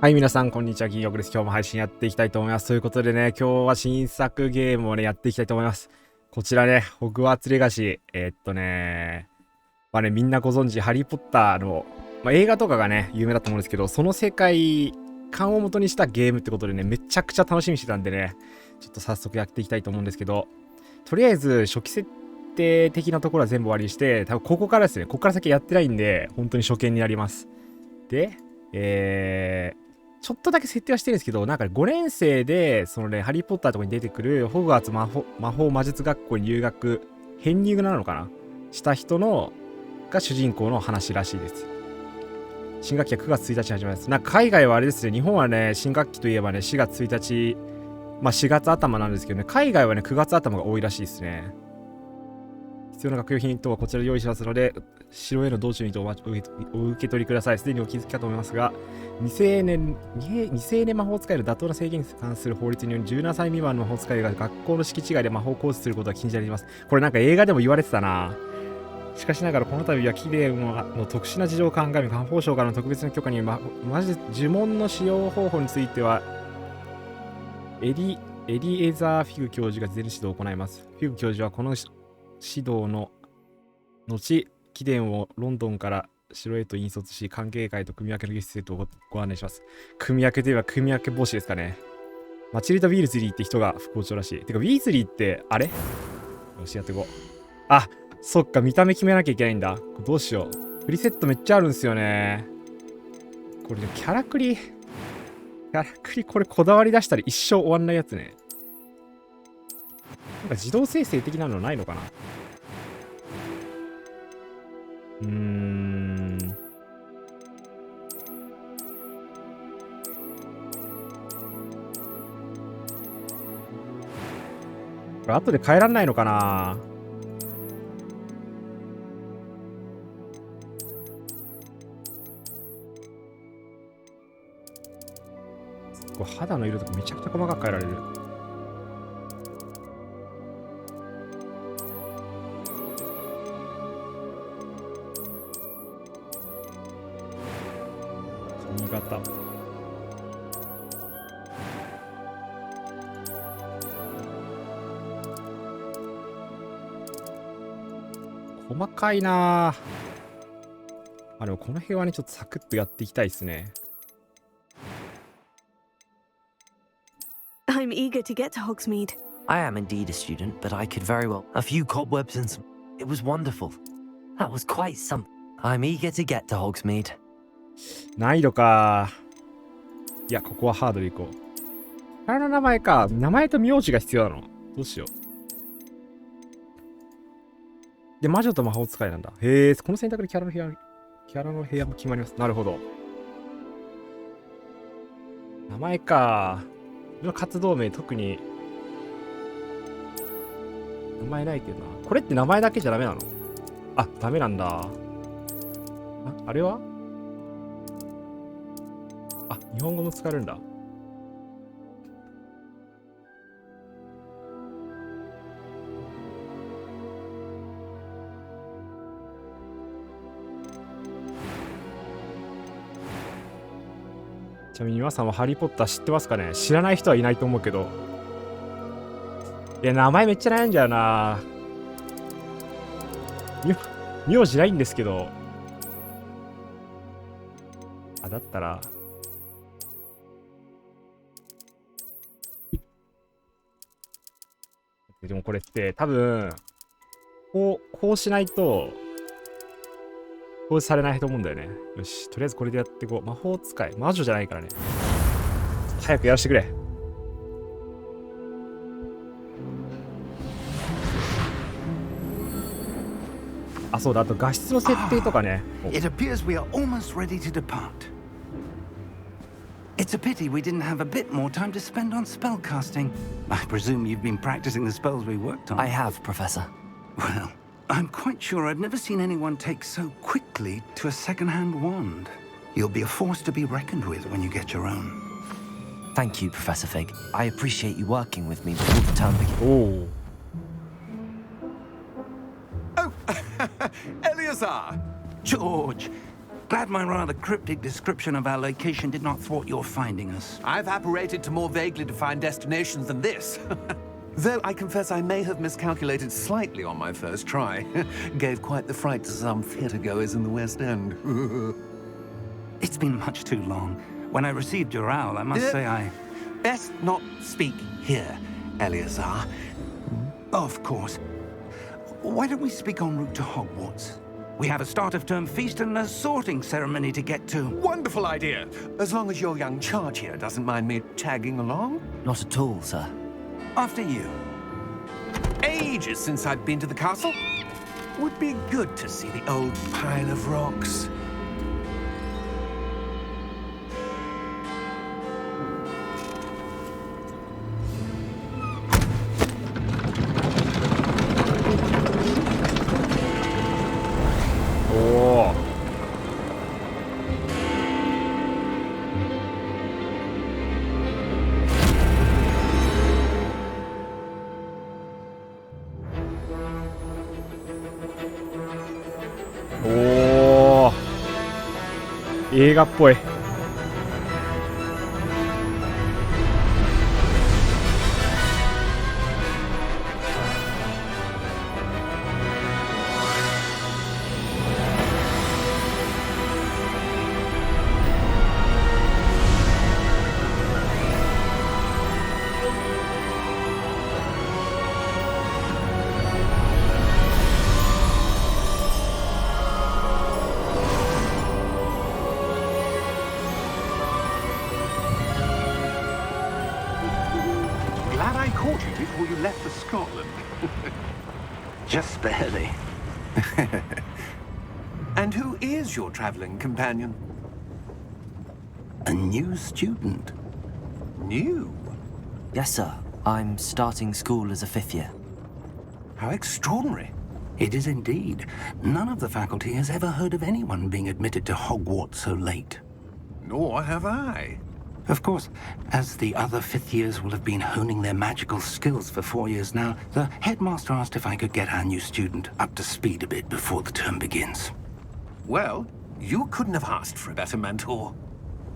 はい、皆さん、こんにちは。ぎんよくです。今日も配信やっていきたいと思います。ということでね、今日は新作ゲームをね、やっていきたいと思います。こちらね、ホグワーツレガシー。みんなご存知、ハリーポッターの、映画とかがね、有名だと思うんですけど、その世界観を元にしたゲームってことでね、めちゃくちゃ楽しみにしてたんでね、ちょっと早速やっていきたいと思うんですけど、とりあえず、初期設定的なところは全部終わりにして、多分ここからですね、ここから先やってないんで、本当に初見になります。で、ちょっとだけ設定はしてるんですけど、なんか5年生で、そのね、ハリーポッターとかに出てくる、ホグワーツ魔法魔術学校に入学、編入なのかなした人の、が主人公の話らしいです。新学期は9月1日始まります。なんか海外はあれですね、日本はね、新学期といえばね、4月1日、4月頭なんですけどね、海外はね、9月頭が多いらしいですね。必要な学用品等はこちらで用意しますので、城への道中にお受け取りください。すでにお気づきかと思いますが、未成年魔法使いの妥当な制限に関する法律により17歳未満の魔法使いが学校の敷地外で魔法行使することは禁じられます。これなんか映画でも言われてたな。しかしながらこの度は貴殿の特殊な事情を鑑み、官報省からの特別な許可により呪文の使用方法についてはエリエザー・フィグ教授が事前に指導を行います。フィグ教授はこの指導の後、貴殿をロンドンから城へと引率し、関係会と組み分けの儀式へとご案内します。組み分けといえば組み分け帽子ですかね。マチルダ・ウィーズリーって人が副校長らしい。てか、ウィーズリーって、あれよし、やっていこう。あ、そっか、見た目決めなきゃいけないんだ。どうしよう。プリセットめっちゃあるんすよね。これね、キャラクリ、これこだわり出したら一生終わんないやつね。なんか自動生成的なのないのかな。これ後で変えらんないのかな。これ肌の色とかめちゃくちゃ細かく変えられる。髪型。細かいなぁ。でもこの辺はね、ちょっとサクッとやっていきたいですね。I'm eager to get to Hogsmeade. I am indeed a student, but I could very well. A few cobwebs and some. It was wonderful. That was quite something. I'm eager to get to Hogsmeade. 難易度か。いや、ここはハードでいこう。キャラの名前か。名前と名字が必要なの。どうしよう。で、魔女と魔法使いなんだ。へえ、この選択でキャラの部屋も決まります。なるほど。名前か。活動名特に名前ないけどな。これって名前だけじゃダメなの？あ、ダメなんだ。あれは？あ、日本語も使えるんだ。ちなみに皆さんはハリーポッター知ってますかね？知らない人はいないと思うけど。いや、名前めっちゃ悩んじゃうな。名字ないんですけど。あ、だったら。でもこれって多分、こうしないと、表示されないと思うんだよね。よし、とりあえずこれでやっていこう。魔法使い。魔女じゃないからね。早くやらせてくれ。あ、そうだ。あと画質の設定とかね。It appears we are almost ready to depart. It's a pity we didn't have a bit more time to spend on spellcasting. I presume you've been practicing the spells we worked on. I have, Professor. Well, I'm quite sure I've never seen anyone take so quickly to a second-hand wand. You'll be a force to be reckoned with when you get your own. Thank you, Professor Fig. I appreciate you working with me before the term begins. Oh, Eleazar! George, Glad my rather cryptic description of our location did not thwart your finding us. I've apparated to more vaguely defined destinations than this. Though I confess I may have miscalculated slightly on my first try. Gave quite the fright to some theatre-goers in the West End. It's been much too long. When I received your owl, I must say I... Best not speak here, Eleazar. Of course. Why don't we speak en route to Hogwarts? We have a start-of-term feast and a sorting ceremony to get to. Wonderful idea. As long as your young charge here doesn't mind me tagging along. Not at all, sir. After you. Ages since I've been to the castle. Would be good to see the old pile of rocks. Oh. Oh. 映画っぽい。Glad I caught you before you left for Scotland. Just barely. And who is your traveling companion? A new student. New? Yes, sir. I'm starting school as a 5th year. How extraordinary. It is indeed. None of the faculty has ever heard of anyone being admitted to Hogwarts so late. Nor have I. Of course, as the other 5th years will have been honing their magical skills for 4 years now, the headmaster asked if I could get our new student up to speed a bit before the term begins. Well, you couldn't have asked for a better mentor.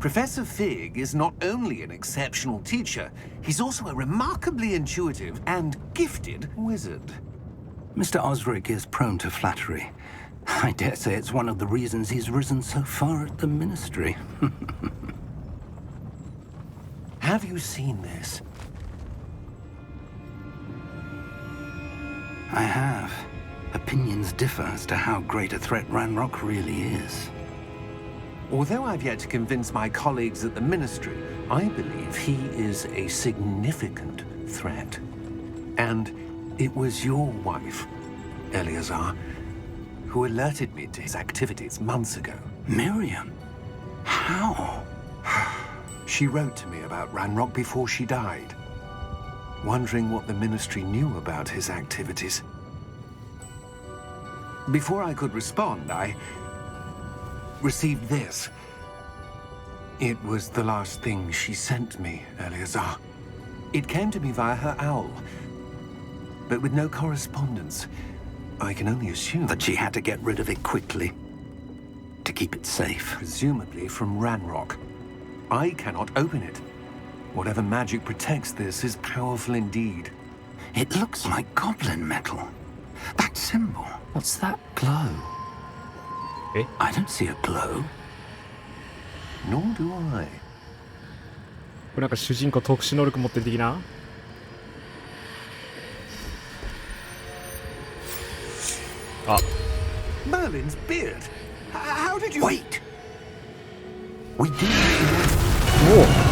Professor Fig is not only an exceptional teacher, he's also a remarkably intuitive and gifted wizard. Mr. Osric is prone to flattery. I dare say it's one of the reasons he's risen so far at the ministry. Have you seen this? I have. Opinions differ as to how great a threat Ranrock really is. Although I've yet to convince my colleagues at the Ministry, I believe he is a significant threat. And it was your wife, Eleazar, who alerted me to his activities months ago. Miriam? How? She wrote to me about Ranrock before she died, wondering what the Ministry knew about his activities. Before I could respond, I received this. It was the last thing she sent me, Eleazar. It came to me via her owl, but with no correspondence. I can only assume That she had to get rid of it quickly. To keep it safe. presumably from Ranrock. I cannot open it. Whatever magic protects this is powerful indeed. It looks like goblin metal. That symbol. What's that glow? I don't see a glow. Nor do I. これなんか主人公特殊能力持ってる的な。あ、 Merlin's beard. How did you... Wait! We did. おお。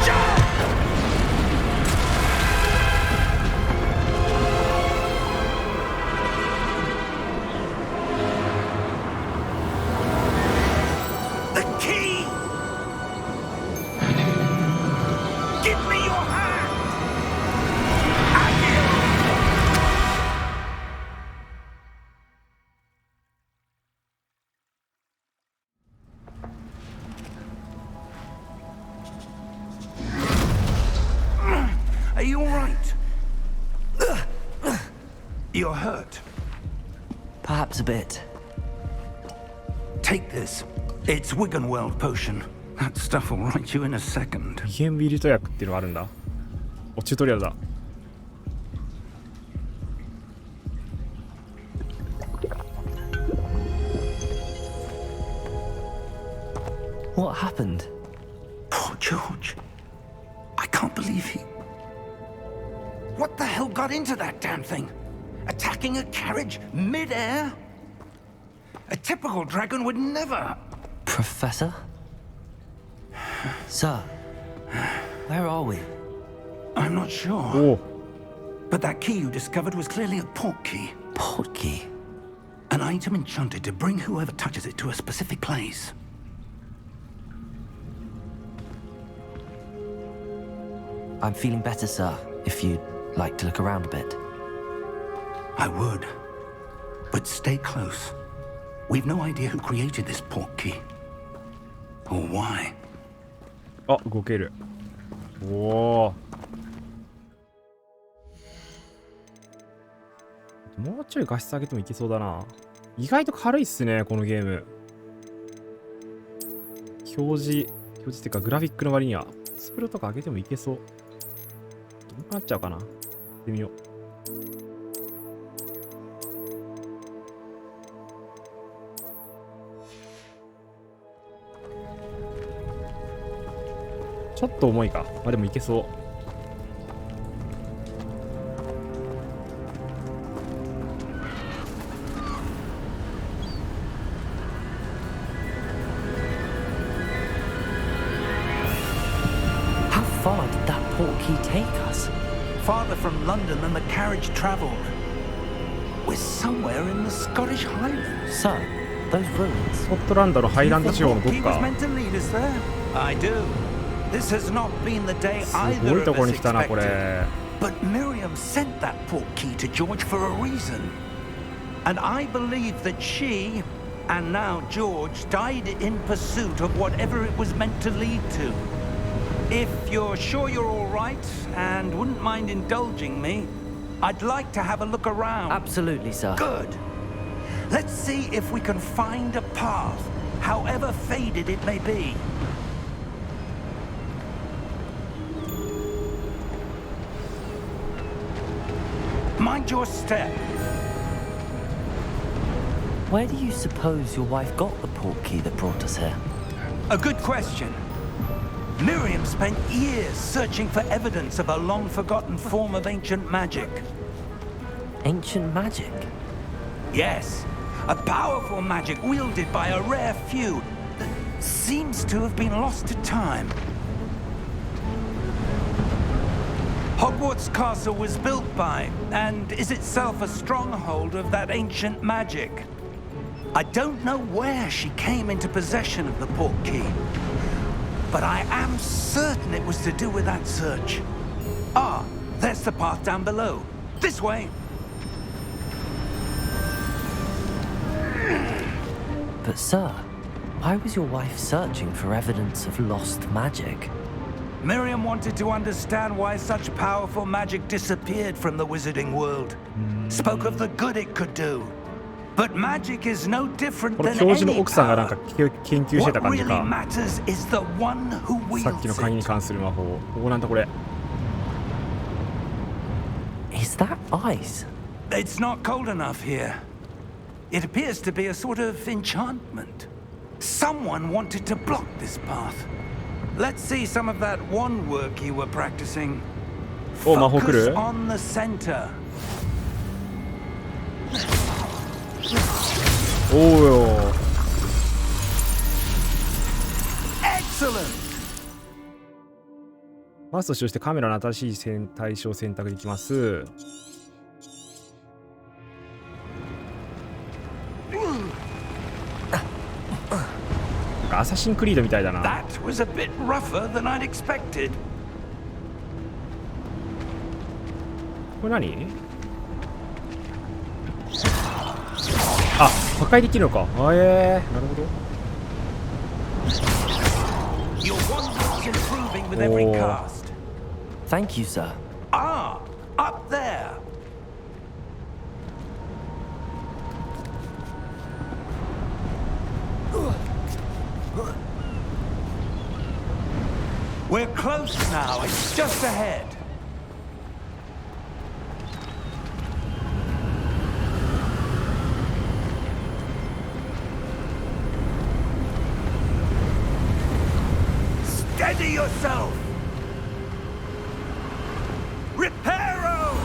Jump! You're hurt. Perhaps a bit. Take this. It's Wiggenweld potion. That stuff will right you in a second. 異変ビルト薬っていうのがあるんだ。お、チュートリアルだ。What happened? Poor George. I can't believe he... What the hell got into that damn thing? Attacking a carriage mid-air? A typical dragon would never... Professor? Sir, where are we? I'm not sure. Oh. But that key you discovered was clearly a portkey. Portkey? An item enchanted to bring whoever touches it to a specific place. I'm feeling better, sir, if you'd like to look around a bit. I would. But stay close. We've no idea who created this portkey. Or why. あ、動ける。おお。もうちょい画質上げてもいけそうだな。意外と軽いっすね、このゲーム。表示っていうかグラフィックの割にはスプロとか上げてもいけそう。どうなっちゃうかな。やってみよう。ちょっと重いか。まあでもいけそう。How far did that portkey take us? Farther from London than the carriage travelled. We're somewhere in the Scottish Highlands. Sir, those ruins. スコットランドのハイランド地方のどっ He was か。 meant to lead us there. I do. This has not been the day すご either いと of ころ us に来たな、こ expected. れ。 But Miriam sent that portkey to George for a reason. And I believe that she, and now George, died in pursuit of whatever it was meant to lead to. If you're sure you're all right and wouldn't mind indulging me, I'd like to have a look around. Absolutely, sir. Good. Let's see if we can find a path, however faded it may be. Mind your step. Where do you suppose your wife got the portkey that brought us here? A good question. Miriam spent years searching for evidence of a long-forgotten form of ancient magic. Ancient magic? Yes, a powerful magic wielded by a rare few that seems to have been lost to time. Hogwarts Castle was built by, and is itself a stronghold of that ancient magic. I don't know where she came into possession of the portkey, but I am certain it was to do with that search. Ah, there's the path down below. This way. But sir, why was your wife searching for evidence of lost magic? Miriam wanted to understand why such powerful magic disappeared from the wizarding world. Spoke of the good it could do. But magic is no different この than 教授の any 奥さんがなん power. か研究してた What 感じ really か。 matters is the one who さっき wields の鍵に it. 関する魔法。ここなんだこれ。 Is that ice? It's not cold enough here. It appears to be a sort of enchantment. Someone wanted to block this path. Let's see some of that wand work you were practicing. お、魔法来 Focus る？ on the center. おおよ。 Excellent. マウスと使用してカメラの新しい対象を選択できます。なんかアサシンクリードみたいだな。 That was a bit rougher than I'd expected. これ何？あ、破壊できるのか。なるほど。 Your wand is improving with every Oh. cast. Thank you, sir. Ah, up there. We're close now. It's just ahead. Steady yourself. Reparo!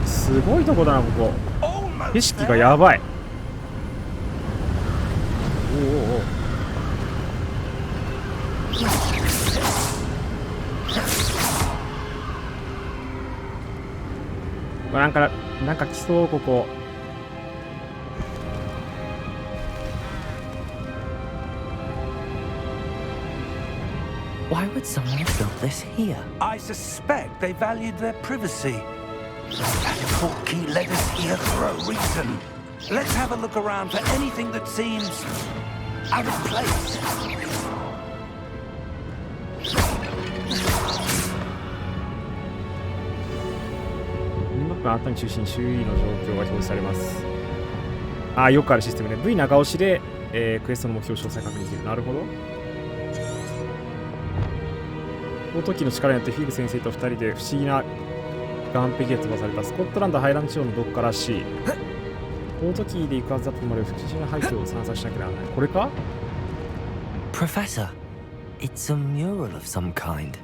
すごいとこだなここ。景色がやばい。おおおお。なんか来そうここ。Why would someone have built this here? I suspect they valued their privacy. That portkey led us here for a reason. Let's have a look around for anything that seems out of place. ミニマップの後に中心に周囲の状況が表示されます。あ、よくあるシステムね。V 長押しで、クエストの目標詳細確認できる。なるほど。この時の力によってフィグ先生と2人で不思議な岸壁で飛ばされたスコットランドハイランド地方のどこからしい。この時で行くはずだと思われる不思議な廃墟を散策しなきゃならない。これか？ Professor, it's a mural of some kind.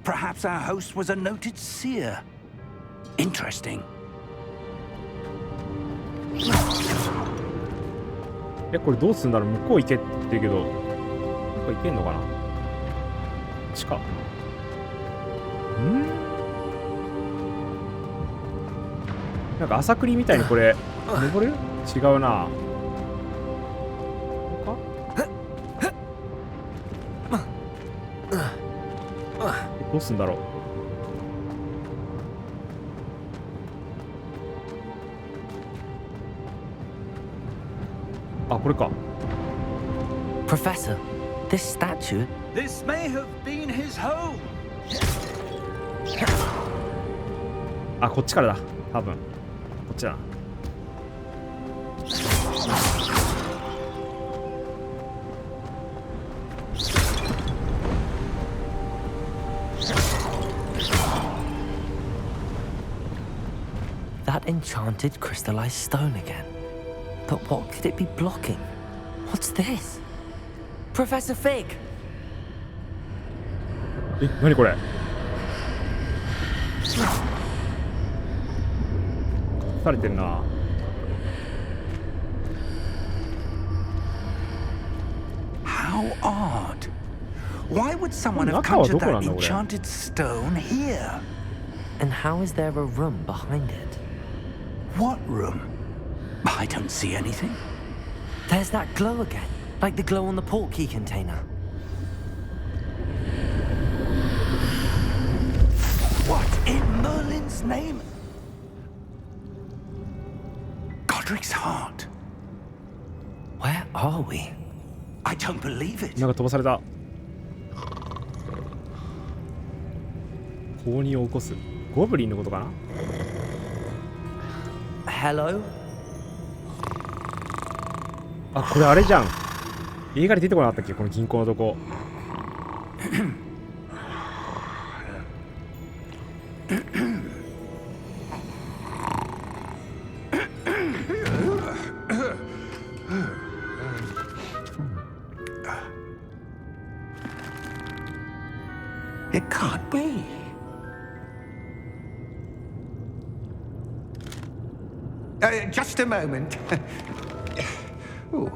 Perhaps our host was a noted seer. Interesting. これどうするんだろう。向こう行けって言うけど、ここ行けんのかな。こっちか。なんか朝栗みたいにこれ登れる？違うな。ここか？どうすんだろう。あ、これか。Professor, this statue. This may have been his home. あ、こっちからだ。多分。こっちだな。That enchanted crystallized stone again. But what could it be blocking? What's this? Professor Fig! 何これ。されてるな。How odd. Why would someone have conjured that enchanted stone here? And how is there a room behind it? What room? I don't see anything. There's that glow again, like the glow on the portkey container. What in Merlin's name? Godric's heart. Where are we? I don't believe it. なんか飛ばされた。高2を起こす。ゴブリンのことかな。Hello? あ、これあれじゃん。映画で出てこなかったっけ、この銀行のとこ。It can't be. Just a moment. Ooh.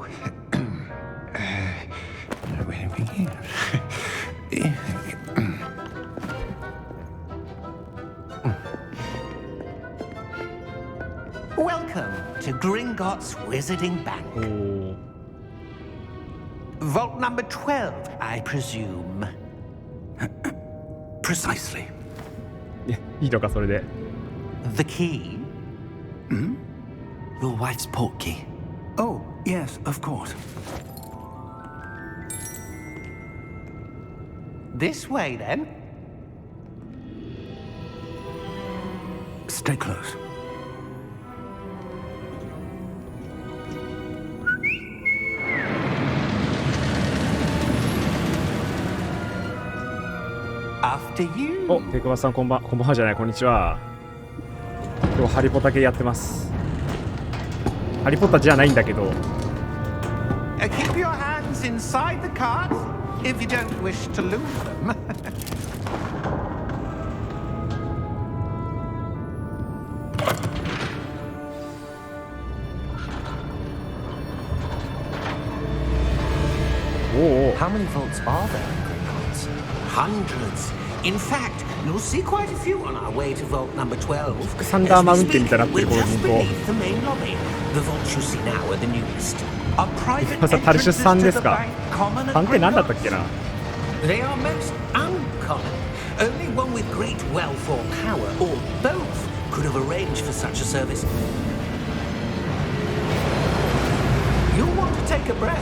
Where do we begin? Welcome to Gringotts Wizarding Bank. おー。 Vault number 12, I presume. Precisely. いいのかそれで。 The key? Your wife's portkey. Oh, Yes, of course. This way, then. Stay close. After you. お、テクバさんこんばんはじゃない、こんにちは。今日ハリポタ系やってます。ハリポタじゃないんだけど。Keep your hands inside the cart if you don't wish to lose them. How many vaults are there in Gringotts? Hundreds. In fact, you'll see quite a few on our way to vault number 12. サンダーマウンテンみたいになってる We're この just 銀行。 beneath the main lobby. The vaults you see now are the newest. Our private まさタリシュ entrances さん to で the すか。 bank common at さんって何だったっ Gringotts. けな。 They are most uncommon. Only one with great wealth or power, or both, could have arranged for such a service. You'll want to take a breath.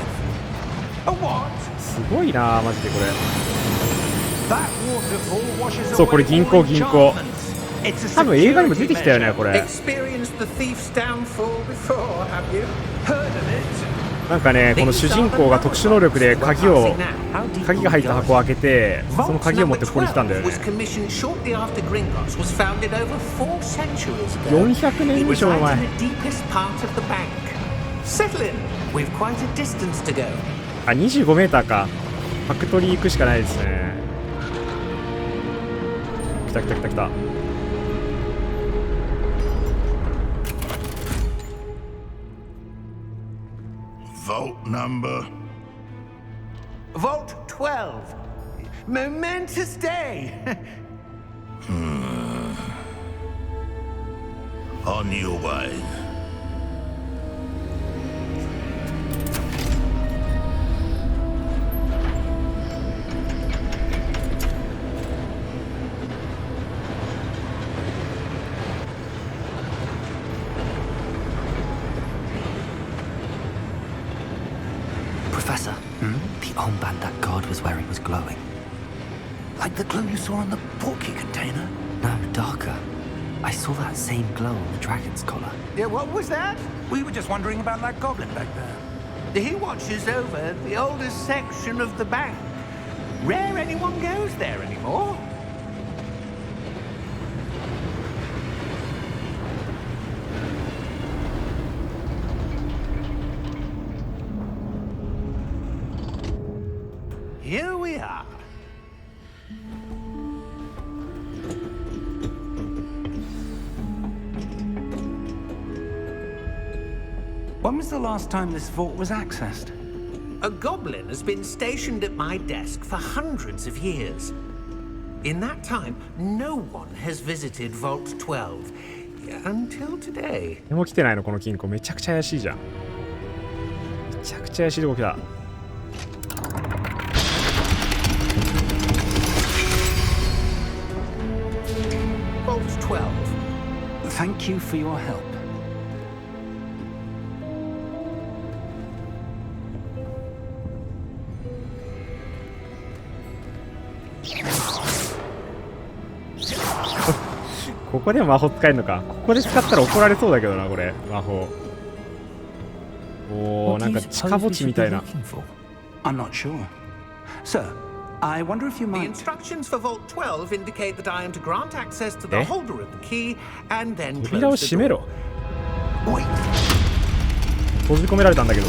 A what? すごいなマジでこれ。 That waterfall washes そうこれ away 銀行 all 銀行。 enchantments. It's a 多分映画にも出 security てきたよね measure. これ。 Experienced the thief's downfall before, have you? Heard of it? なんかねこの主人公が特殊能力で鍵が入った箱を開けてその鍵を持ってここに来たんだよね。 Was commissioned shortly after Gringotts was founded over 4 centuries ago. 400年 It 以上 resides 前。 in the deepest part of the bank. Settle in. We've quite a distance to go. あ、25メーターか。ファクトリー行くしかないですね。来た来た来た来た。Vault number. Vault 12. Momentous day. On your way. Professor, the armband that guard was wearing was glowing. Like the glow you saw on the porky container? No, darker. I saw that same glow on the dragon's collar. Yeah, what was that? We were just wondering about that goblin back there. He watches over the oldest section of the bank. Rare anyone goes there anymore. Here we are. When was the last time this vault was accessed? A goblin has been stationed at my desk for hundreds of years. In that time, no one has visited Vault 12 until today. でも来てないのこの金庫めちゃくちゃ怪しいじゃん。めちゃくちゃ怪しいとこ来た。 Vault 12. Thank you for your help. Huh? ここでも魔法使えるのか。ここで使ったら怒られそうだけどなこれ魔法。おお、なんか地下墓地みたいな。 I'm not sure. Sir, I wonder if you The might... instructions for Vault 12 indicate that I am to grant access to the holder of the key and then 扉を close 閉 the め door. ろ。 Wait. 閉じ込められたんだけど。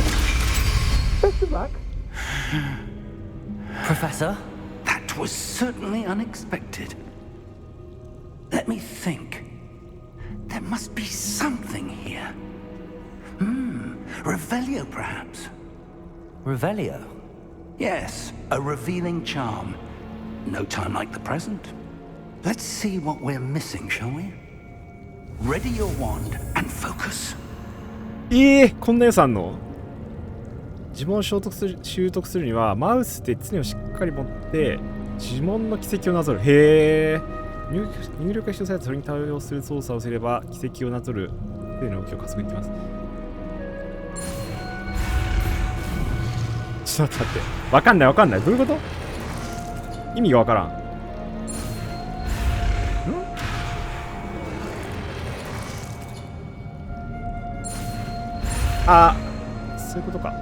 Professor? That was certainly unexpected. Let me think. There must be something here. Revelio, perhaps? Revelio? Yes, a revealing charm. No time like the present. Let's see what we're missing, shall we? Ready your wand and focus. こんな予算の呪文を習得するにはマウスで常をしっかり持って呪文の軌跡をなぞる。へえ。入力が必要されたそれに対応する操作をすれば軌跡をなぞるというの動きを加速できます。ちょっと待って。わかんないわかんない。どういうこと？意味がわからん。あ、そういうことか。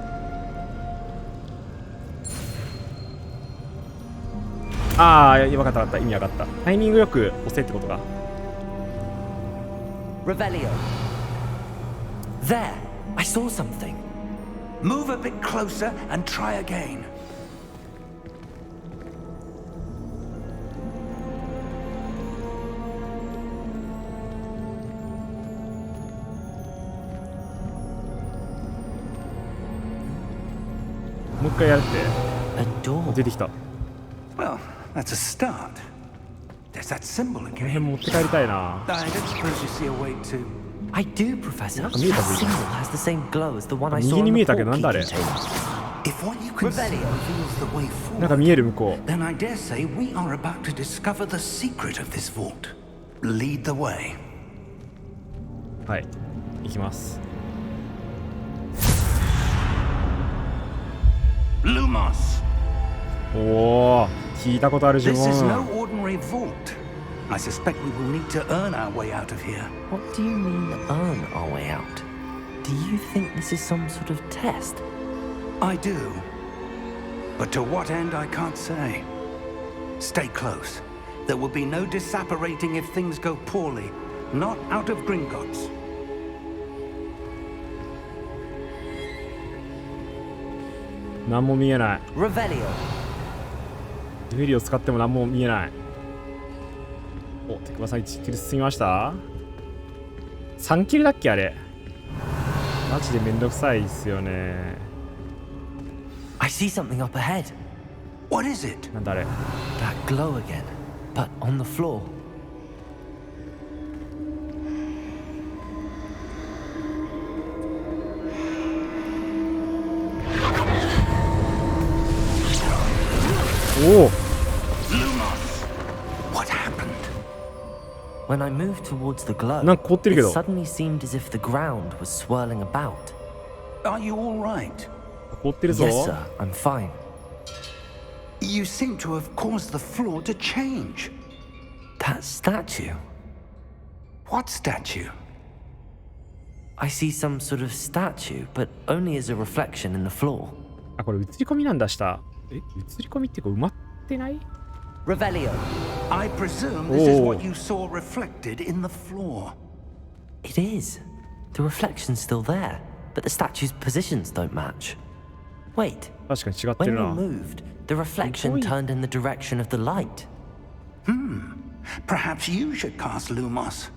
ああ、分かった分かった。意味分かった。タイミングよく押せってことか。Revelio. There, I saw something. Move a bit closer and try again.もう一回やるって。 A door. 出てきた。 Well, that's a start. There's that symbol この again. 辺持って帰りたいな。 I don't suppose you see a way to. I do, Professor. Look, That me, symbol has the same glow as the one I 右 saw に in 見 the えたけど、なんだあ portkey れ。 container. If what you can see Revelio. reveals the way なんか forward, 見える向こう。 then I dare say we are about to discover the secret of this vault. Lead the way. はい。行きます。 Lumos! おお、聞いたことある呪 This is 文。 no ordinary vault. I suspect we will need to earn our way out of here. What do you mean, earn our way out? Do you think this is some sort of test? I do. But to what end, I can't say. Stay close. There will be no disapparating if things go poorly. Not out of Gringotts. 何も見えない。 Revelio. デュエリを使っても何も見えない。お、てくばさん1キル進みました？ 3 キルだっけあれ。マジでめんどくさいっすよね。 I see something up ahead. What is it? なんだあれ。 That glow again, but on the floor. Oh! Lumos! What happened? When I moved towards the glow, なんか凍ってるけ it ど。 suddenly seemed as if the ground was swirling about. Are you all right? 凍ってるぞ。 Yes, sir, I'm fine. You seem to have caused the floor to change. That statue. What statue? I see some sort of statue, but only as a reflection in the floor. あ、これ映り込みなんだ、下。え、映り込みってこう埋まってない？ Revelio. I presume this is Oh. what you saw reflected in the floor. It is. The reflection's still there, but the statue's positions don't match. Wait, 確かに違って when る you な。 moved, the reflection Oi. turned in the direction of the light. Perhaps you should cast Lumos.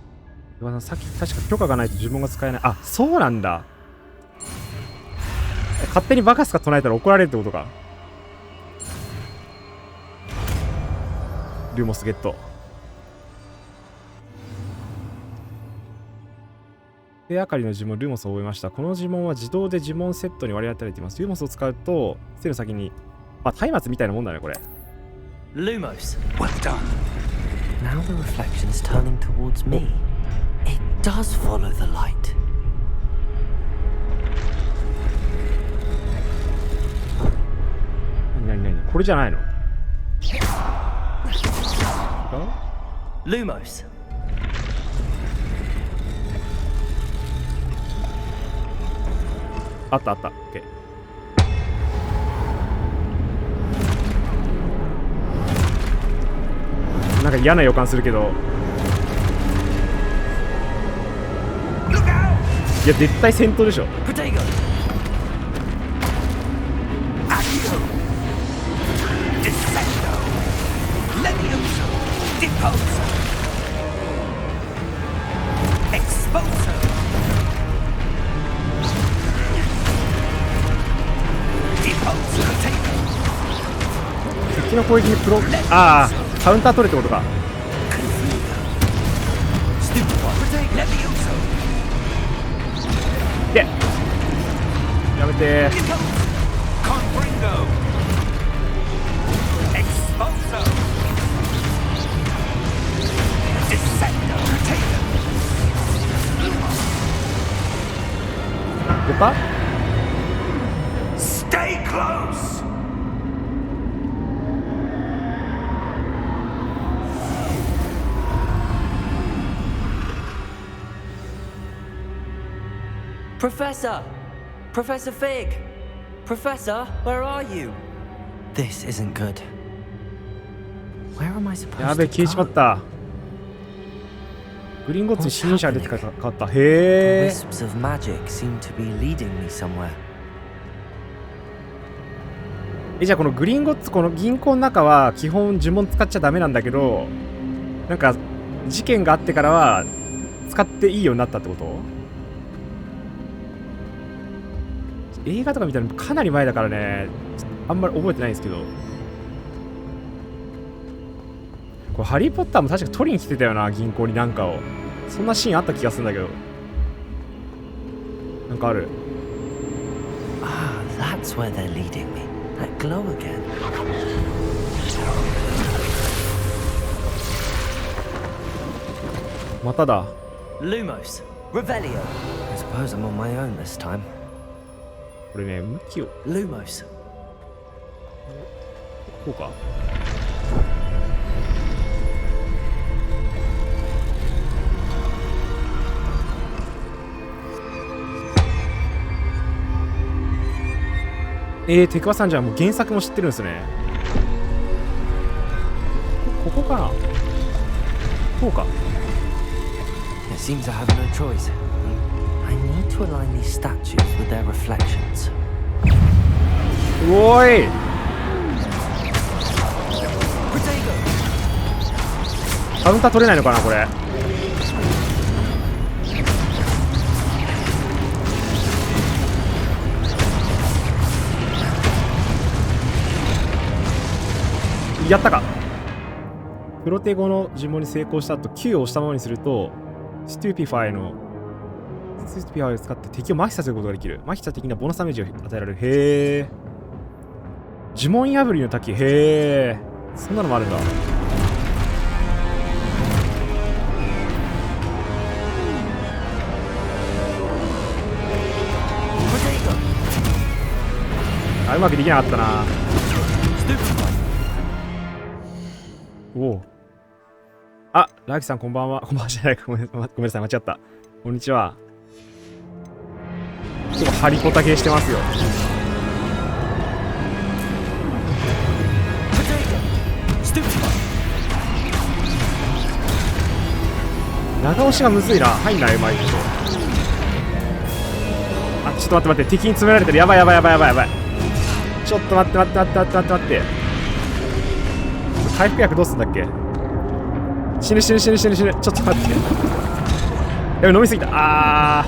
さっき確か許可がないと呪文が使えない。あ、そうなんだ。勝手にバカスカ唱えたら怒られるってことか。ルーモスゲット。手あかりの呪文ルーモスを覚えました。この呪文は自動で呪文セットに割り当てられています。ルーモスを使うと手の先に、まあ、松明みたいなもんだねこれ。 Lumos. Well done. Now the reflection is turning towards me. It does follow the light. 何これじゃないの？ Lumos. あったあった。オッケー。なんか嫌な予感するけど。いや絶対戦闘でしょ。 Protego. Accio. Descendo. Levioso. Deposo. Exposo. Deposo. Potato. 敵の攻撃にプロああカウンター取れってことか。 Stupefy. Levioso. でやめてー。 Confringo. Exposo. Descendo. Potato. 出た？ Stay close. Professor! Professor Fig! Professor, where are you? This isn't good. Where am I supposed やべえ、 to 消えちまっ go? た。グリーンゴッツに新入社が出て変わった。 The へえ。 wisps of magic seem to be leading me somewhere. じゃあこのグリーンゴッツ、この銀行の中は基本呪文使っちゃダメなんだけど、なんか事件があってからは使っていいようになったってこと？映画とか見たのかなり前だからね、あんまり覚えてないんですけど、これハリー・ポッターも確か取りに来てたよな、銀行になんかを。そんなシーンあった気がするんだけど。なんかある。 Ah, that's where they're leading me. That glow again. まただ。 Lumos, Revelio. I suppose I'm on my own this time. これね、向きを Lumos. こうか。テクワさんじゃあもう原作も知ってるんですね。ここかな。こうか。 It seems I have no choice. I need to align these statues with their reflections. おーい。カウンター取れないのかなこれ。やったか。プロテゴの呪文に成功した後 Q を押したままにするとステューピファイを使って敵を麻痺させることができる。麻痺した敵にはボーナスダメージを与えられる。へえ。呪文破りの滝。へえ。そんなのもあるんだ。あ、うまくできなかったな。おお。あ、ラキさんこんばんは。こんばんはじゃないか。ごめんなさい、間違った。こんにちは。結構ハリポタ系してますよ。長押しがむずいな。入んない、うまいこと。あ、ちょっと待って、敵に詰められてる。やばい。ちょっと待って。回復薬どうすんだっけ。死ぬ。ちょっと待って。やべ、飲みすぎた。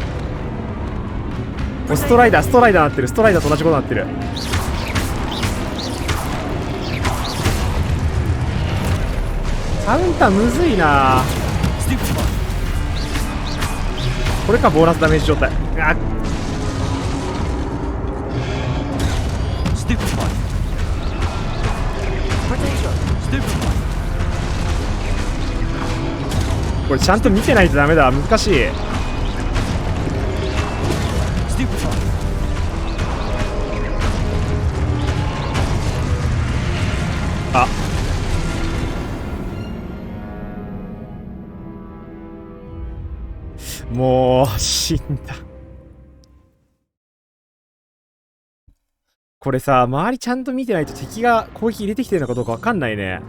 もうストライダーなってる。ストライダーと同じことになってる。カウンターむずいな。これか、ボーナスダメージ状態。これちゃんと見てないとダメだ。難しい。あ、もう死んだ。これさ、周りちゃんと見てないと敵が攻撃入れてきてるのかどうかわかんないね。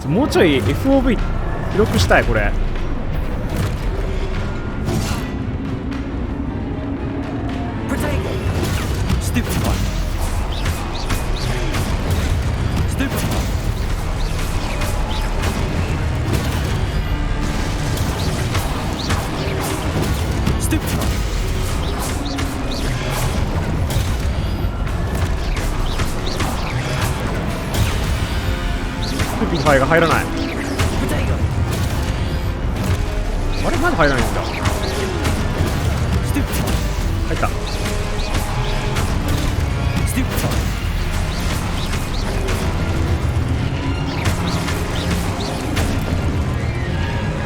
もうちょい FOV 広くしたいこれ。スピファイが入らない。あれなんで入らないんだ。入った。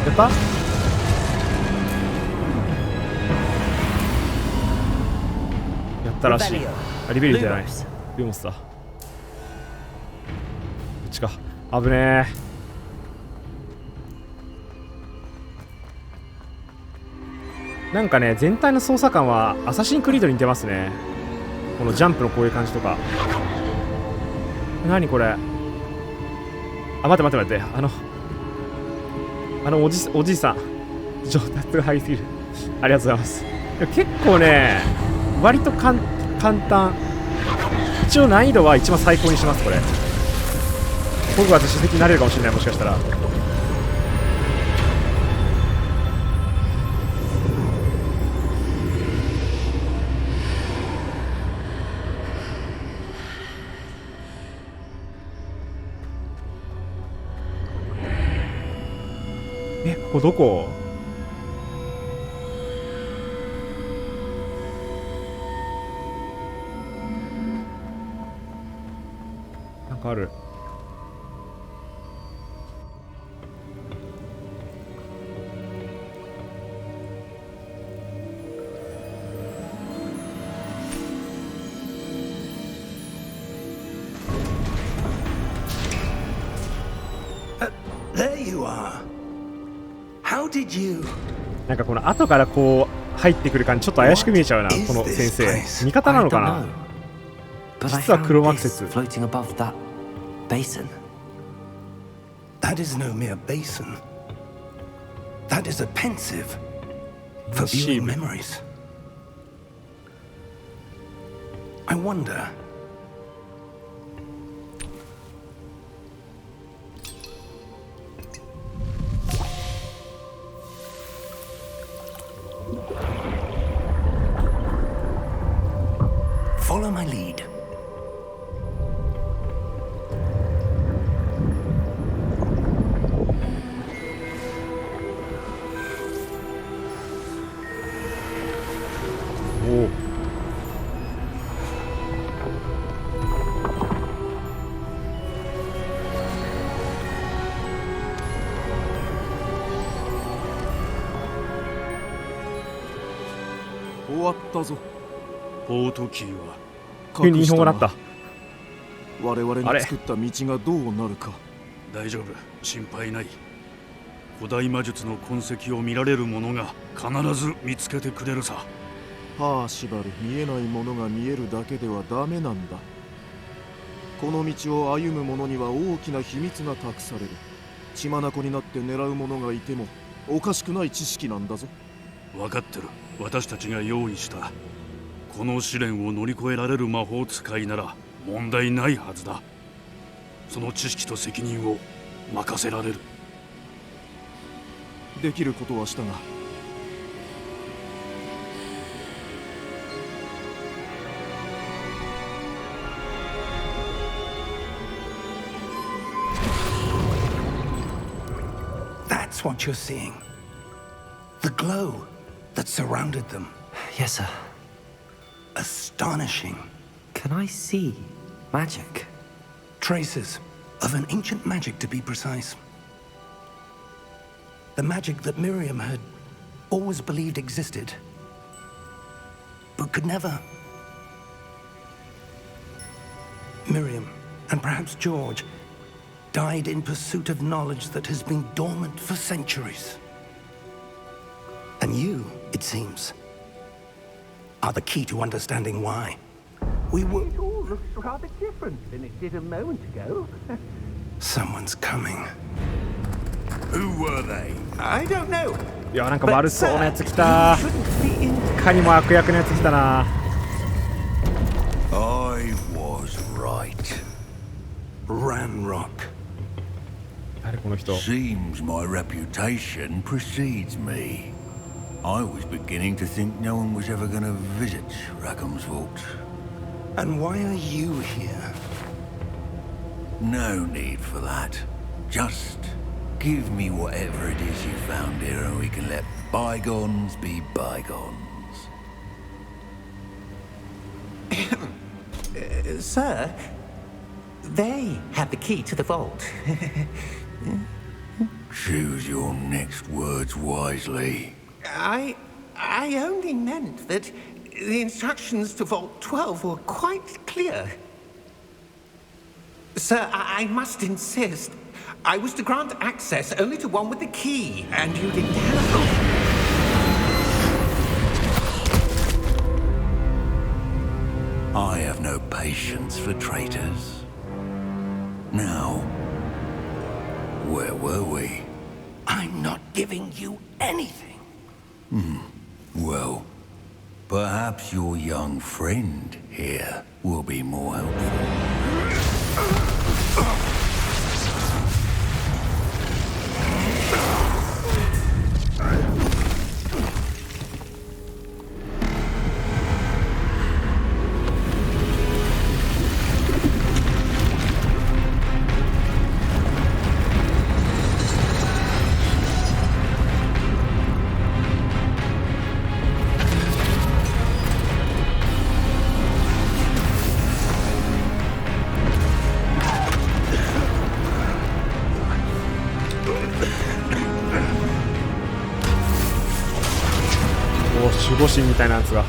やった。やったらしい。あ、リベリーじゃない。リモスだ。こっちか。危ねえ。なんかね、全体の操作感はアサシンクリードに似てますね。このジャンプのこういう感じとか。何これ。あ、待って。おじいさん。上達が入りすぎる。ありがとうございます。結構ね、割と簡単。一応難易度は一番最高にします、これ。ホグワーツ主席になれるかもしれない、もしかしたら。ここどこ？なんかある。There you are. How did you? なんかこの後からこう入ってくる感じちょっと怪しく見えちゃうな、この先生。味方なのかな？実は黒幕説。 floating above that basin. That is no mere basin. That is a pensive for viewing memories. I wonder. Follow my lead. Oh. 終わったぞ。ポートキーは急に日本語だった。我々の作った道がどうなるか。大丈夫、心配ない。古代魔術の痕跡を見られる者が必ず見つけてくれるさ。パーシバル、見えないものが見えるだけではダメなんだ。この道を歩む者には大きな秘密が託される。血眼になって狙う者がいてもおかしくない知識なんだぞ。分かってる。私たちが用意したこの試練を乗り越えられる魔法使いなら問題ないはずだ。その知識と責任を任せられる。できることはしたが、That's what you're seeing. The glow that surrounded them. Yes, sir. Astonishing. Can I see magic? Traces of an ancient magic, to be precise. The magic that Miriam had always believed existed, but could never. Miriam, and perhaps George, died in pursuit of knowledge that has been dormant for centuries. And you, it seems, are the key to understanding why. We were... It all looks rather different than it did a moment ago. Someone's coming. Who were they? I don't know. いや、なんか悪そうなやつ来た。いかにも悪役のやつ来たな。 I was right. Ranrock. 誰この人。 Seems my reputation precedes me. I was beginning to think no one was ever going to visit Rackham's vault. And why are you here? No need for that. Just give me whatever it is you found here and we can let bygones be bygones. Sir, they have the key to the vault. Choose your next words wisely. I only meant that the instructions to Vault 12 were quite clear. Sir, I must insist. I was to grant access only to one with the key, and you didn't have patience for traitors. Now, where were we? I'm not giving you anything. Well, perhaps your young friend here will be more helpful. 守護神みたいなやつが。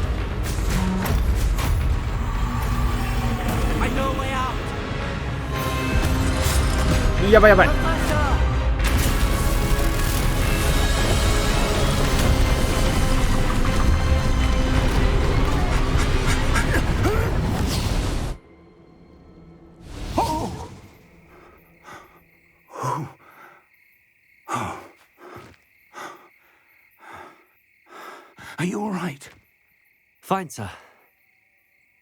やばいやばい。Are you all right? Fine, sir.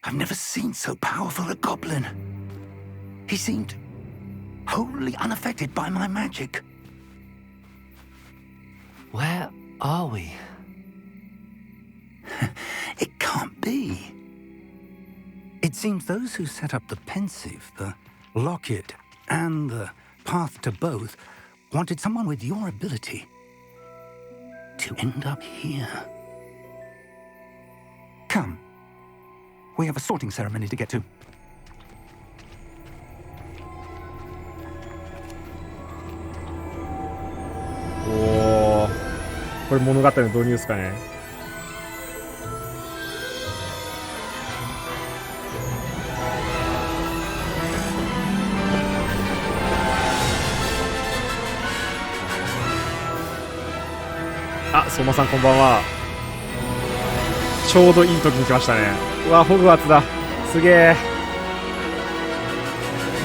I've never seen so powerful a goblin. He seemed wholly unaffected by my magic. Where are we? It can't be. It seems those who set up the pensive, the locket, and the path to both wanted someone with your ability to end up here. Come. We have a sorting ceremony to get to. おお、これ物語の導入ですかね。あ、相馬さんこんばんは。ちょうどいい時に来ましたね。うわ、ホグワーツだ。すげえ。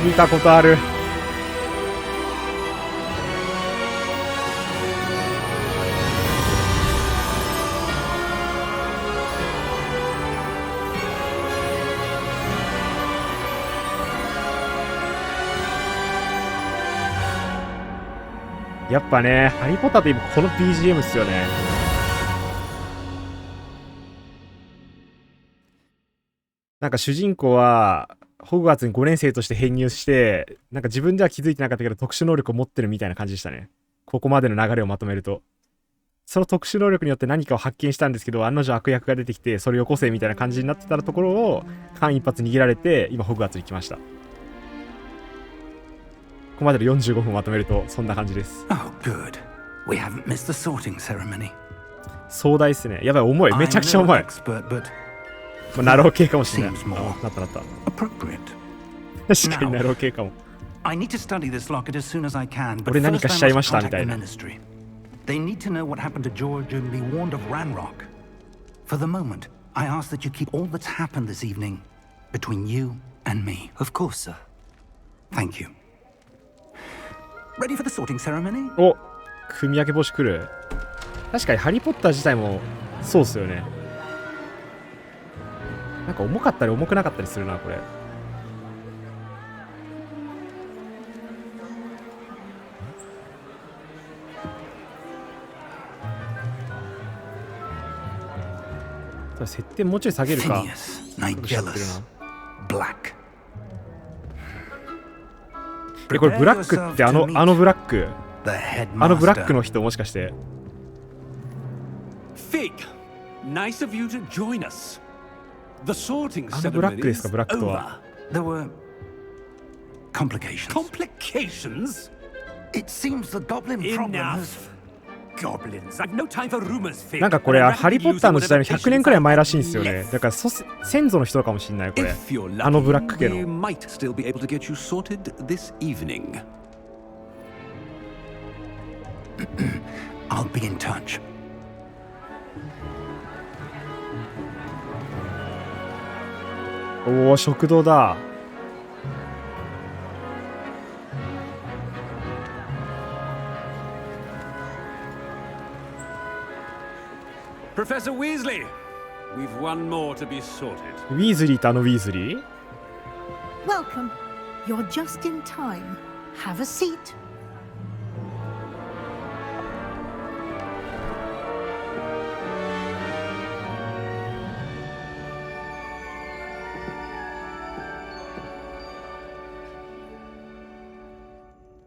見たことある。やっぱね、ハリポタといえばこの BGM っすよね。なんか主人公はホグワーツに5年生として編入して、なんか自分では気づいてなかったけど特殊能力を持ってるみたいな感じでしたね。ここまでの流れをまとめると。その特殊能力によって何かを発見したんですけど、案の定悪役が出てきて、それをよこせみたいな感じになってたところを間一髪逃げられて、今ホグワーツに来ました。ここまでの45分まとめるとそんな感じです。Oh, good. We haven't missed the sorting ceremony. 壮大っすね。やばい、重い。めちゃくちゃ重い。ナロー系かもしれない。なったなった。確かにナロー系かも。俺何かしちゃいましたみたいな。They need to know what happened to George and be warned of Ranrock. For the moment, I ask that you keep all that's happened this evening between you and me. Of course, sir. Thank you. Ready for the sorting ceremony? お、組み分け星来る。確かにハリーポッター自体もそうっすよね。なんか重かったり重くなかったりするな、これ。設定もうちょい下げるか。これブラックってあのブラック、あのブラックの人もしかして。Fig, nice of you to join us. The sorting あのブラックですか、ブラックと は。There were complications. Complications? It seems the goblin problem has... Goblins. I've no time for rumors. なんかこれハリーポッターの時代の100年くらい前らしいんですよね。だから先祖の人かもしれないこれ。あのブラック系の。Might still be able to get you sorted this evening. I'll be in touch. こおお、食堂だ。Professor Weasley, we've one more to be sorted. ウィーズリーってあのウィーズリー？ Welcome. You're just in time. Have a seat.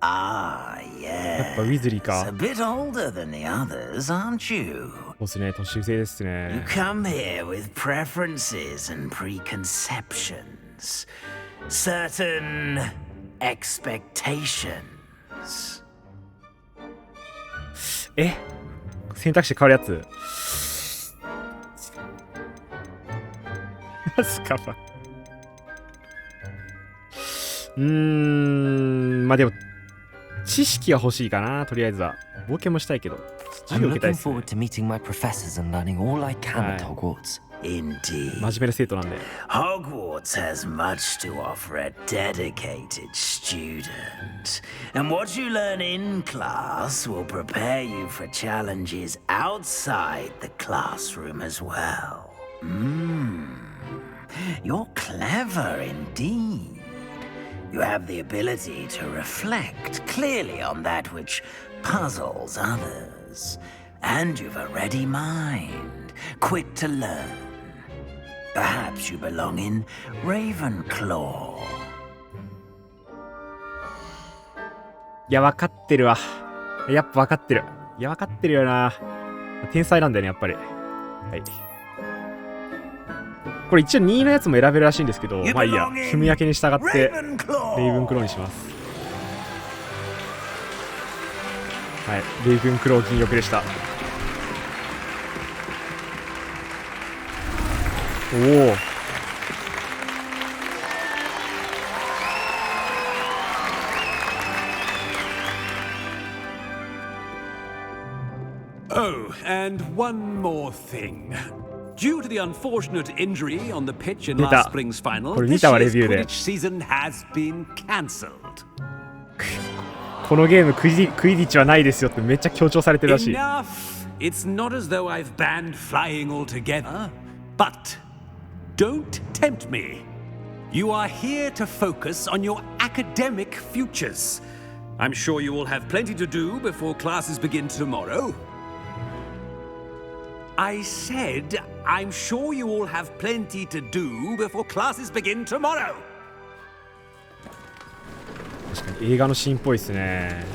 Ah, やっぱウィズリー yes. か。 A bit older than the others, aren't you? そうですね、年上ですね。 You come here with preferences and preconceptions, certain expectations. え、選択肢変わるやつ。マジか。まあでも知識は欲しいかな、とりあえずは。冒険もしたいけど、授業 I'm 受けたい looking ですね。 forward to meeting my professors and learning all I can at Aye. Hogwarts. Indeed. 真面目な生徒なんで。 Hogwarts has much to offer a dedicated student. And what you learn in class will prepare you for challenges outside the classroom as well. You're clever indeed. You have the ability to reflect clearly on that which puzzles others. And you've a ready mind, quick to learn. Perhaps you belong in Ravenclaw. いや、分かってるわ。やっぱ分かってる。いや、分かってるよな。天才なんだよね、やっぱり。はい。これ一応2位のやつも選べるらしいんですけど、まあいいや。踏み分けに従って、レイブンクローにします。はい。レイブンクロー銀翼でした。おお。Oh, and one more thing. Due to the unfortunate injury on the pitch in last spring's final, this year's Quidditch season has been cancelled. このゲームクイディッチはないですよってめっちゃ強調されてるらしい。 Enough! It's not as though I've banned flying altogether, but don't tempt me. You are here to focus on your academic futures. I'm sure you will have plenty to do before classes begin tomorrow. I said, I'm sure you all have plenty to do before classes begin tomorrow. 確かに映画のシーンっぽいですね。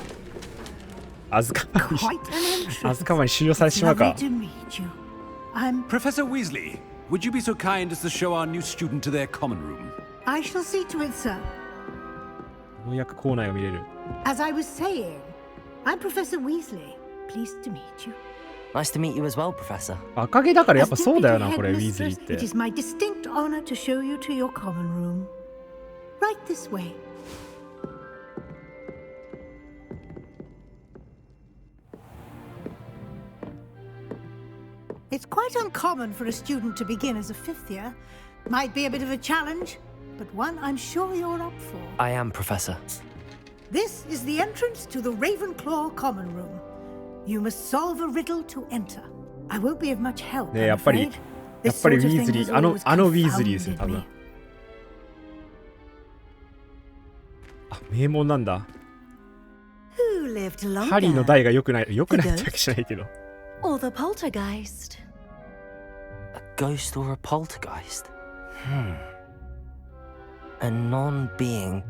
アズカバンに収容されてしまうか。 Professor Weasley, would you be so kind as to show our new student to their common room? I shall see to it, sir. ようやく校内を見れる。 As I was saying, I'm Professor Weasley. Pleased to meet you. Nice to meet you as well, Professor. 赤毛だからやっぱ As そうだよ Deputy な、これウィーズリー Headmistress, って it。is my distinct honor to show you to your common room. Right this way. It's quite uncommon for a student to begin as a fifth year. Might be a bit of a challenge, but one I'm sure you're up for. I am, Professor. This is the entrance to the Ravenclaw common room. You must solve a riddle to enter. I won't be of much help, ね、 I'm やっぱり afraid. This ウィ sort of ーズ thing リ has ー、always あのウィーズリーですね、多 confounded 分 me.。あ、名門なんだ。 Who lived longer? ハリーの代が良くないってわけじゃないけど。 Or the poltergeist? A ghost or a poltergeist? A non-being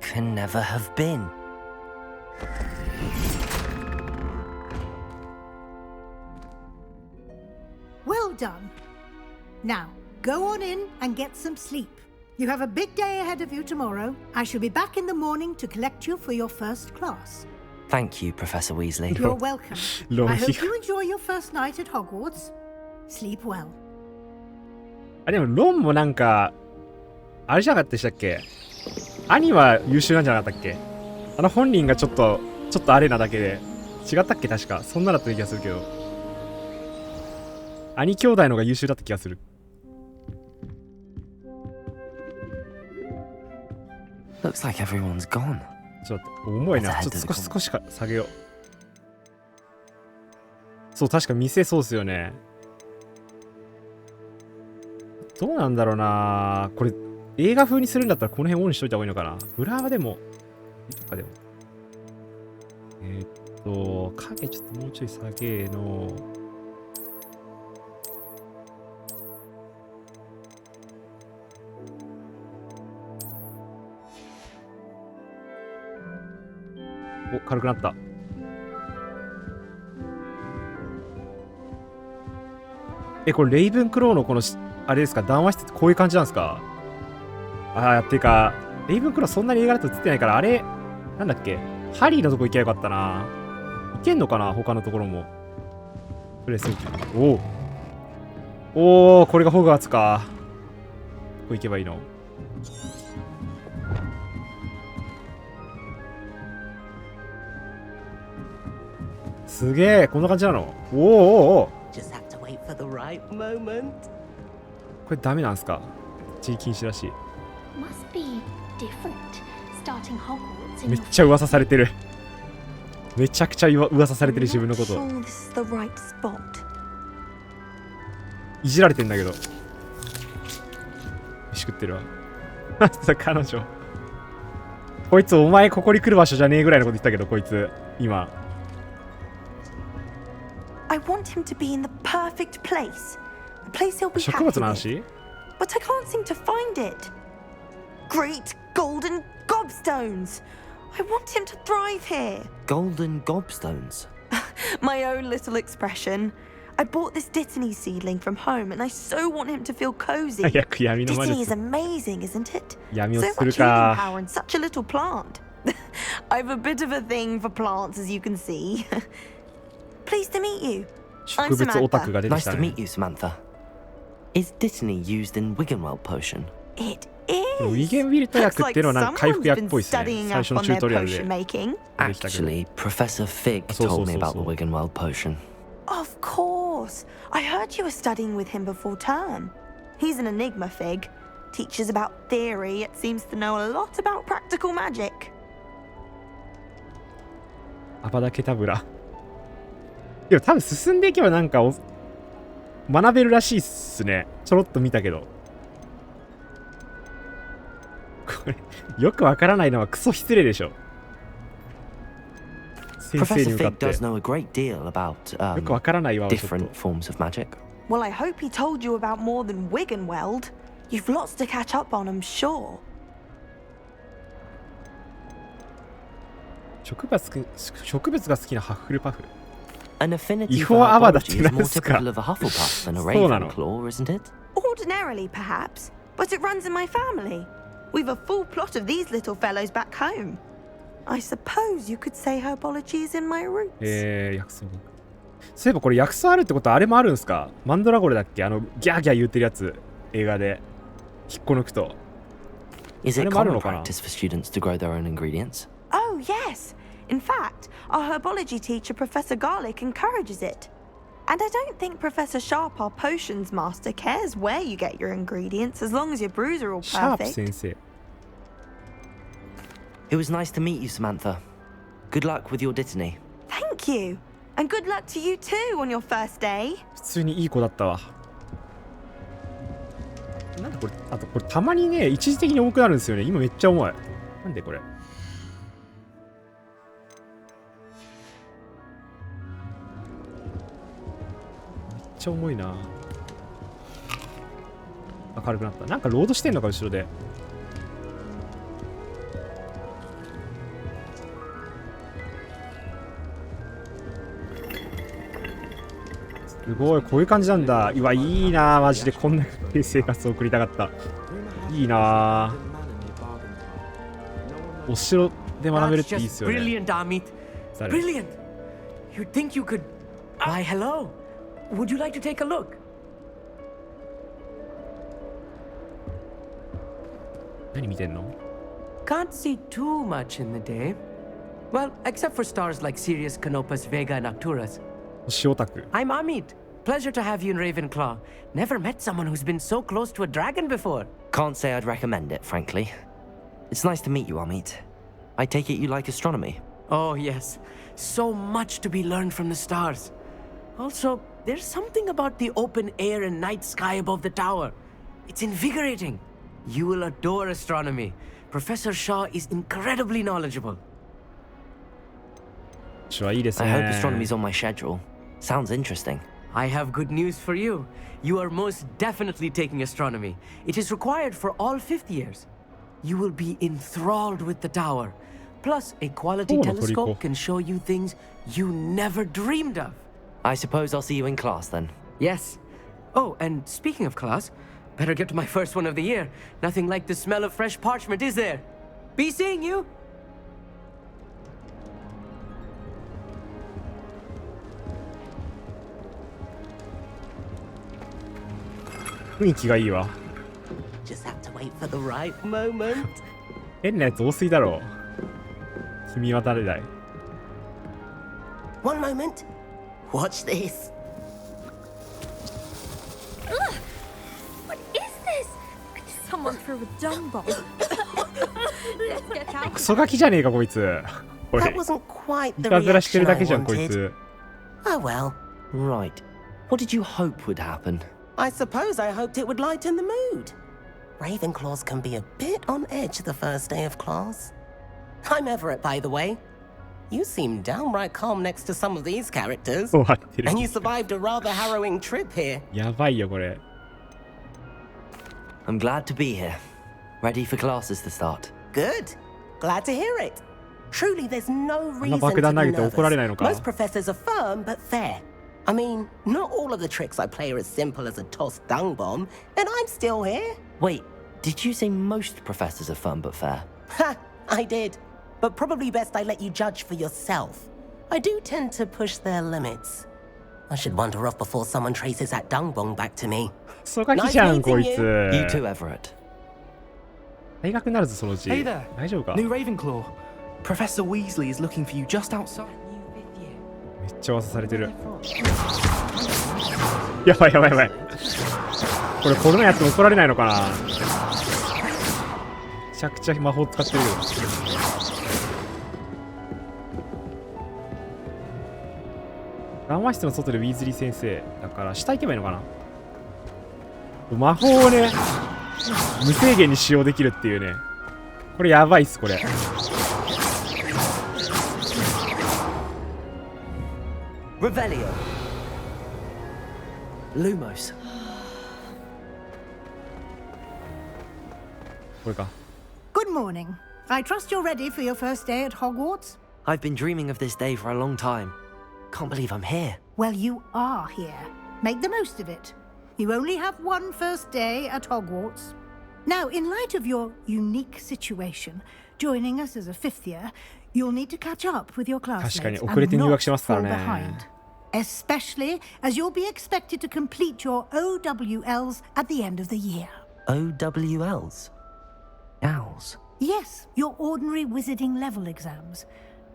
can never have been. Well done. Now, go on in and get some sleep. You have a big day ahead of you tomorrow. I shall be back in the morning to collect you for your first class. Thank you, Professor Weasley. You're welcome. Long I hope here. you enjoy your first night at Hogwarts. Sleep well. あ、でもロンもなんか、あれじゃなかったでしたっけ？兄は優秀なんじゃなかったっけ？あの本人がちょっとあれなだけで。違ったっけ確か。そんなだった気がするけど。兄兄弟のが優秀だった気がする。Looks like everyone's gone. ちょっと重いな。ちょっと少しか下げよう。そう、確か店そうっすよね。どうなんだろうな。これ、映画風にするんだったらこの辺オンにしといた方がいいのかな。裏はでも、とかでも。影ちょっともうちょい下げの。お、軽くなった。これレイブンクローのこのあれですか、談話室ってこういう感じなんですか？っていうか、レイブンクローそんなに映画だと映ってないから、あれ、なんだっけ、ハリーのとこ行きゃよかったな。行けんのかな、他のところも。プレスおお、これがホグワーツか。ここ行けばいいの？すげえ、こんな感じなの？おお。これダメなんすか？地位禁止らしい。めっちゃ噂されてる。めちゃくちゃ噂されてる自分のこと。いじられてんだけど。飯食ってるわ。彼女。こいつお前ここに来る場所じゃねえぐらいのこと言ったけど、こいつ今。I want him to be in the perfect place. A place he'll be 植物の話？ But I can't seem to find it. Great golden gobstones. I want him to thrive here. Golden gobstones? My own little expression. I bought this Dittany seedling from home and I so want him to feel cozy. Dittany is amazing, isn't it? So much healing power in such a little plant. I have a bit of a thing for plants, as you can see. Pleased to meet you. I'm Samantha. Nice to meet you, Samantha. Is Dittany used in Wiggenweld potion? It is. ウィゲンウィルト薬っていうのはなんか回復薬っぽいですね。最初のチュートリアルで。Actually, Professor Fig told me about the Wiggenweld potion. Of course. I heard you were studying with him before term. He's an enigma, Fig. Teaches about theory, yet seems to know a lot about practical magic. アバダケタブラ。いや、多分進んでいけばなんか学べるらしいっすね。ちょろっと見たけど。これ、よくわからないのはクソ失礼でしょ。先生に向かって。よくわからないわ、ちょっと。Well, I hope he told you about more than Wiggenweld. You've lots to catch up on, I'm sure. 植物が好きなハッフルパフ。An affinity for biology is more typical of a Hufflepuff than a Ravenclaw, isn't it? Ordinarily, perhaps, but it runs in my family. We've a full plot of these little fellows back home. I suppose you could say herbology is in my roots. 薬草学。そういえばこれ薬草あるってことはあれもあるんすか？マンドラゴレだっけ？ギャーギャー言ってるやつ、映画で引っこ抜くと。Is it common practice for students to grow their own ingredients? Oh, yes. In fact, our herbology teacher, Professor Garlick, encourages it. And I don't think Professor Sharp, our potions master, cares where you get your ingredients as long as your brews are all perfect. Sharp 先生。It was nice to meet you, Samantha. Good luck with your Dittany. Thank you. And good luck to you too on your first day. 普通にいい子だったわ。なんでこれ、あとこれたまにね、一時的に重くなるんですよね。今めっちゃ重い。なんでこれ。めっちゃ重いな。軽くなった。なんかロードしてんのか、後ろで。すごい、こういう感じなんだ。うわ、いいな、マジでこんな生活を送りたかった。いいな。お城で学べるっていいっすよね。Brilliant, Amit. Brilliant. You think you could? Why, hello. Would you like to take a look? 何見てんの？ Can't see too much in the day. Well, except for stars like Sirius, Canopus, Vega, and Arcturus. 星オタク。I'm Amit. Pleasure to have you in Ravenclaw. Never met someone who's been so close to a dragon before. Can't say I'd recommend it, frankly. It's nice to meet you, Amit. I take it you like astronomy? Oh, yes. So much to be learned from the stars. Also, there's something about the open air and night sky above the tower. It's invigorating. You will adore astronomy. Professor Shaw is incredibly knowledgeable. I hope astronomy's on my schedule. Sounds interesting. I have good news for you. You are most definitely taking astronomy. It is required for all 5th years. You will be enthralled with the tower. Plus, a quality telescope can show you things you never dreamed of. I suppose I'll see you in class then. Yes. Oh, and speaking of class, better get to my first one of the year. Nothing like the smell of fresh parchment, is there? Be seeing you! Just have to wait for the right moment. 変なやつ多すぎだろ。君は誰だい？ One moment. Watch this. What is this? Someone threw a dung bomb. Let's get out. クソガキじゃねえかこいつ。これ。 That wasn't quite い the たずらしてる reaction だ I けじゃんこい wanted. つ。 Oh well. Right. What did you hope would happen? I suppose I hoped it would lighten the mood. Ravenclaws can be a bit on edge the first day of class. I'm Everett, by the way. You seem downright calm next to some of these characters. And you survived a rather harrowing trip here. やばいよこれ。 I'm glad to be here. Ready for classes to start. Good. Glad to hear it. Truly, there's no あんな reason 爆弾 to 投 be げて怒られないの nervous. か。 Most professors are firm but fair. I mean, not all of the tricks I play are as simple as a tossed dung bomb, and I'm still here. Wait, did you say most professors are fun but fair? Ha! I did. But probably best I let you judge for yourself. I do tend to push their limits. I should wander off before someone traces that dung bomb back to me. クソガキじゃんこいつ。 You too, Everett. 大学になるぞそのうち。 Hey there. 大丈夫か？ New Ravenclaw. Professor Weasley is looking for you just outside. めっちゃ噂されてる。やばいやばいやばい。これコロナやつ怒られないのかな。めちゃくちゃ魔法使ってるよ。談話室の外でウィーズリー先生だから下行けばいいのかな。魔法をね無制限に使用できるっていうね。これやばいっすこれ。 Revelio. Lumos. これか。 Good morning. I trust you're ready for your first day at Hogwarts? I've been dreaming of this day for a long time. Can't believe I'm here. Well, you are here. Make the most of it. You only have one first day at Hogwarts. Now, in light of your unique situation, joining us as a 5th year, you'll need to catch up with your classmates 確かに遅れて入学しますからね。 behind. Especially as you'll be expected to complete your OWLs at the end of the year. OWLs? Owls? Yes, your ordinary wizarding level exams.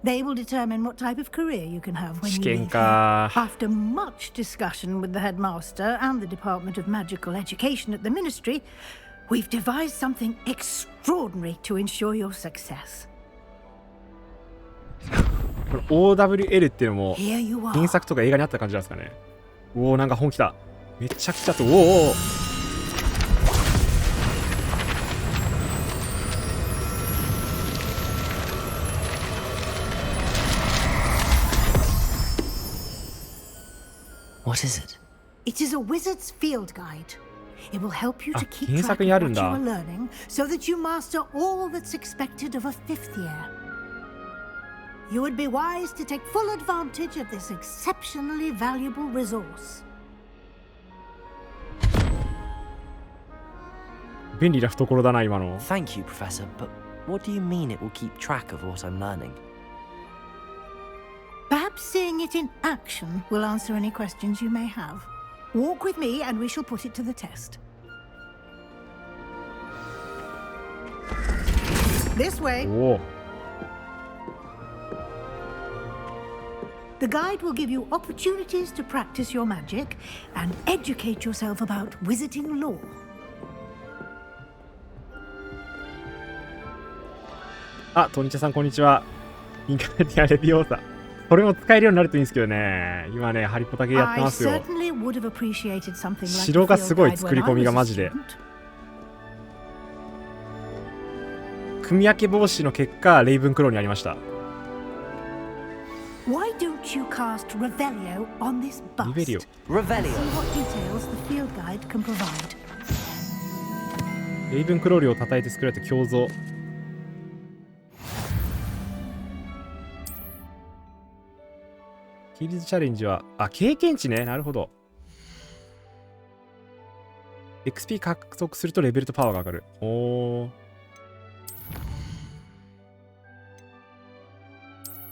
They will determine what type of career you can have when you leave here. After much discussion with the headmaster and the Department of Magical Education at the Ministry, we've devised something extraordinary to ensure your success. これ OWL っていうのも原作とか映画にあった感じなんですかね。おおなんか本来た。めちゃくちゃと。おお。What is it? It is a wizard's field guide. It will help you to keep 原 track 作 of にある what ん you だ。 are learning so that you master all that's expected of a 5th year. You would be wise to take full advantage of this exceptionally valuable resource. 便利な懐だな今の。 Thank you, Professor, but what do you mean it will keep track of what I'm learning? Perhaps seeing it in action will answer any questions you may have. Walk with me and we shall put it to the test. This way. Oh. The guide will give you opportunities to practice your magic and educate yourself about wizarding lore. あ、トニチャさんこんにちは。インカーディアレビオーサ。これも使えるようになるといいんですけどね。今ね、ハリポタ系やってますよ。城がすごい作り込みがマジで。組み分け防止の結果、レイブンクローにありました。Why don't you cast Revelio on this bust? Revelio. See what details the field guide can provide. レイブンクロールを叩いて作られた胸像。キリズチャレンジは、あ、経験値ね。なるほど。XP 獲得するとレベルとパワーが上がる。おー。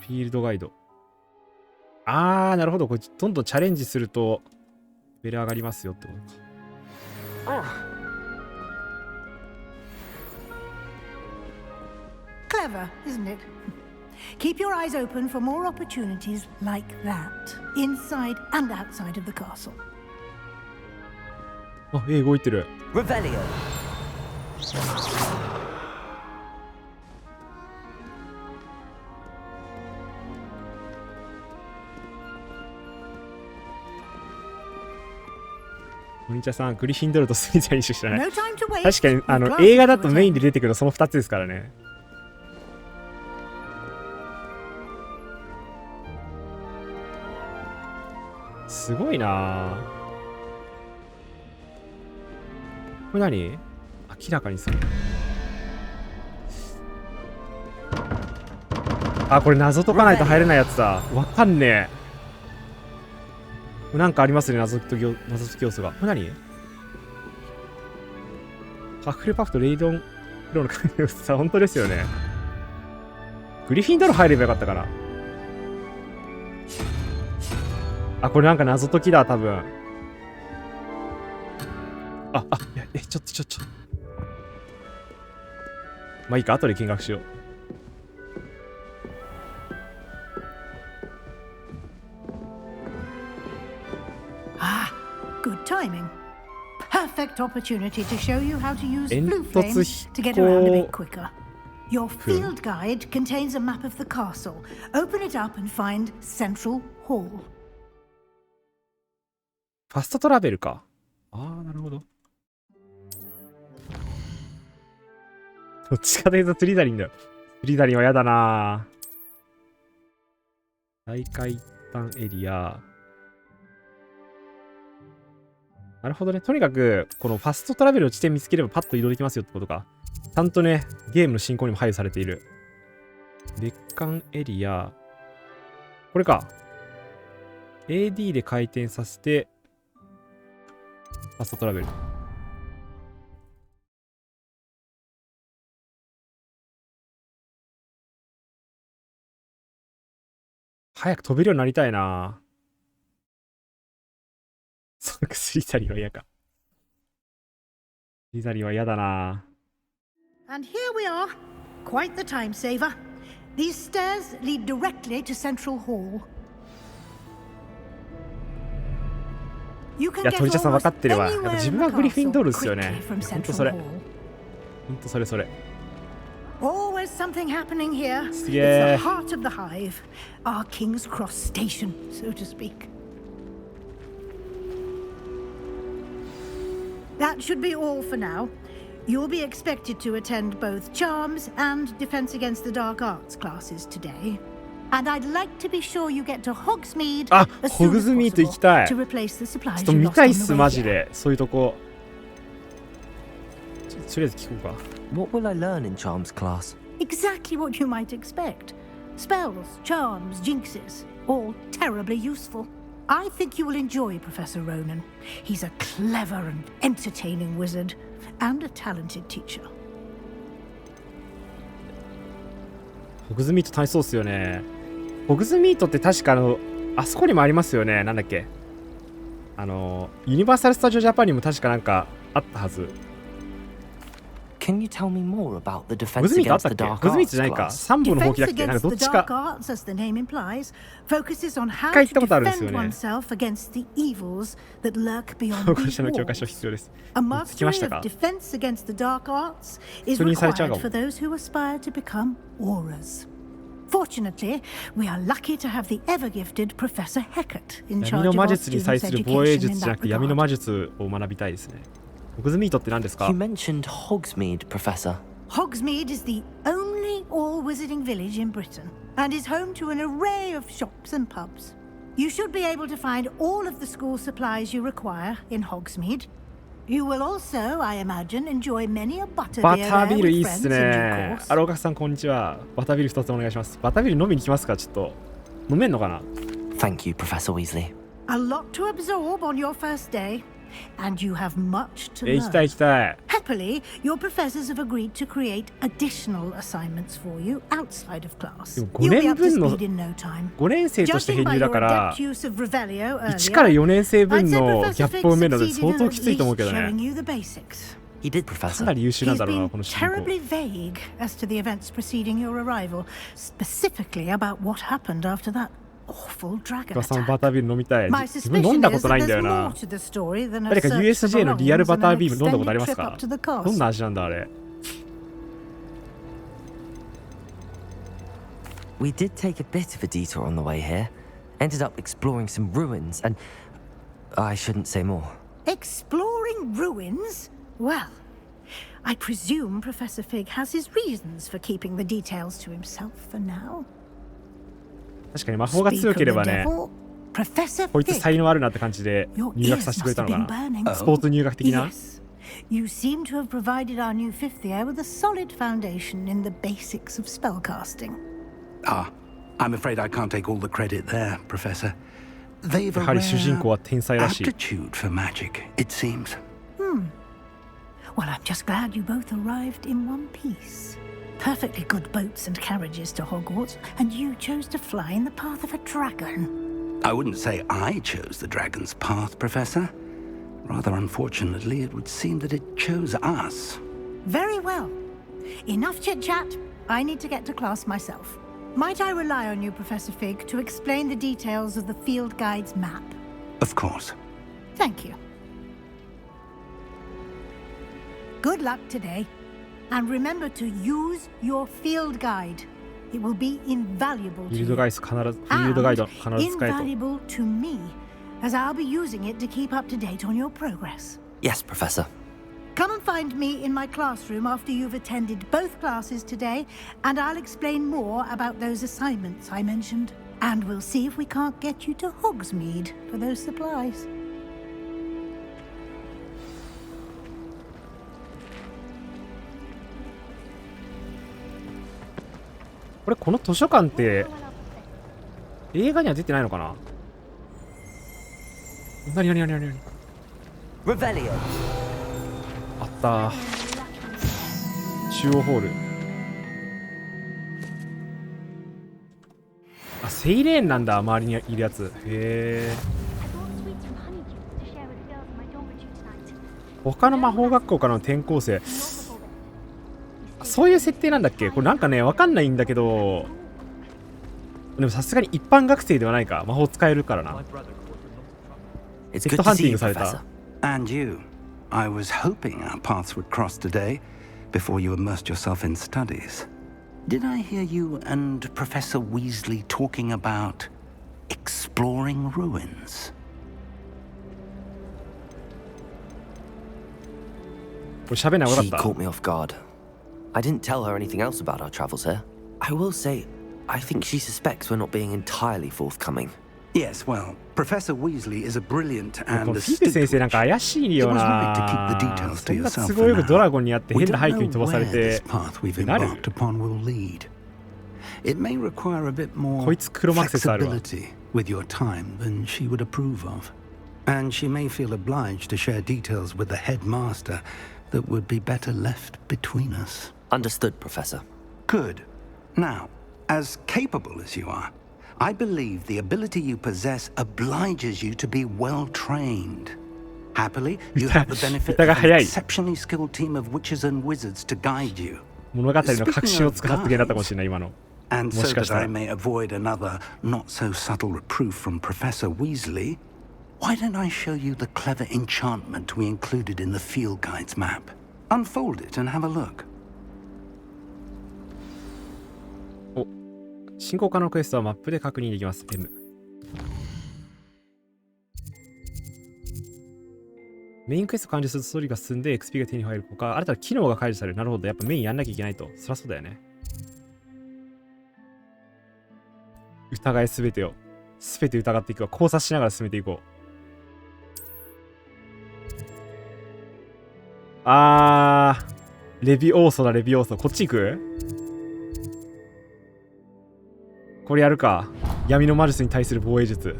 フィールドガイド。あー、なるほど。これどんどんチャレンジするとレベル上がりますよってことか。Clever, isn't it? Keep your eyes open for more opportunities like that, inside and outside of the castle. あ、動いてる。Revelio. お兄ちゃんさん、グリフィンドルとスリザリンしか知らない。確かに映画だとメインで出てくるのその2つですからね。すごいな。これ何？明らかにする。あ、これ謎解かないと入れないやつだ。わかんねえ。なんかありますね、謎解き要素が。これ何？ハッフルパフとレイドンプロの関係さ、本当ですよね。グリフィンドル入ればよかったかな。あ、これなんか謎解きだ、多分。いや、ちょっと。まあいいか、後で見学しよう。Good timing. Perfect opportunity to show you how to use blue flames to get around a bit quicker. Your field guide contains a map of the castle. Open it up and find Central Hall. ファストトラベルか。ああ、なるほど。どっちかというとスリザリンだよ。スリザリンはやだな。大海端エリア。なるほどね。とにかく、このファストトラベルの地点見つければパッと移動できますよってことか。ちゃんとね、ゲームの進行にも配慮されている。別館エリア。これか。AD で回転させて、ファストトラベル。早く飛べるようになりたいな。スリザリンは嫌か。スリザリンは嫌だな。And here we are. Quite the time saver. These stairs lead directly to Central Hall. いや、鳥茶さん分かってるわ。やっぱ自分はグリフィンドールですよね。ほんとそれ。ほんとそれそれ。Always something happening here. It's すげえ。 the heart of the hive. Our King's Cross station, so to speak. That should be all for now. You'll be expected to attend both Charms and Defense Against the Dark Arts classes today. And I'd like to be sure you get to Hogsmeade as soon as possible to replace the supplies you lost on the way here. ちょっと見たいっす、マジで。そういうとこ。とりあえず聞こうか。What will I learn in Charms class? Exactly what you might expect. Spells, charms, jinxes, all terribly useful. I think you will enjoy Professor Ronan. He's a clever and entertaining wizard, and a talented teacher. ホグズミート楽しそうっすよね。ホグズミートって確かあそこにもありますよね。なんだっけ。ユニバーサル・スタジオ・ジャパンにも確かなんかあったはず。Can you tell me more about the ゴ defense ズミートあっ against たっ the け？ dark ゴズミート arts じゃないか。 class? 三部のほうきだっ Defense け？なんか against どっ the ち dark か。 arts, as the name implies, focuses on how 一回行っ to たことあるんですよ defend ね。 oneself against the evils that lurk beyond こ these ちらの教科書 walls. 必要です。 A つきま mastery した of か？ defense against the dark arts is 普通にされちゃうか required も。 for those who aspire to become auras. Fortunately, we are lucky to have the ever-gifted Professor Hecat in 闇 charge の of 魔 our 術に際 students' する防衛 education 術 in じゃな that くて闇の regard. 魔術を学びたいですね。ゴズミートって何ですか？ You mentioned Hogsmeade, Professor. Hogsmeade is the only all-wizarding village in Britain and is home to an array of shops and pubs. You should be able to find all of the school supplies you require in Hogsmeade. You will also, I imagine, enjoy many a バ butterbeer ター there ビール with いいっ friends す in due ね。 course. アローカさんこんにちは。バタービール2つお願いします。バタービール飲みに来ますか？ちょっと飲めんのかな？ Thank you, Professor Weasley. A lot to absorb on your first day, and you have much to 行きたい learn. 行きたい。 Happily, your professors have agreed to create additional assignments for you outside of class. でも You'll 5 be up 年 to 分の speed in no time. 5年生として編 Judging by 入だ your から adept use of Revelio 1から earlier, 4年生 I'd 分 say の Professor ギャッ Fig プを埋めるので succeeded 相 in 当 at きついと思うけど least ね。 showing you the basics. He did, か Professor. なり優秀なん He's だろうな been この主人公。 terribly vague as to the events preceding your arrival, specifically about what happened after that awful dragon さん attack. バタービール飲みたい。 My 自分飲ん suspicion だこ is とな that いんだ there's よ more な。 to the story than a 誰か search for USJ のリアル belongings バタ and ービール飲んだことあり an ます extended か？ trip up to the どんな castle. 味なんだあれ。 We did take a bit of a detour on the way here. Ended up exploring some ruins and... I shouldn't say more. Exploring ruins? Well, I presume Professor Fig has his reasons for keeping the details to himself for now. 確かに魔法が Speak 強 of けれ the ばね、 devil, Professor こいつ Fig. 才能あるなって感じで Your 入学 ears させてくれ must た have のか been な。 burning. スポーツ入学的な。 Yes. You seem to have provided our new fifth year with a solid foundation in the basics of spellcasting. Ah, I'm afraid I can't take all the credit there, Professor. They've や a はり主人公 rare は天才らしい。 aptitude for magic, it seems. Well, I'm just glad you both arrived in one piece. Perfectly good boats and carriages to Hogwarts, and you chose to fly in the path of a dragon. I wouldn't say I chose the dragon's path, Professor. Rather unfortunately, it would seem that it chose us. Very well. Enough chit-chat. I need to get to class myself. Might I rely on you, Professor Fig, to explain the details of the field guide's map? Of course. Thank you. Good luck today. And remember to use your field guide. It will be invaluable フィー to ルド you. ガイド必ず、フィールドガイド必ず使えと。 Invaluable to me, as I'll be using it to keep up to date on your progress. Yes, Professor. Come and find me in my classroom after you've attended both classes today, and I'll explain more about those assignments I mentioned. And we'll see if we can't get you to Hogsmeade for those supplies. これこの図書館って映画には出てないのかな。なに Revelio. あったー。中央ホール。あ、セイレーンなんだ、周りにいるやつ。へえ。他の魔法学校からの転校生。そういう設定なんだっけ？これなんかね、わかんないんだけど、でもさすがに一般学生ではないか。魔法使えるからな。ペ It's ッ good ト to ハンティ see ン you, グされた。 Professor. And you. I was hoping our paths would cross today before you immersed yourself in studies. Did I hear you and Professor Weasley talking about exploring ruins? これ喋んない方が She よかっ caught me off guard. I didn't tell her anything else about our travels here. I will say, I think she suspects we're not being entirely forthcoming. Yes, well, Professor Weasley is a brilliant た。こ and のフィール astute 先生なんか怪しいよ It was な。 right to keep the details そ to んな yourself 都 for 合よく now. ドラゴンにあって We 変な don't 背景に飛 know ばされ where て this path we've なる。 embarked upon will lead. It may require a bit more こいつ黒幕説あるわ。 flexibility with your time than she would approve of. And she may feel obliged to share details with the headmaster that would be better left between us. Understood, Professor. Good. Now, as capable as you are, I believe the ability you possess obliges you to be well trained. Happily, you have the benefit of an exceptionally skilled team of witches and wizards to guide you. 物語の核心をつく発言だったかもしれない今の。And so that I may avoid another not so subtle reproof from Professor Weasley, why don't I show you the clever enchantment we included in the field guide's map? Unfold it and have a look. お、進行可能クエストはマップで確認できます。M。メインクエスト完了するとストーリーが進んで XP が手に入るほか、新たな機能が解除される。なるほど。やっぱメインやんなきゃいけないと。そりゃそうだよね。疑えすべてを。すべて疑っていくわ。考察しながら進めていこう。レビオーソだ、レビオーソ。こっち行く？これやるか。闇の魔術に対する防衛術。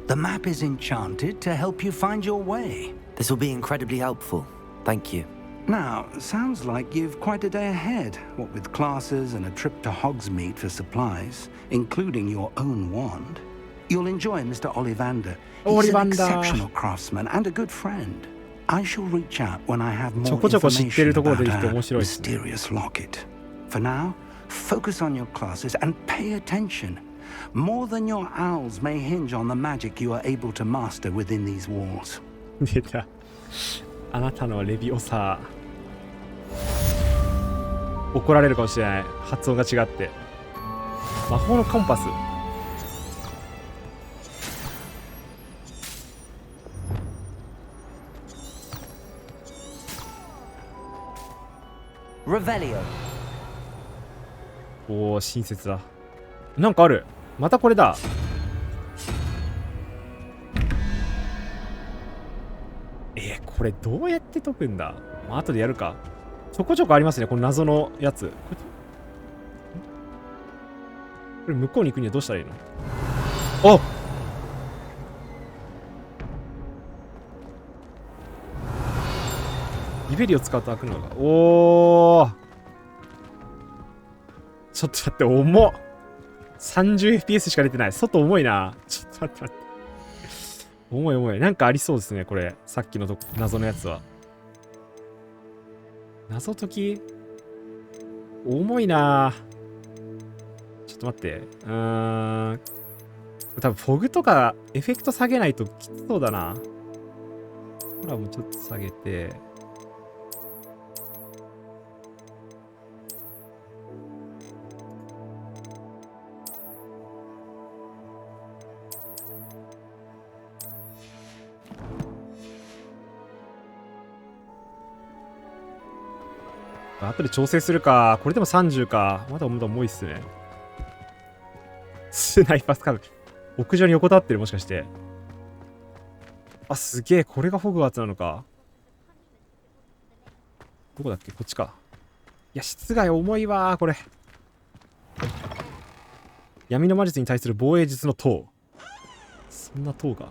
The map is enchanted to help you find your way. This will be incredibly helpful. Thank you. Now, sounds like you've quite a day ahead, what with classes and a trip to Hogsmeade for supplies, including your own wand. You'll enjoy Mr. Ollivander. He's an exceptional craftsman and a good friend. I shall reach out when I have more information about our mysterious locket. For now, focus on your classes and pay attention. More than your owls may hinge on the magic you are able to master within these walls. 出た。あなたのレビオサー。怒られるかもしれない。発音が違って。魔法のコンパス。Revelio。おお、親切だ。なんかある。またこれだ。これどうやって解くんだ。まあ、後でやるか。ちょこちょこありますね、この謎のやつ。これ向こうに行くにはどうしたらいいの？あっ、リベリを使うと開くのが。おお、ちょっと待って、重っ。30fps しか出てない。外重いな。ちょっと待って。重い重い。なんかありそうですね、これ。さっきの謎のやつは。謎解き重いな。ちょっと待って。多分フォグとかエフェクト下げないときつそうだな。ほら、もうちょっと下げて。後で調整するか。これでも30か。まだ重いっすね。スナイパースカブ。屋上に横たわってる、もしかして。あ、すげえ。これがホグワーツなのか。どこだっけ？こっちか。いや、室外重いわー、これ。闇の魔術に対する防衛術の塔。そんな塔が。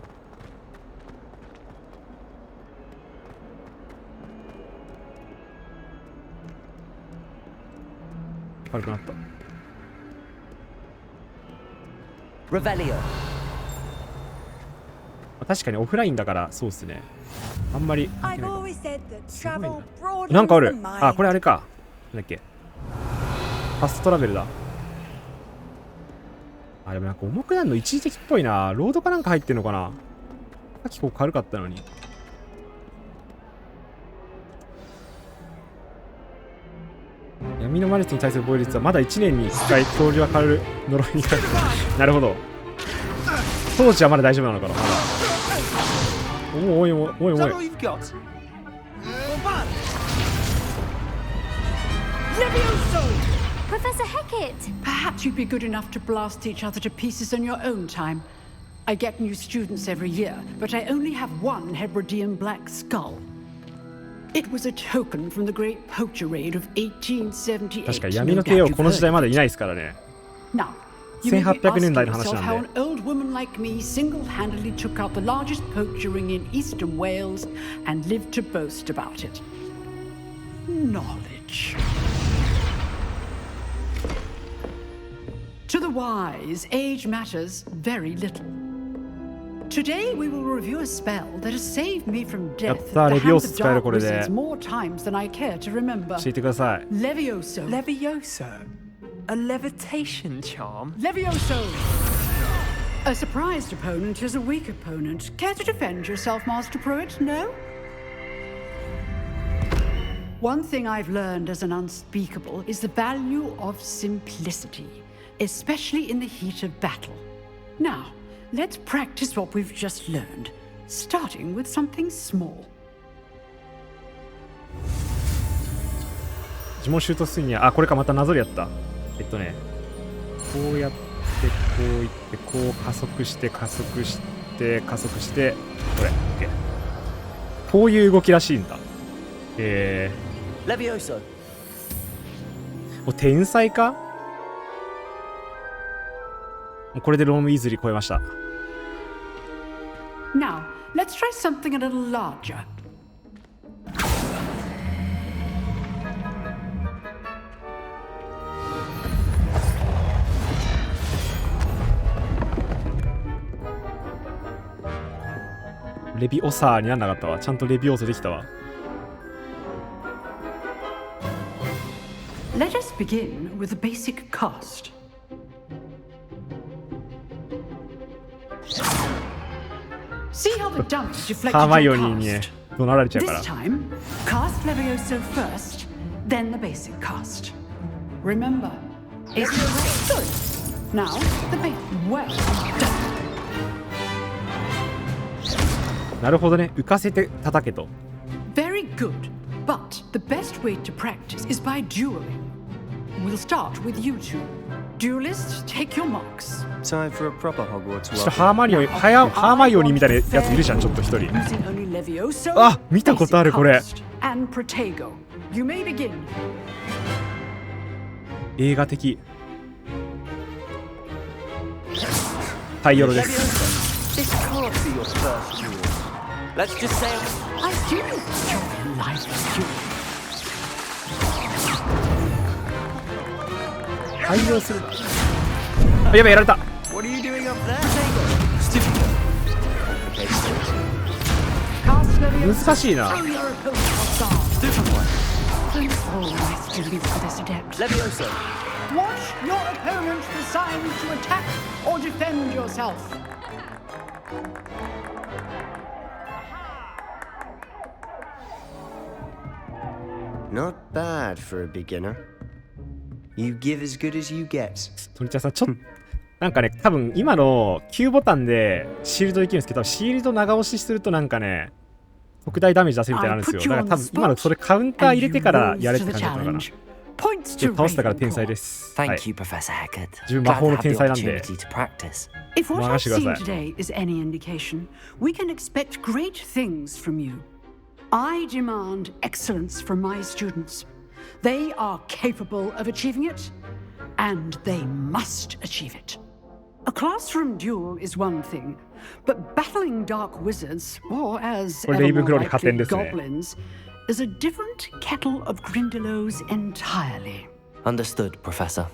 軽くなった。Revelio。確かにオフラインだからそうですね。あんまりなんかある。あ、これあれか。なんだっけ。ファストトラベルだ。あ、でもなんか重くなるの一時的っぽいな。ロードかなんか入ってんのかな。さっきこう軽かったのに。闇の魔術に対する防衛率はまだ1年に1回恐竜が変わる呪いにかかる。なるほど。当時はまだ大丈夫なのかな。まだ重い重い重い重い。Professor Hecat! Perhaps you'd be good enough to blast each other to pieces on your own time. I get new students every year, but I only have one Hebridean black skull. It was a token from the great poacher raid of 1878. 確か闇の帝王この時代までいないですからね。Now, 1800年代の話なんで。 how an old woman like me single-handedly took out the largest poacher ring in eastern Wales and lived to boast about it. Knowledge. To the wise, age matters very little. Today we will review a spell that has saved me from death at the レビオ hands ス of 使える dark これで。 wizards more times than I care to remember. 教えてください。 Levioso. Levioso? A levitation charm? Levioso! A surprised opponent is a weak opponent. Care to defend yourself, Master Pruitt? No? One thing I've learned as an unspeakable is the value of simplicity, especially in the heat of battle. Now, let's practice what we've just learned, starting with something small. 呪文シュートスインや、あ、これかまたなぞりやった。こうやって、こういって、こう加速して、加速して、加速して、これ、OK。こういう動きらしいんだ。Levioso. もう天才か？もうこれでロームイーズリー超えました。Now, let's try something a little larger. Leviosa レビオサーになんなかったわ。ちゃんとレビオーソできたわ。Let us begin with a basic cast. See how the dummy deflected ハーマイ your オニーにね cast. 怒鳴られちゃうか This ら。 time, cast Levioso first, then the basic cast. Remember, it's good. Now, the basic. Well done. なるほどね。浮かせて叩けと。Very good. But the best way to practice is by dueling. We'll start with you two. Duelists, take your marks. Time for a proper Hogwarts ちょっとハーマイオニーみたいなやついるじゃん、ちょっと一人。 Using only Levioso, あ、見たことあるこれ。 and Protego. You may begin. 映画的。太陽です。 This can't be your first duel. Let's just say I do enjoy life duel. 対応するな。あ、やべえ、やられた。 What are you doing up there? 難しいな。 All my students for this adept. Levioso. Watch your opponent decide to attack or defend yourself. Not bad for a beginner. You give as good as you get. トニちゃんさん、ちょっとなんかね、多分今のQボタンでシールドできるんですけど、シールド長押しするとなんかね、特大ダメージ出せるみたいなのあるんですよ。だから多分今のそれカウンター入れてからやれって感じだったのかな。倒したから天才です。はい。 Thank you, Professor Hackett. 自分魔法の天才なんで。 If what I've 任せてく seen ださい。 today is any indication, we can expect great things from you. I demand excellence from my students. They are capable of achieving it, and they must achieve it. A classroom duel is one thing, but battling dark wizards, or as これレイブン ever クロー more に加点 likely ですね。 goblins, is a different kettle of Grindylows entirely. Understood, Professor.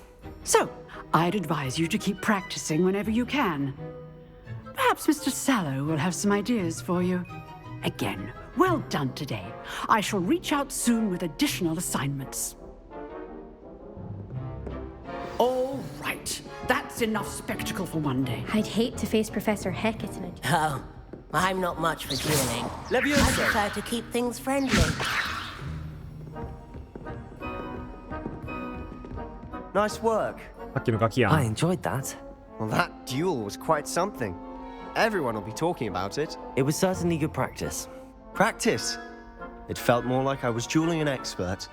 So, I'd advise you to keep practicing whenever you can. Perhaps Mr. Sallow will have some ideas for you. Again, well done today. I shall reach out soon with additional assignments. All right, that's enough spectacle for one day. I'd hate to face Professor Hackett in a Oh, I'm not much for dueling. I Levioso. prefer to keep things friendly. Nice work. さっきのガキや I ん。 enjoyed that. Well, that duel was quite something. Everyone will be talking about it. It was certainly good practice. Practice. It felt more like I was dueling an expert.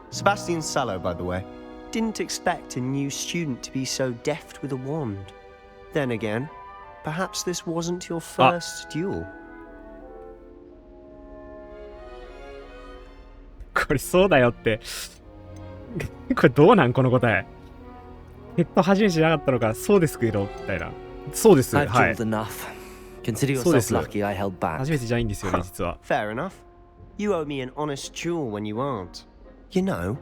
Sebastian Sallow, by the way, didn't expect a new student to be so deft with a wand. Then again, perhaps this wasn't your first duel. これそうだよって。これどうなんこの答え。ヘッド初めてじゃなかったのか、そうですけど、みたいな。そうです。は I've い。 dueled enough. Consider そうで yourself す。 lucky I held back. 初めてじゃないんですよね、実は。 Fair enough. You owe me an honest duel when you aren't. You know,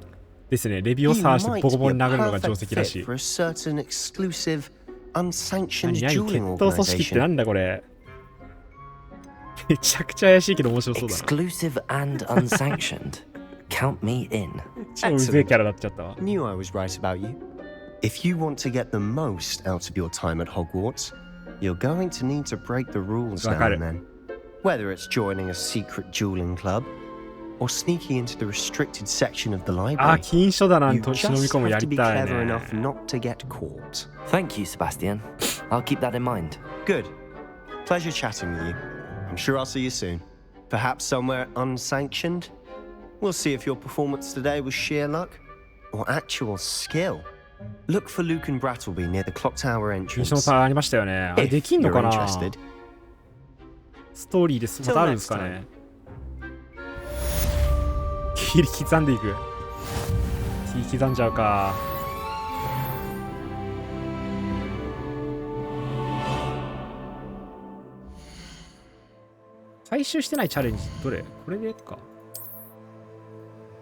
ですね、レビオ you サーして might ボコボコ be に a 殴るのが定 perfect 石らし fit い。 for a certain exclusive, unsanctioned 何 dueling 決闘組織ってな organization. んだこれ。めちゃくちゃ怪しいけど面白そうだな。 Exclusive and unsanctioned. Count me in. 超うぜえキャラになっちゃったわ。 Knew I was right about you. If you want to get the most out of your time at Hogwarts, you're going to need to break the rules now and then. Whether it's joining a secret dueling club or sneaking into the restricted section of the library, あ、禁書だな、you 忍び just 込むや have to り be たい clever ね。 enough not to get caught. Thank you, Sebastian. I'll keep that in mind. Good. Pleasure chatting with you. I'm sure I'll see you soon. Perhaps somewhere unsanctioned? We'll see if your performance today was sheer luck or actual skill. Look for Luke and Brattleby near the clock tower 禁 entrance. 書の差ありましたよね。あれできんのかな。 If you're interested. ストーリーですまたあるんですかね。切り刻んでいく。切り刻んじゃうか。回収してないチャレンジどれ？これでか。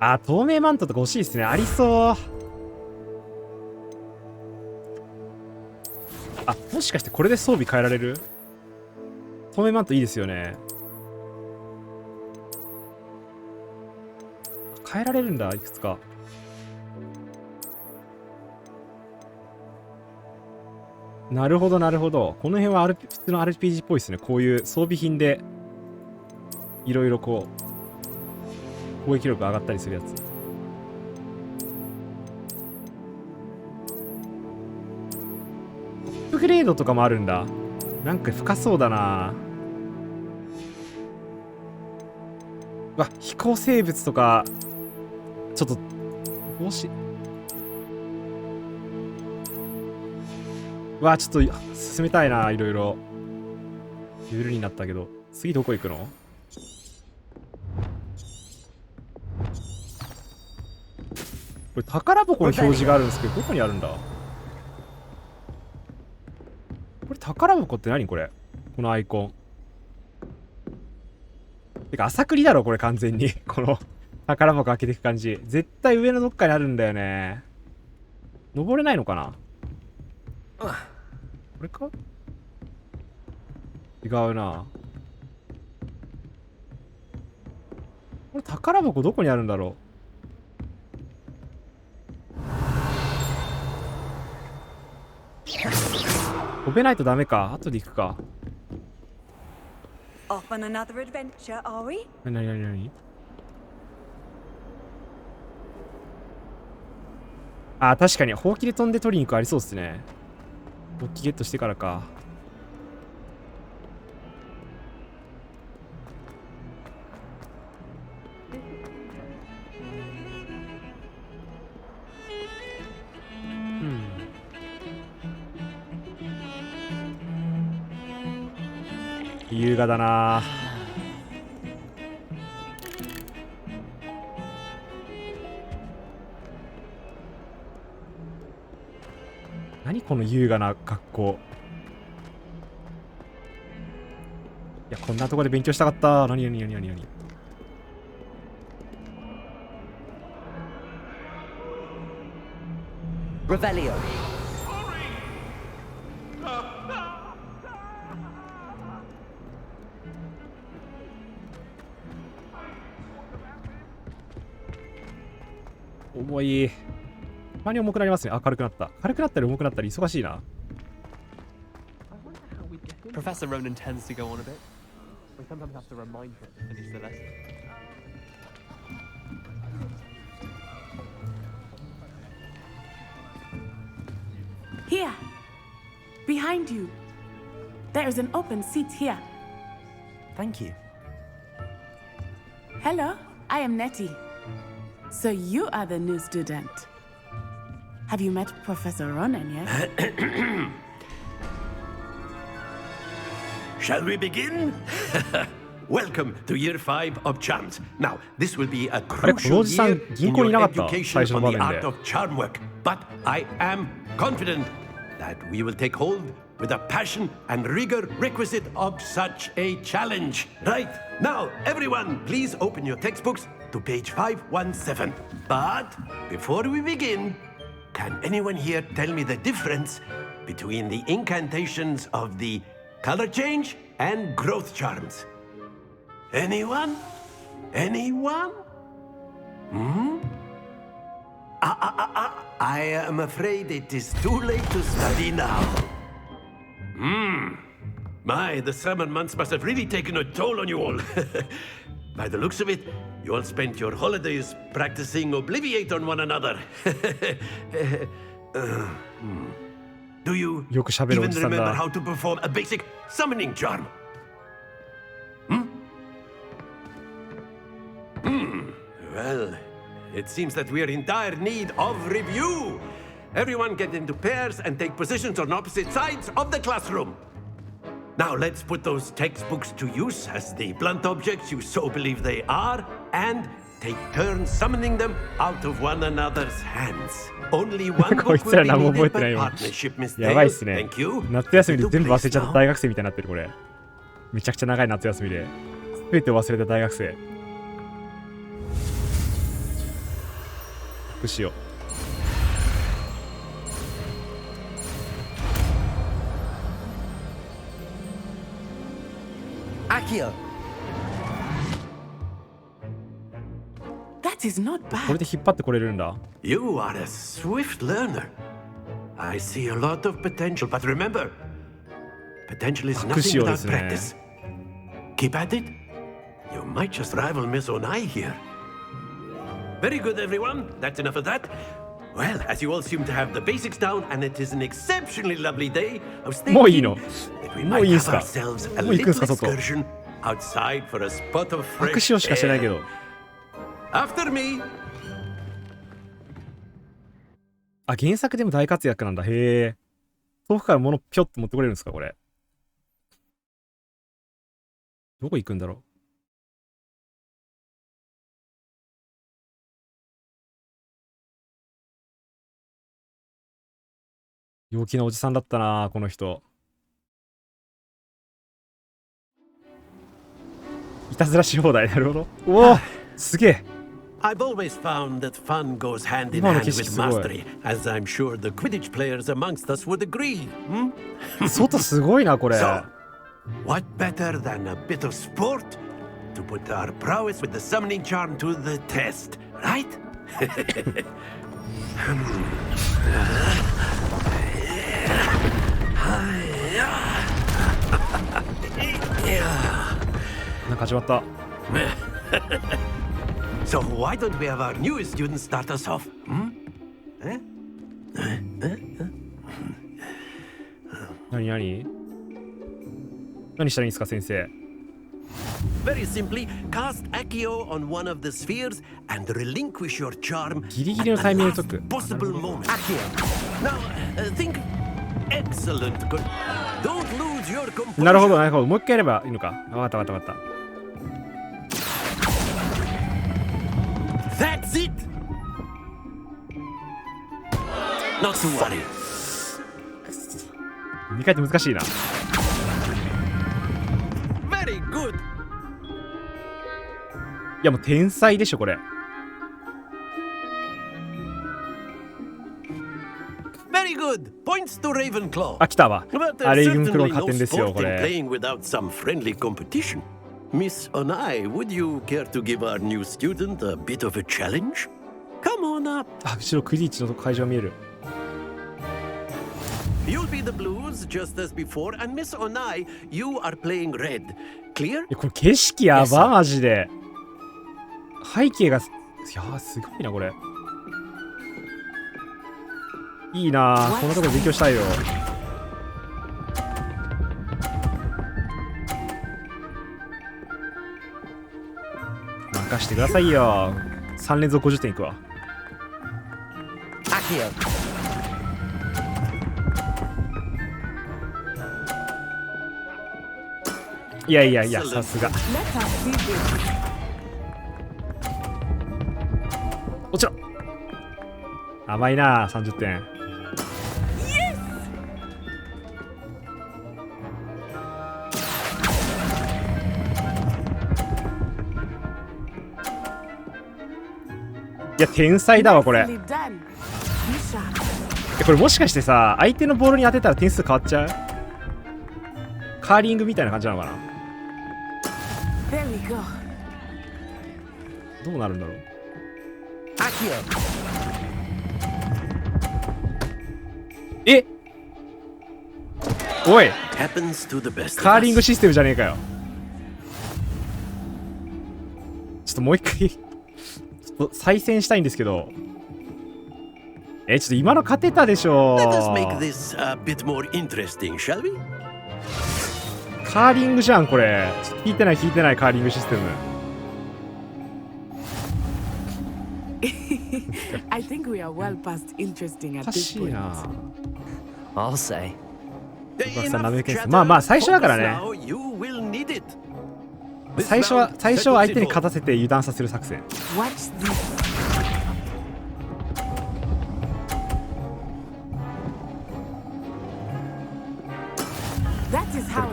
あ、透明マントとか欲しいですね。ありそう。あ、もしかしてこれで装備変えられる？透明マントいいですよね。変えられるんだ、いくつか。なるほど、なるほど。この辺は、普通の RPG っぽいですね。こういう装備品で、いろいろこう、攻撃力上がったりするやつ。アップグレードとかもあるんだ。なんか深そうだな。うわ、飛行生物とか、ちょっと、帽子。うわ、ちょっと進めたいな、いろいろ。レベルになったけど。次どこ行くの？これ宝箱の表示があるんですけど、どこにあるんだ？これ宝箱って何これ？このアイコン。てか、朝繰りだろ、これ完全に。この宝箱開けていく感じ。絶対上のどっかにあるんだよね。登れないのかな？これか？違うな。これ宝箱どこにあるんだろう？飛べないとダメか。後で行くか。Off on another adventure, are we? なにあ、確かにほうきで飛んで取りに行くありそうっすね。ほうきゲットしてからか。優雅だな。何この優雅な格好。いや、こんなとこで勉強したかった。何Revelio.重い。たまに重くなりますね。あ、軽くなった。軽くなったり重くなったり忙しいな。Professor Ronan tends to go on a bit. We sometimes have to remind him to finish the lesson. Here, behind you. There is an open seat here. Thank you. Hello, I am Nettie. So you are the new student. Have you met Professor Ronan yet? Shall we begin? Welcome to Year 5 of Charms. Now, this will be a crucial year in your education on the art of charm work. But I am confident that we will take hold with the passion and rigor requisite of such a challenge. Right, now, everyone, please open your textbooks to page 517. But before we begin, can anyone here tell me the difference between the incantations of the color change and growth charms? Anyone? Anyone? Hmm? I am afraid it is too late to study now. My, the summer months must have really taken a toll on you all. By the looks of it, you all spent your holidays practicing Obliviate on one another. Do you even remember how to perform a basic summoning charm? Well, it seems that we are in dire need of review. Everyone get into pairs and take positions on opposite sides of the classroom. Now let's put those textbooks to use as the blunt objects you so believe they are, and take turns summoning them out of one another's hands. Only one book will be needed by partnership, Miss Dale. Thank you. 夏休みで全部忘れちゃった大学生みたいになってるこれ。めちゃくちゃ長い夏休みで全て忘れた大学生。どうしよう。Akio. That is not bad. これで引っ張ってこれるんだ。You are a swift learner. I see a lot of potential, but remember, potential is nothing without practice. Keep at it. You might just rival Miss Onai here. Very good, everyone. That's enough of that. Well, as you all seem to have the basics down, and it is an exceptionally lovely day, I was thinking that we might have ourselves a little excursion outside for a spot of fresh air. After me. あ、原作でも大活躍なんだ。へえ。遠くから物ぴょっと持ってこれるんですかこれ。どこ行くんだろう。陽気なおじさんだったなこの人。いたずらし放題。なるほど。おお、すげえ。I've always found that fun goes hand in hand with mastery, as I'm sure the Quidditch players amongst us would agree. 外すごいなこれ。So, what better than a bit of sport to put our prowess with the summoning charm to the test, right? So why don't we have our newest student start us off?何したらいいんですか先生。Very simply, cast Accio on one of the spheres and relinquish your charm ギリギリのタイミングで解く。 possible moment. Accio. Now, think excellent. Good. Don't lose your composure. なるほどなるほど。もう一回やればいいのか。わかった。That's it. Not to worry. 2回って難しいな。Very good. いやもう天才でしょこれ。Very good. Points to Ravenclaw. あ、来たわ。あ、レイブンクロー加点ですよこれ。Playing without some friendly competition. Miss Onai, would you care to give our new student a bit of a challenge? Come on up. あ、後ろクリーチの会場見える。You'll be the blues just as before, and Miss Onai, you are playing red. Clear? これ景色やばマジで。背景がいやーすごいなこれ。いいなこんなとこ勉強したいよ。任してくださいよ。3連続50点いくわ。いやさすが。落ちろ。甘いな30点。いや天才だわこれ。これもしかしてさ相手のボールに当てたら点数変わっちゃう？カーリングみたいな感じなのかな。There we go. どうなるんだろう。え、おい、カーリングシステムじゃねえかよ。ちょっともう一回ちょっと再戦したいんですけど。ちょっと今の勝てたでしょ。カーリングじゃんこれ。聞いてないカーリングシステム。I think we are well past interesting at this point. I'll say. まあまあ最初だからね。最初は相手に勝たせて油断させる作戦。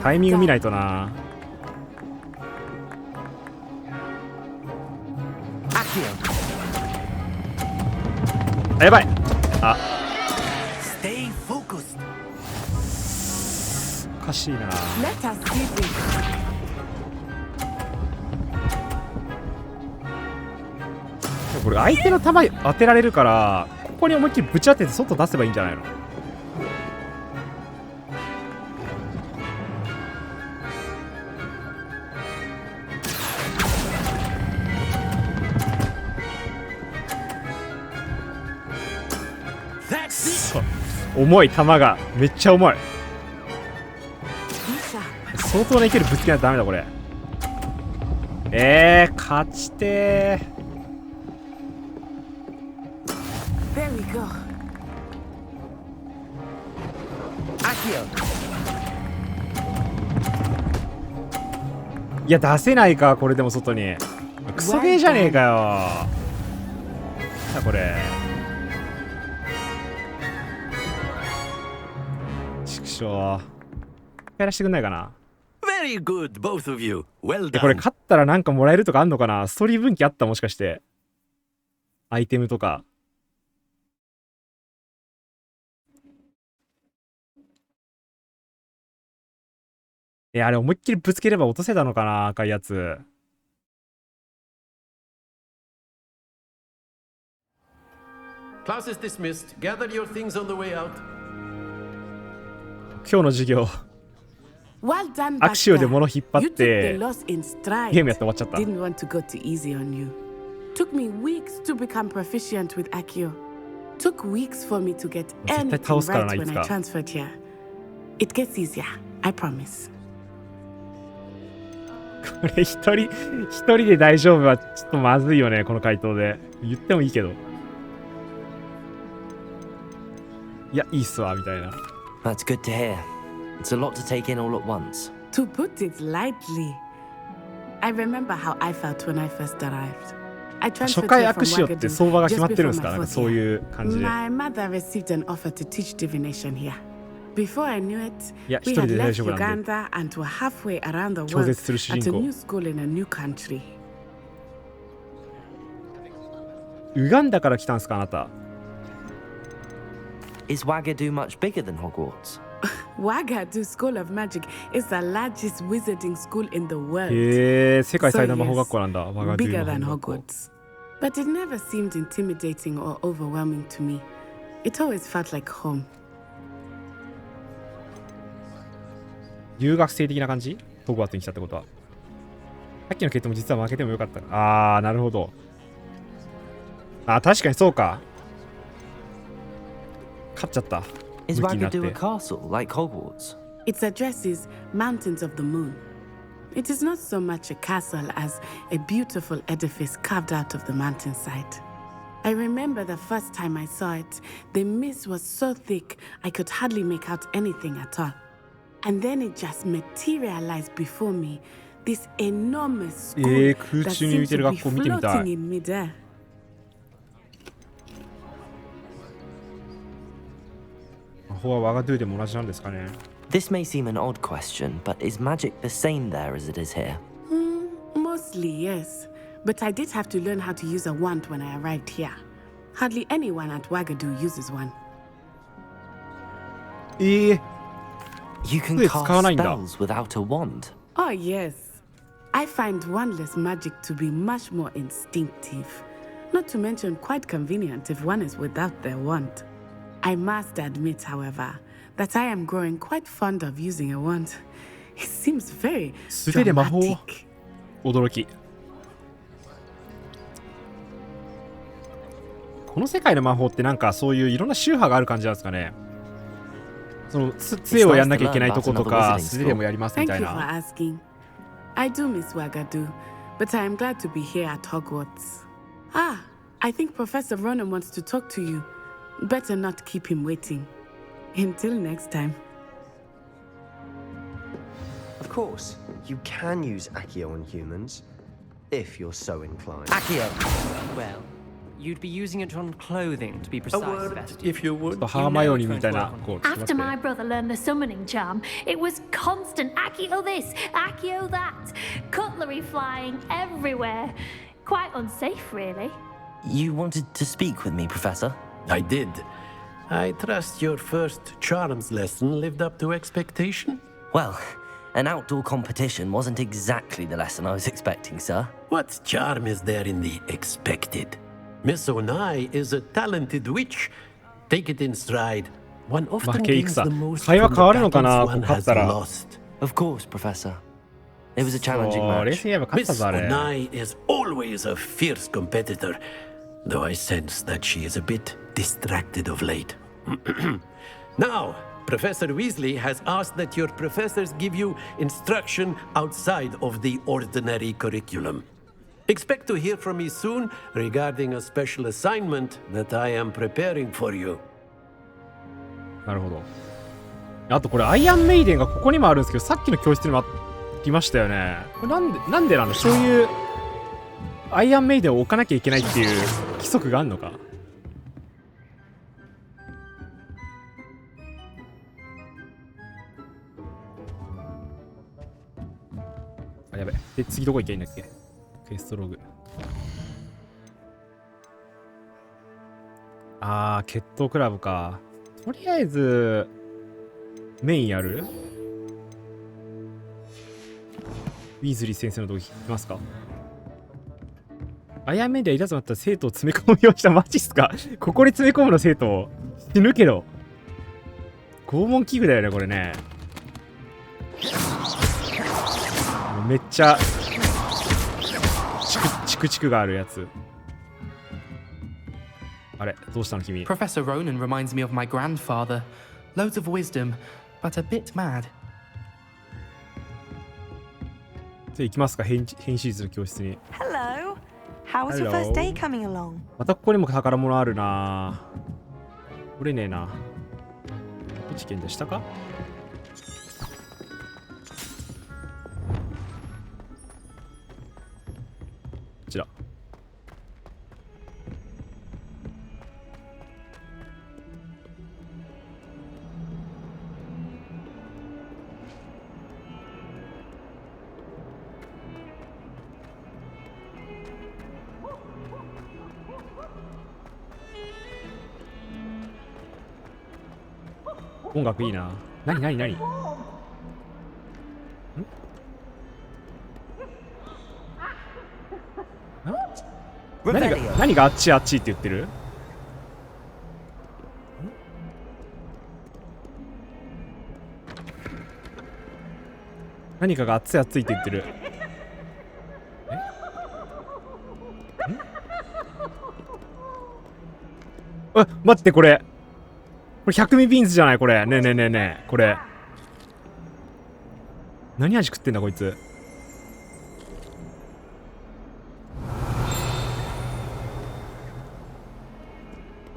タイミング見ないとな。やばい。あ、おかしいな。これ相手の球当てられるから、ここに思いっきりぶち当てて外出せばいいんじゃないの。重い球がめっちゃ重い。相当な勢いでぶつけないとダメだこれ。勝ちてー。いや出せないかこれでも外に。クソゲーじゃねえかよ。なんだこれ。やらしてくんないかな。Very good, both of you. Well done. これ勝ったらなんかもらえるとかあんのかな。ストーリー分岐あったもしかして。アイテムとか。あれ思いっきりぶつければ落とせたのかな、赤いやつ。Class is dismissed. Gather your things on the way out. 今日の授業アクシオで物引っ張ってゲームやって終わっちゃった。Didn't want to go too easy on you. Took me weeks to become proficient with Accio. Took weeks for me to get anything right when I transferred here. It gets easier, I promise. これ一人で大丈夫はちょっとまずいよね、この回答で。言ってもいいけど。いや、いいっすわ、みたいな。That's good to hear. It's a lot to take in all at once. To put it lightly, I remember how I felt when I first arrived. I transferred here from Wagadugu just before my fourth year. My mother received an offer to teach divination here. Before I knew it, we had left Uganda and were halfway around the world at a new school in a new country. ウガンダから来たんすか、あなた。Is Wagadugu much bigger than Hogwarts? Wagadugu School of Magic is the largest wizarding school in the world. 世界最大の魔法学校なんだ。Bigger than Hogwarts. But it never seemed intimidating or overwhelming to me. It always felt like home. 留学生的な感じ？ホグワーツに来たってことは。さっきの決闘も実は負けてもよかった。あー、なるほど。あ、確かにそうか。勝っちゃった。Is Wagadugu a castle like Hogwarts? Its address is Mountains of the Moon. It is not so much a castle as a beautiful edifice carved out of the mountainside. I remember the first time I saw it, the mist was so thick I could hardly make out anything at all. And then it just materialized before me, this enormous school that seemed to be floating in midair. 魔法はワガドゥでも同じなんですかね。 This may seem an odd question, but is magic the same there as it is here? Mostly, yes. But I did have to learn how to use a wand when I arrived here. Hardly anyone at Wagadugu uses one. You can cast spells without a wand? Oh, yes. I find wandless magic to be much more instinctive, not to mention quite convenient if one is without their wand. I must admit, however, that I am growing quite fond of using a wand. It seems very 素手で魔法 dramatic. 驚き。この世界の魔法ってなんかそういういろんな宗派がある感じなんですかね。その杖をやんなきゃいけないとことか素手でもやりますみた Thank い you for な。 asking. I do miss Wagadu, but I am glad to be here at Hogwarts. Ah, I think Professor Ronan wants to talk to you. Better not keep him waiting. Until next time. Of course, you can use Accio on humans, if you're so inclined. Accio. Well, you'd be using it on clothing to be precise. If you would. ハーマイオニーみたいなこう After my brother learned the summoning charm, it was constant Accio this, Accio that, cutlery flying everywhere. Quite unsafe, really. You wanted to speak with me, Professor? I did. I trust your first charms lesson lived up to expectation? Well, an outdoor competition wasn't exactly the lesson I was expecting, sir. What charm is there in the expected? Miss Onai is a talented witch. Take it in stride. One often gains the most from the battles one has lost. Of course, Professor. It was a challenging match. Miss Onai is always a fierce competitor, though I sense that she is a bit distracted of late. Now, Professor Weasley has asked that your professors give you instruction outside of the ordinary curriculum. Expect to hear from me soon regarding a special assignment that I am preparing for you. なるほど。あとこれアイアンメイデンがここにもあるんですけど、さっきの教室にもありましたよね。これなんでなの？そういうアイアンメイデンを置かなきゃいけないっていう規則があるのか？あ、やべ。で、次どこ行けばいいんだっけ？クエストログ。あー、決闘クラブか。とりあえず、メインやる？ウィーズリー先生のとこ行きますか？アイアンメイデンいらずだったら生徒を詰め込むようにした。マジっすか？ここに詰め込むの生徒死ぬけど。拷問器具だよね、これね。めっちゃチクチクがあるやつ。あれ、どうしたの君？ Professor Ronan reminds me of my grandfather. Loads of wisdom, but a bit mad. じゃあ行きますか、変シリーズの教室に。 Hello. How was your first day coming along? またここにも宝物あるな。これねえな。どっち県でしたか？こちら。音楽いいな。なに何があっちって言ってる？何かが熱いって言ってる。待って、これ100ミビーンズじゃないこれ。ねえこれ何味食ってんだこいつ。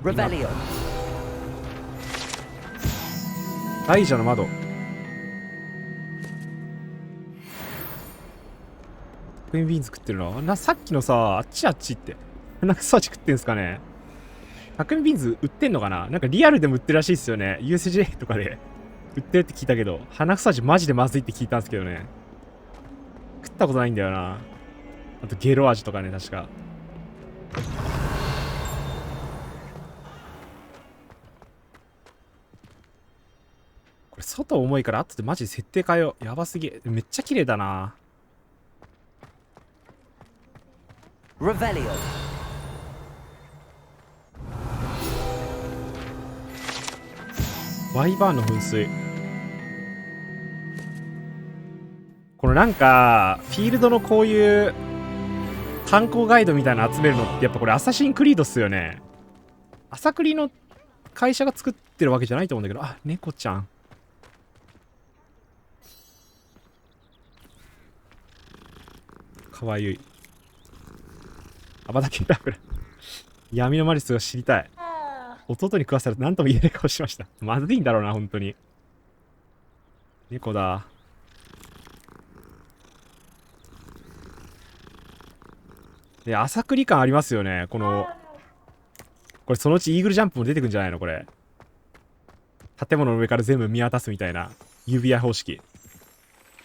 レベリオン。大蛇の窓。100ミビーンズ食ってるな。さっきのさ、あっちって鼻くそ味食ってんすかね。100ミビーンズ売ってんのかな。なんかリアルでも売ってるらしいっすよね。USJ とかで売ってるって聞いたけど、鼻くそ味マジでまずいって聞いたんですけどね。食ったことないんだよな。あとゲロ味とかね、確か。これ外重いから後でマジで設定変えよう。やばすぎ。めっちゃ綺麗だな。Revelio. ワイバーンの噴水。このなんかフィールドのこういう観光ガイドみたいなの集めるのってやっぱこれアサシンクリードっすよね。アサクリの会社が作ってるわけじゃないと思うんだけど、あ、猫ちゃん。かわゆい。アバタケラブラ。闇の魔術が知りたい。弟に食わせたら何とも言えない顔しました。まずいんだろうな、本当に。猫だ。で、朝栗感ありますよね。これそのうちイーグルジャンプも出てくんじゃないのこれ。建物の上から全部見渡すみたいな指輪方式。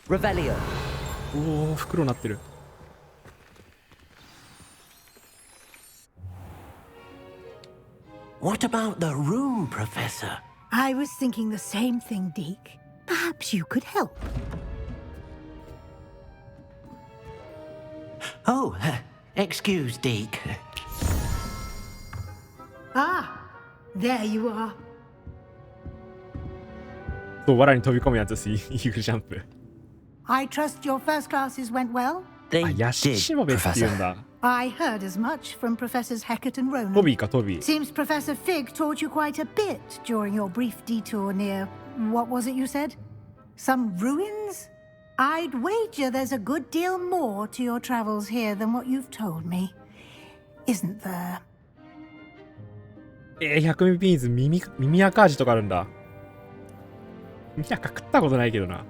おお、袋なってる。What about the room, Professor? I was thinking the same thing, Deke. Perhaps you could help. Oh, excuse, Deke. Ah, there you are. そう、藁に飛び込むやつです、イーグルジャンプ。I trust your first classes went well? They あ、ヤシシモベって言うんだ。I heard as much from Professors Hecat and Ronan. トビーか、トビー。 Seems Professor Fig taught you quite a bit during your brief detour near, what was it you said? Some ruins? I'd wager there's a good deal more to your travels here than what you've told me. Isn't there? 100ミリビーンズ耳赤味とかあるんだ。耳赤食ったことないけどな。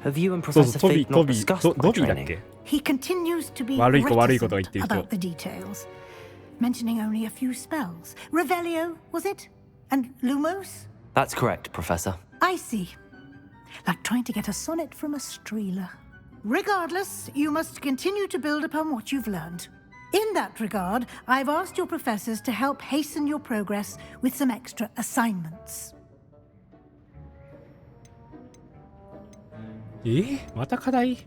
Have you and Professor Fig not discussed my training? He continues to be 悪いことが言ってる人。 about the details, mentioning only a few spells. Revelio, was it? And Lumos? That's correct, Professor. I see. Like trying to get a sonnet from a streeler. Regardless, you must continue to build upon what you've learned. In that regard, I've asked your professors to help hasten your progress with some extra assignments. また課題？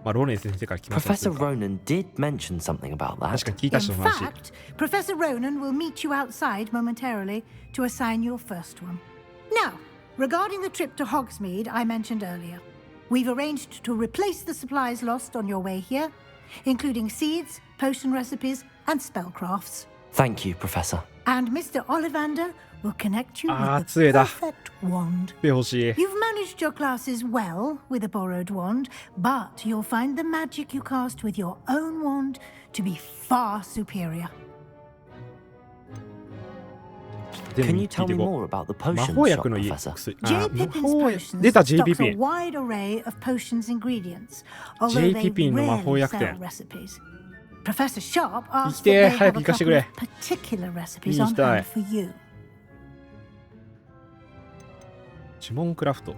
まあ、ローネン先生から来ました。 Professor Ronan did mention something about that. 確かに聞いたしの話。 In fact, Professor Ronan will meet you outside momentarily to assign your first one. Now, regarding the trip to Hogsmeade I mentioned earlier, we've arranged to replace the supplies lost on your way here, including seeds, potion recipes, and spellcrafts. Thank you, Professor. And Mr. Ollivander will connect you with the 杖だ。 perfect wand. 杖欲しい。 You've managed your classes well with a borrowed wand, but you'll find the magic you cast with your own wand to be far superior. Can you tell me more about the potion shop, Professor? J. Pippin's potions J. stocks Pippin. a wide array of potions ingredients, although J. they Pippin の魔法 rarely 薬 sell 店。 recipes. Professor Sharp asked that 来て、 they 早 have く a 行かせて couple くれ。 of particular 見 recipes に on 行きたい。 hand for you. 呪文クラフト。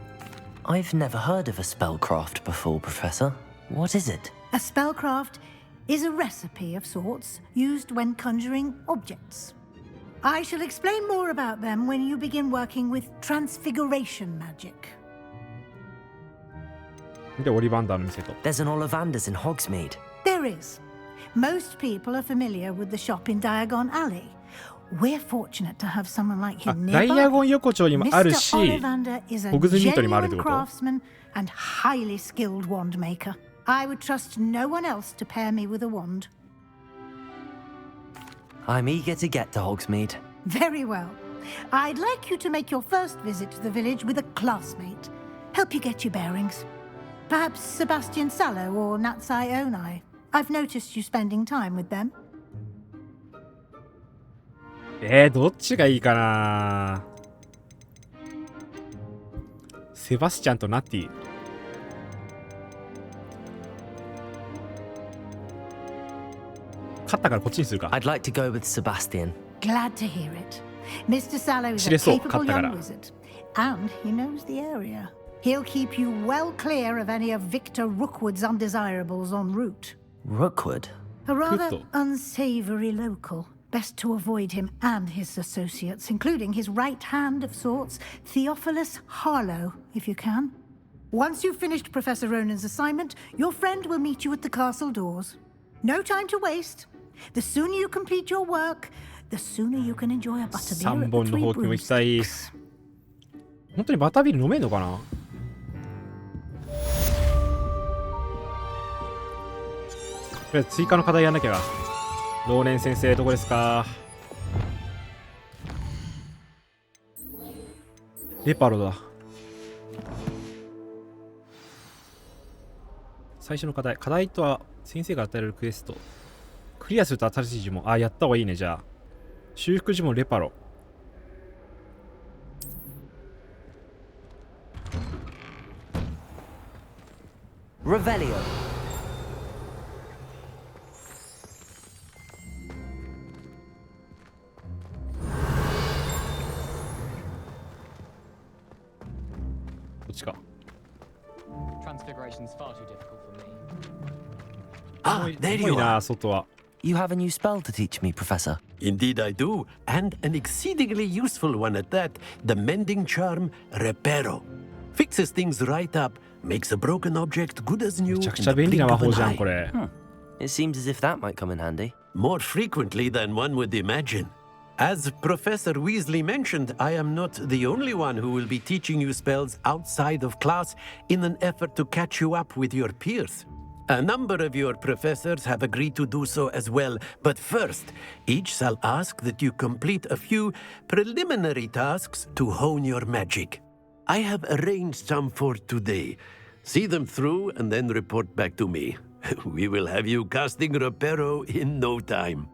I've never heard of a spellcraft before, Professor. What is it? A spellcraft is a recipe of sorts used when conjuring objects. I shall explain more about them when you begin working with transfiguration magic. で、オリバンダーの店と。 There's an Ollivander's in Hogsmeade. There is. Most people are familiar with the shop in Diagon Alley. We're fortunate to have someone like あ、 him ダイ nearby. アゴン横丁にもある Mr. し、 Ollivander is a ホグズミートにもあるって genuine こと？ craftsman and highly skilled wand maker. I would trust no one else to pair me with a wand. I'm eager to get to Hogsmeade. Very well. I'd like you to make your first visit to the village with a classmate. Help you get your bearings. Perhaps Sebastian Sallow or Natsai Onai. I've noticed you spending time with them. どっちがいいかな。セバスチャンとナッティ。勝ったからこっちにするか。 I'd like to go with Sebastian. Glad to hear it. Mr. Sallow is 知れ a そう、 capable 勝ったか young ら。 wizard, and he knows the area. He'll keep you well clear of any of Victor Rookwood's undesirables en route. Rookwood? A rather Crypto. unsavory local. Best to avoid him and his associates, including his right hand of sorts, Theophilus Harlow, if you can. Once you've finished Professor Ronan's assignment, your friend will meet you at the castle doors. No time to waste. The sooner you complete your work, the sooner you can enjoy a butterbeer at the Three Broomsticks. 本当にバタービール飲めんのかな。とりあえず追加の課題やんなきゃが。ローレン先生どこですか。レパロだ。最初の課題。課題とは先生が与えられるクエスト。クリアすると新しい呪文。あ、やった方がいいね、じゃあ。修復呪文レパロ。Revelio. こっちか。Transfiguration's far too difficult for me. Ah, there you are. 外は。You have a new spell to teach me, Professor. Indeed I do, and an exceedingly useful one at that. The mending charm, Reparo. Fixes things right up, makes a broken object good as new in the blink of an eye. It seems as if that might come in handy. More frequently than one would imagine. As Professor Weasley mentioned, I am not the only one who will be teaching you spells outside of class in an effort to catch you up with your peers. A number of your professors have agreed to do so as well, but first, each shall ask that you complete a few preliminary tasks to hone your magic. I have arranged some for today. See them through and then report back to me. We will have you casting Reparo in no time.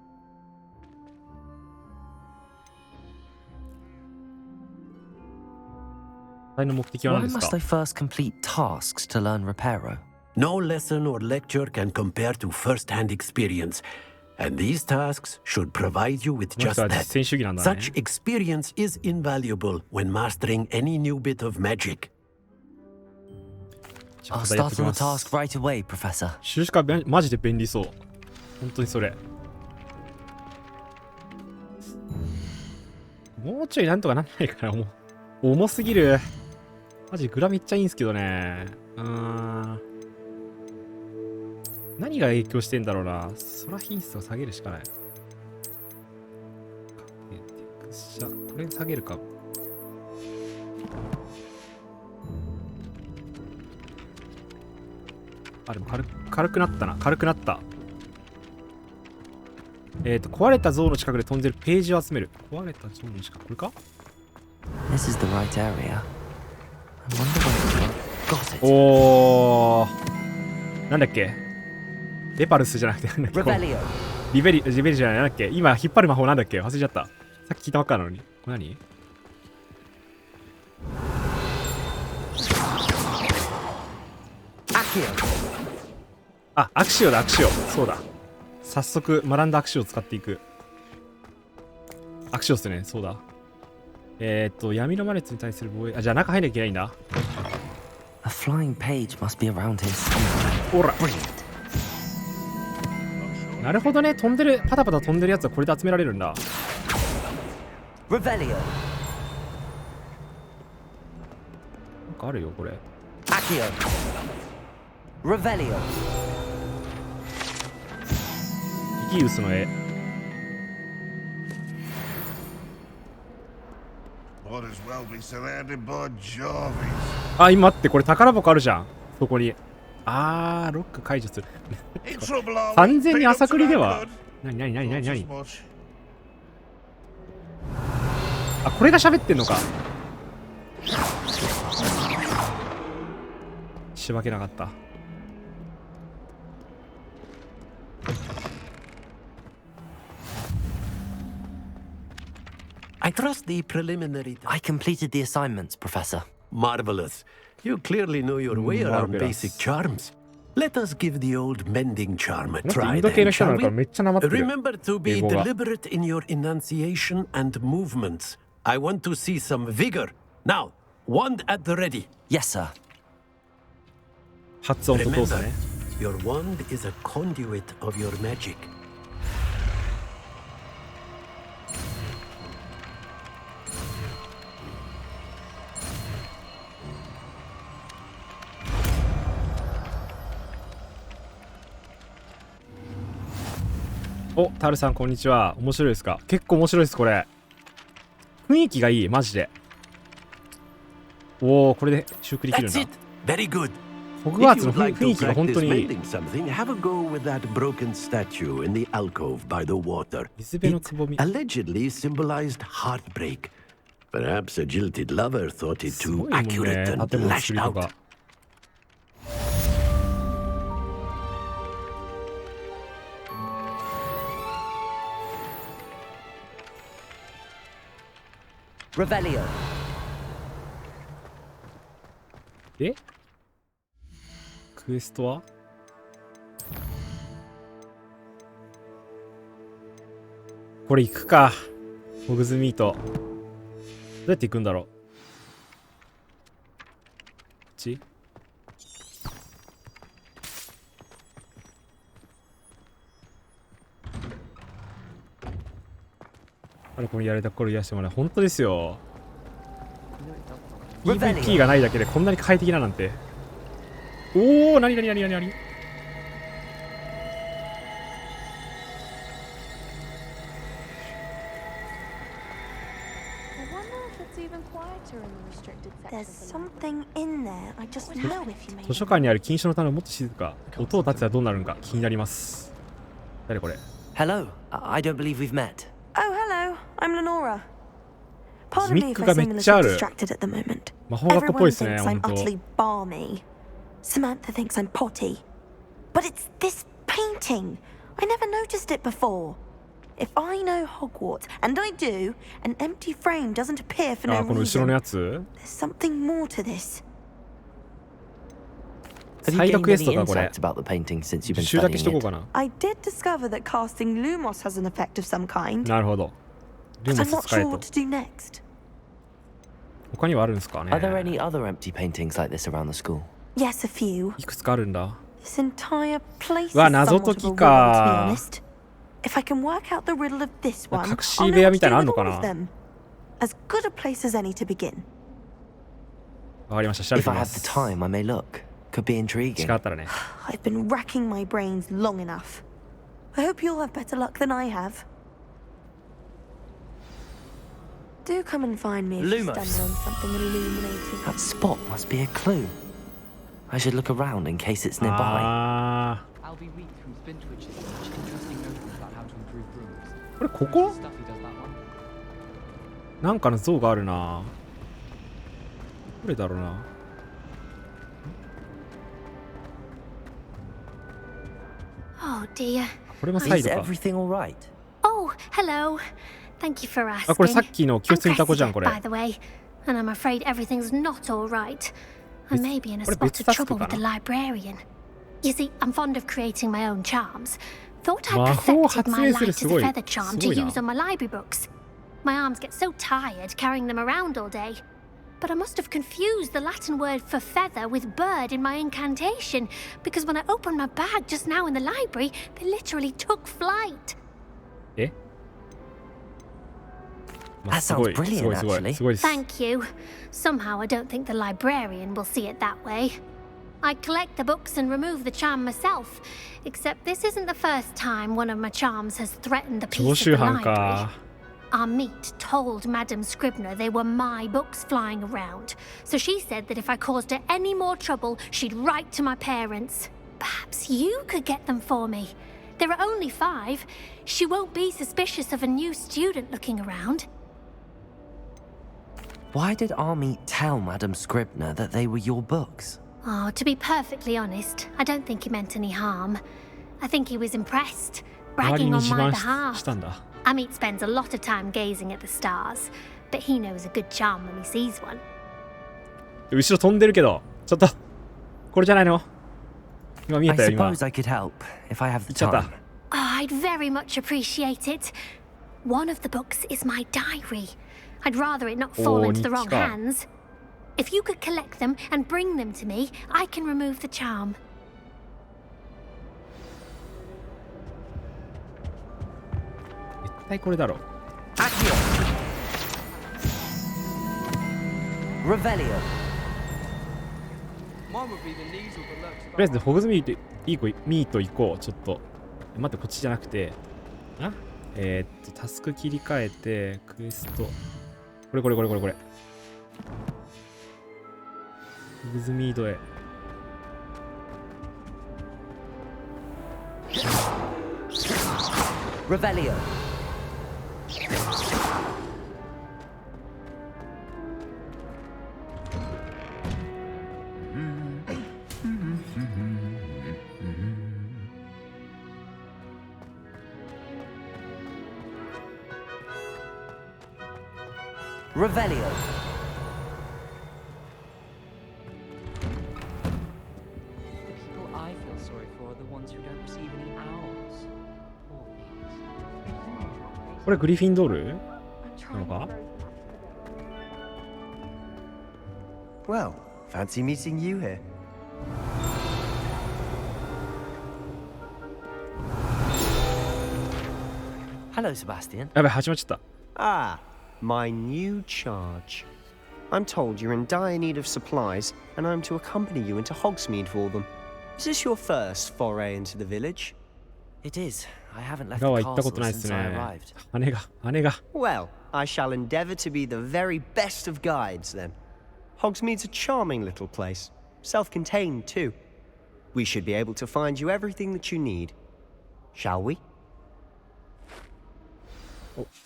Why must I first complete tasks to learn Reparo? No lesson or lecture can compare to first-hand experience, and these tasks should provide you with just that. Such experience is invaluable when mastering any new bit of magic. I'll start on the task right away, Professor. 収集家マジで便利そう。本当にそれ。もうちょいなんとかなんないかな。もう重すぎる。マジグラめっちゃいいんすけどね。何が影響してんだろうな。ソラ品質を下げるしかない。これ下げるか。あ、でも軽くなったな。軽くなった。壊れた像の近くで飛んでるページを集める。壊れた像の近く。これか？ This is the right area. I wonder when I got it. おー。なんだっけ？レパルスじゃなくてなんだっけ？リベリじゃないなんだっけ？今引っ張る魔法なんだっけ？忘れちゃった。さっき聞いたばっかなのに。これ何？あ、アクシオだ、アクシオ。そうだ。早速学んだアクシオを使っていく。アクシオっすね、そうだ。闇の魔力に対する防衛。あ、じゃあ中入んなきゃいけないんだ。A flying page must be around here. ほら。なるほどね、飛んでる、パタパタ飛んでるやつはこれで集められるんだ。Revelio。なんかあるよ、これ。Accio。Revelio。イキウスの絵。あ、今待って、これ宝箱あるじゃん。そこに。あー、ロック解除する。完全に朝栗では。なにあ、これが喋ってんのか。しばけなかった。I trust the preliminary. I completed the assignments, Professor. Marvelous. You clearly know your way around basic charms. Let us give the old mending charm a try then, shall we? Remember to be deliberate in your enunciation and movements. I want to see some vigor. Now, wand at the ready. Yes, sir. Remember, your wand is a conduit of your magic. お、タルさんこんにちは。面白いですか？結構面白いです、これ。雰囲気がいい、マジで。おお、これで修復できるんだ。ホグワーツの雰囲気が本当にいい。水辺のつぼみ。Allegedly symbolized heartbreak. Perhaps a jilted lover thought it too accurate and lashed out. Revelio. え？クエストは？これ行くか。ホグズミート。どうやって行くんだろう。こっち？あれこれやれた頃癒やしてもらう。本当ですよ。EVP がないだけでこんなに快適ななんて。おお、なになになになになに。図書館にある禁書の棚をもっと静か。音を立てたらどうなるのか気になります。誰これ？ Hello, I don't believe we've met. Oh, hello. I'm Lenora. ギミックがめっちゃある。魔法学っぽいですね、本当。Samantha thinks I'm potty. But it's this painting. I never noticed it before. If I know Hogwarts, and I do, an empty frame doesn't appear for no reason. この後ろのやつ？ There's something more to this. サイドクエストかこれ。週だけしとこうかな。I did discover that casting Lumos has an effect of some kind. なるほど。ルモス I'm not 使え sure と what。to do next. 他にはあるんですかね。 Are there any other empty paintings like this around the school? Yes, a few. いくつかあるんだ。This entire place is わ、謎 somewhat 解 of き a riddle, to be か。 honest. If I can work out the riddle of this one, 隠し I'll 部 know 屋 what み to たいな do のあ with んの all か of な。 them. As good a place as any to begin. わかりました。調べ If て I み have ま the す。 time, I may look. Could be 時 intriguing. 間あったらね。I've been racking my brains long enough. I hope you'll have better luck than I have. Do come and find me if you Lumos. stumble on something illuminating. That spot must be a clue. I should look around in case it's nearby. あー。 I'll be read through Spintwitch's much interesting notes about how to improve rooms. これここ？ Stuff he does that one. なんかの像があるな。どれだろうな。Oh dear. これもサイ Is ドか。 everything all right? Oh, hello. Thank you for あ、これさっ asking. きの教室にいた子じゃん、これ。 By the way, and I'm afraid everything's not all right. I may be in a これ spot 別 of タスク trouble か with the な。 librarian. You see, I'm fond of creating my own charms. Thought I'd 魔法を perfected 発 my 明する light す as ご a い。 feather charm す to ごいな。 use on my library books. My arms get so tired carrying them around all day. But I must have confused the Latin word for feather with bird in my incantation, because when I opened my bag just now in the library, they literally took flight. え？ That sounds brilliant, actually. すごいです。 Thank you. Somehow I don't think the librarian will see it that way. I collect the books and remove the charm myself, except this isn't the first time one of my charms has threatened the peace of 常習 the 犯 library. か。 Our meet told Madame Scribner they were my books flying around, so she said that if I caused her any more trouble, she'd write to my parents. Perhaps you could get them for me. There are only 5. She won't be suspicious of a new student looking around. Why did Army tell Madame Scribner that they were your books? Oh, to be perfectly honest, I don't think he meant any harm. I think he was impressed, 周り bragging に on 自 my 慢 behalf. したんだ。 Amit spends a lot of time gazing at the stars, but he knows a good charm when he sees one. 後ろ飛んでるけど、ちょっとこれじゃないの？今見え I たよ今。 suppose I could help if I have the ちょっと。 time. Oh, I'd very much appreciate it. One of the books is my diary. I'd rather it not fall Oh, into the wrong 日記か。 hands. If you could collect them and bring them to me, I can remove the charm. 絶対これだろ。 Revelio. とりあえずホグズミートいい子ミート行こう。ちょっと待って、こっちじゃなくてな。タスク切り替えて、クエスト。これ。ホグズミードへ。Revelio. Revelio. The people I feel sorry for are the ones who don't receive any owls. これグリフィンドールなのか？ Well, fancy meeting you here. Hello, Sebastian. やべ、始まっちゃった。Ah, my new charge. I'm told you're in dire need of supplies, and I'm to accompany you into Hogsmeade for them. Is this your first foray into the village? It is. I haven't left ガは the 行ったこ castle とないっす since I ね。 arrived. 姉が。Well, I shall endeavour to be the very best of guides then. Hogsmeade's a charming little place, self-contained too. We should be able to find you everything that you need. Shall we?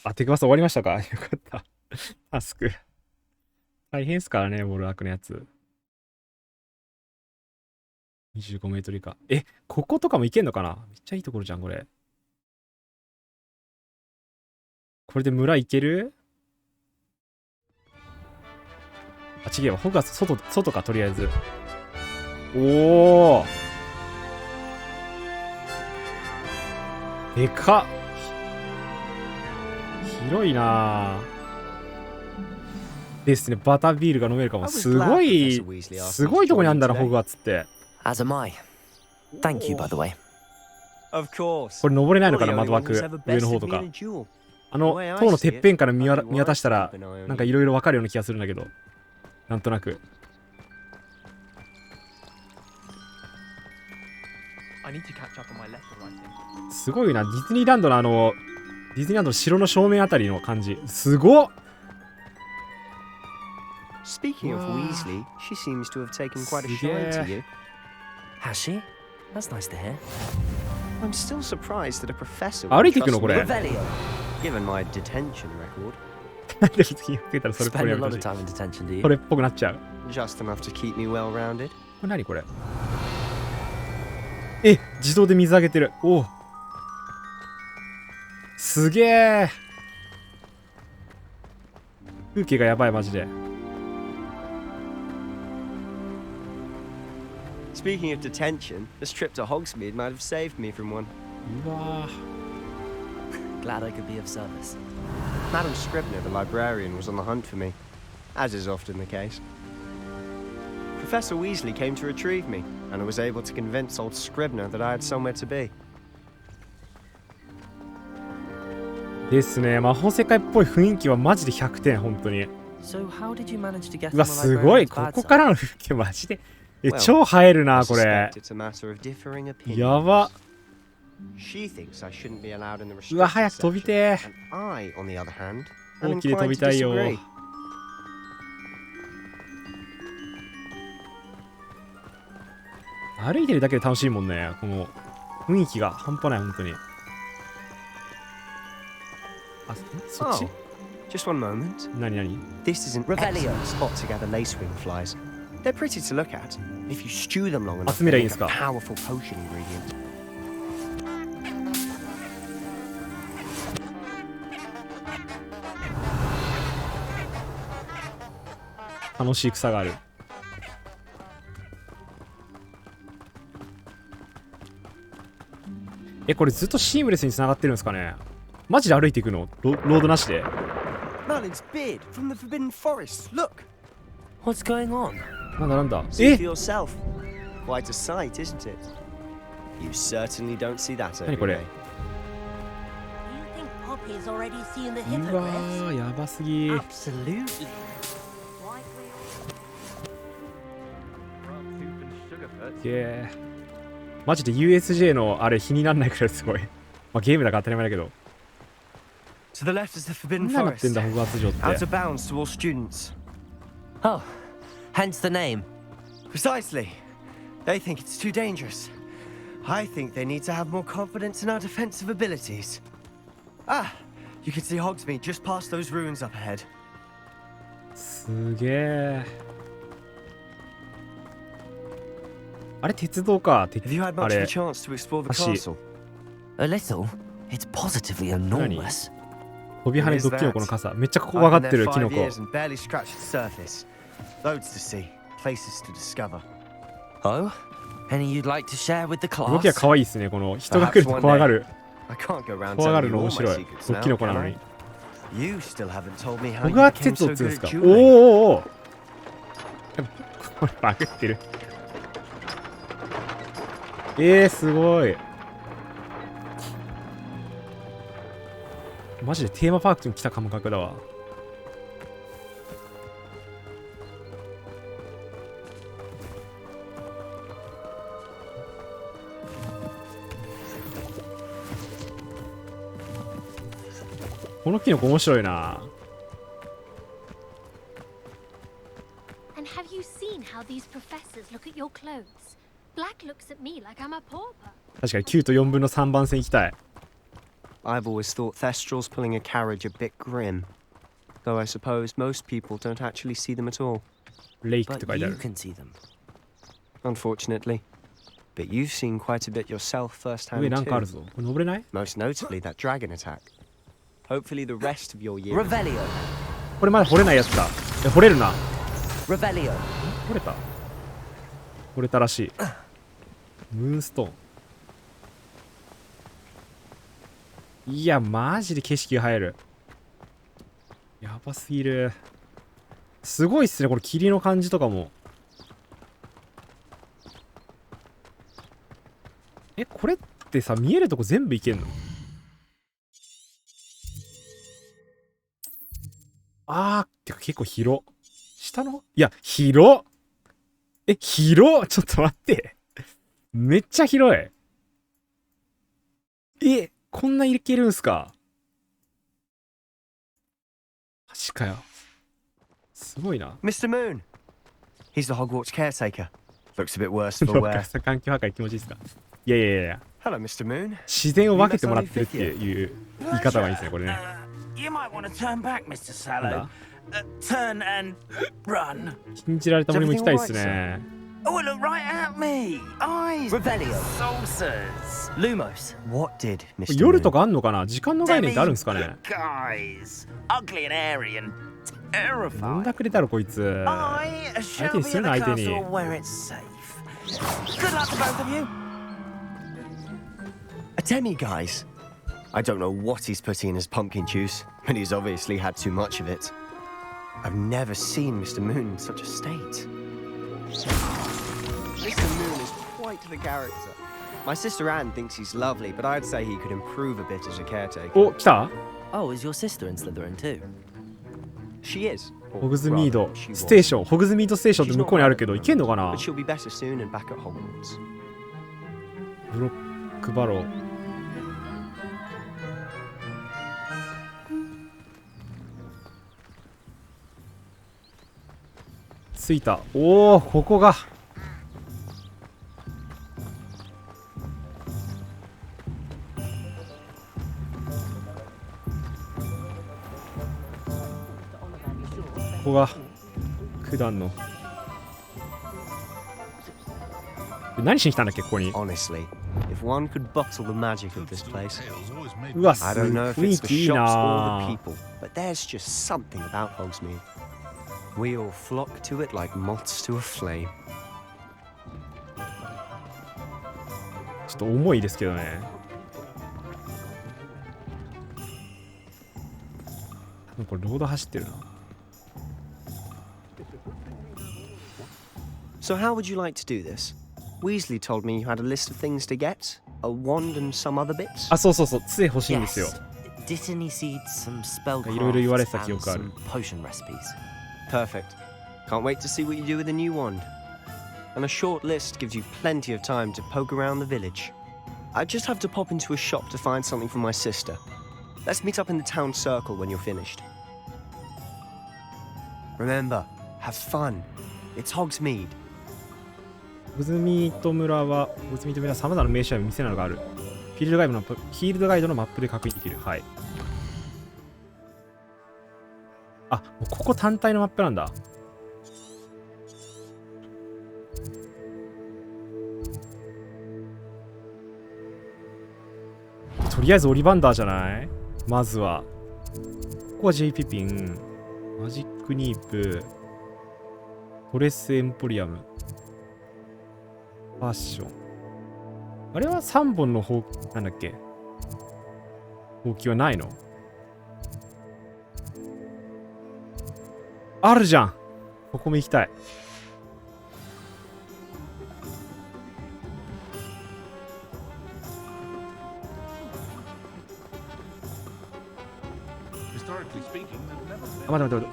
あ、テクバス終わりましたか？よかった。タスク。大変っすからね、ボールアークのやつ。25メートル以下。こことかも行けんのかな？めっちゃいいところじゃん、これ。これで村行ける？あ、違えわ。ホグワーツ外か、とりあえず。おー。でかっ。広いなぁ。ですね、バタービールが飲めるかも。すごいとこにあんだな、ホグワーツって。As am I. Thank you, by the way. Of course. これ登れないのかな、窓枠。上の方とか。塔のてっぺんから見渡したら、なんかいろいろわかるような気がするんだけど。なんとなく。すごいな、ディズニーランドのディズニーランドの城の正面あたりの感じ。すごっ！ Speaking of Weasley, she seems to have taken quite a shine to you. Has she? That's nice to hear. I'm still surprised that a professor 歩いていくのこれ。 Given my detention record. なんで次やってたらそれっぽい Spend a や lot め of てほ time in detention, do しい。 you? それっぽくなっちゃう。Just enough to keep me well rounded. これ何これ？自動で水あげてる。おお。すげえ。風景がやばいマジで。Speaking of detention, this trip to Hogsmeade might have saved me from one. うわ Glad I could be of service. Madam Scribner, the librarian, was on the hunt for me, as is often the case. Professor Weasley came to retrieve me, and I was able to convince old Scribner that I had somewhere to be. ですね。魔法世界っぽい雰囲気はマジで100点、本当に。So how did you manage to get うわ、すごい。ここからの風景マジで。超映えるな、これ。やば。うわ、早く飛びてー。大きで飛びたいよ。歩いてるだけで楽しいもんね。この雰囲気が半端ない、本当に。あ、そっち Just one moment. 何 This is an excellent spot to gather lacewing flies. They're pretty to look at. If you stew them long enough, they make a powerful potion ingredient. 楽しい草がある。これずっとシームレスに繋がってるんですかね。マジで歩いていくの？ロードなしで。Merlin's beard from the Forbidden Forest. Look. What's going on? なんだ See for yourself. Quite a sight, isn't it? You certainly don't see that every day. 何これ？ You think Poppy's already seen the うわ hippogriffs? ー、やばすぎ。 Absolutely. マジで USJ のあれ比になんないくらいすごい。まあゲームだから当たり前だけど。To the left is the こ Forbidden んななってん Forest. だホグワーツ城って。 Out of bounds to all students. Oh, hence the name. Precisely. They think it's too dangerous. I think they need to have more confidence in our defensive abilities. Ah, you can see Hogsmeade just past those ruins up ahead. すげえ。あれ鉄道か。Have you had あ much of れ a chance to explore the 橋。 castle? A little. It's positively enormous. 飛び跳ねドッキリのこの傘。めっちゃ怖が I've って been る there キノ 5 コ。 years and barely scratched the surface. Loads to see, places to discover. Oh? Any you'd like to share with the 動きが class? 可愛いですね。この人が来ると怖がる。 I can't go around 怖が telling る you の all 面 my 白い。 secrets ドッキ now, ノコな can の I? に。 You still haven't told me how ホ you グワーツ became 鉄道 so って言うんです good か at お dueling. おお。これバグってる。すごい。マジでテーマパークに来た感覚だわ。このキノコ面白いな。 And have you seen how these professors look at your clothes? Black looks at me like I'm a pauper. 確かに9と4分の3番線行きたい。 I've always thought Thestrals pulling a carriage a bit grim. Though I suppose most people don't actually see them at all. レイクって書い But てあ you る。 can see them. Unfortunately. But you've seen quite a bit yourself 上 firsthand なんかある too. ぞ。これ登れない？ Most notably that dragon attack. Hopefully the rest of your year. Revelio. これまだ掘れないやつだ。掘れるな。 Revelio. 掘れた？掘れたらしい。ムーンストーン。いや、マジで景色が映える。やばすぎる。すごいっすね、この霧の感じとかも。これってさ、見えるとこ全部いけんの？てか結構広。下の？いや、広！広！ちょっと待って。めっちゃ広い。こんないけるんすか？マジかよ。すごいな。Mr. Moon. He's the Hogwarts caretaker. Looks a bit worse for wear. 環境破壊気持ちいいですか？いやいやいや。 Hello, Mr. Moon. 自然を分けてもらってるっていう言い方がいいですね、これね。You might want to turn back, Mr. Sallow. Turn and run. 禁じられた森も行きたいっすね。Oh, look right at me. Eyes. Revelio. Saucers. Lumos. What did Mr. 夜とかあんのかな？時間の概念ってあるんですかね？ Guys. Ugly and airy and terrifying. なんだくれだろこいつ。 I 相 shall 手に be す at る the な相手に。 castle where it's safe. Good luck to both of you. A demi-guise. I don't know what he's putting in his pumpkin juice, but he's obviously had too much of it. I've never seen Mr. Moon in such a state. Mr. Moon is quite the character. My sister Anne thinks he's lovely, but I'd say he could improve a bit as a caretaker. お、来た？ Oh, is your sister in Slytherin too? She is. ホグズミードステーション。ホグズミードステーションって向こうにあるけど、行けんのかな？ But she'll be better soon and back at Hogwarts. ブロックバロー。着いた。おお、ここが。ここが九段の。何しに来たんだっけここに。 Honestly, if one could bottle the magic of this place. うわ、 I don't know if 雰囲 it's the 気いい shops or な the people, but there's just something about Hogsmeade. We all flock to it like moths to a flame. ちょっと重いですけどね。これロード走ってるな。 So how would you like to do this? Weasley told me you had a list of things to get, a wand and some other bits. あ、そうそうそう、杖欲しいんですよ。 Dittany seeds, some spell いろいろ言われて crafts, た記 and 憶ある。 some potion recipes. Perfect. Can't wait to see what you do with the new wand. And a short list gives you plenty of time to poke around the village. I just have to pop into a shop to find something for my sister. Let's meet up in the town circle when you're finished. Remember, have fun. It's Hogsmeade. ホグミート村は様々な名所や店などがある。フィールドガイドのマップで確認できる。はい。あ、もうここ単体のマップなんだ。とりあえずオリバンダーじゃない？まずは。ここは J ピピン、マジックニープ、トレスエンポリアム、ファッション。あれは3本のなんだっけ？ほうきはないの？あるじゃん！ここも行きたい。あ、待って。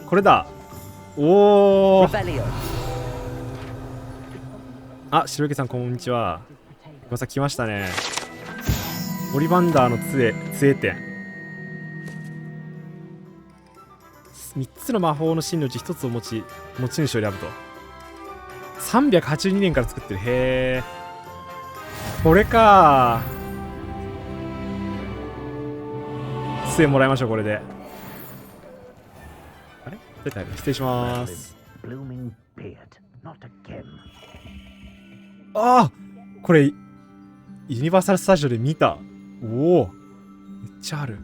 これだ。おお。あ、白池さんこんにちは。また来ましたね。オリバンダーの杖店。3つの魔法の芯のうち1つを持ち主を選ぶと。382年から作ってる。へえ。これか。杖もらいましょう、これで。あれ？失礼します。ああ、これユニバーサルスタジオで見た。おお、めっちゃある。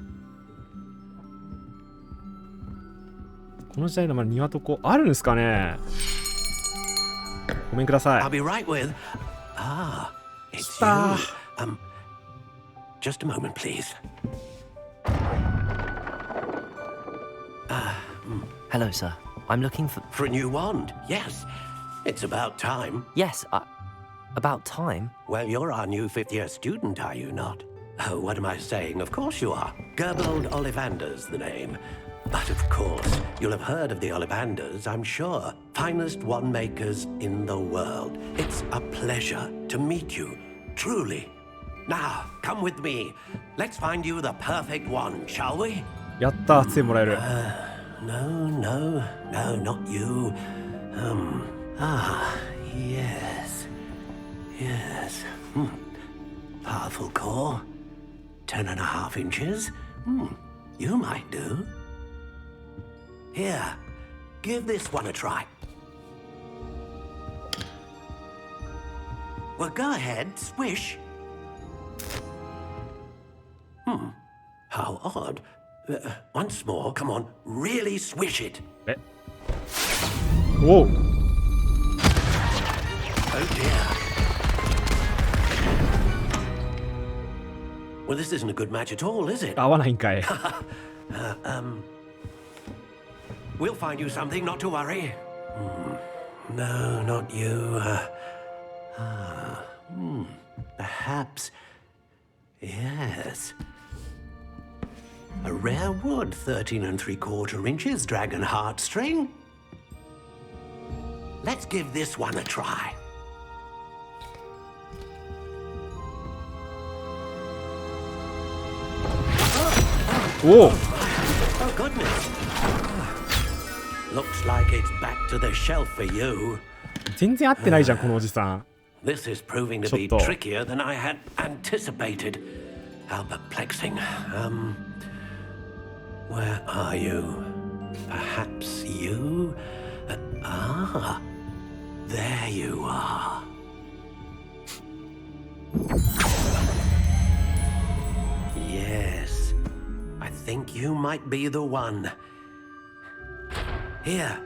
この時代のまだ庭とこあるんですかね。ごめんください。I'll be right with. Ah, it's you. Just a moment, please. Hello, sir. I'm looking for a new wand. Yes, it's about time. Yes, about time? Well, you're our new fifth-year student, are you not? Oh, what am I saying? Of course you are. Gerbold Ollivander's the name. But of course, you'll have heard of the Ollivanders, I'm sure. Finest wand makers in the world. It's a pleasure to meet you, truly. Now, come with me. Let's find you the perfect wand, shall we? やった、杖もらえる。No, not you. Yes. Powerful core. 10.5 inches. You might do. Here, give this one a try. Well, go ahead, swish. How odd. Once more, come on, really swish it. Whoa. Oh dear. Well, this isn't a good match at all, is it? 合わないんかい。We'll find you something, not to worry. No, not you. Perhaps. Yes. A rare wood, 13 3/4 inches, dragon heartstring. Let's give this one a try. Whoa! Oh, goodness. Looks like it's back to the shelf for you. 全然合ってないじゃん、このおじさん。This is proving to be trickier than I had anticipated. How perplexing. Where are you? Perhaps you? There you are. Yes, I think you might be the one. Here,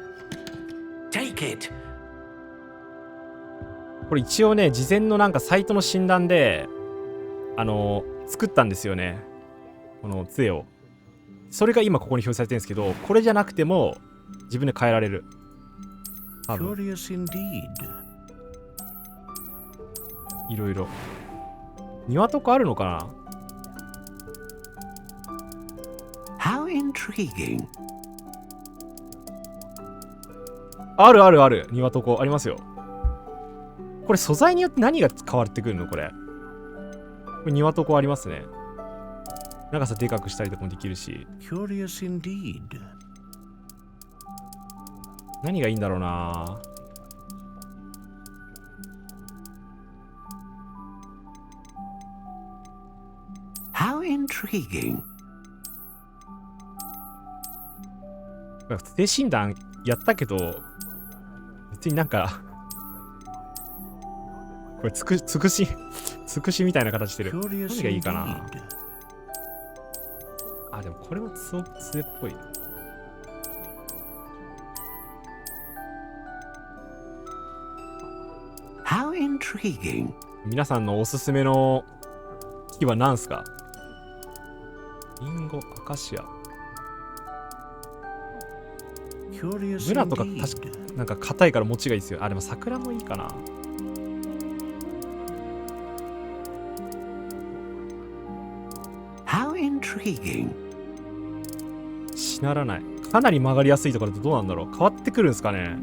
take it. これ一応ね、事前のなんかサイトの診断で作ったんですよね、この杖を。それが今ここに表示されてるんですけど、これじゃなくても自分で変えられる。いろいろ庭とかあるのかな。 How intriguing. ある庭とこありますよ。これ素材によって何が変わってくるの？これ庭とこありますね。長さでかくしたりとかもできるし。Curious indeed. 何がいいんだろうな。How intriguing. 精神弾やったけど、別になんかこれつくしみたいな形してる。何がいいかな。あ、でもこれも杖っぽい。How intriguing. 皆さんのおすすめの木は何すか？リンゴ、アカシア。ブナとか確かなんか硬いから持ちがいいですよ。あ、でも桜もいいかな。How intriguing. しならない。かなり曲がりやすいとかだとどうなんだろう。変わってくるんですかね。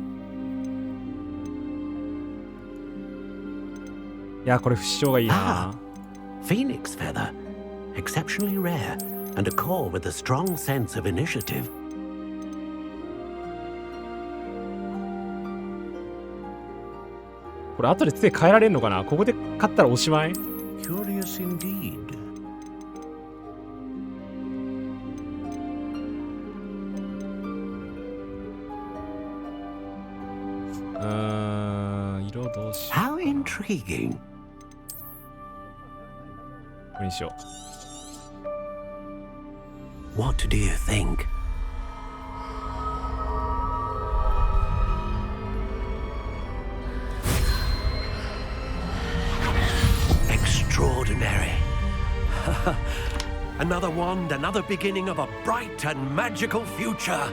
いや、これ不死鳥がいいな。Phoenix feather, exceptionally rare, and a core with a strong sense of initiative. これ後で杖変えられるのかな。ここで買ったらおしまい。 Curious indeed. 色どうしよう。 How intriguing. これにしよう。What do you think? Extraordinary. Another wand, another beginning of a bright and magical future.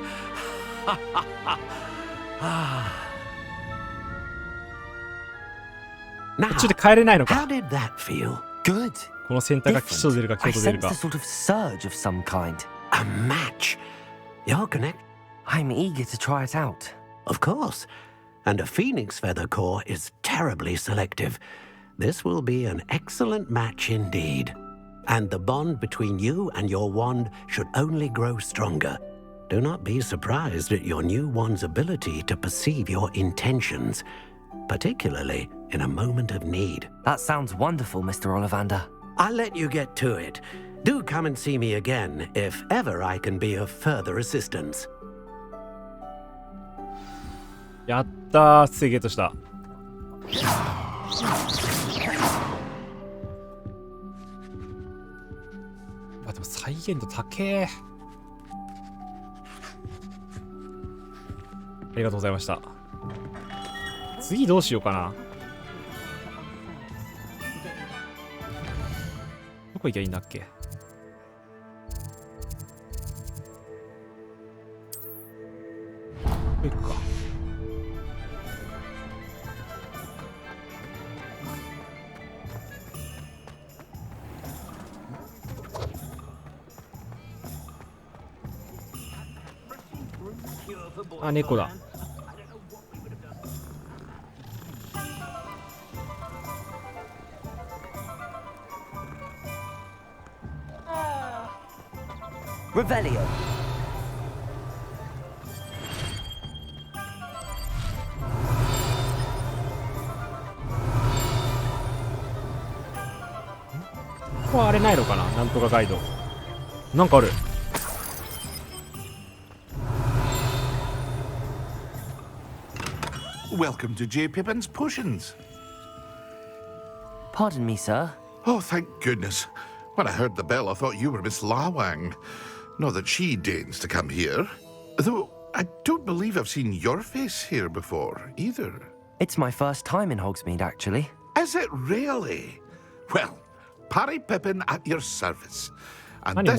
Now, how did that feel? Good. この選択が吉と出るか京と出るか。 I sensed a sort of surge of some kind. A match. You're connect. I'm eager to try it out. Of course. And a phoenix feather core is terribly selective. This will be an excellent match indeed. And the bond between you and your wand should only grow stronger. Do not be surprised at your new wand's ability to perceive your intentions, particularly in a moment of need. That sounds wonderful, Mr. Ollivander. I'll let you get to it. Do come and see me again if ever I can be of further assistance. やったー、杖ゲットした。あ、でも再現度高え。ありがとうございました。次どうしようかな。どこ行きゃいいんだっけ。ここ行くか。あ、猫だ。Revelio. ここはあれないのかな。なんとかガイド。なんかある。Welcome to J. Pippin's Potions. Pardon me, sir. Oh, thank goodness. When I heard the bell, I thought you were Miss Lawang. Not that she deigns to come here. Though I don't believe I've seen your face here before, either. It's my first time in Hogsmeade, actually. Is it really? Well, Parry Pippin at your service. And this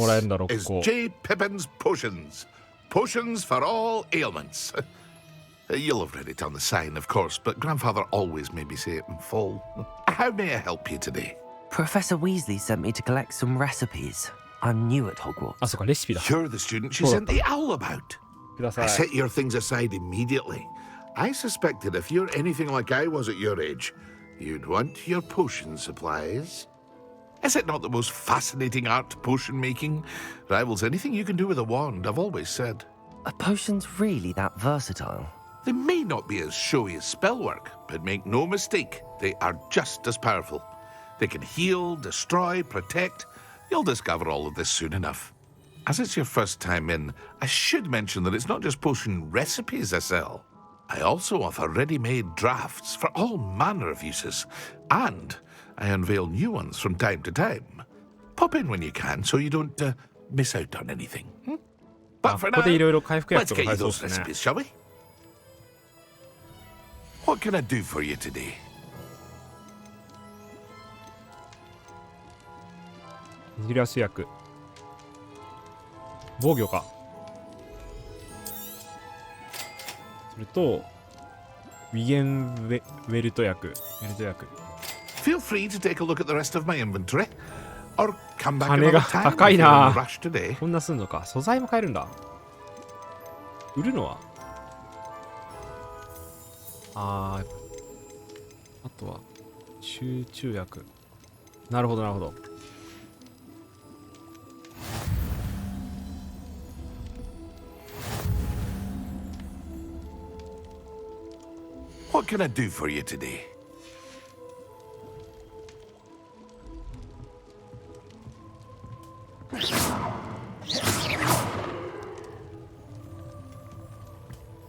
is J. Pippin's Potions. Potions for all ailments. You'll have read it on the sign, of course, but Grandfather always made me say it in full. How may I help you today? Professor Weasley sent me to collect some recipes. I'm new at Hogwarts. あ、そうか、レシピだ。 You're the student she sent the owl about. I set your things aside immediately. I suspected if you're anything like I was at your age, you'd want your potion supplies. Is it not the most fascinating art, potion making? Rivals anything you can do with a wand, I've always said. Are potions really that versatile? They may not be as showy as spellwork, but make no mistake, they are just as powerful. They can heal, destroy, protect. You'll discover all of this soon enough. As it's your first time in, I should mention that it's not just potion recipes I sell. I also offer ready-made drafts for all manner of uses, and I unveil new ones from time to time. Pop in when you can so you don't miss out on anything. But for now, let's get you those recipes, shall we? What can I do for you today? ジラス薬防御か。するとウィゲンウェルト薬。Feel free to take a look at the rest of my inventory, or come back 金が another time 高い if you're in な a rush today. こんなすんのか。素材も買えるんだ。売るのはあとは集中薬。なるほどなるほど。What can I do for you today?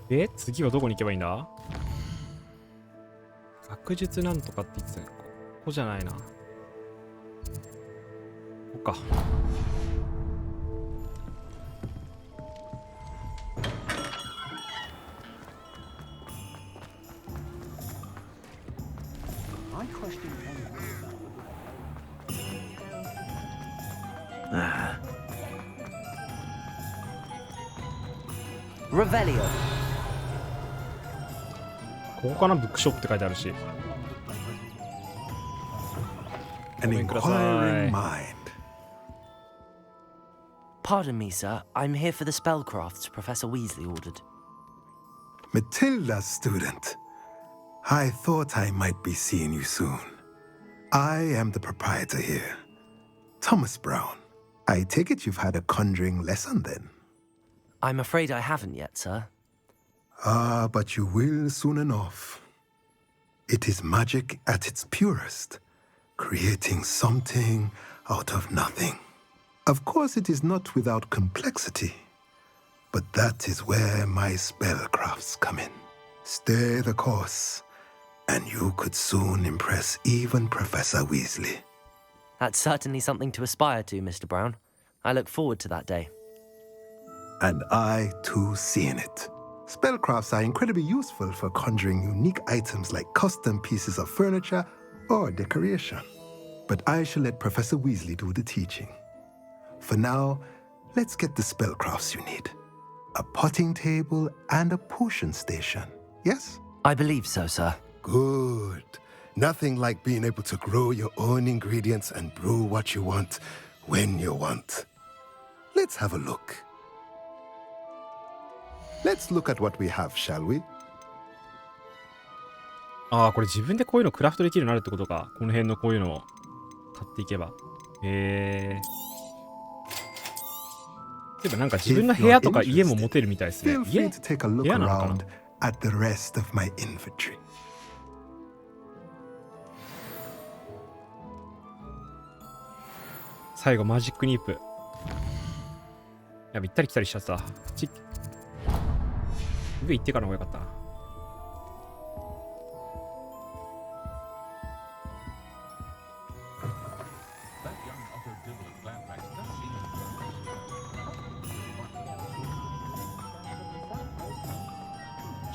で、次はどこに行けばいいんだ？学術なんとかって言ってたね。ここじゃないな。ここか。Revelio. ここかな、ブックショップって書いてあるし。An inquiring mind. Pardon me, sir. I'm here for the spellcrafts Professor Weasley ordered. Matilda, student. I thought I might be seeing you soon. I am the proprietor here, Thomas Brown. I take it you've had a conjuring lesson then? I'm afraid I haven't yet, sir. Ah, but you will soon enough. It is magic at its purest, creating something out of nothing. Of course, it is not without complexity, but that is where my spellcrafts come in. Stay the course, and you could soon impress even Professor Weasley. That's certainly something to aspire to, Mr. Brown. I look forward to that day. And I, too, see in it. Spellcrafts are incredibly useful for conjuring unique items like custom pieces of furniture or decoration. But I shall let Professor Weasley do the teaching. For now, let's get the spellcrafts you need. A potting table and a potion station, yes? I believe so, sir. Good. Nothing like being able to grow your own ingredients and brew what you want when you want. Let's have a look. Let's look at what we have, shall we? ああ、これ自分でこういうのクラフトできるようになるってことか。この辺のこういうのを買っていけば。例えばなんか自分の部屋とか家も持てるみたいですね。家なのかな？ at the rest of my inventory. 最後マジックニープ。やべ、行ったり来たりしちゃった。上行ってからの方がよかったな。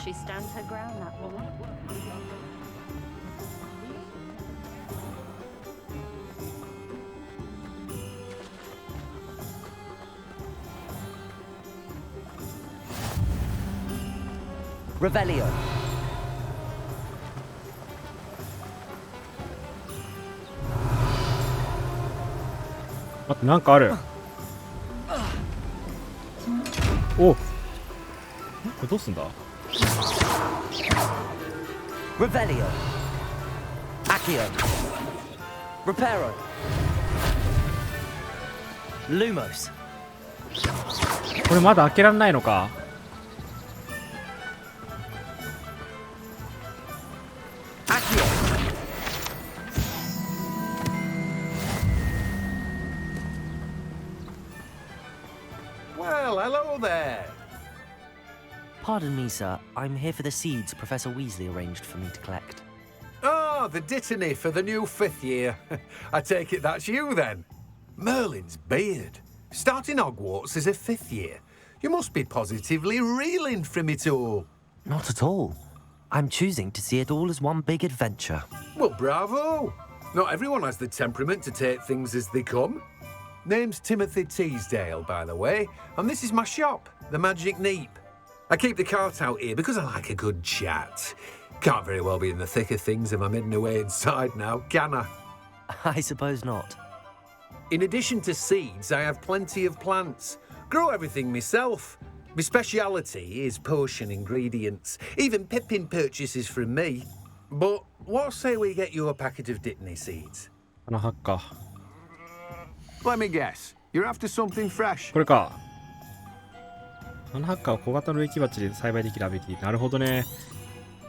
She stands her ground, that woman. Revelio. 待って、なんかある。お、これどうすんだ？ Revelio. Accio. Reparo. Lumos. これまだ開けらんないのか。Well, hello there. Pardon me, sir. I'm here for the seeds Professor Weasley arranged for me to collect. Oh, the dittany for the new 5th year. I take it that's you then. Merlin's beard. Starting Hogwarts as a 5th year. You must be positively reeling from it all. Not at all. I'm choosing to see it all as one big adventure. Well, bravo. Not everyone has the temperament to take things as they come. Name's Timothy Teasdale, by the way, and this is my shop, the Magic Neep. I keep the cart out here because I like a good chat. Can't very well be in the thick of things if I'm hidden away inside now, can I? I suppose not. In addition to seeds, I have plenty of plants. Grow everything myself. My speciality is potion ingredients. Even Pippin purchases from me. But what say we get you a packet of Dittany seeds? Let me guess. You're after something fresh. これか。花ハッカーは小型の植木鉢で栽培できるアビリティ。なるほどね。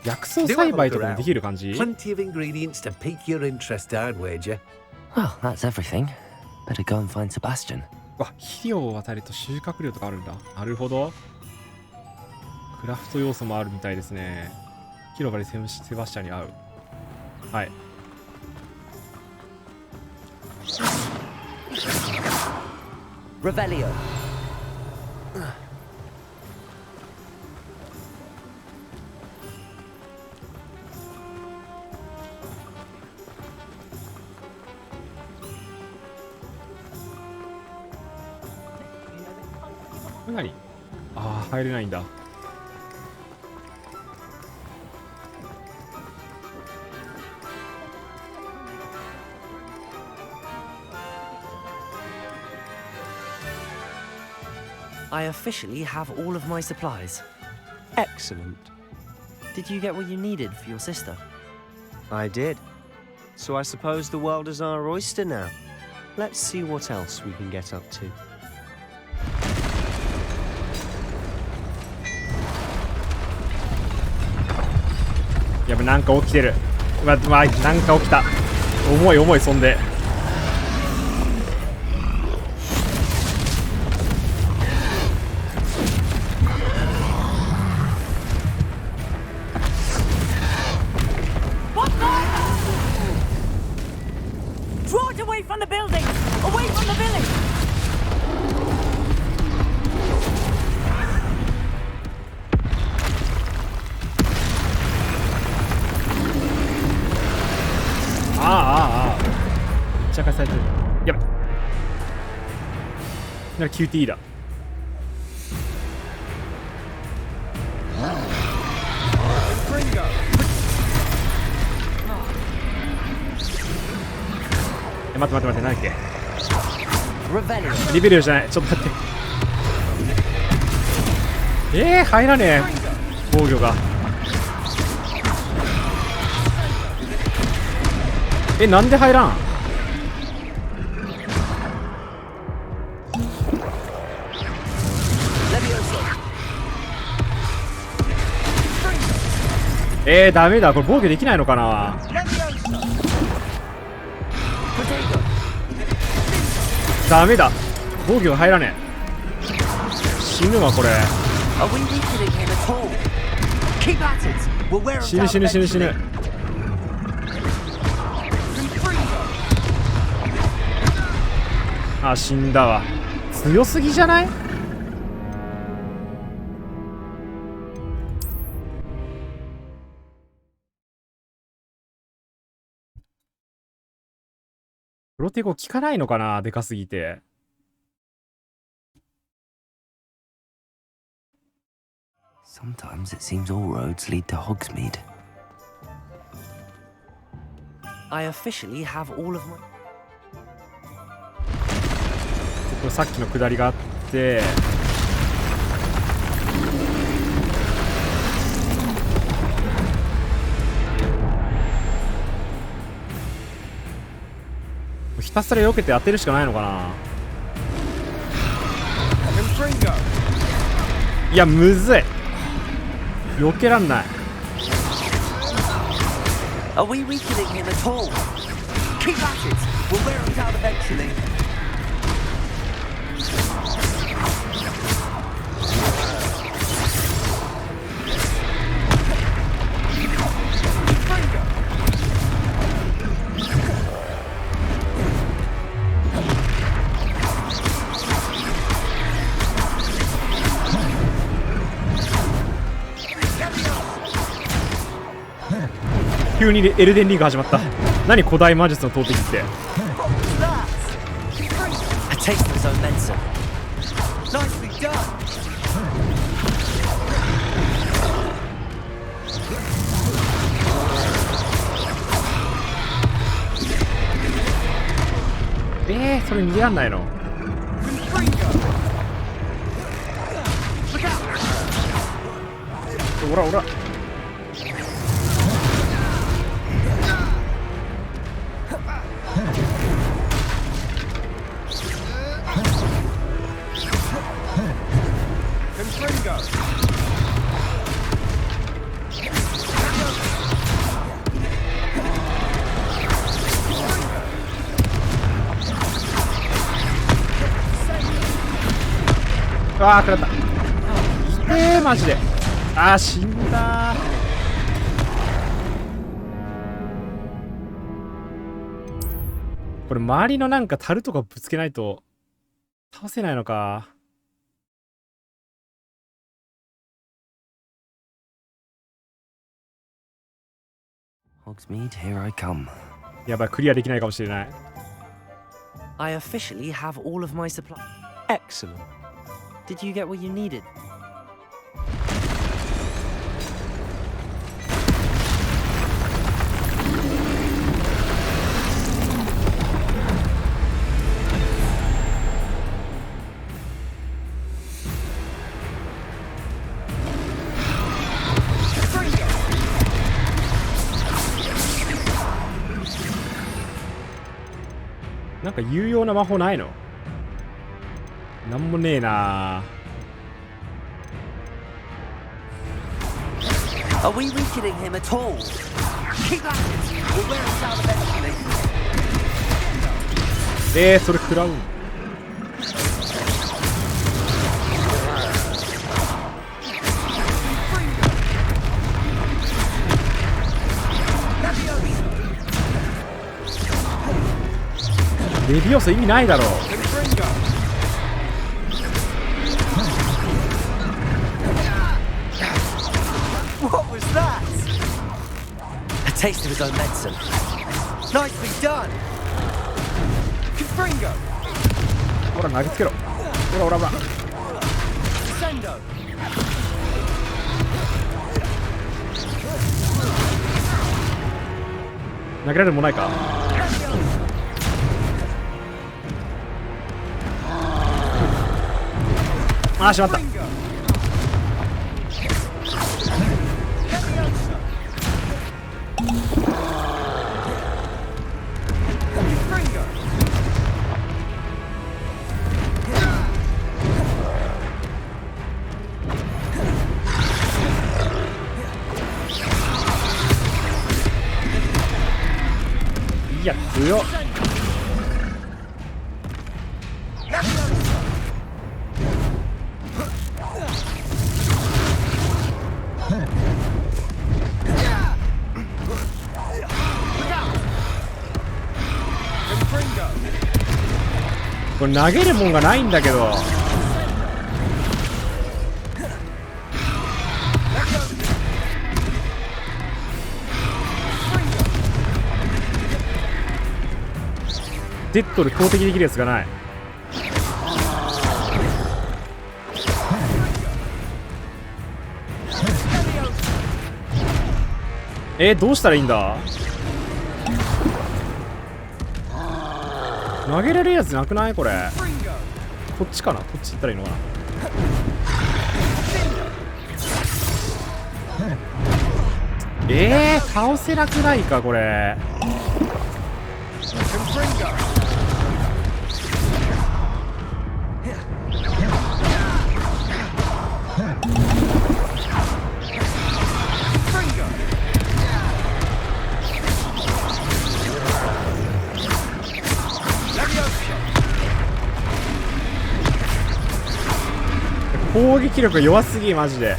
薬草栽培とかもできる感じ？ Plenty of ingredients to pique your interest, I'd wager. Well, that's everything. Better go and find Sebastian. わ、肥料を与えると収穫量とかあるんだ。なるほど。クラフト要素もあるみたいですね。広場でセバスチャンに会う。はい。Revelio.何？ああ、入れないんだ。I officially have all of my supplies. Excellent. Did you get what you needed for your sister? I did. So I suppose the world is our oyster now. Let's see what else we can get up to. やばい、なんか起きてる。なんか起きた。重いそんで。Draw it away from the building! Away from the village! めっちゃかされてる。やばい。なんか QT だ。待って、なんだっけ。リベルじゃない。ちょっと待って。入らねえ。防御が。なんで入らん？ダメだ。これ防御できないのかな。ダメだ。防御が入らねえ。死ぬわこれ。死ぬ。あ、死んだわ。強すぎじゃない？プロテゴ効かないのかな、でかすぎて。Sometimes it seems all roads lead to Hogsmeade. I officially have all of my. これさっきの下りがあって。ひたすら避けて当てるしかないのかな。いやむずい、避けらんない。Are we weakening him at all? Keep at it. We'll wear him down eventually. A 急にエルデンリング始まった。何古代魔術の投擲って。それ逃げらんないの。おらおら。あー食らった。マジで。あー死んだー。これ周りのなんか樽とかぶつけないと倒せないのか。Hogsmeade, here I come. やばい、クリアできないかもしれない。I officially have all of my supplies. Excellent. Did you get what you needed?なんか有用な魔法ないの？なんもねえな。Are we weakening him at all? Keep at it. We'll wear him down eventually. それ食らう。レビオス意味ないだろう。What was that? A taste of his own medicine. Nicely done. Confringo. ほら投げつけろ。ほらほらほら。Descendo. 投げられるもんないか。あーしまった。いや強っ。これ投げるもんがないんだけど。デッドで投擲できるやつがない。どうしたらいいんだ。投げられるやつなくないこれ。こっちかな、こっち行ったらいいのかな。倒せなくないかこれ。攻撃力弱すぎマジで。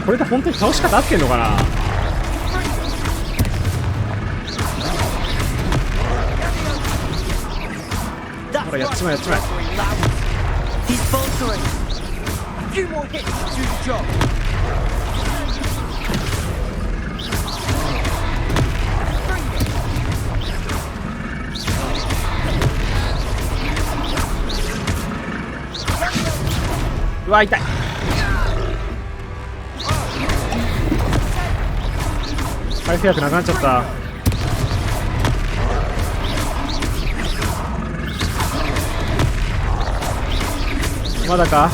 これで本当に倒し方合ってんのかな。ほらやっちまえやっちまえ。うわ痛い。回復薬なくなっちゃった。まだか。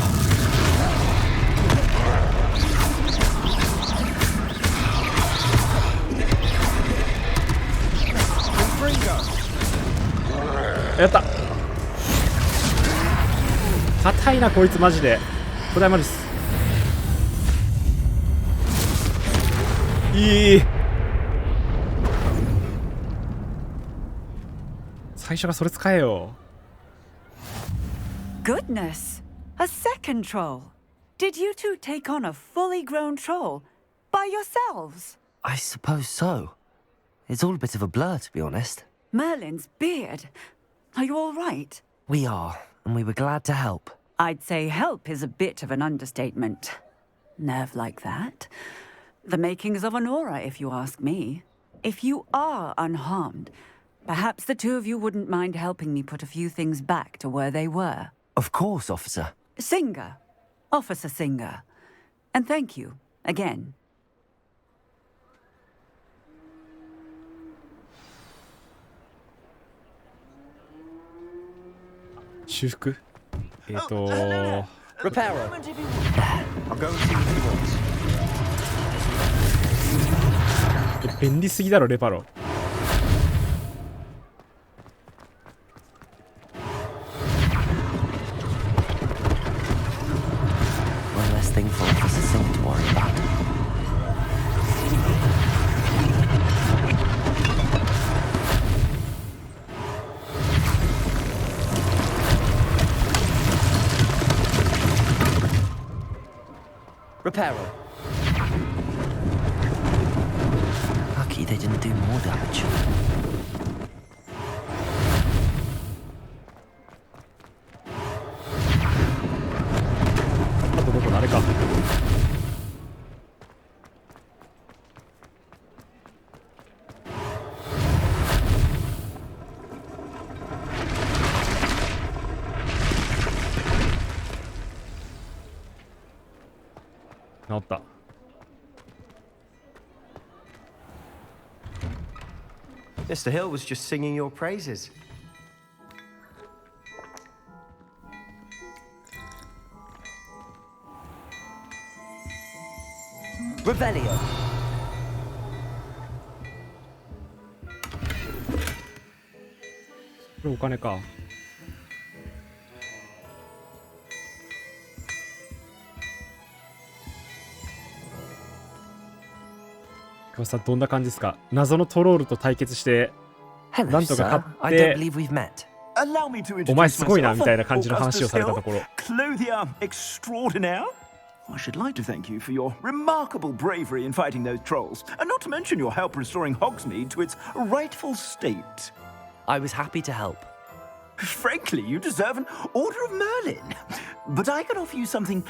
やった。硬いなこいつマジで。古代マリスいい。最初がそれ使えよ。 Goodness, a second troll. Did you two take on a fully grown troll by yourselves? I suppose so. It's all a bit of a blur, to be honest. Merlin's beard. Are you all right? We are, and we were glad to help. I'd say help is a bit of an understatement. Nerve like that. The makings of an aura, if you ask me. If you are unharmed, perhaps the two of you wouldn't mind helping me put a few things back to where they were. Of course, officer. Singer. Officer Singer. And thank you, again. 修復Reparo. I'll go and see what he wants. 便利すぎだろレパロ。One less thing for Officer Singer to worry about. Reparo. Lucky they didn't do more damage. あとどこだあれか。治った。Mr. Hill was just singing your praises. Revelio. これお金か。桑田さんどんな感じですか。謎のトロールと対決してなんとか勝ってお前すごいなみたいな感じの話をされたところ。Clothier extraordinaire. I should like to thank you for your remarkable bravery in fighting those trolls, and not to mention your help restoring Hogsmeade to its rightful state. I was happy to help. Frankly, you deserve an Order of Merlin. But I can offer you something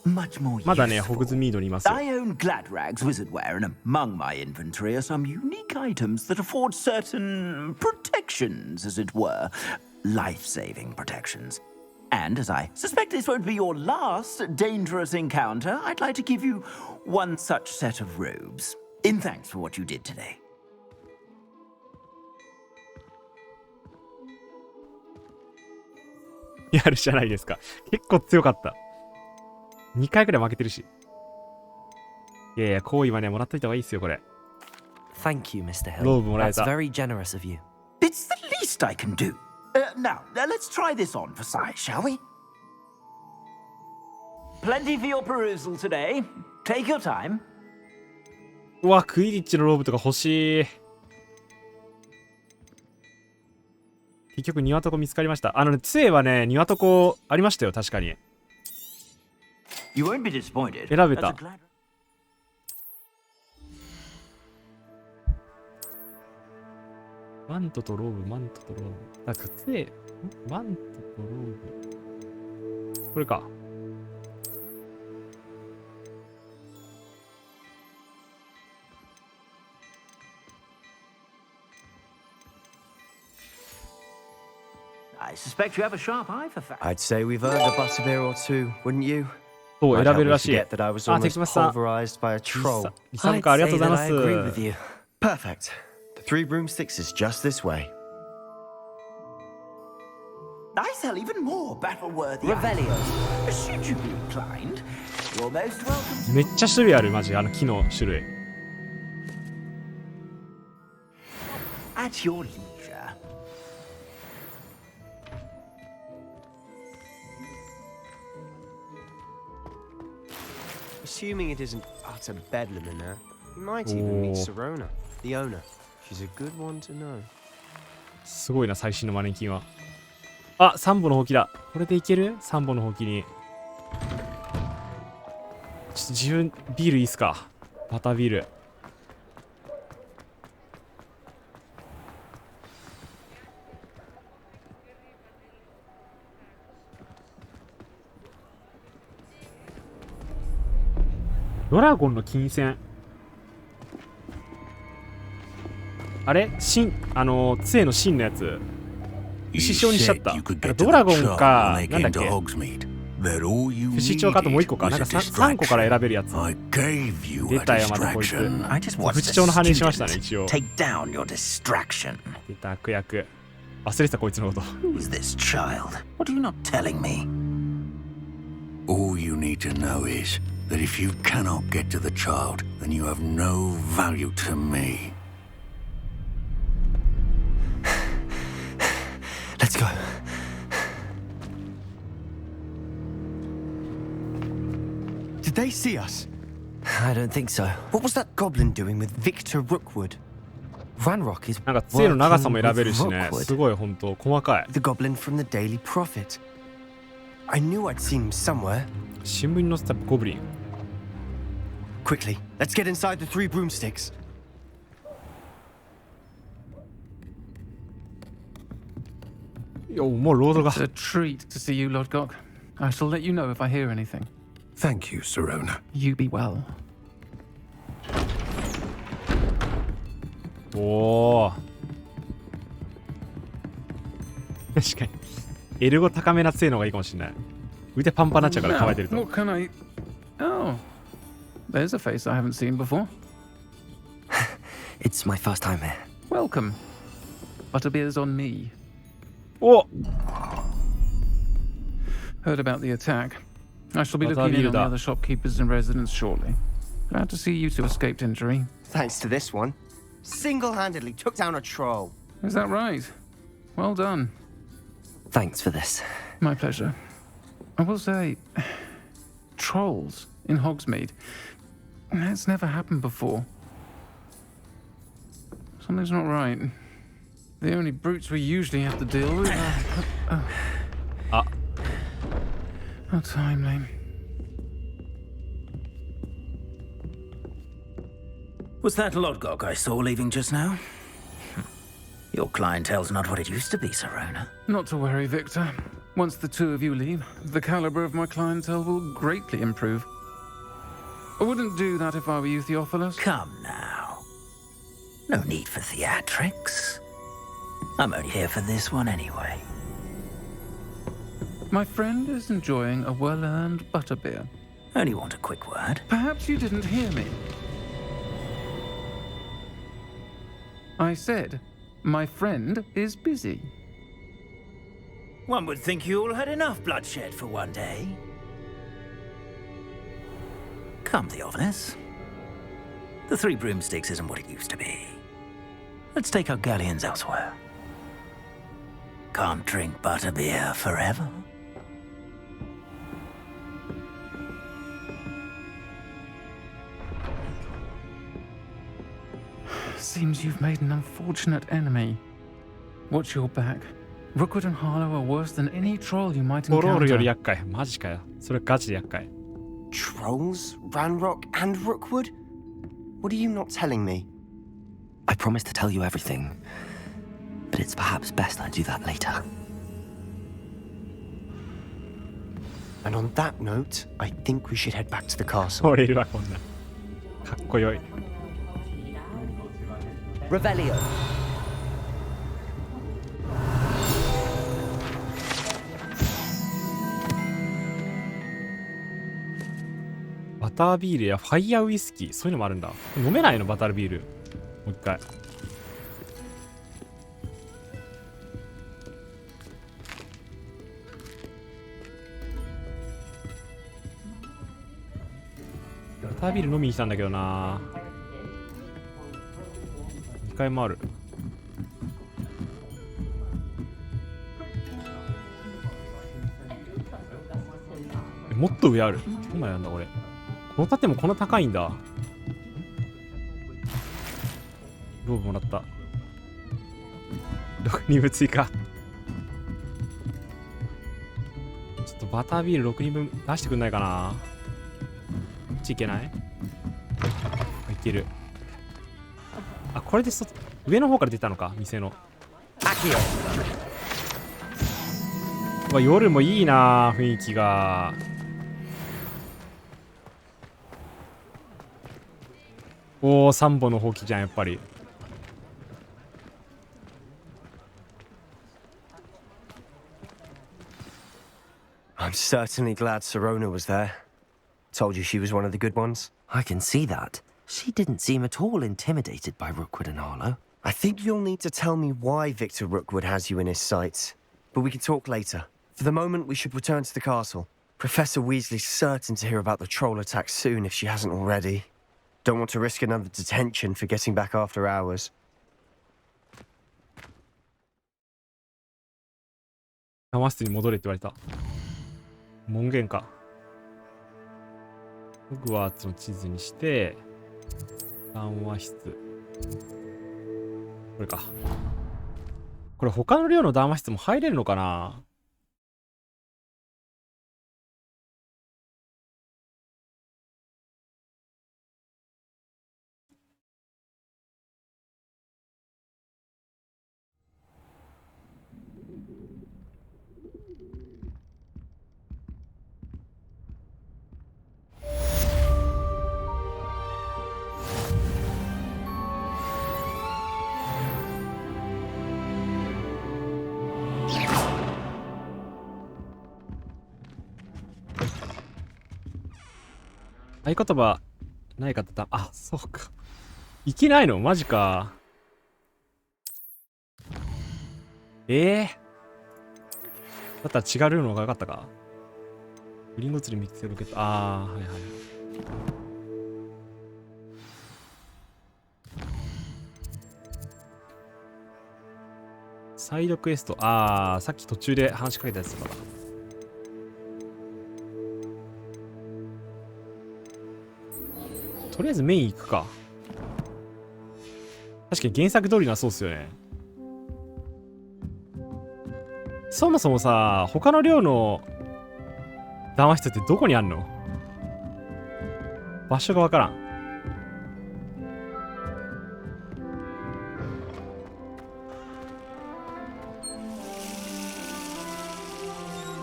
much more useful. まだね、ホグズミードにいますよ。 I own Gladrag's wizardware, and among my inventory are some unique items that afford certain protections, as it were. Life-saving protections. And as I suspect this won't be your last dangerous encounter, I'd like to give you one such set of robes, in thanks for what you did today. やるじゃないですか。結構強かった。2回くらい負けてるし。いやいや、好意はね、もらっといた方がいいですよ、これ。Thank you, Mr. Hill. ローブもらえ That's た。 very generous of you. It's the least I can do. Now, let's try this on for size, shall we? Plenty for your perusal today. Take your time. うわ、クイリッチのローブとか欲しい。結局庭床見つかりました。杖はね、庭床ありましたよ、確かに。You won't be disappointed. 選べた。マントとローブ、マントとローブ。なんか杖、マントとローブ。これか。I suspect you have a sharp eye for facts. I'd say we've earned a butterbeer or two, wouldn't you? そう、選べるらしい。That I was almost pulverized by a troll. リサムか、ありがとうございます。 Perfect. The three broomsticks is just this way. I sell even more battle-worthy Revelio. Should you be inclined, you're most welcome. めっちゃ種類ある、マジ。木の種類。At your leisure. Assuming it isn't utter bedlam in there, you might even meet Serona, the owner. She's a good one to know. すごいな、最新のマネキンは。あ、3本のほうきだ。これでいける ?3 本のほうきに。ちょっと自分、ビールいいっすか？バタービール。ドラゴンの金線。あれ杖の芯のやつ。師匠にしちゃった。ドラゴンか、なんだっけ不死鳥かともう一個か。なんか 3個から選べるやつ。出たよ、またこいつ。不死鳥の羽にしましたね、一応。出た、悪役。忘れてた、こいつのこと。All you need to know is that if you cannot get to the child, then you have no value to me. Let's go. Did they see us? I don't think so. What was that goblin doing with Victor Rookwood? Ranrock is なんか杖の長さも選べるしね。すごい本当細かい。The goblin from the Daily Prophet. I knew I'd seen him somewhere. 新聞に載せたゴブリン。Quickly, let's get inside the three broomsticks. よ、もうロードが。It's a treat to see you, Lodgok. I shall let you know if I hear anything. Thank you, Serona. You be well. おお。確かに。エルゴ高めな杖の方がいいかもしれない。腕パンパンになっちゃうから構えてると。What can I... Oh, there's a face I haven't seen before. It's my first time here. Welcome. Butterbeer's on me. Oh! Heard about the attack. I shall be looking in on the other shopkeepers and residents shortly. Glad to see you two escaped injury. Thanks to this one. Single-handedly took down a troll. Is that right? Well done. Thanks for this. My pleasure. I will say, trolls in Hogsmeade. That's never happened before. Something's not right. The only brutes we usually have to deal with are... How timely. Was that Lodgok I saw leaving just now? Your clientele's not what it used to be, Serona. Not to worry, Victor. Once the two of you leave, the caliber of my clientele will greatly improve. I wouldn't do that if I were you, Theophilus. Come now. No need for theatrics. I'm only here for this one anyway. My friend is enjoying a well-earned butterbeer. Only want a quick word. Perhaps you didn't hear me. I said, my friend is busy. One would think you all had enough bloodshed for one day. Come, Theophilus. The Three Broomsticks isn't what it used to be. Let's take our galleons elsewhere. Can't drink butterbeer forever. Seems you've made an unfortunate enemy. Watch your back. Rookwood and Harlow are worse than any troll you might encounter. トロールより厄介。マジかよ。それガチで厄介。Trolls? Ranrock and Rookwood? What are you not telling me? I promise to tell you everything, but it's perhaps best I do that later. And on that note, I think we should head back to the castle. 俺いるわ、こんな。かっこよい。Revelio. バタービールやファイヤーウイスキー、そういうのもあるんだ。飲めないのバタービール。もう一回。バタービール飲みに来たんだけどな。2回もある。もっと上ある。どんなやんだこれ。この盾もこんな高いんだ。ローブもらった。6人分追加。ちょっとバタービール6人分出してくんないかな。こっちいけない？いける。あ、これで上の方から出たのか、店の。夜もいいな、雰囲気が。おお、3本のほうきじゃん、やっぱり。I'm certainly glad Sirona was there. Told you she was one of the good ones. I can see that. She didn't seem at all intimidated by Rookwood and Harlow. I think you'll need to tell me why Victor Rookwood has you in his sights. But we can talk later. For the moment, we should return to the castle. Professor Weasley's certain to hear about the troll attack soon if she hasn't already. Don't want to risk another detention for getting back after hours. 談話室に戻れって言われた。門限か。ホグワーツの地図にして、談話室。これか。これ他の寮の談話室も入れるのかな？合言葉ないかった。あ、そうか。いけないの？マジか。だったら違うルールの方が良かったか。グリンゴツリーミキセロケット。あー、はいはい。サイドクエスト。あー、さっき途中で話しかけたやつとかだ。とりあえずメイン行くか。確かに原作通りなそうっすよね。そもそもさ、他の寮の談話室ってどこにあんの？場所がわからん。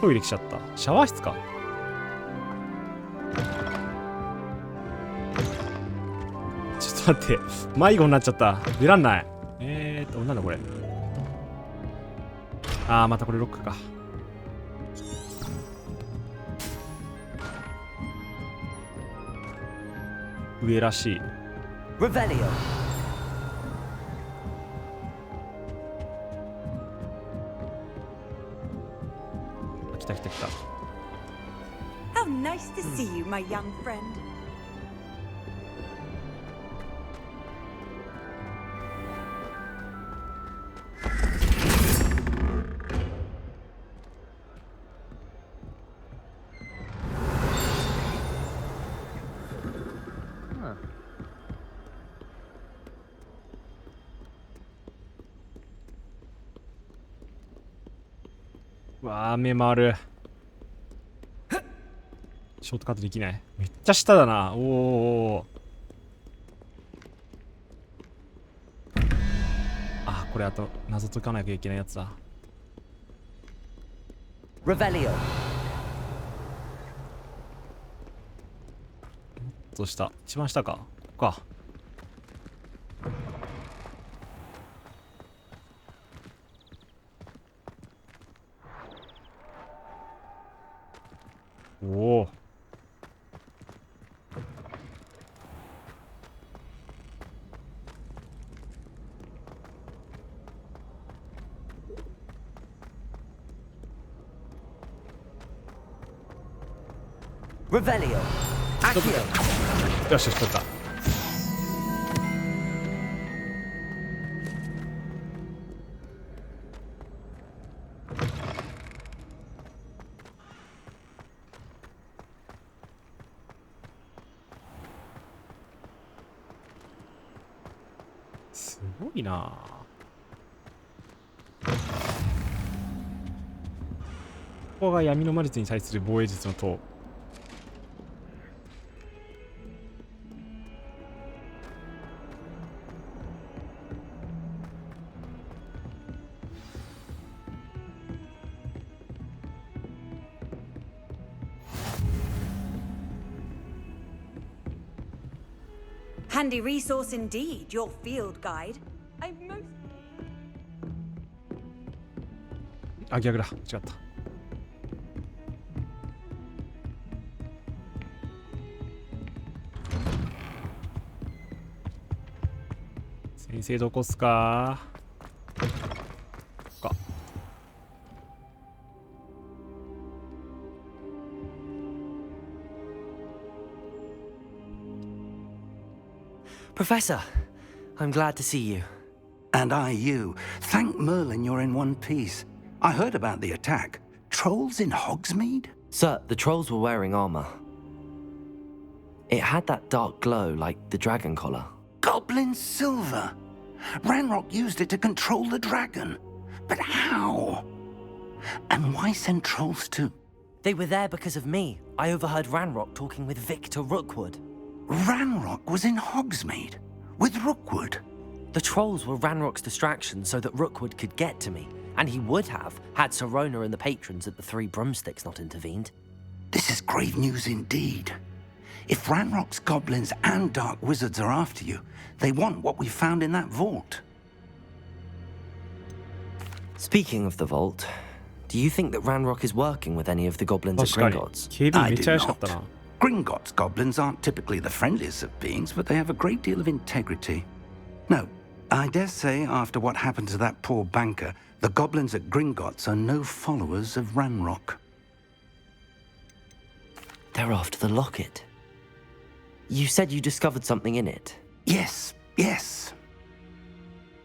トイレ来ちゃった。シャワー室か。ちょっと待って、迷子になっちゃった。出らんない。なんだこれ。あー、またこれロックか。上らしい。Revelio. 来た来た来た。How nice to see you, my young friend. わあ、目回る。ショートカットできない。めっちゃ下だな。おお。あ、これあと謎解かなきゃいけないやつだ。Revelio。どうした？一番下か。ここか。おお。Revelio。よしよし、取った。すごいな。ここが闇の魔術に対する防衛術の塔。Handy resource indeed, your field guide. I most... あ、逆だ。違った。先生どこっすか？ここか。Professor, I'm glad to see you. And I you. Thank Merlin you're in one piece. I heard about the attack. Trolls in Hogsmeade? Sir, the trolls were wearing armor. It had that dark glow like the dragon collar. Goblin silver. Ranrock used it to control the dragon. But how? And why send trolls too? They were there because of me. I overheard Ranrock talking with Victor Rookwood. Ranrock was in Hogsmeade with Rookwood. The trolls were Ranrock's distraction so that Rookwood could get to me, and he would have had Sirona and the patrons at the Three Broomsticks not intervened. This is grave news indeed. If Ranrock's goblins and dark wizards are after you, they want what we found in that vault. Speaking of the vault, do you think that Ranrock is working with any of the goblins at Gringotts? I do not. Gringotts goblins aren't typically the friendliest of beings, but they have a great deal of integrity. No, I dare say after what happened to that poor banker, the goblins at Gringotts are no followers of Ranrock. They're after the locket. You said you discovered something in it. Yes, yes.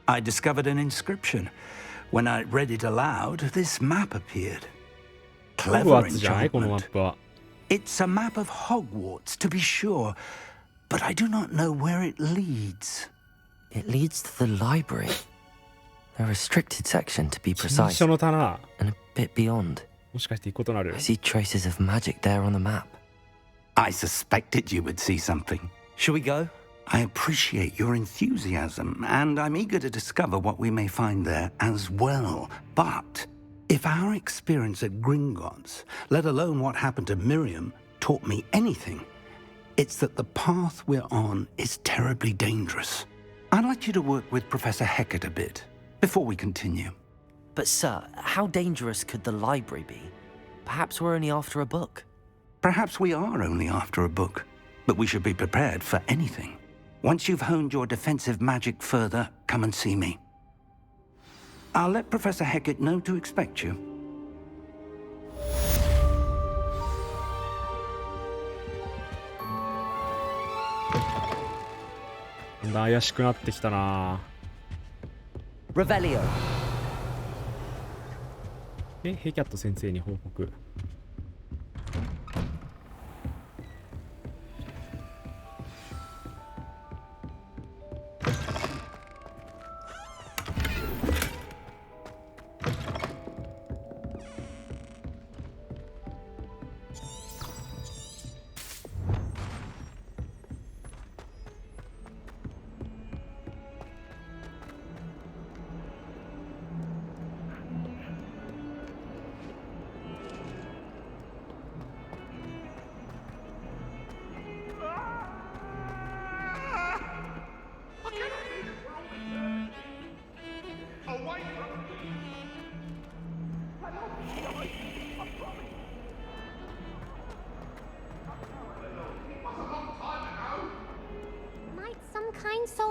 I discovered an inscription. When I read it aloud, this map appeared. Clever enchantment. It's a map of Hogwarts, to be sure, but I do not know where it leads. It leads to the library. A restricted section, to be precise, and a bit beyond. I see traces of magic there on the map. I suspected you would see something. Shall we go? I appreciate your enthusiasm, and I'm eager to discover what we may find there as well. But if our experience at Gringotts, let alone what happened to Miriam, taught me anything, it's that the path we're on is terribly dangerous. I'd like you to work with Professor Hecat a bit before we continue. But sir, how dangerous could the library be? Perhaps we're only after a book. Perhaps we are only after a book, but we should be prepared for anything. Once you've honed your defensive magic further, come and see me. I'll let Professor Hecat know to expect you. Revelio. ヘキャット先生に報告。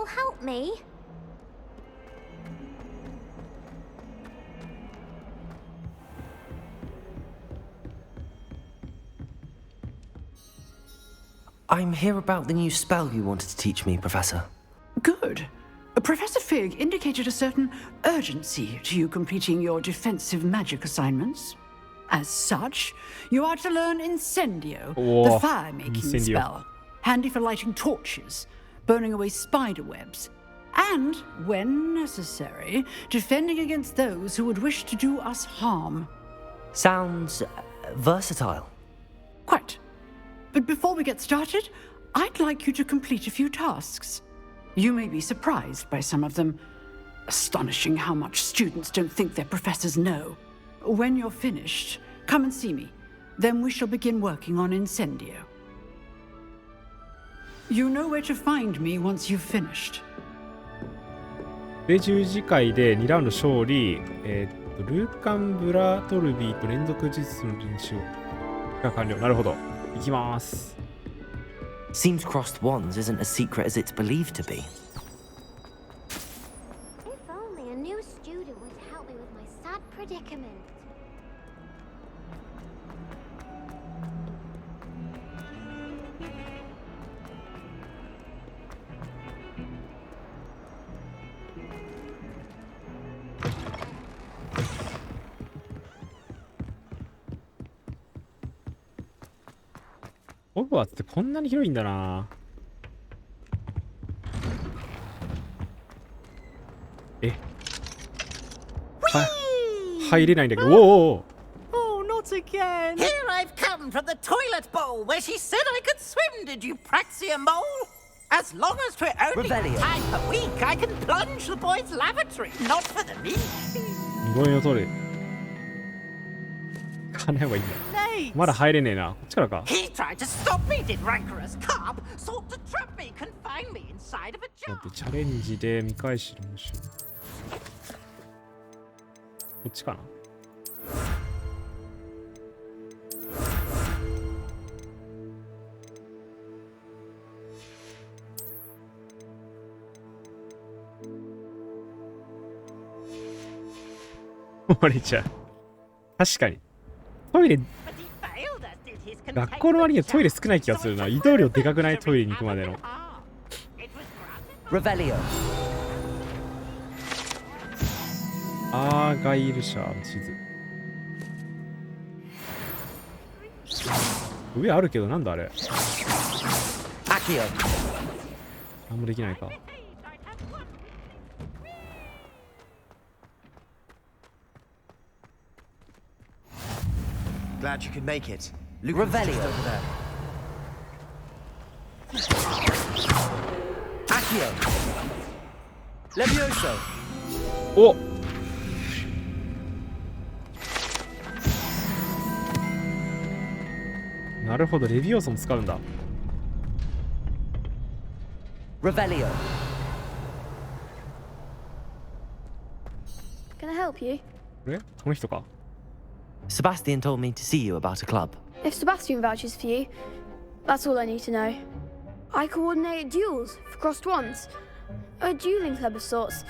you'll help me? I'm here about the new spell you wanted to teach me, Professor. Good. Professor Fig indicated a certain urgency to you completing your defensive magic assignments. As such, you are to learn Incendio, the fire-making spell, handy for lighting torches, burning away spider webs, and, when necessary, defending against those who would wish to do us harm. Sounds versatile. Quite. But before we get started, I'd like you to complete a few tasks. You may be surprised by some of them. Astonishing how much students don't think their professors know. When you're finished, come and see me. Then we shall begin working on Incendio. You know where to find me once you've finished. で、10次会で2ラウンド勝利、ルーカン・ブラトルビーと連続術の練習が完了。なるほど。行きます。Seems crossed wands isn't as secret as it's believed to be. If only a new student would help me with my sad predicament.ホグワーツってこんなに広いんだな。入れないんだけど。おお。Oh, not again. Here I've come from the toilet bowl where she said I could swim, did you praxia mole? As long as for only time a week, I can plunge the boys' lavatory, not for the meat. 2号を取る。金はばいいんだ。まだ入れねえな。こっちからか。He tried to stop me, did rancorous carp. Sought to trap me, confine me inside of a jar. 待って、チャレンジで見返し練習。こっちかな。終わりちゃう。確かに。トイレ、学校の割にはトイレ少ない気がするな。移動量でかくない？トイレに行くまでの。アーガイル社の地図。上あるけどなんだあれ。なんもできないか。Glad you could make it. Revelio over there. Accio. Levioso. お。なるほど、レビオーソも使うんだ。Revelio. Can I help you? この人か。Sebastian told me to see you about a club. If Sebastian vouches for you, that's all I need to know. I coordinate duels for crossed wands. A dueling club of sorts.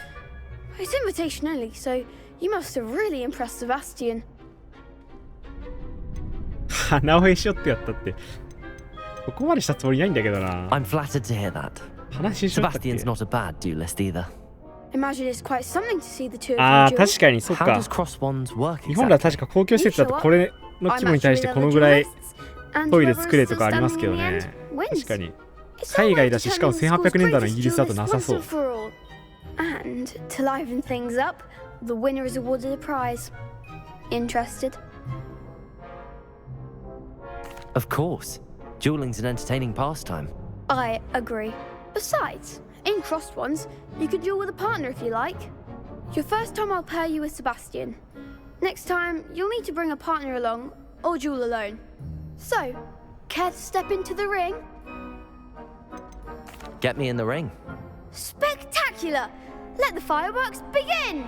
It's invitation only, so you must have really impressed Sebastian. 鼻をへし折ってやったって。ここまでしたつもりないんだけどな。I'm flattered to hear that. Sebastian's not a bad duelist either. Imagine it's quite something to see the two of you. ああ、確かにそっか。How does cross wands work exactly? 日本では確か公共施設だとこれの規模に対してこのぐらいトイレ作れとかありますけどね。確かに。海外だし、しかも1800年代のイギリスだとなさそう。And to liven things up, the winner is awarded a prize. Interested? Of course. Dueling's an entertaining pastime. I agree. Besides, in crossed ones, you could duel with a partner if you like. Your first time I'll pair you with Sebastian. Next time, you'll need to bring a partner along, or duel alone. So, care to step into the ring? Get me in the ring. Spectacular! Let the fireworks begin!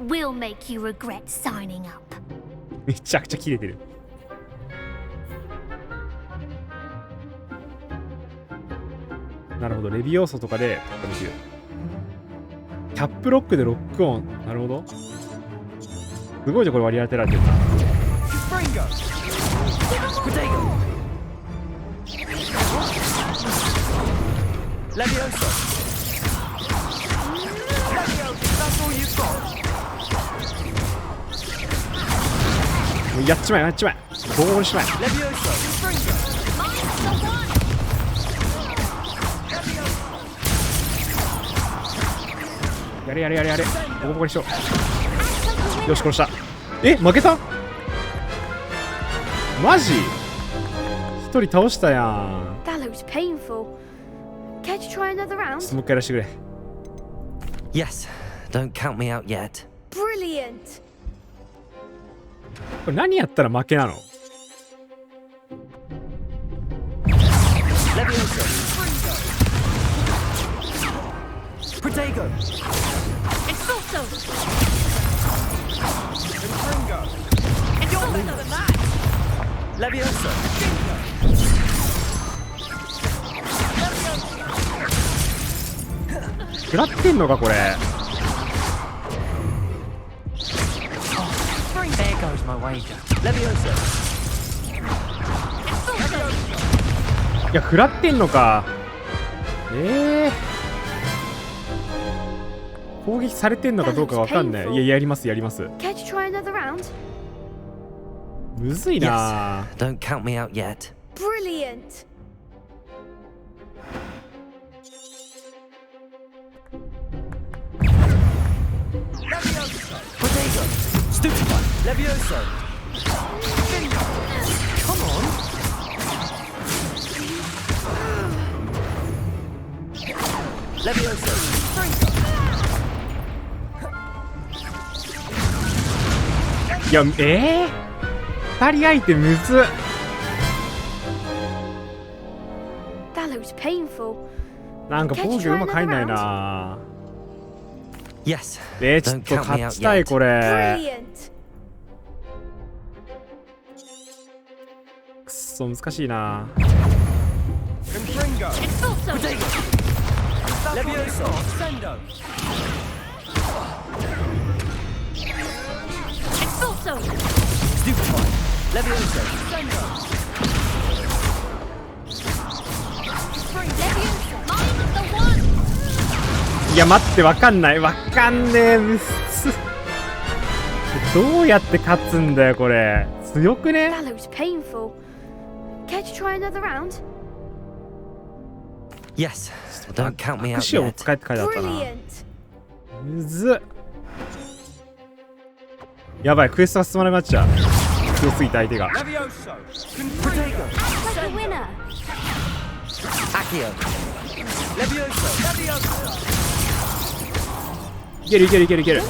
We'll make you regret signing up. めちゃくちゃキレてる。なるほど、レビ要素とかで突破できる。キャップロックでロックオン。なるほど。すごいじゃん、これ割り当てられてるな。もうやっちまえ、やっちまえ。ボコボコにしまえ。やれやれやれやれ。ボコボコにしよう。よし、殺した。え、負けた？マジ？一人倒したやん。That looks painful. Care to try another round? ちょっともう一回やらせてくれ。Yes, don't count me out yet. Brilliant. これ何やったら負けなの？Protego. Expulso. Levioso. 食らってんのかこれ。There goes my wager. Levioso. いや、食らってんのか。攻撃されてんのかどうかわかんない。いや、やりますやります。Care to try another round? むずいな。Don't count me out yet. Brilliant. Protego. Stupid one. Levioso. Come on. Levioso. いや、2人相手むずっ。 That looks painful. なんか防御うまく入んないな。Yes. ちょっと勝ちたいこれ。Brilliant. くっそ難しいな。 Expulso. Levioso. Sendo. Expulso. Stupid one. Levioso. Sendo. Levioso. Mind the one. いや待って、わかんない、わかんねえ。むずっ。どうやって勝つんだよこれ。強くね？ That looks painful. Care to try another round? Yes. Don't count me out 握手を yet. 使えって書いてあったな。 Brilliant. むずっ。やばい、クエストが進まなくなっちゃう。強すぎた相手が。 Levioso. Protego. Like a winner. Accio. Levioso. Levioso. いけるいけるいけるいける。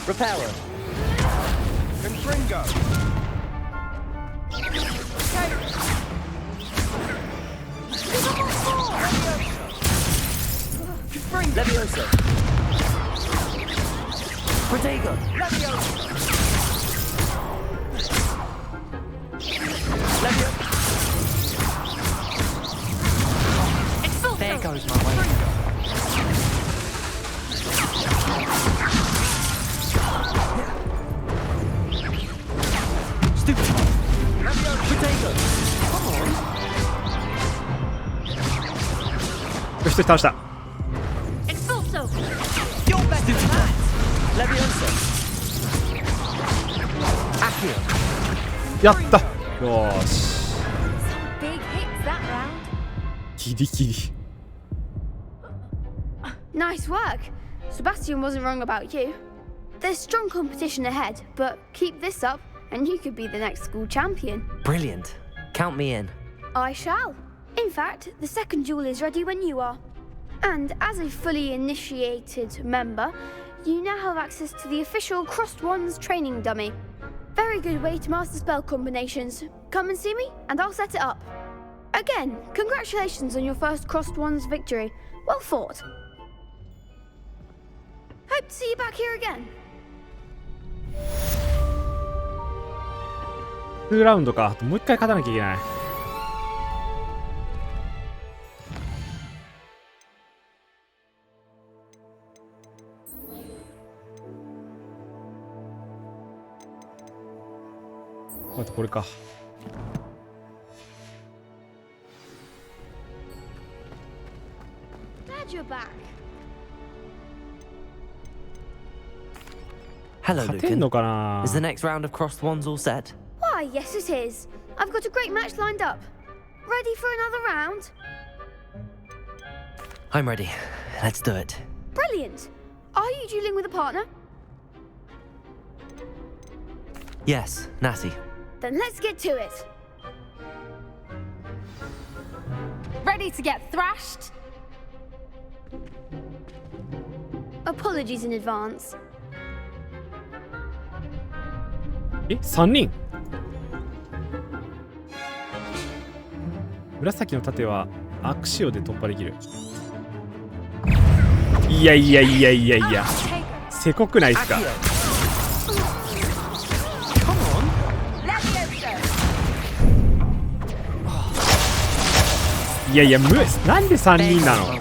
Repeller. Confringo. Levioso. Protego. Levioso. There goes my way. Stupid. Protego. Come on. よし、一人倒した。 Expulso. You're better than that. Levioso. Accio. やった。よーし。 Big hits that round. ギリギリ。 Nice work. Sebastian wasn't wrong about you. There's strong competition ahead, but keep this up and you could be the next school champion. Brilliant. Count me in. I shall. In fact, the second duel is ready when you are. And as a fully initiated member, you now have access to the official Crossed Wands training dummy. Very good way to master spell combinations. Come and see me and I'll set it up. Again, congratulations on your first Crossed Wands victory. Well fought. Hope to see you back here again. 2ラウンドか。あともう一回勝たなきゃいけない。あとこれか。Hello, 勝てんのかな。 Is the next round of crossed wands all set? Why, yes it is. I've got a great match lined up. Ready for another round? I'm ready. Let's do it. Brilliant. Are you dueling with a partner? Yes, Natty. Then let's get to it. Ready to get thrashed? Apologies in advance. 3人。紫の盾はアクシオで突破できる。いやいやいやいやいや、せこくないっすか。いやいや、なんで3人なの。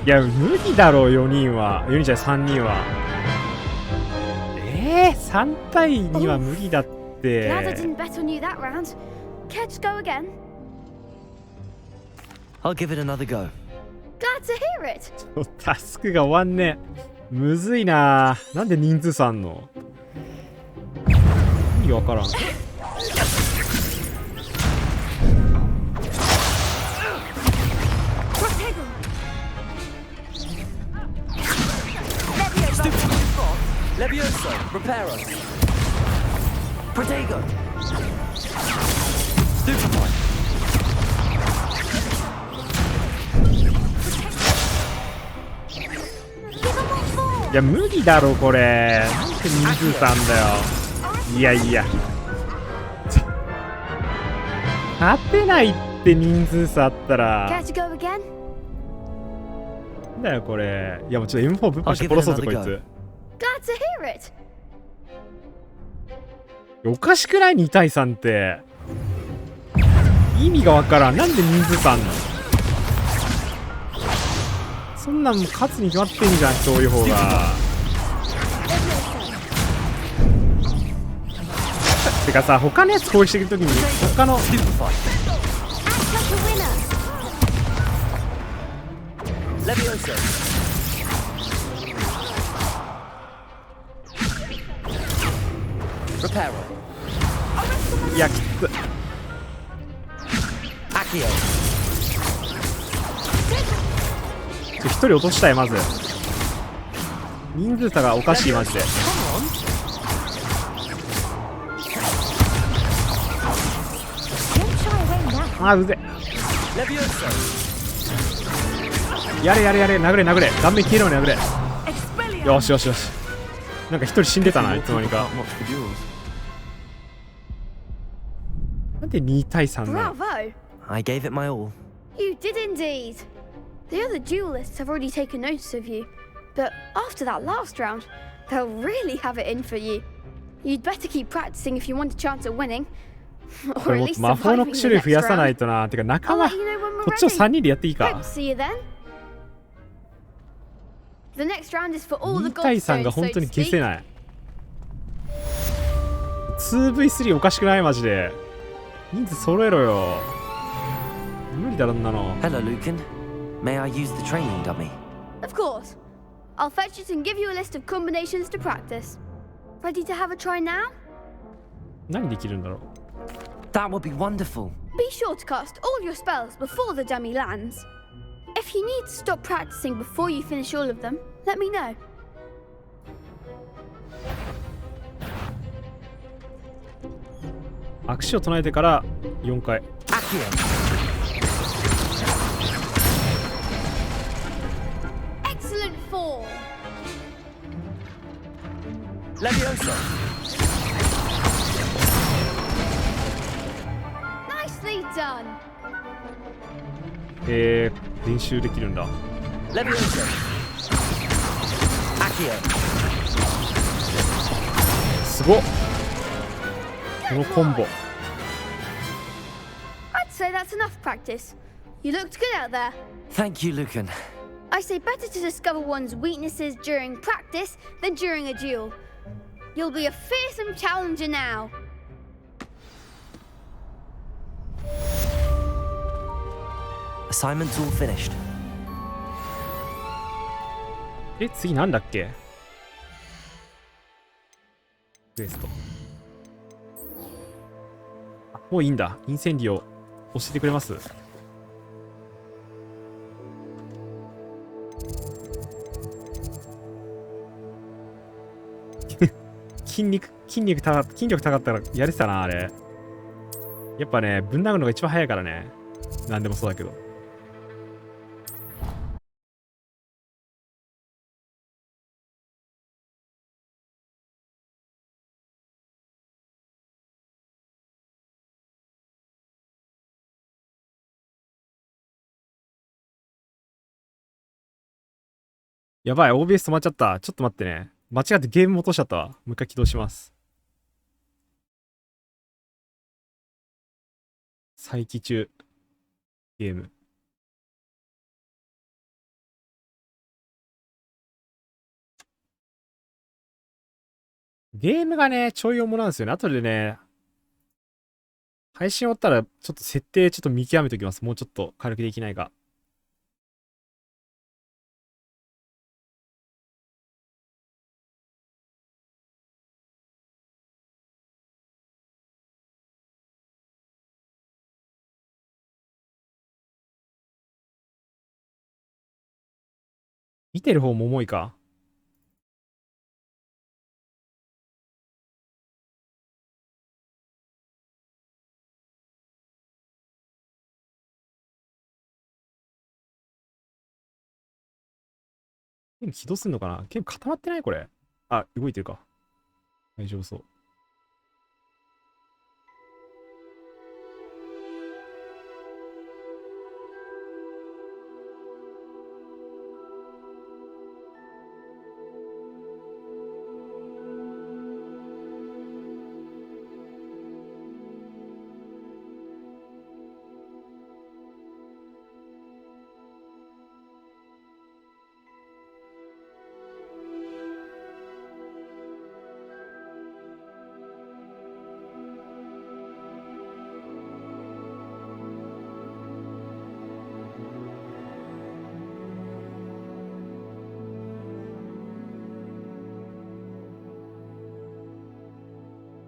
いや無理だろう、4人は。4人じゃ3人は。3対2は無理だって。 Glad I didn't bet on you that round. Care to go again? I'll give it another go. Glad to hear it. タスクが終わんね。むずいな。なんで人数差あんの。意味わからん。Levioso, Reparo, Protego, Stupefy. いや無理だろこれ。なんで人数差あんだよ。いやいや勝てないって人数差あったら。なんだよこれ。いやもうちょっと M4 ぶっぱして殺そうぜこいつ。おかしくない？ 2 対3って意味がわからん。なんで人数差あんの。そんなんもう勝つに決まってんじゃん、そういう方が。てかさ、他のやつ攻撃してくるときに他のいやきつっ。1人落としたい。まず人数差がおかしいマジで。あーうぜ。やれやれやれ、殴れ殴れ、顔面消えるように殴れ。よしよしよし。なんか1人死んでたな、いつの間にか。なんで2対3なの。 Bravo! I gave it my all. You did indeed. The other duelists have already taken notice of you, but after that last round, they'll really have it in for you. You'd better keep practicing if you want a chance at winning. これもっと魔法の種類増やさないとな。てか仲間こっちを3人でやっていいか。2対3が本当に消せない。 2v3 おかしくない？マジで人数揃えろよ。無理だろんなの。 Hello, Lucan. May I use the training dummy? Of course. I'll fetch it and give you a list of combinations to practice. Ready to have a try now? 何できるんだろう。 That would be wonderful. Be sure to cast all your spells before the dummy lands. If you need to stop practicing before you finish all of them, let me know. 握手を唱えてから4回。Excellent fall. Levioso. Nicely done. 練習できるんだ。 Levioso. Accio. すごっ。このコンボ。say that's enough practice. You looked good out there. Thank you, Lucan. I say better to discover one's weaknesses during practice than during a duel. You'll be a fearsome challenger now. Assignment's all finished. 次なんだっけ？クエスト。もういいんだ。インセンディオ教えてくれます？筋力高かったらやれてたな、あれ。やっぱね、ぶん殴るのが一番早いからね。なんでもそうだけど。やばい、OBS 止まっちゃった。ちょっと待ってね。間違ってゲーム落としちゃったわ。もう一回起動します。再起中。ゲーム。ゲームがね、ちょい重なんですよね。後でね、配信終わったら、ちょっと設定ちょっと見極めておきます。もうちょっと軽くできないか。見てる方も重いか。ゲーム起動すんのかな？ゲーム固まってないこれ。あ、動いてるか。大丈夫そう。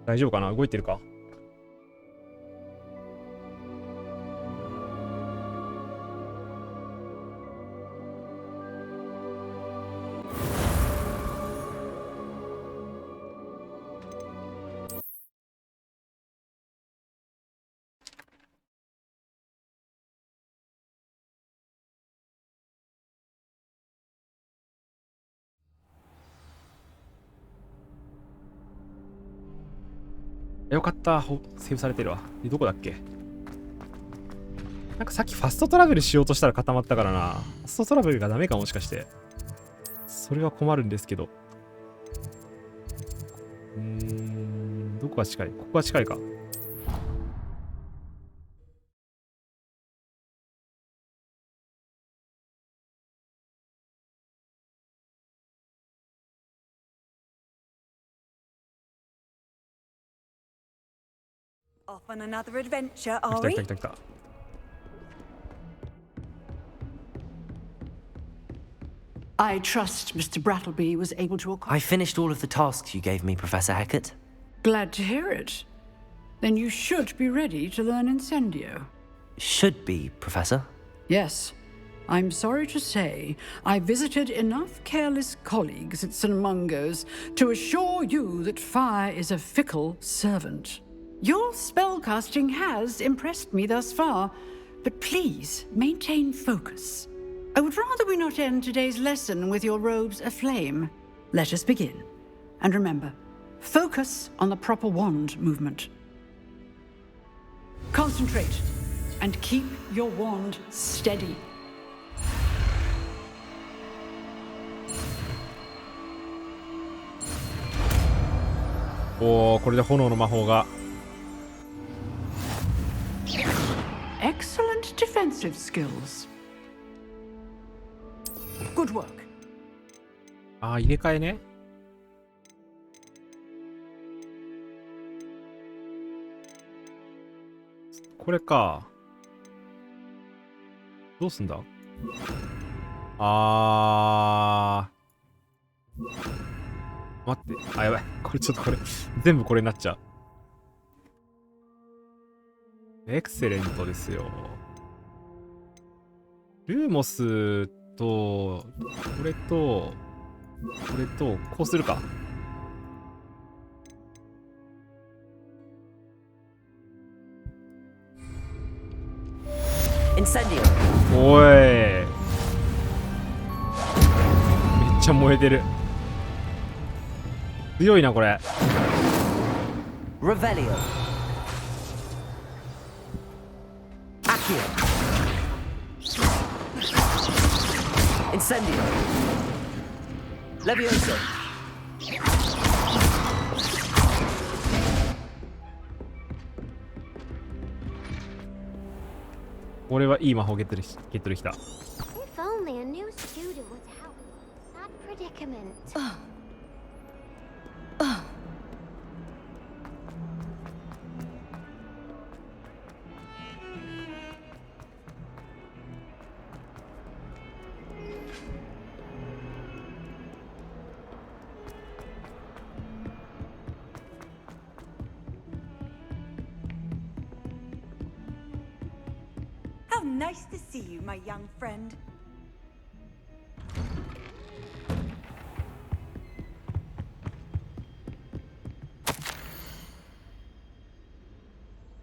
大丈夫かな？動いてるか？よかった。セーブされてるわ。どこだっけ？なんかさっきファストトラベルしようとしたら固まったからな。ファストトラベルがダメかもしかして。それは困るんですけど。どこが近い？ここが近いか。Off on another adventure, 来 are た we? 来た来た来た。I trust Mr. Brattleby was able to I finished all of the tasks you gave me, Professor Hackett. Glad to hear it. Then you should be ready to learn Incendio. Should be, Professor. Yes. I'm sorry to say, I visited enough careless colleagues at St. Mungo's to assure you that fire is a fickle servant. Your spellcasting has impressed me thus far, but please maintain focus. I would rather we not end today's lesson with your robes aflame. Let us begin. And remember, focus on the proper wand movement. Concentrate and keep your wand steady. Oh, これで炎の魔法が。excellent defensive skills. Good work. ああ、入れ替えね。これか。どうすんだ？待って。あ、やばい。これちょっとこれ、全部これになっちゃう。エクセレントですよ。ルーモスと、これと、これと、こうするか。おい。めっちゃ燃えてる。強いなこれ。Revelio. Accio. Incendio. Levioso. 俺はいい魔法ゲットできた。If only a new student would help that predicament. How nice to see you, my young friend.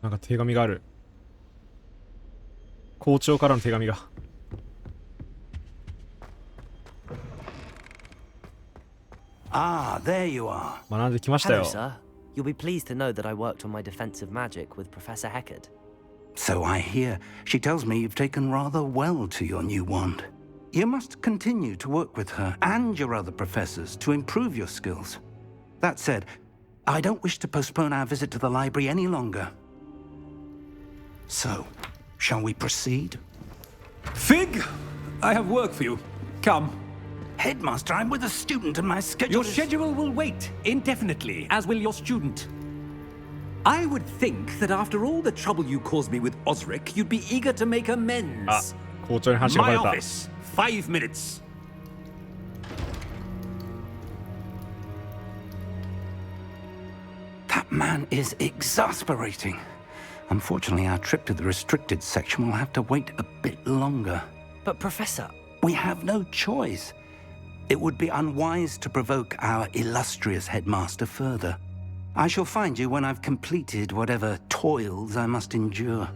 なんか手紙がある。校長からの手紙が。Ah, there you are. 学んできましたよ。 Hello, sir. You'll be pleased to know that I worked on my defensive magic with Professor Heckard. So I hear. She tells me you've taken rather well to your new wand. You must continue to work with her and your other professors to improve your skills. That said, I don't wish to postpone our visit to the library any longer. So, shall we proceed? Fig, I have work for you. Come. Headmaster, I'm with a student and my schedule Your schedule will wait indefinitely, as will your student. I would think that after all the trouble you caused me with Osric, you'd be eager to make amends. My office, 5 minutes. That man is exasperating. Unfortunately, our trip to the restricted section will have to wait a bit longer. But Professor... We have no choice. It would be unwise to provoke our illustrious headmaster further. I shall find you when I've completed whatever toils I must endure.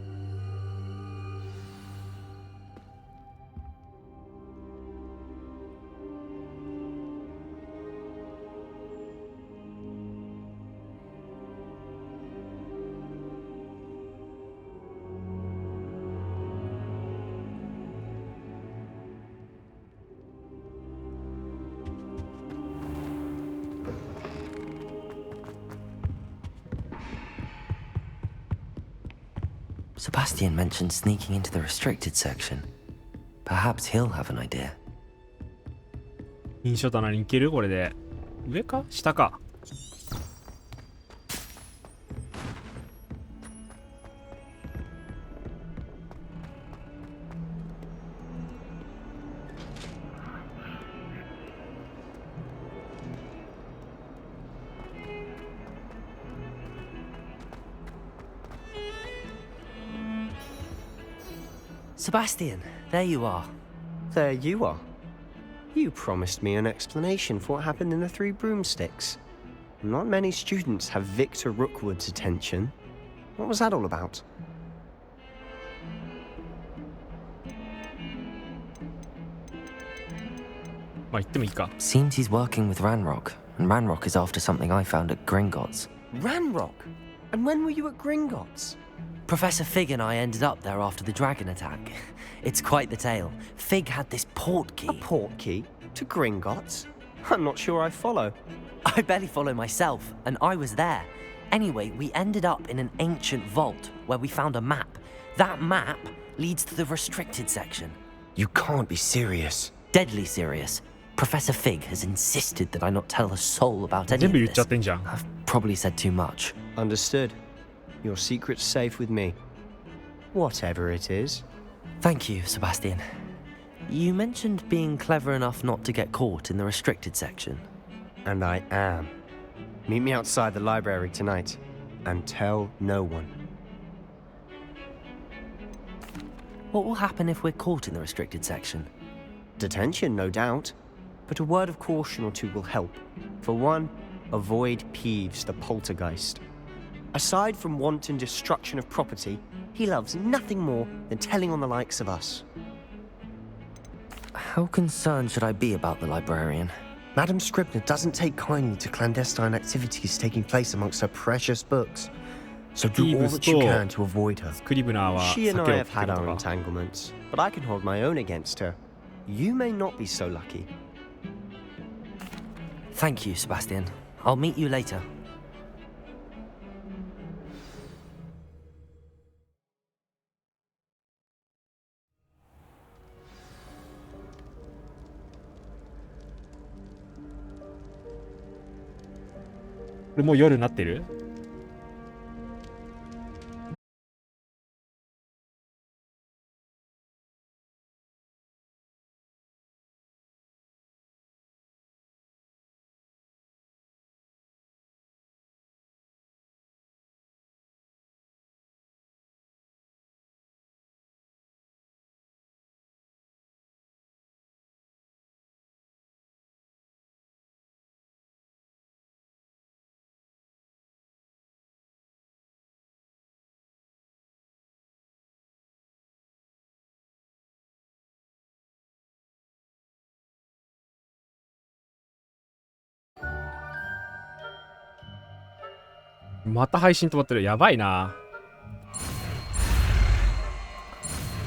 Sebastian mentioned sneaking into the restricted section. Perhaps he'll have an idea. 印象棚に行ける？これで。上か？下か。Sebastian, there you are. There you are. You promised me an explanation for what happened in the Three Broomsticks. Not many students have Victor Rookwood's attention. What was that all about? Seems he's working with Ranrock, and Ranrock is after something I found at Gringotts. Ranrock? And when were you at Gringotts? Professor Fig and I ended up there after the dragon attack. It's quite the tale. Fig had this port key. A port key? To Gringotts? I'm not sure I follow. I barely follow myself, and I was there. Anyway, we ended up in an ancient vault where we found a map. That map leads to the restricted section. You can't be serious. Deadly serious. Professor Fig has insisted that I not tell a soul about any of this. I've probably said too much. Understood. Your secret's safe with me. Whatever it is. Thank you, Sebastian. You mentioned being clever enough not to get caught in the restricted section. And I am. Meet me outside the library tonight. And tell no one. What will happen if we're caught in the restricted section? Detention, no doubt. But a word of caution or two will help. For one, avoid Peeves the poltergeist. Aside from wanton destruction of property, he loves nothing more than telling on the likes of us. How concerned should I be about the librarian? Madam Scribner doesn't take kindly to clandestine activities taking place amongst her precious books. So do all that you can to avoid her. She and I have had our entanglements, but I can hold my own against her. You may not be so lucky. Thank you, Sebastian. I'll meet you later. This is もう夜になってる? また配信止まってる。やばいな。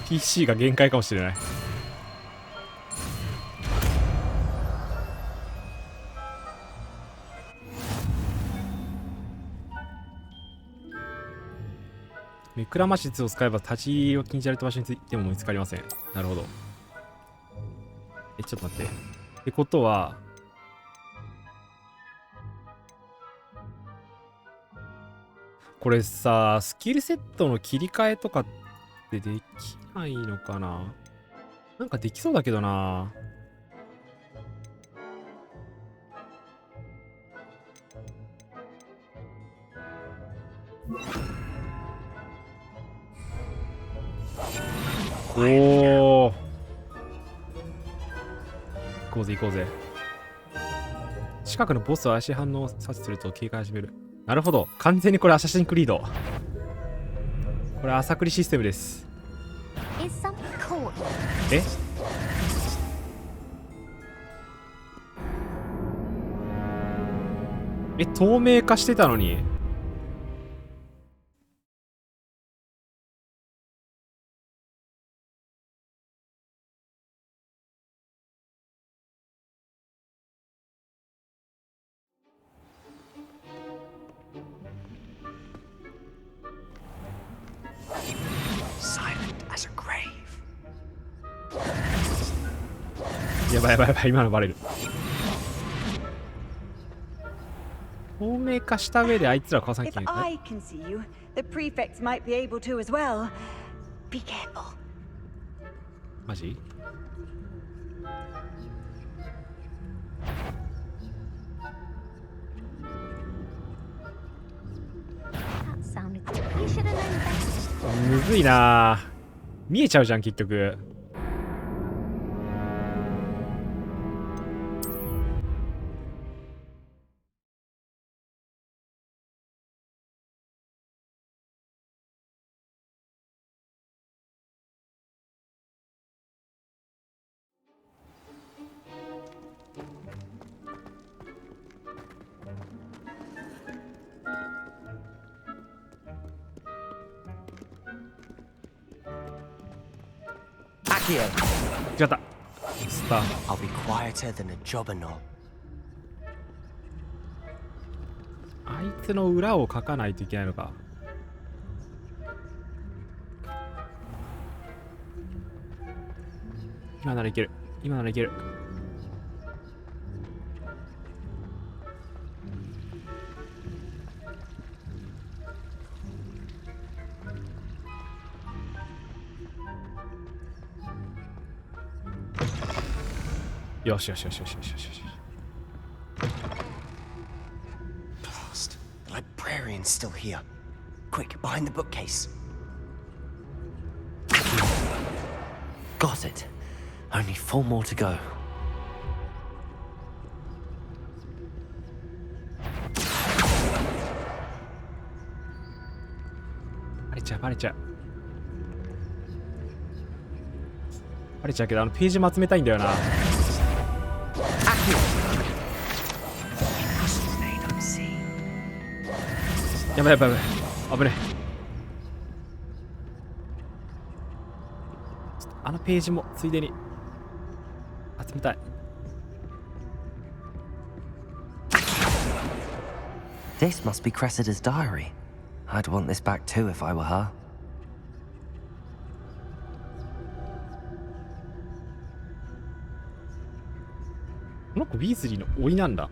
PC が限界かもしれない。目くらまし術を使えば立ち入りを禁じられた場所についても見つかりません。なるほど。ちょっと待って。ってことは、これさ、スキルセットの切り替えとかってできないのかな？なんかできそうだけどな。おお。行こうぜ行こうぜ。近くのボスを怪しい反応を察知すると警戒始める。なるほど。完全にこれアサシンクリード。これ朝クリシステムです。透明化してたのに。やばいやばいやばい、今のバレる。透明化した上であいつらを壊さなきゃいけない。マジ？むずいな。見えちゃうじゃん結局。違った。スター。I'll be quieter than a jobberknoll. あいつの裏を書かないといけないのか。今ならいける。今ならいける。よしよしよしよしよしよしよし。Blast. The librarian's still here. Quick, behind the bookcase. Got it. Only 4 more to go. バレちゃうバレちゃう。バレちゃうけど、ページも集めたいんだよな。やばいやばいやばい。危ねえ。ページもついでに集めたい。This must be Cressida's diary. I'd want this back too if I were her. この子ビーズリーの甥なんだ。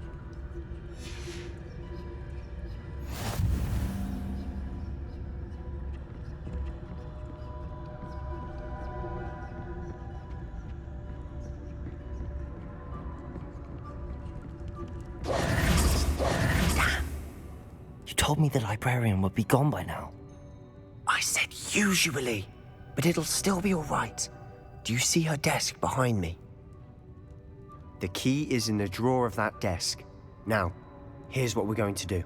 Told me the librarian would be gone by now. I said usually, but it'll still be all right. Do you see her desk behind me? The key is in the drawer of that desk. Now, here's what we're going to do.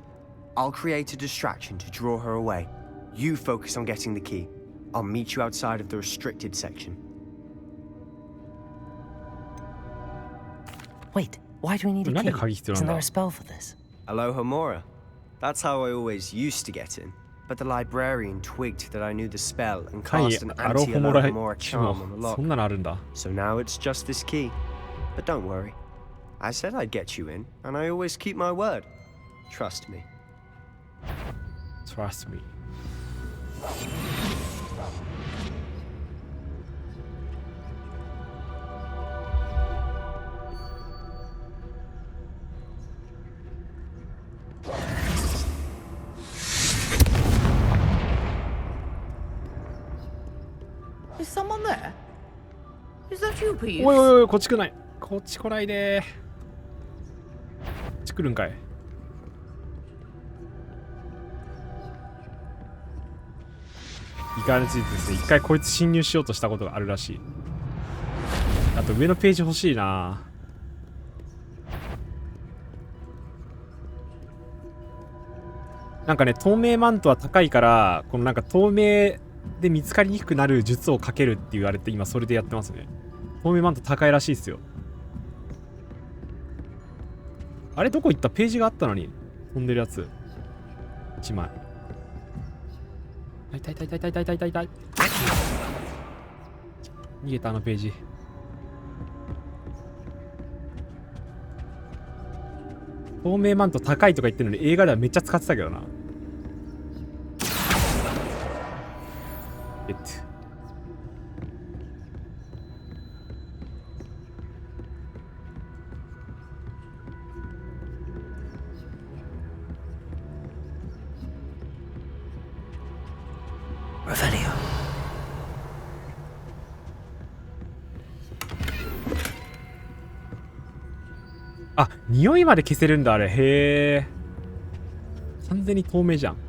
I'll create a distraction to draw her away. You focus on getting the key. I'll meet you outside of the restricted section. Wait, why do we need a key? Isn't there a spell for this? Hello, Homura. That's how I always used to get in. But the librarian twigged that I knew the spell and cast an anti-Homura charm on the lock. So now it's just this key. But don't worry. I said I'd get you in, and I always keep my word. Trust me. Trust me. Is someone there? Is that you, Peeves? おいおいおい、こっち来ない。こっち来ないで。こっち来るんかい。イカについてですね、一回こいつ侵入しようとしたことがあるらしい。あと上のページ欲しいな。なんかね、透明マントは高いから、このなんか透明で見つかりにくくなる術をかけるって言われて、今それでやってますね。透明マント高いらしいっすよ。あれどこ行った？ページがあったのに飛んでるやつ1枚。痛い痛い痛い痛い痛い痛い痛い痛い。逃げたあのページ。透明マント高いとか言ってるのに映画ではめっちゃ使ってたけどな。あ、匂いまで消せるんだあれ。へえ。完全に透明じゃん。ど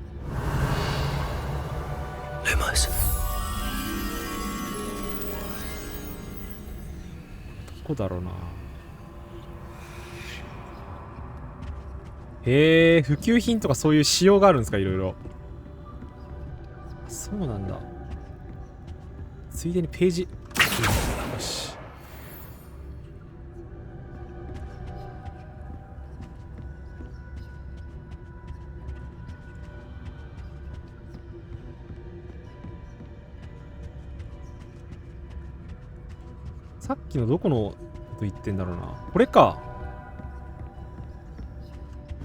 こだろうな。へえ、普及品とかそういう仕様があるんですか、いろいろ。そうなんだ。ついでにページ。よし。さっきのどこのこと言ってんだろうな。これか。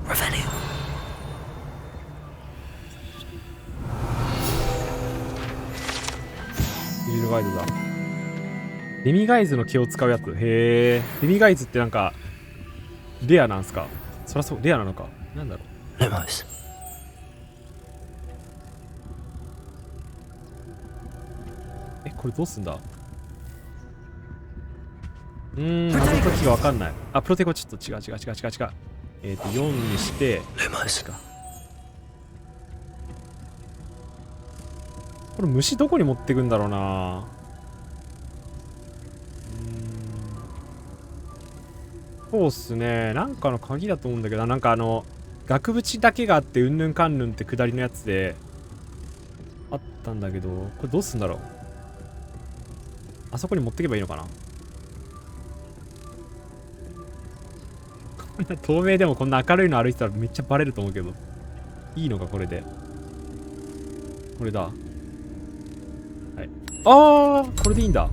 フィールドガイドだ。デミガイズの毛を使うやつ。へえ。デミガイズってなんかレアなんすか？そりゃそう、レアなのか。なんだろう。レモス。これどうすんだ？謎解きがわかんない。あ、プロテコちょっと違う。4にして、レモスか。これ虫どこに持ってくんだろうな。そうっすね。なんかの鍵だと思うんだけど、なんか額縁だけがあってうんぬんかんぬんって下りのやつであったんだけど、これどうすんだろう。あそこに持ってけばいいのかな。こんな透明でもこんな明るいの歩いてたらめっちゃバレると思うけど、いいのかこれで。これだ。はい。ああ、これでいいんだ。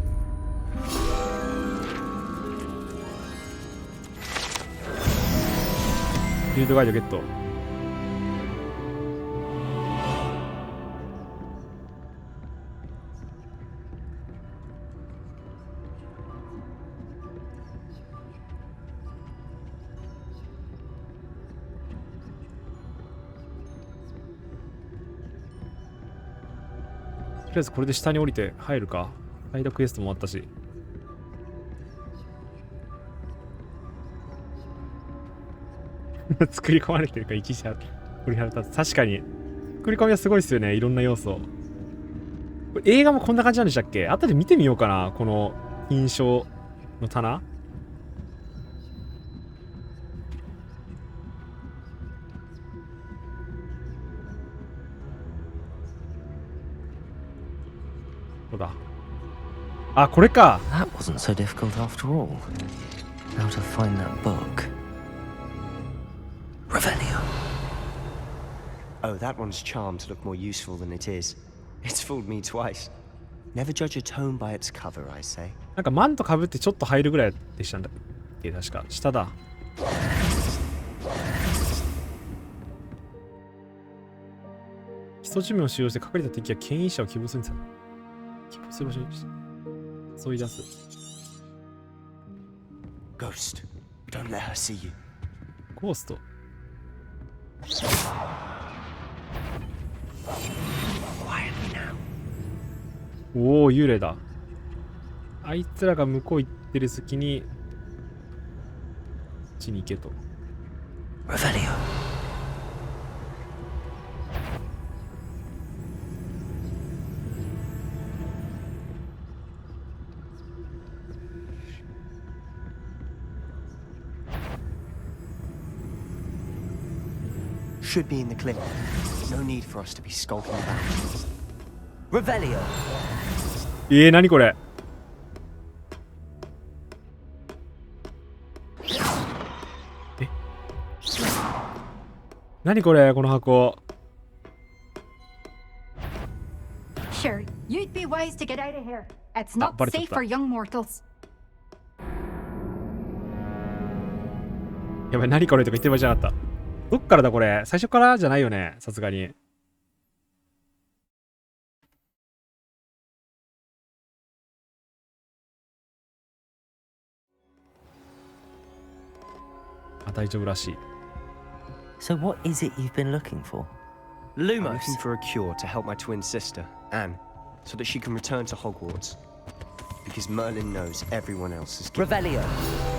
フィールドガイドゲット。とりあえずこれで下に降りて入るか。サイドクエストもあったし。作り込まれてるか、一時堀原立つ。確かに作り込みはすごいっすよね。いろんな要素。これ映画もこんな感じなんでしたっけ？後で見てみようかな。この印象の棚。そうだ。あ、これか。 That wasn't so difficult after all. How to find that book. Revelio. Oh, that one's charmed to look more useful than it is. It's fooled me twice. Never judge a tome by its cover, I say. なんかマントかぶってちょっと入るぐらいでしたんだっけ。確か下だ。基礎寿命を使用して隠れた敵や牽引者を希望するんですよ。希望する場所にそう言い出す。 Ghost, don't let her see you. ゴースト。おお、幽霊だ。あいつらが向こう行ってる隙にこっちに行けと。Revelio. Should be in the cliff. No need for us to be skulking about. Revelio. 何これ。何これ、この箱。 Sure, you'd be wise to get out of here. It's not safe for young mortals. やばい、何これとか言ってる場合じゃなかった。どっからだこれ。最初からじゃないよね、さすがに。あ、大丈夫らしい。 So what is it you've been looking for? Lumos. I'm looking for a cure to help my twin sister, Anne, so that she can return to Hogwarts. Because Merlin knows everyone else is killed. Revelio.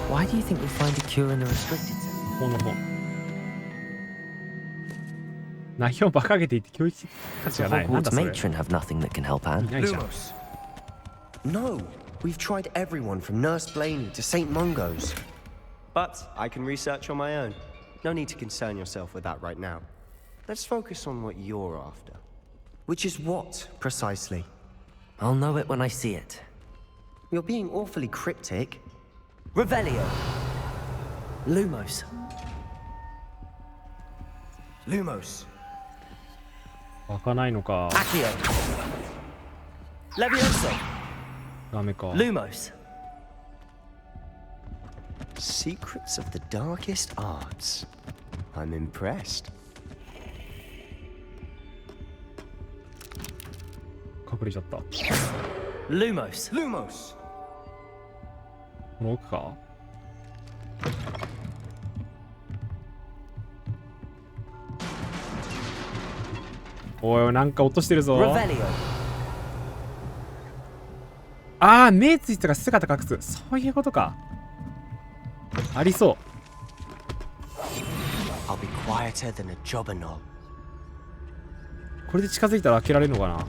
Why do you think we'll find a cure in the restricted zone? この本。内容を馬鹿げていて教育価値がない。なんだそれ。 Matron have nothing that can help Anne. Lumos. No, we've tried everyone from Nurse Blaney to St. Mungo's. But I can research on my own. No need to concern yourself with that right now. Let's focus on what you're after. Which is what, precisely? I'll know it when I see it. You're being awfully cryptic. Revelio. Lumos. Lumos. 開かないのか。 Accio. Levioso. ダメか。 Lumos. Secrets of the darkest arts. I'm impressed. 隠れちゃった。 Lumos. Lumos. この奥か。おいおい、なんか落としてるぞ。ああ、目ついてたから姿隠す。そういうことか。ありそう。これで近づいたら開けられるのかな。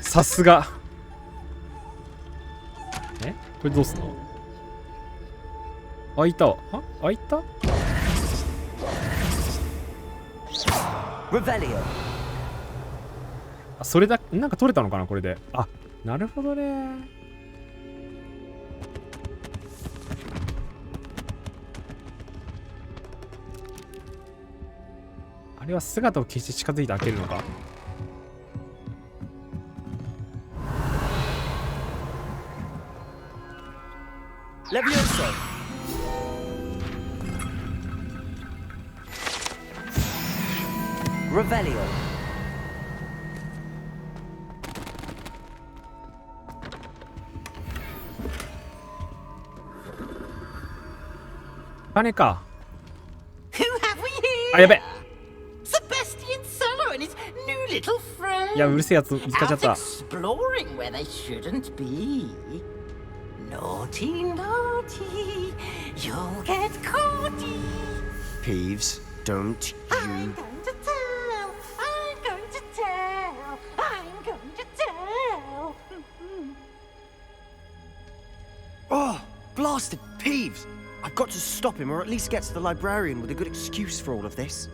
さすが。これどうすんの。開いたわ。開いた。あ、それだ。なんか取れたのかなこれで。あ、なるほどね。あれは姿を消して近づいて開けるのか。レビオーソ。レベリオ。金か。Who have we here? あ、やべ。Sebastian Sallow and his new little friend. いや、うるせえやつ見つかっちゃった。Exploring where they shouldn't be. Naughty, naughty, you'll get caughty. Peeves, don't you? I'm going to tell. I'm going to tell. I'm going to tell. Oh, blasted Peeves! I've got to stop him, or at least get to the librarian with a good excuse for all of this.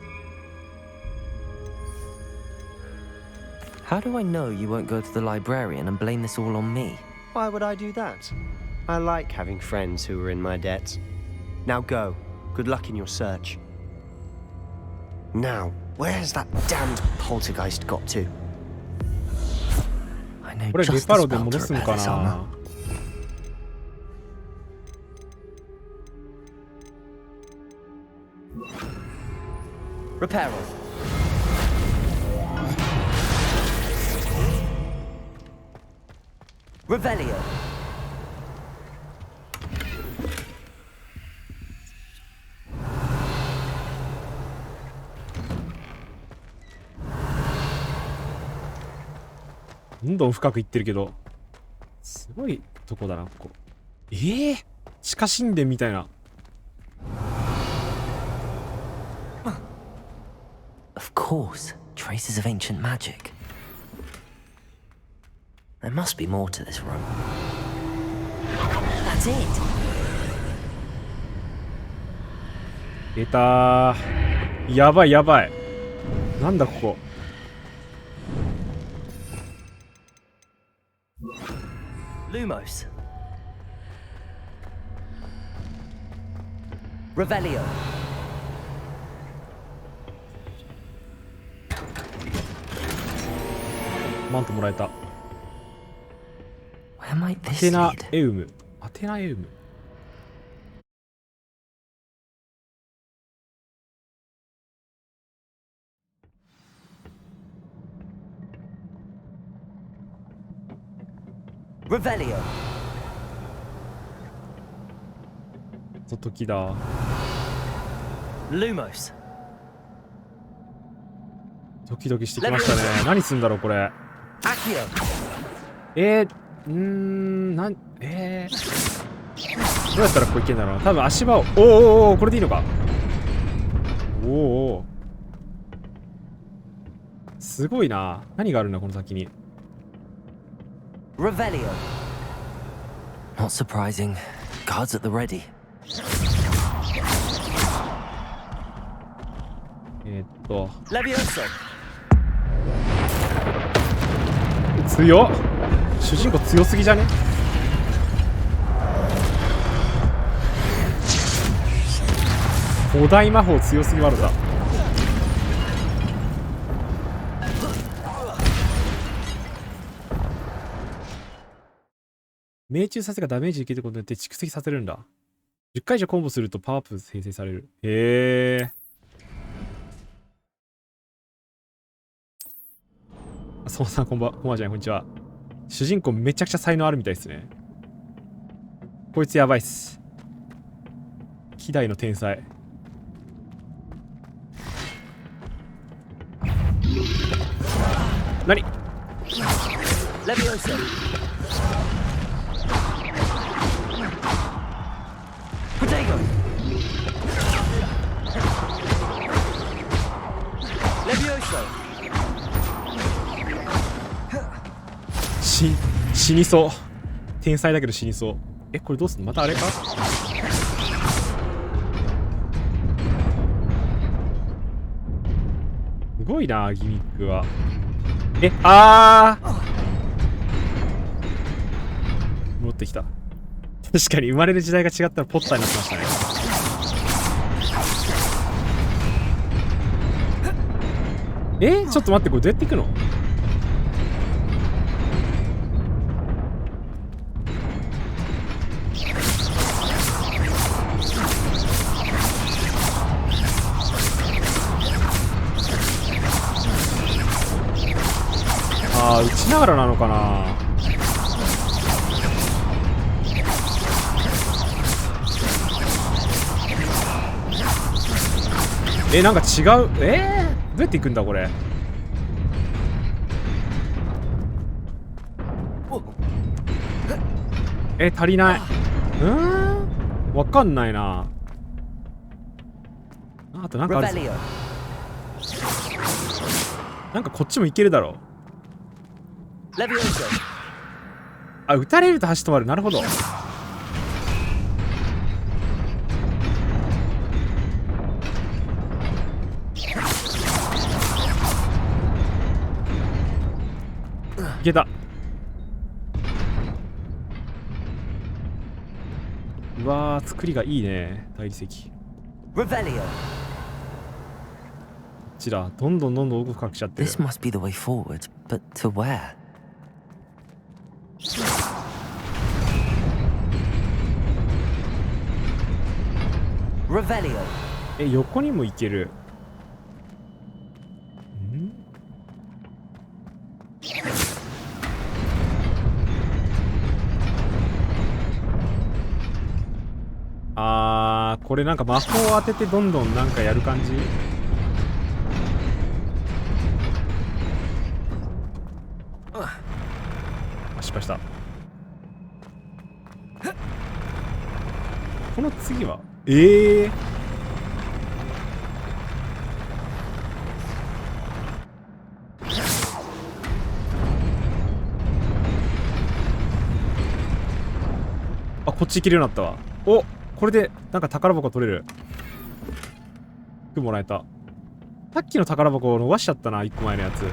How do I know you won't go to the librarian and blame this all on me? Why would I do that? I like having friends who are in my debt. Now go. Good luck in your search. Now, where's that damned poltergeist got to? I know これレ just パ the ロで spell 戻 to すの repair か this な。 armor. Reparo. Revelio. どんどん深くいってるけど、すごいとこだな、ここ。地下神殿みたいな。Of course, traces of ancient magic. There must be more to this room. That's it. 出たー。やばいやばい。なんだここ。Lumos. Revelio. マントもらえた。 Where might ア this テナ lead? エウム。アテナエウム。Revelio. と時だ。 Lumos. ドキドキしてきましたね。何すんだろうこれ。 Accio. どうやったらここ行けんだろうな。多分足場を。おお、これでいいのか。おお、すごいな。何があるんだこの先に。 Revelio. Not surprising. Guards at the ready. レビオーソ。強っ。主人公強すぎじゃね。古代魔法強すぎワルだ。命中させがダメージ受けることによって蓄積させるんだ。10回以上コンボするとパワーアップ生成される。へえ。相馬さんこんばんはじゃん、こんにちは。主人公めちゃくちゃ才能あるみたいですね。こいつやばいっす。希代の天才。何？レビオソ。ポテト。レビオソ。死にそう。天才だけど死にそう。これどうすんの？またあれか？すごいな、ギミックは。戻ってきた。確かに生まれる時代が違ったらポッターになってましたね。ちょっと待って、これどうやっていくの？打ちながらなのかな。なんか違う。どうやっていくんだこれ。足りない。わかんないな。あとなんかあるぞ。なんかこっちもいけるだろう。撃たれると橋止まる。なるほど。いけた。うわー、作りがいいね。大理石。こっちだ。どんどん奥深くしちゃってる。 This must be the way forward, but to where? Revelio. 横にも行ける。これなんか魔法を当ててどんどんなんかやる感じ。失敗した。この次はこっち行けるようになったわ。これでなんか宝箱取れる。服もらえた。さっきの宝箱を逃しちゃったな、1個前のやつ。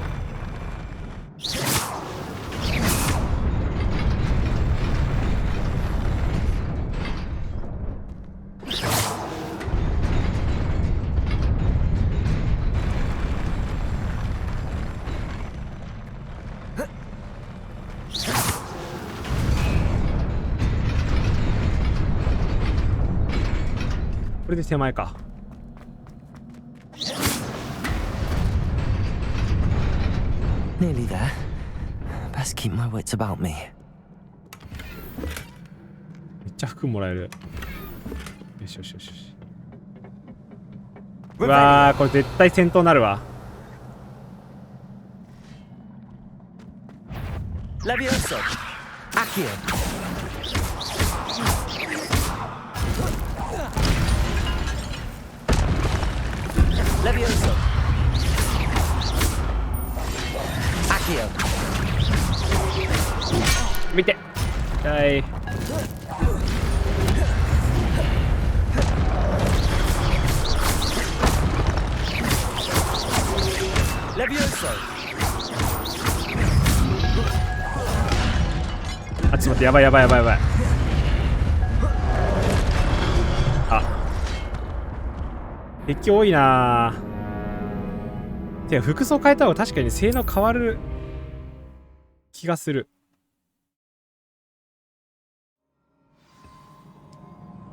これで手前か。Nearly there. Best keep my wits about me. めっちゃ服もらえる。よしよしよしよし。うわー、これ絶対戦闘なるわ。レビオソ。アキオ。Levioso. Accio. 見て。はい。Levioso. ちょっと待って、やばい。敵多いなー。てか服装変えた方が確かに性能変わる気がする。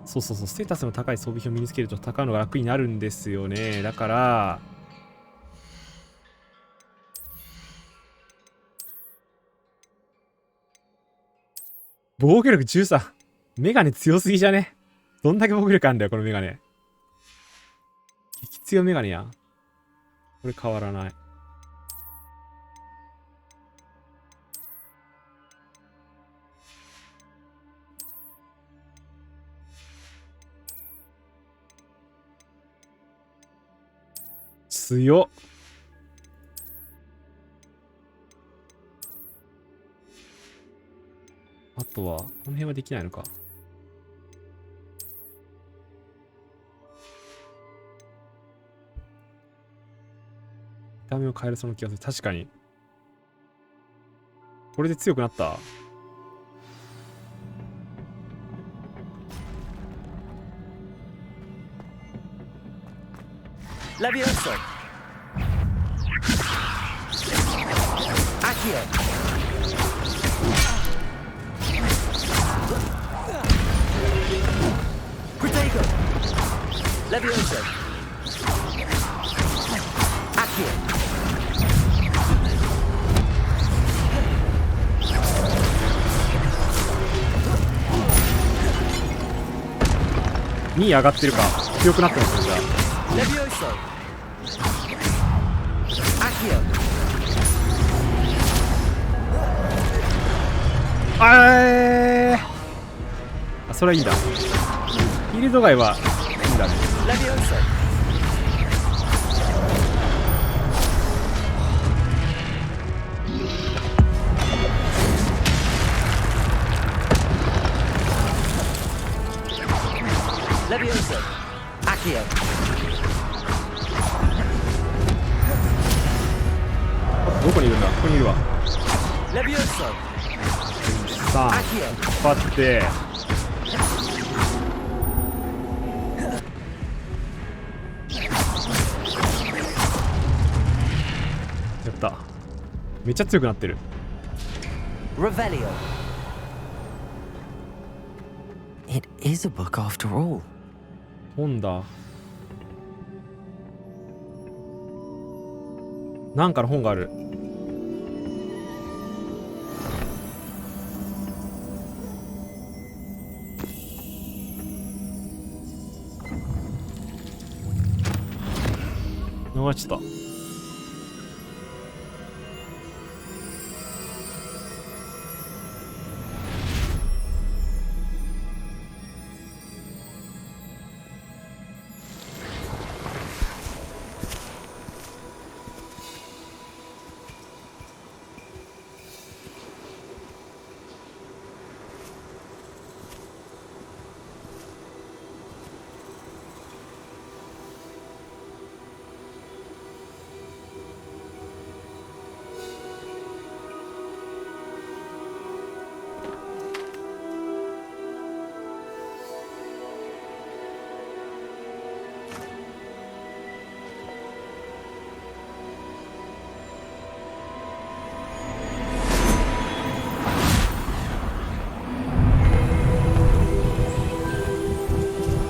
そうステータスの高い装備品を身につけると戦うのが楽になるんですよね。だから防御力13。メガネ強すぎじゃね？どんだけ防御力あんだよ、このメガネ。激強メガネや。これ変わらない。強っ。あとは、この辺はできないのか。見た目を変えるその気がする。確かに。これで強くなった。ラビオソ。アキオ。Protego. Levioso. Accio. 2位上がってるか。強くなってますね、じゃあ。Levioso. Accio. あ、それはいいんだ。フィールド外はいいんだね。Levioso. Levioso. Accio. どこにいるんだ？ここにいるわ。Levioso. さあ、引っ張って。やった。めっちゃ強くなってる。Revelio. It is a book after all. 本だ。なんかの本がある。逃しちゃった。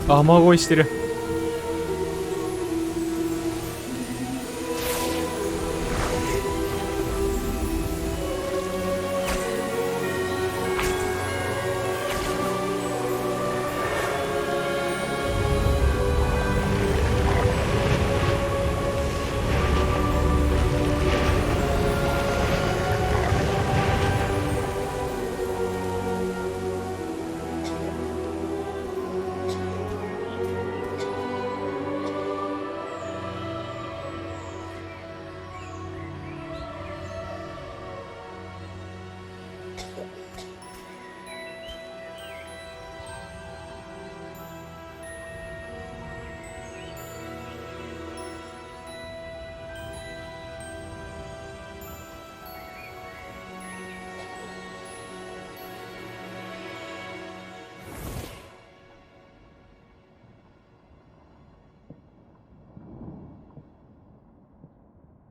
雨乞いしてる。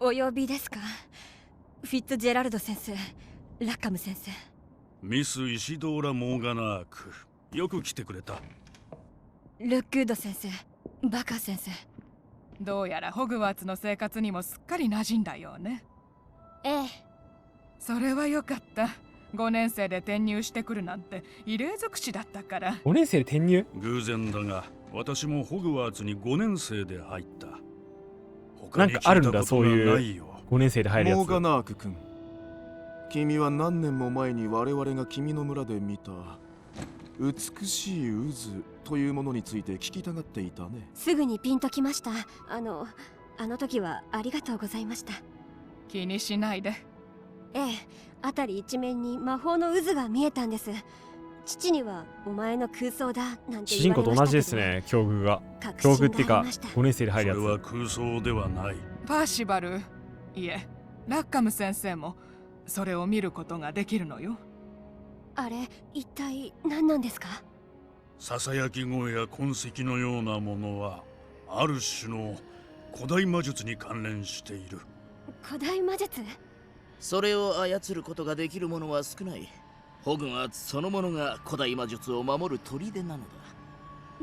お呼びですか？フィッツジェラルド先生、ラッカム先生。ミス・イシドーラ・モーガナーク、よく来てくれた。ルックード先生、バカ先生。どうやらホグワーツの生活にもすっかり馴染んだようね。ええ。それはよかった。5年生で転入してくるなんて異例尽くしだったから。5年生で転入？偶然だが、私もホグワーツに5年生で入った。なんかあるんだ、そういう5年生で入るやつ。モーガナーク君、君は何年も前に我々が君の村で見た美しい渦というものについて聞きたがっていたね。すぐにピンときました。あの時はありがとうございました。気にしないで。ええ、辺り一面に魔法の渦が見えたんです。父にはお前の空想だなんて言われましたけど。主人公と同じですね、境遇が。境遇っていうか5年生で入るやつ。それは空想ではない。パーシバル、いえ、ラッカム先生もそれを見ることができるのよ。あれ、一体何なんですか？ささやき声や痕跡のようなものはある種の古代魔術に関連している。古代魔術？それを操ることができる者は少ない。ホグワーツそのものが古代魔術を守る砦なのだ。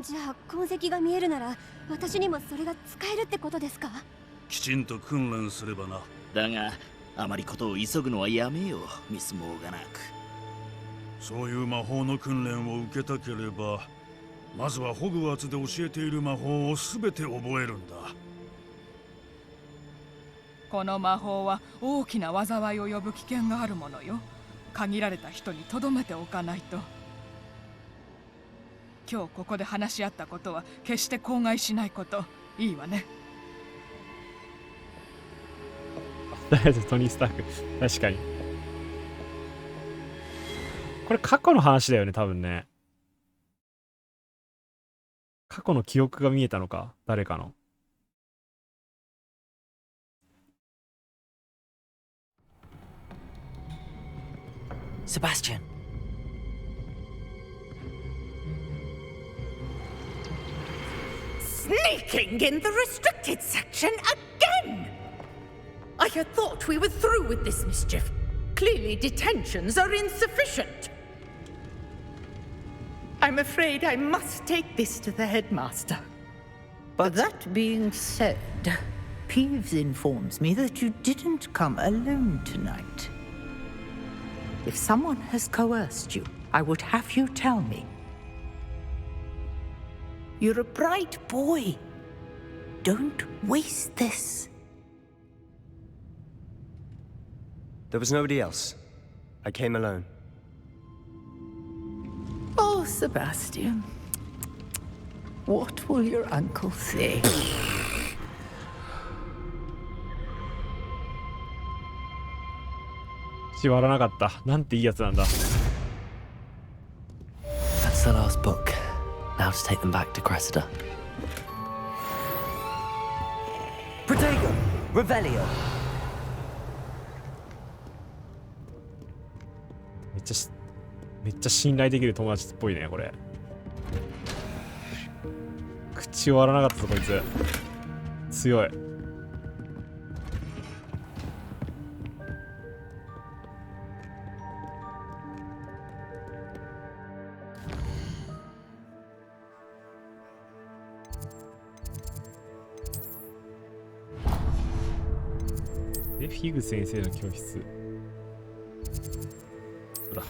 じゃあ痕跡が見えるなら私にもそれが使えるってことですか？きちんと訓練すればな。だがあまりことを急ぐのはやめよう、ミス・モーガナーク。そういう魔法の訓練を受けたければ、まずはホグワーツで教えている魔法をすべて覚えるんだ。この魔法は大きな災いを呼ぶ危険があるものよ。限られた人に留めておかないと。今日ここで話し合ったことは決して口外しないこと。いいわね。とりあえずトニー・スターク。確かに。これ過去の話だよね、多分ね。過去の記憶が見えたのか、誰かの。Sebastian. Sneaking in the restricted section again! I had thought we were through with this mischief. Clearly detentions are insufficient. I'm afraid I must take this to the headmaster. But that being said, Peeves informs me that you didn't come alone tonight. If someone has coerced you, I would have you tell me. You're a bright boy. Don't waste this. There was nobody else. I came alone. Oh, Sebastian. What will your uncle say? That's the last book. Now to take them back to Cressida. Protego! Revelio! めっちゃ信頼できる友達っぽいね、これ。口を割らなかったぞ、こいつ。強い。フィグ先生の教室。ほら。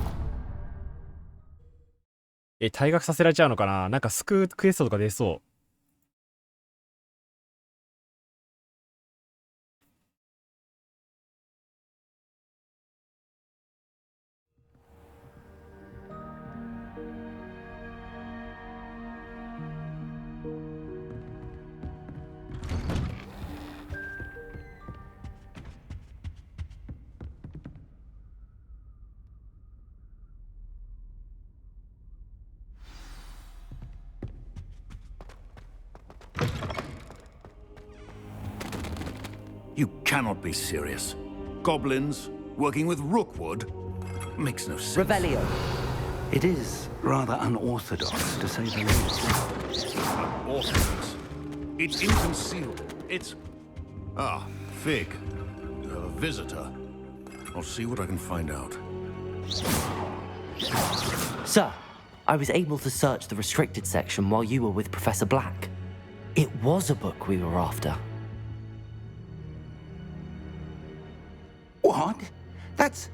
退学させられちゃうのかな。なんか救うクエストとか出そう。You cannot be serious. Goblins working with Rookwood makes no sense. Revelio. It is rather unorthodox, to say the least. Unorthodox? It's inconceivable. It's... Ah, Fig. A visitor. I'll see what I can find out. Sir, I was able to search the restricted section while you were with Professor Black. It was a book we were after. What? That's...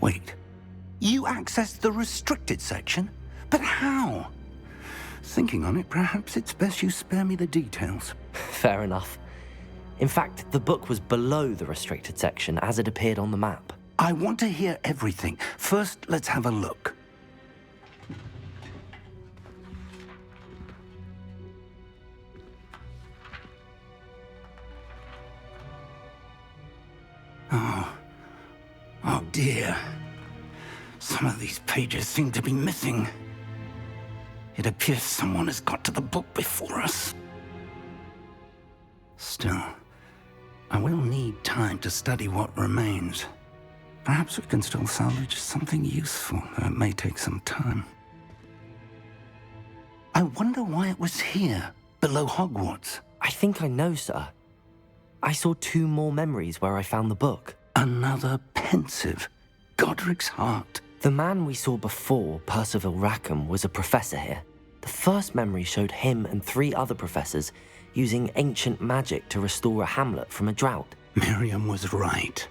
Wait. You accessed the restricted section? But how? Thinking on it, perhaps it's best you spare me the details. Fair enough. In fact, the book was below the restricted section as it appeared on the map. I want to hear everything. First, let's have a look. Oh dear. Some of these pages seem to be missing. It appears someone has got to the book before us. Still, I will need time to study what remains. Perhaps we can still salvage something useful, though it may take some time. I wonder why it was here, below Hogwarts. I think I know, sir. I saw 2 more memories where I found the book. Another pensive. Godric's heart. The man we saw before, Percival Rackham, was a professor here. The first memory showed him and 3 other professors using ancient magic to restore a hamlet from a drought. Miriam was right.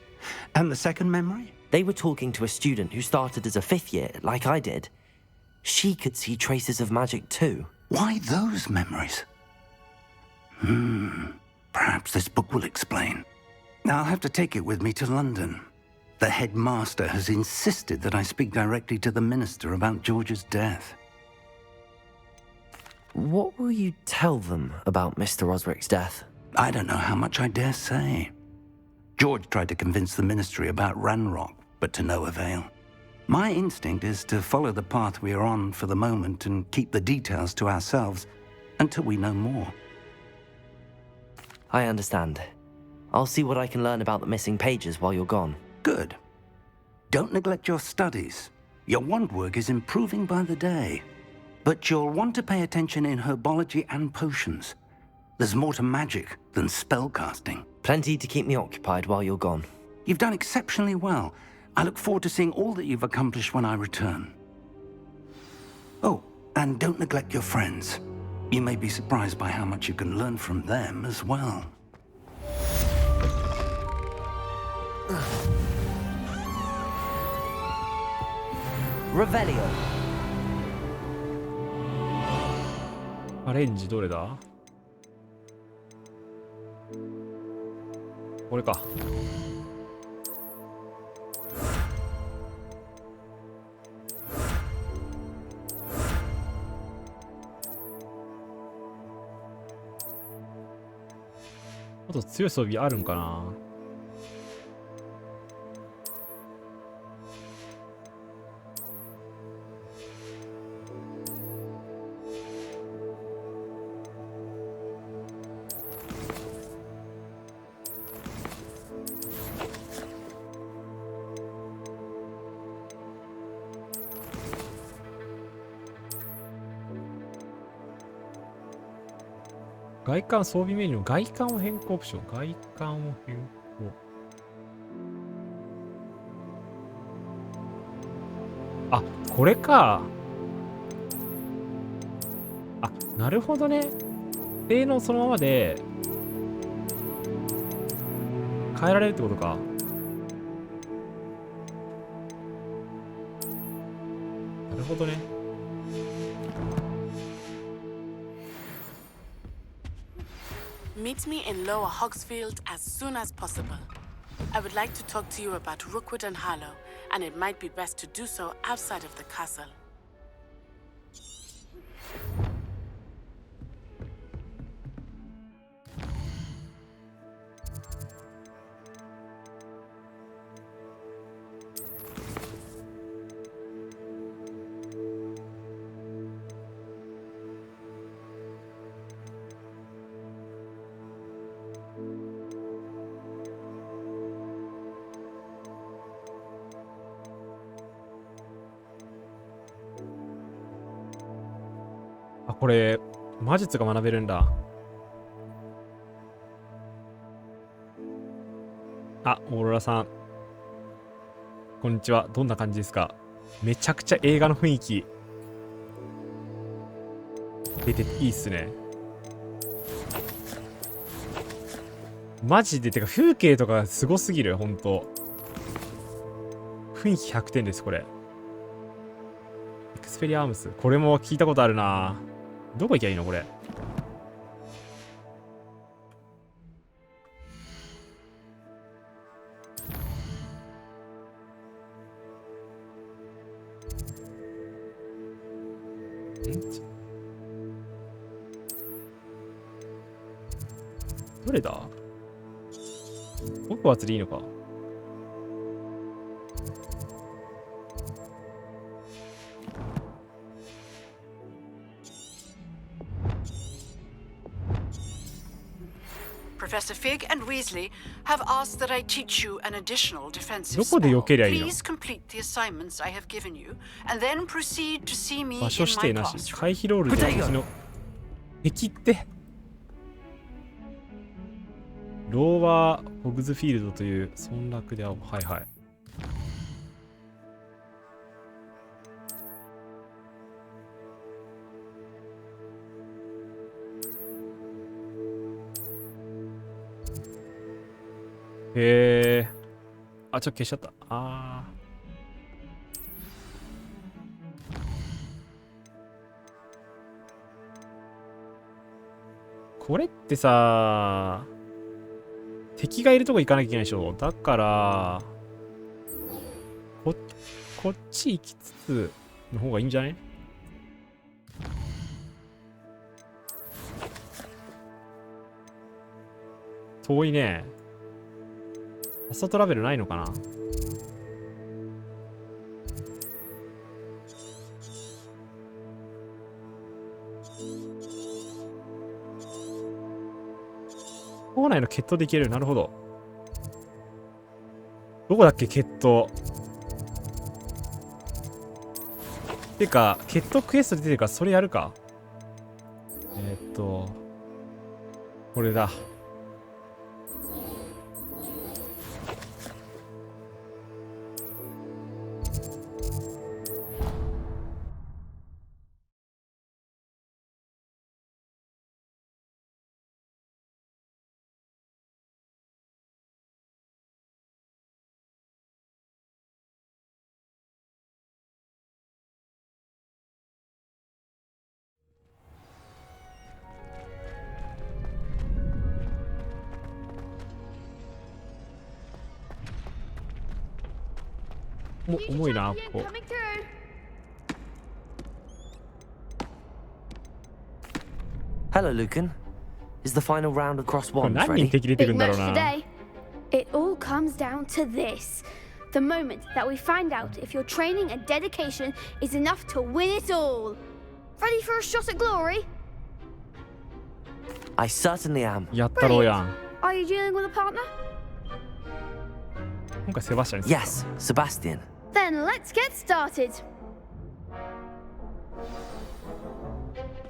And the second memory? They were talking to a student who started as a 5th year, like I did. She could see traces of magic too. Why those memories? Perhaps this book will explain. I'll have to take it with me to London. The headmaster has insisted that I speak directly to the minister about George's death. What will you tell them about Mr. Osric's death? I don't know how much I dare say. George tried to convince the ministry about Ranrock, but to no avail. My instinct is to follow the path we are on for the moment and keep the details to ourselves until we know more. I understand. I'll see what I can learn about the missing pages while you're gone. Good. Don't neglect your studies. Your wand work is improving by the day. But you'll want to pay attention in herbology and potions. There's more to magic than spellcasting. Plenty to keep me occupied while you're gone. You've done exceptionally well. I look forward to seeing all that you've accomplished when I return. Oh, and don't neglect your friends. You may be surprised by how much you can learn from them as well. Revelio. アレンジどれだ？これか。あと強い装備あるんかな？外観装備メニューの外観を変更オプション。外観を変更。あ、これか。あ、なるほどね。性能そのままで変えられるってことか。なるほどね。Meet me in Lower Hogsfield as soon as possible. I would like to talk to you about Rookwood and Harlow, and it might be best to do so outside of the castle. これ魔術が学べるんだ。あ、オーロラさんこんにちは。どんな感じですか？めちゃくちゃ映画の雰囲気出ていいっすね。マジで。てか風景とかすごすぎる。ほんと雰囲気100点ですこれ。スフェリアームス。これも聞いたことあるな。どこ行きゃいいのこれ。どれだ？ホグワーツでいいのか。Professor Fig and Weasley have asked that I teach you an additional defensive どこで避 spell. けりゃいいの？ Please complete the assignments I have given you, and then proceed to see me in 場所指定 my なし。 classroom. 回避ロールで敵の敵ってローワー・ホグズフィールドという村落で会おう。はいはい。へえ。あ、ちょっと消しちゃった。あー。これってさ、敵がいるとこ行かなきゃいけないでしょ。だからこっち行きつつの方がいいんじゃない？遠いね。ファストトラベルないのかな？校内の決闘でいける。なるほど。どこだっけ決闘。てか決闘クエスト出てるからそれやるか。これだ。重いな、ここ。Hello, Lucan. Is the final round across これ wands 何人 ready? 敵出てくんだろうな。 It all comes down to this. The moment that we find out if your training and dedication is enough to win it all. Ready for a shot at glory? I certainly am. やったろうやん。 Are you dealing with a partner? 今回セバスチャンに Yes, Sebastian. Then let's get started.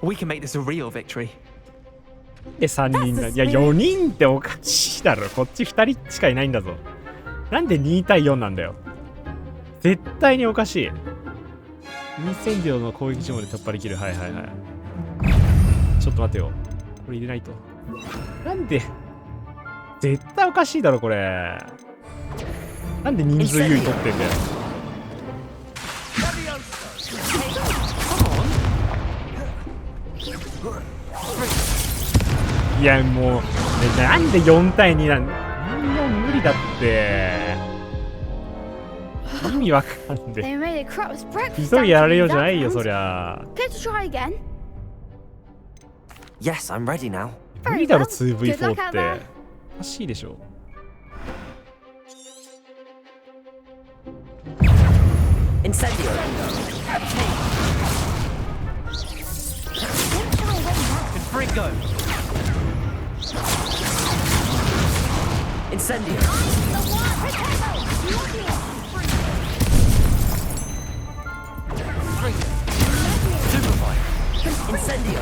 We can make this a real victory. で3人だ。いや4人っておかしいだろ。こっち2人しかいないんだぞ。なんで2対4なんだよ。絶対におかしい。2000秒の攻撃時まで突破できる。はいはいはい。ちょっと待てよ。これ入れないと。なんで絶対おかしいだろこれ。なんで人数優位取ってんだよ。いやもう、なんで4対2なん4無理だって。意味わかんねえ。一人やられようじゃないよそりゃ。 Care to try again? Yes, I'm ready now. 無理だろ 2v4 って。おかしいでしょ。Incendio. Confringo. Incendio. Incendio.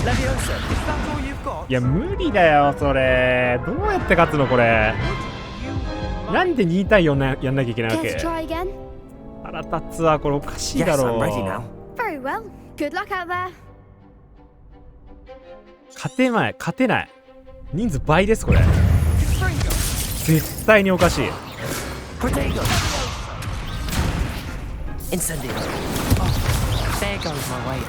Leviosa. Is that all you've got? いや無理だよそれ。どうやって勝つのこれ。なんで2対4やんなきゃいけないわ Care け。 to try again? 腹立つわこれおかしいだ Yes, ろ I'm ready now. Very well. Good luck out there. 勝てない。人数倍ですこれ。絶対におかしい。 Protego. Incendio. There goes my wager.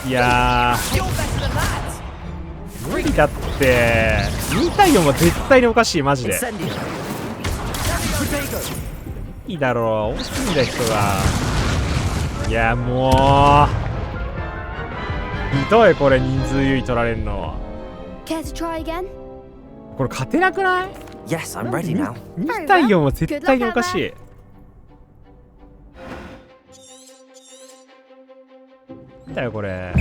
いやー無理だって。2対4は絶対におかしい、マジで。いいだろう、多すぎだ人が。いやもうひどい、これ人数優位取られんの。 Care to try again? これ勝てなくない？ Yes, I'm ready now. 2対4は絶対におかしい。なんだよこれ。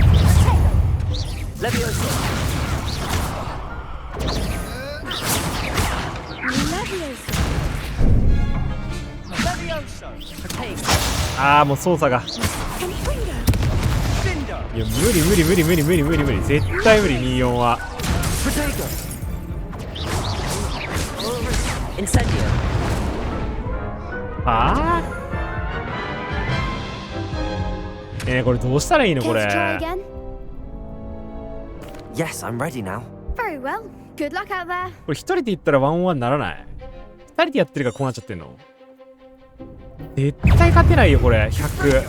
ああもう操作が。いや無理無理無理無理無理無理無理、絶対無理。24はああこれどうしたらいいのこれ。 Yes, I'm ready now. Very well. Good luck out there. これ一人で言ったら1-1にならない？二人でやってるからこうなっちゃってんの？絶対勝てないよこれ。100。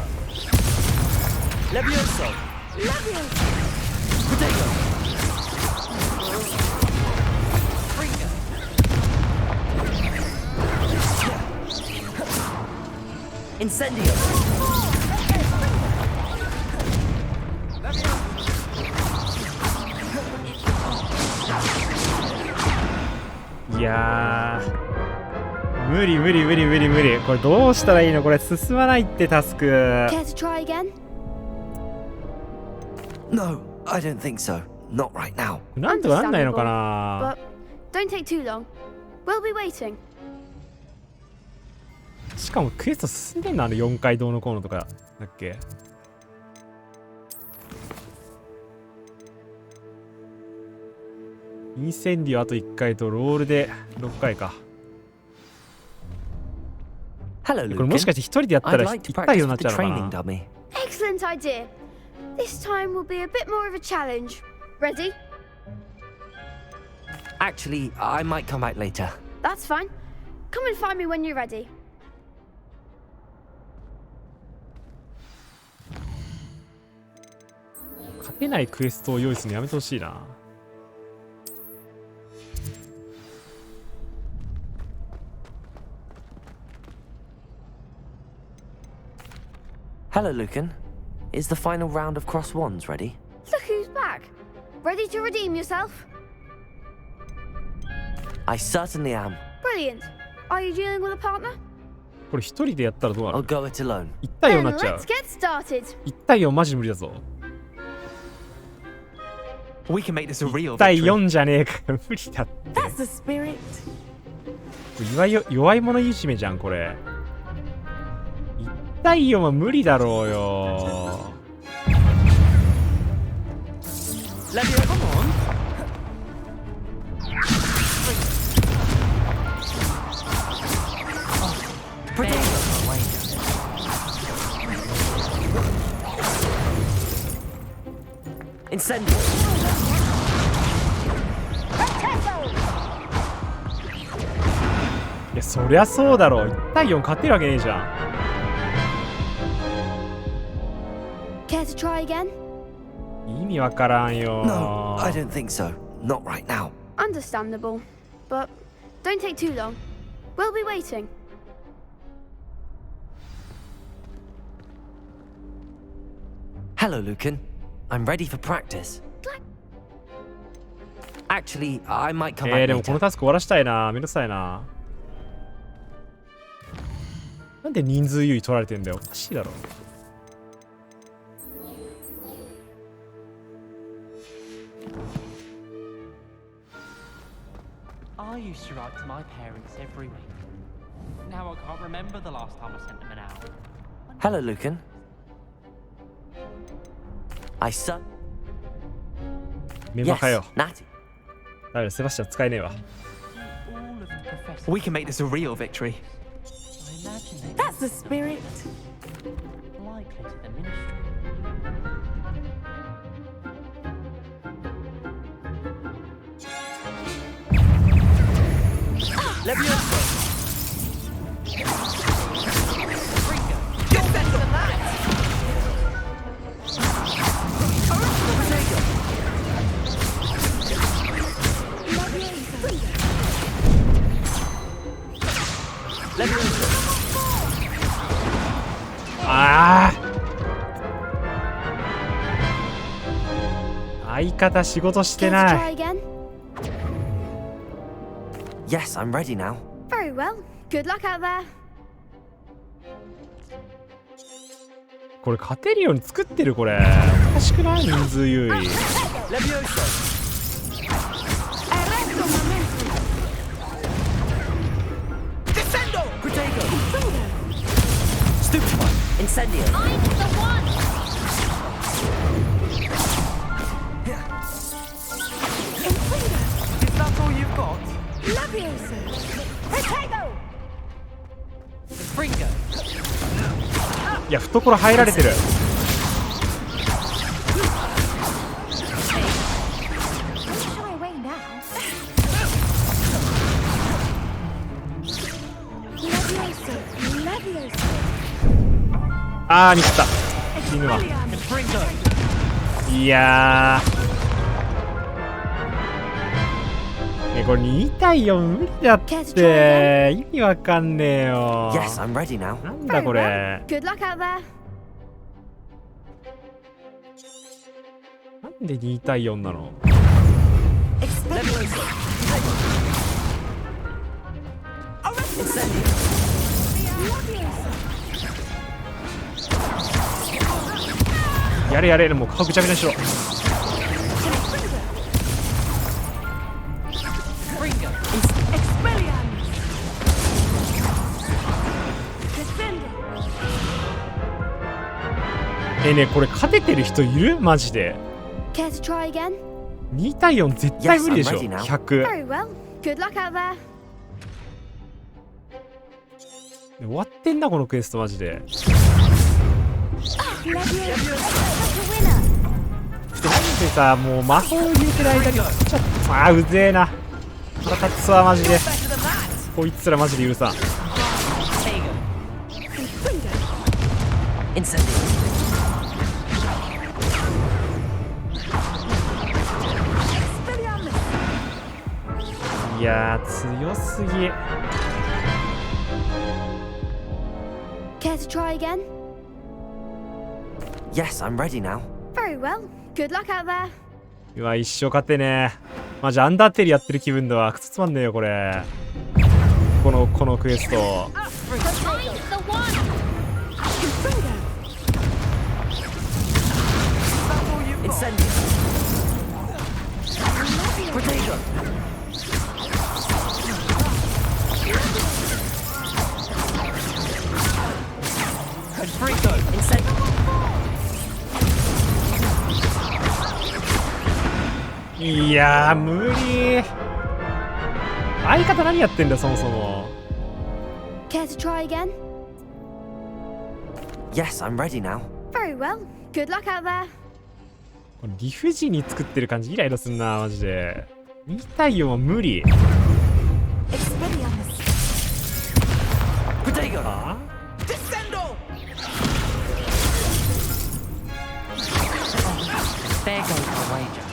いやー無理無理無理無理無理。これどうしたらいいのこれ。進まないってタスク。 Care to try again? No, I don't think so. Not right now. なんとかなんないのかな。 But don't take too long. We'll be waiting. しかもクエスト進んでんの、あの4階どうのこうのとかだっけ。インセンディオあと1回とロールで6回か。これもしかして1人でやったら1対4になっちゃうのかな。 Excellent idea. This time will be a bit more of a challenge. Ready? Actually, I might come back later. That's fine. Come and find me when you're ready. 勝てないクエストを用意するのやめてほしいな。Hello, Lucan. Is the final round of Cross Wands ready? Look who's back. Ready to redeem yourself? I certainly am. Brilliant. Are you dealing with a partner? これ一人でやったらどうなる？ I'll go it alone. 1対4にな Then っちゃう。 let's get started. 1対4マジ無理だぞ。 We can make this a real 1対 victory. 4じゃねえかよ。無理だって。 That's the spirit. 弱い者いじめじゃんこれ。1対4は無理だろうよ。Incendio. いやそりゃそうだろう。1対4勝てるわけねえじゃん。 Care to try again? 意味わからんよ。 No, I don't think so. Not right now. Understandable. But don't take too long. We'll be waiting. Hello, Lucan. I'm ready for practice. Actually, I might come back でもこの later. タスク終わらしたいな。めんどくさいな。なんで人数優位取られてんだよ。おかしいだろ。 I used to write to my parents every week. Now I can't remember the last time I sent them an hour. Hello, Lucan. I suck. メンバーかよ。 Natty. だめ、セバスチャン使えねえわ。 All of the professors. We can make this a real victory. I imagine they That's the spirit. likely to the ministry. ああ、相方仕事してない。 Yes, I'm ready now. Very well. Good luck out there. これ勝てるように作ってるこれ。おかしくない？人数優位。Incendio. I'm the one. Is that all you've got? Leviosa. Protego. Springo. いや、懐入られてる。あー、ミスった。死ぬわ。いやー、これ2対4無理だって。意味わかんねえよ。 Yes, I'm ready now. なんだこれ。 Good luck out there. なんで2対4なの？やれやれ、もう顔ぐちゃぐちゃにしろ。ねえこれ勝ててる人いる？マジで。 Care to try again? 2対4絶対無理でしょ。 Yes, I'm ready now. 100。 Very well. Good luck out there. 終わってんなこのクエストマジで。なんでさ、もう魔法入れてる間にちょっと、あーうぜえな。腹立つわマジで。こいつらマジで許さん。いやー強すぎ。 Care to try again? Yes, I'm ready now. Very well. Good luck out there. うわ一生勝てねえ。マジアンダーテールやってる気分だわ。くそつまんねえよこれ。このクエスト。いやー無理。相方何やってんだそもそも。 Care to try again? Yes, I'm ready now. Very well. Good luck out there. これ理不尽に作ってる感じイライラすんなマジで。2対4は無理。はあ？ There goes the wager.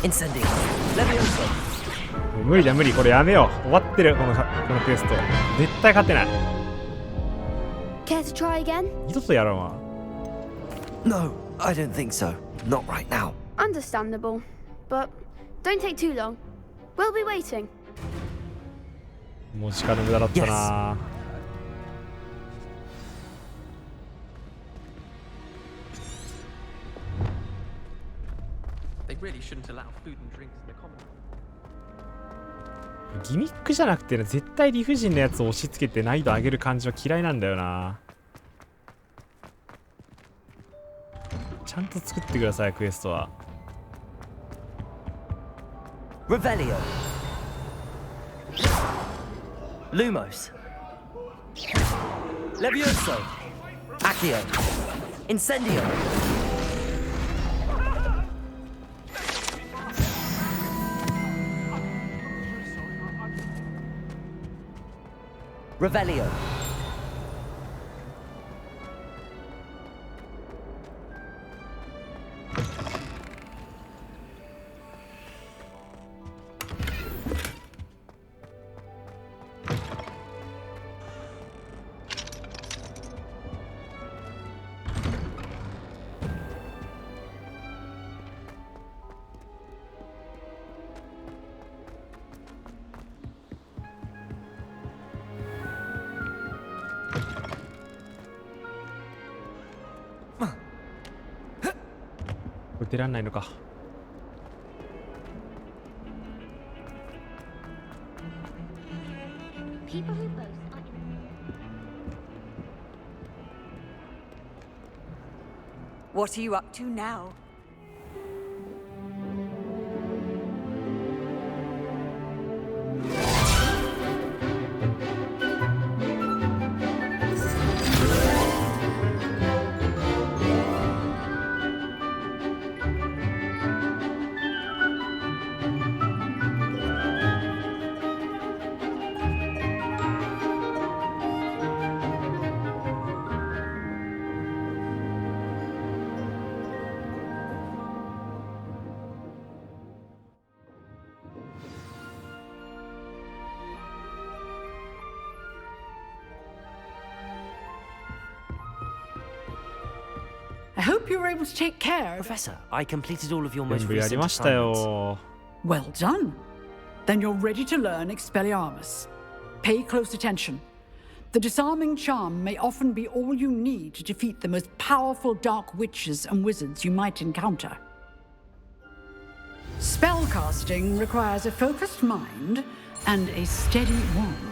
Incendio. 無理だ無理、これやめよう。終わってるこのクエスト。絶対勝てない。 Care to try again? 二度とやらんわ。 No, I don't think so. Not right now. Understandable. But don't take too long. We'll be waiting. もう時間の無駄だったな。They really shouldn't allow food and drinks in the common. ギミックじゃなくてね、絶対理不尽なやつを押し付けて難易度上げる感じは嫌いなんだよな。ちゃんと作ってくださいクエストは。 Revelio. Lumos. Levioso. Accio. Incendio. Revelio.これ出らんないのか。What are you up to now? I hope you were able to take care. Professor, I completed all of your most 全部やり recent ました assignments. よ。 Well done. Then you're ready to learn Expelliarmus. Pay close attention. The disarming charm may often be all you need to defeat the most powerful dark witches and wizards you might encounter. Spellcasting requires a focused mind and a steady wand.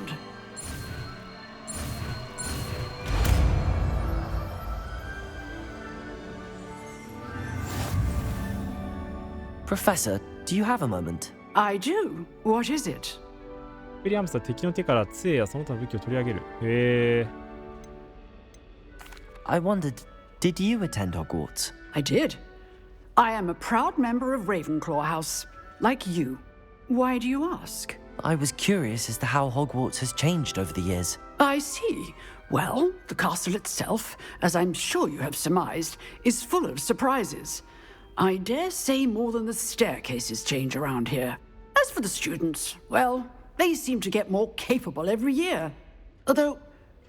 Professor, do you have a moment? I do. What is it? ウィリアムスは敵の手から杖やその他の武器を取り上げる。へえ。I wondered, did you attend Hogwarts? I did. I am a proud member of Ravenclaw House, like you. Why do you ask? I was curious as to how Hogwarts has changed over the years. I see. Well, the castle itself, as I'm sure you have surmised, is full of surprises. I dare say more than the staircases change around here. As for the students, well, they seem to get more capable every year. Although,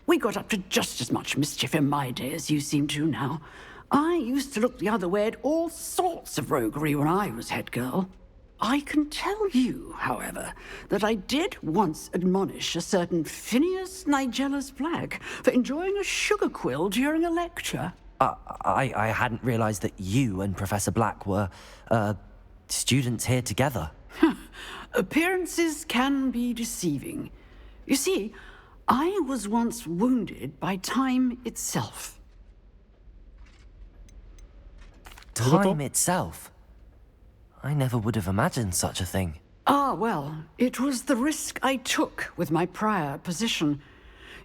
we got up to just as much mischief in my day as you seem to now. I used to look the other way at all sorts of roguery when I was head girl. I can tell you, however, that I did once admonish a certain Phineas Nigellus Black for enjoying a sugar quill during a lecture. I hadn't realized that you and Professor Black were, students here together. Appearances can be deceiving. You see, I was once wounded by time itself. Time itself? I never would have imagined such a thing. Ah, well, it was the risk I took with my prior position.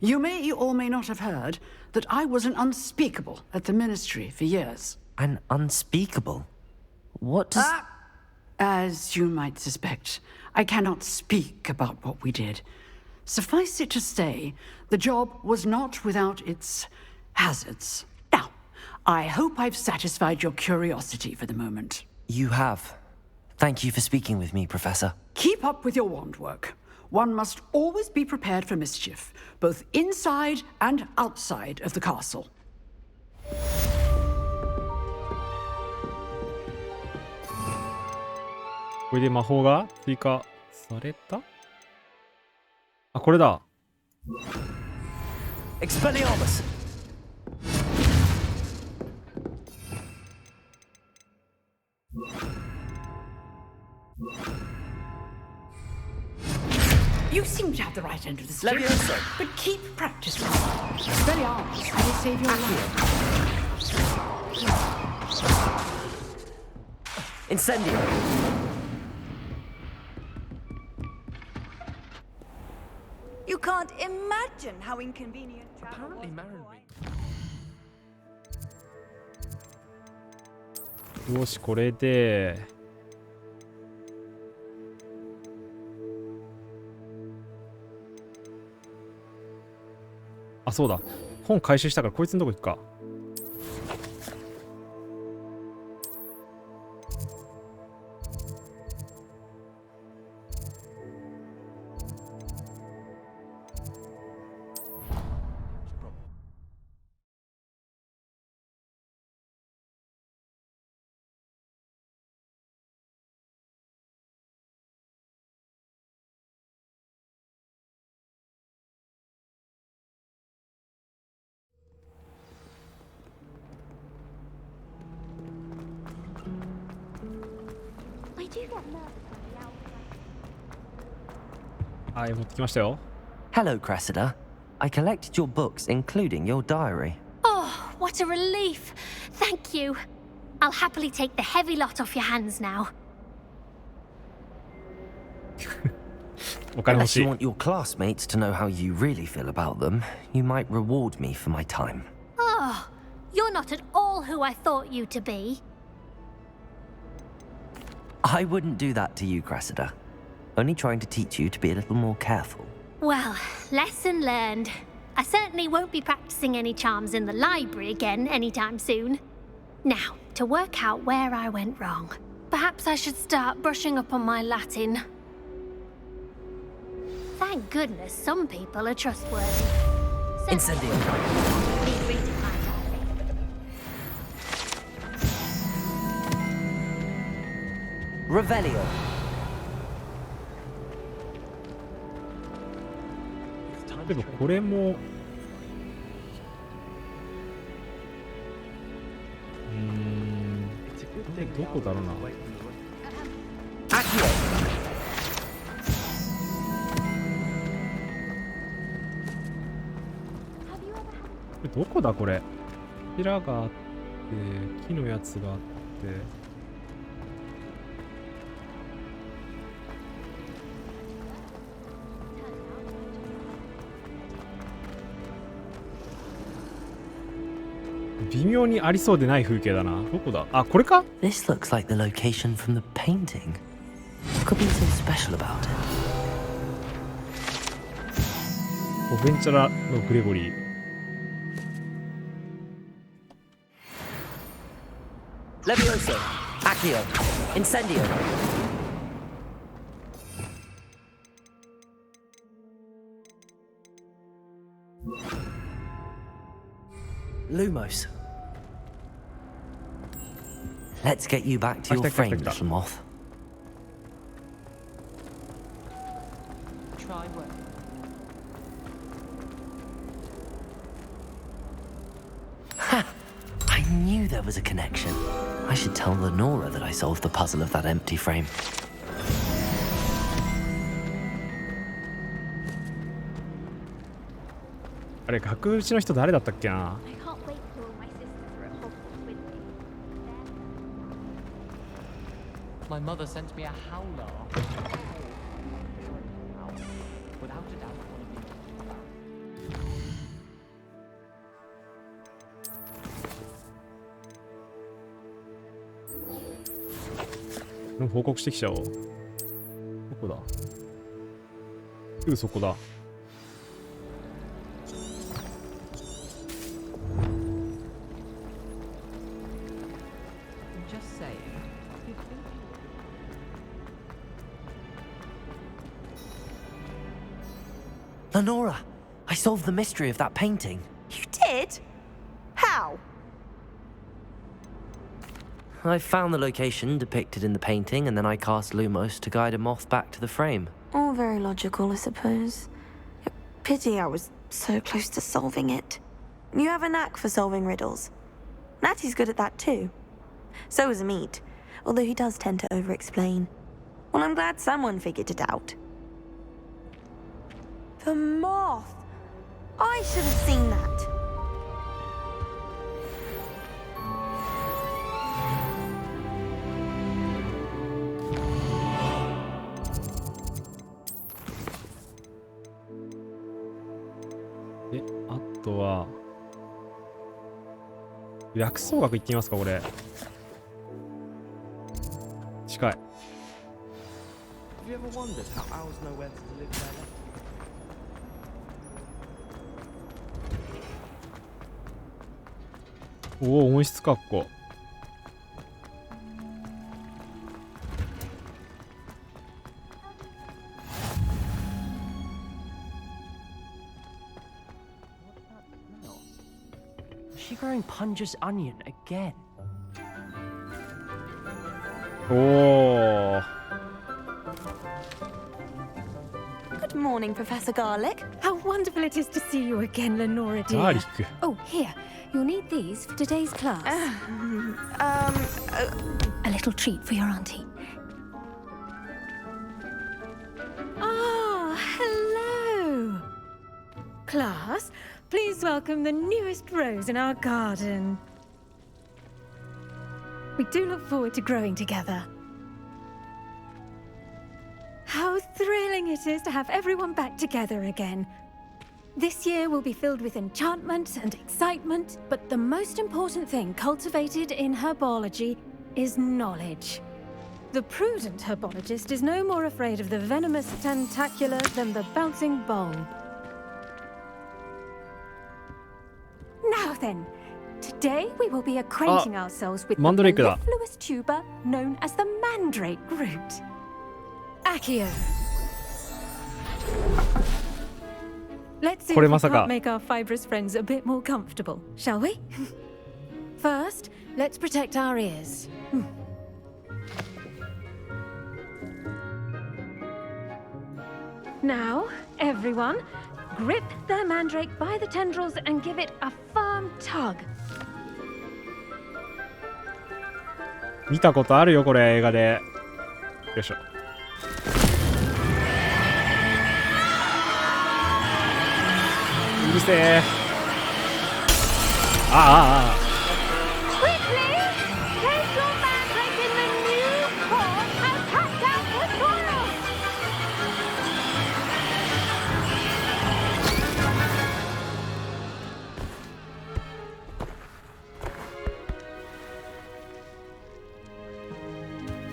You may or may not have heard that I was an unspeakable at the ministry for years. An unspeakable? What does... As you might suspect, I cannot speak about what we did. Suffice it to say, the job was not without its hazards. Now, I hope I've satisfied your curiosity for the moment. You have. Thank you for speaking with me, Professor. Keep up with your wand work. One must always be prepared for mischief, both inside and outside of the castle. これで魔法が追加された？あ、これだ。Expelliarmus! You seem to have the right end of the stick, Levioso. but keep practicing. Expelliarmus, I will save your life. Incendio! You can't can't imagine how inconvenient travel was Apparently, Marin. before. よし、これであ、そうだ、本回収したからこいつのとこ行くか。はい、持ってきましたよ。Hello, Cressida. I collected your books, including your diary. Oh, what a relief. Thank you. I'll happily take the heavy lot off your hands now. お金欲 Unless し you い。 want your classmates to know how you really feel about them, you might reward me for my time. Oh, you're not at all who I thought you to be. I wouldn't do that to you, Cressida. Only trying to teach you to be a little more careful. Well, lesson learned. I certainly won't be practicing any charms in the library again anytime soon. Now, to work out where I went wrong. Perhaps I should start brushing up on my Latin. Thank goodness some people are trustworthy. Incendio. Be reading my diary. Revelio. けどこれもどこだろうな。どこだこれ。柱があって木のやつがあって。微妙にありそうでない風景だな。どこだ？あ、これか？ This looks like the location from the painting. Could be something special about it. オベンチャラのグレゴリー。Levioso. Accio. Incendio. Lumos. Let's get you back to your frame, little moth. Try work. Ha! I knew there was a connection. I should tell Lenora that I solved the puzzle of that empty frame. あれ、額縁の人誰だったっけな。My mother sent me a howler. Without a doubt, one of you. でも報告してきちゃおう。どこだ？すぐそこだ。Just saying. Lenora, I solved the mystery of that painting. You did? How? I found the location depicted in the painting, and then I cast Lumos to guide a moth back to the frame. All very logical, I suppose. Pity I was so close to solving it. You have a knack for solving riddles. Natty's good at that too. So is Amit, although he does tend to over-explain. Well, I'm glad someone figured it out. The moth! I should have seen that. とは薬草学行ってみますか。これ近い。おお、温室かっこ。Is she growing Punja's onion again? おお。 Good morning, Professor Garlic. How wonderful it is to see you again, Lenora dear. Garlic. Oh, here. You'll need these for today's class. A little treat for your auntie. Ah, hello. Class, please welcome the newest rose in our garden. We do look forward to growing together. How thrilling it is to have everyone back together again. This year will be filled with enchantment and excitement, but the most important thing cultivated in herbology is knowledge. The prudent herbologist is no more afraid of the venomous tentacular than the bouncing bulb. Now then, today we will be acquainting ourselves with the mellifluous tuber known as the mandrake root. Accio. Let's see if we can't make our fibrous friends a bit more comfortable, shall we? First, let's protect our ears. Now, everyone, grip their mandrake by the tendrils and give it a firm tug. 見たことあるよこれ、映画で。よいしょ。うるせえ。ああ。 Quickly! Place your mandrake in the new pot and cut down the soil!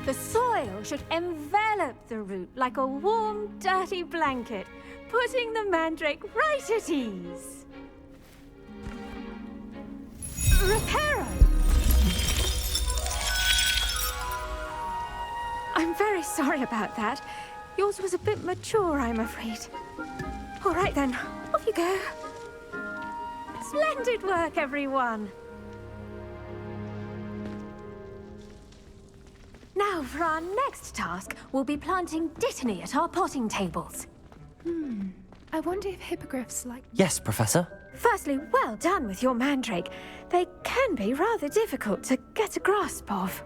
The soil should envelop the root like a warm, dirty blanket, putting the mandrake right at ease. Reparo! I'm very sorry about that. Yours was a bit mature, I'm afraid. All right then, off you go. Splendid work, everyone. Now, for our next task, we'll be planting dittany at our potting tables. I wonder if hippogriffs like... Yes, Professor. Firstly, well done with your mandrake. They can be rather difficult to get a grasp of.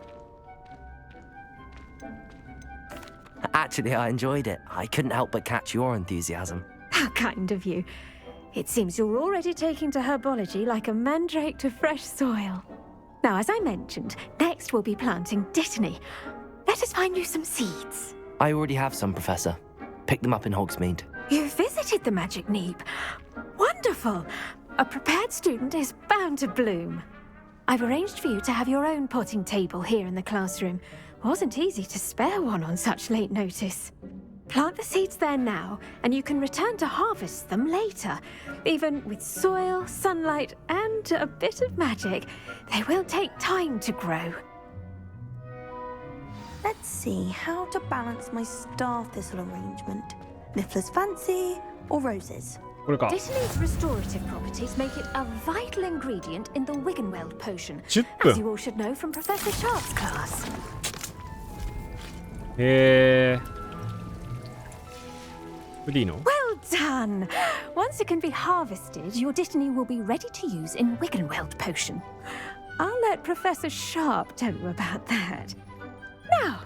Actually, I enjoyed it. I couldn't help but catch your enthusiasm. How kind of you. It seems you're already taking to herbology like a mandrake to fresh soil. Now, as I mentioned, next we'll be planting dittany. Let us find you some seeds. I already have some, Professor. Picked them up in Hogsmeade. You visited the Magic Neep. Wonderful! A prepared student is bound to bloom. I've arranged for you to have your own potting table here in the classroom. Wasn't easy to spare one on such late notice. Plant the seeds there now, and you can return to harvest them later. Even with soil, sunlight, and a bit of magic, they will take time to grow. Let's see how to balance my star thistle arrangement. Niffler's fancy or roses? Dittany's restorative properties make it a vital ingredient in the Wiggenweld potion, as you all should know from Professor Sharp's class. Well done! Once it can be harvested, your dittany will be ready to use in Wiggenweld potion. I'll let Professor Sharp tell you about that. Now,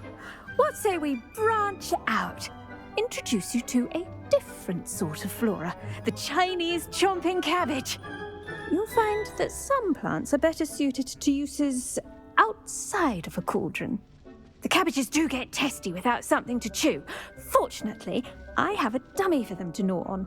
what say we branch out? Introduce you to a different sort of flora, the Chinese chomping cabbage. You'll find that some plants are better suited to uses outside of a cauldron. The cabbages do get testy without something to chew. Fortunately, I have a dummy for them to gnaw on.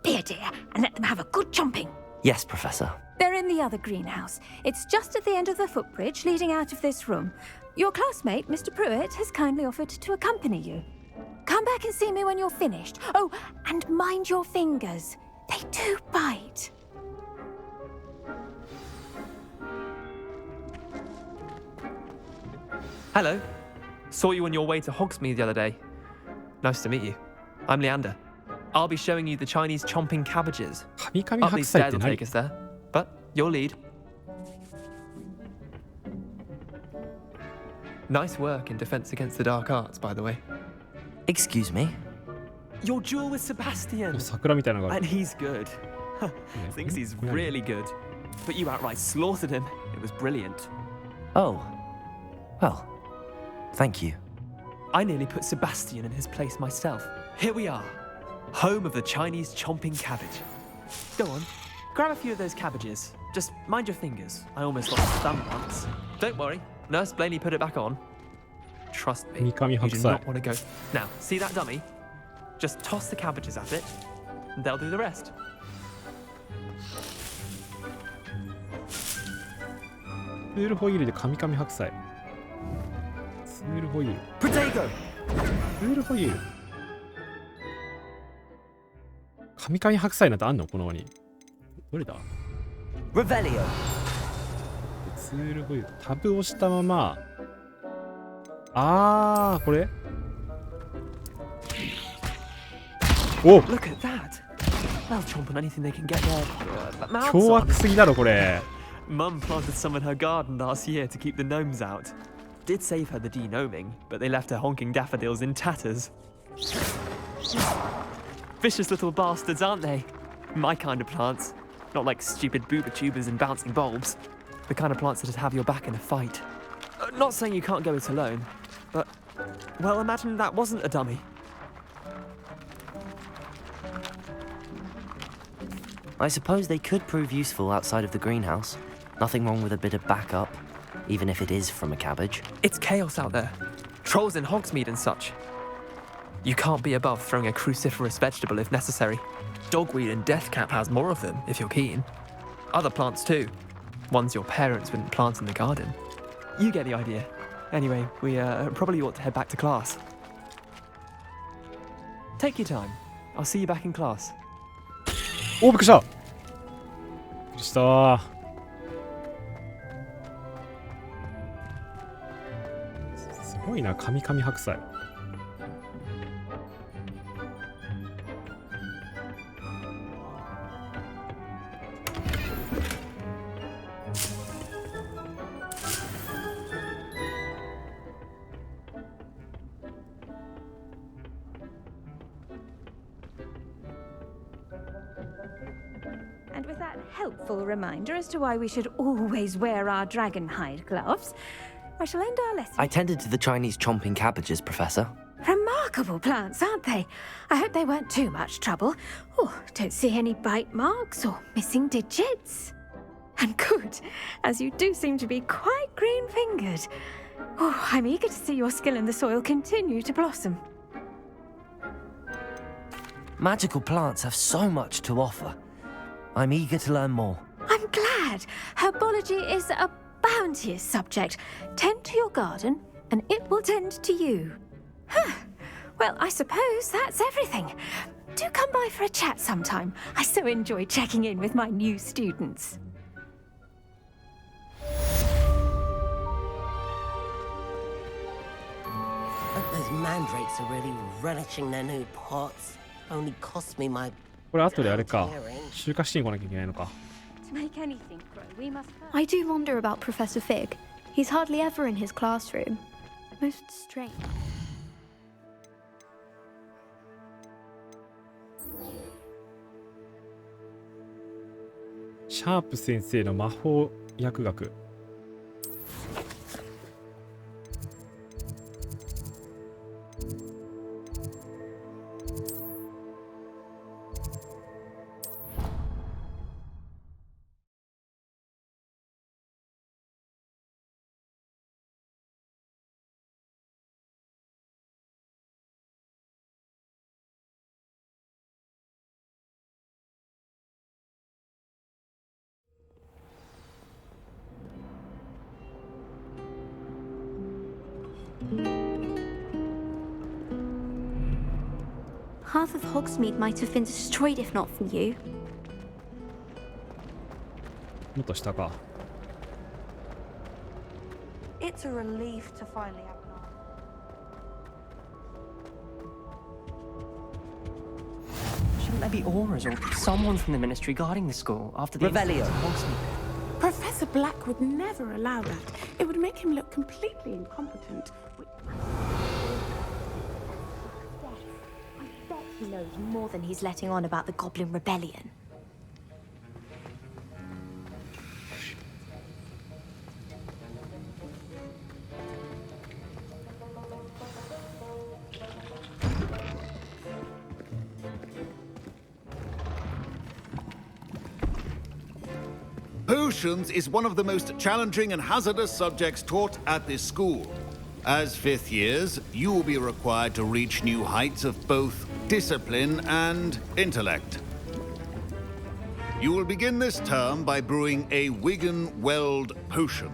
Be a dear and let them have a good chomping. Yes, Professor. They're in the other greenhouse. It's just at the end of the footbridge leading out of this room. Your classmate, Mr. Pruitt, has kindly offered to accompany you. Come back and see me when you're finished. Oh, and mind your fingers. They do bite. Hello. Saw you on your way to Hogsmeade the other day. Nice to meet you. I'm Leander. I'll be showing you the Chinese chomping cabbages. Up these stairs will take us there. But your lead. Nice work in Defense Against the Dark Arts, by the way. Excuse me? Your duel with Sebastian. 桜みたいなのがある。 And he's good. Thinks he's really good. But you outright slaughtered him. It was brilliant. Oh. Well, thank you. I nearly put Sebastian in his place myself. Here we are. Home of the Chinese chomping cabbage. Go on. Grab a few of those cabbages. Just mind your fingers. I almost lost a thumb once. Don't worry. Nurse Blaney put it back on. Trust me. You do not want to go. Now, see that dummy? Just toss the cabbages at it, and they'll do the rest. Potato! Potato! カミカミ白菜なんてあんのこの鬼。どれだ Revelio. ツールホイール。タブを押したまま。これお Look at that. They'll chomp on anything they can get their mouths 凶 on. 悪すぎだろこれ。 Mum planted some in her garden last year to keep the gnomes out. Did save her the de-gnoming, but they left her honking daffodils in tatters. Vicious little bastards, aren't they? My kind of plants. Not like stupid booba tubers and bouncing bulbs. The kind of plants that'd have your back in a fight. Not saying you can't go it alone, but, well, imagine that wasn't a dummy. I suppose they could prove useful outside of the greenhouse. Nothing wrong with a bit of backup, even if it is from a cabbage. It's chaos out there. Trolls in Hogsmeade and such. You can't be above throwing a cruciferous vegetable if necessary. Dogweed and deathcap has more of them, if you're keen. Other plants too. Ones your parents wouldn't plant in the garden. You get the idea. Anyway, we probably ought to head back to class. Take your time. I'll see you back in class. お、びっくりした。びっくりした。すごいな、カミカミ白菜。And with that helpful reminder as to why we should always wear our dragon hide gloves, I shall end our lesson. I tended to the Chinese chomping cabbages, Professor. Remarkable plants, aren't they? I hope they weren't too much trouble. Oh, don't see any bite marks or missing digits. And good, as you do seem to be quite green-fingered. Oh, I'm eager to see your skill in the soil continue to blossom. Magical plants have so much to offer. I'm eager to learn more. I'm glad. Herbology is a bounteous subject. Tend to your garden, and it will tend to you. Huh. Well, I suppose that's everything. Do come by for a chat sometime. I so enjoy checking in with my new students. Those mandrakes are really relishing their new pots. Only cost me my... これ後であれか。収穫しに来なきゃいけないのか。To make anything grow, we must... I do wonder about Professor Fig. He's hardly ever in his classroom. Most strange. シャープ先生の魔法薬学。Half of Hogsmeade might have been destroyed if not for you. もっと下か。 It's a relief to finally have an arm. Shouldn't there be auras or someone from the ministry guarding the school after the Revelio. Professor Black would never allow that. It would make him look completely incompetent. I bet he knows more than he's letting on about the Goblin Rebellion. Potions is one of the most challenging and hazardous subjects taught at this school. As fifth years, you will be required to reach new heights of both discipline and intellect. You will begin this term by brewing a Wiggenweld potion.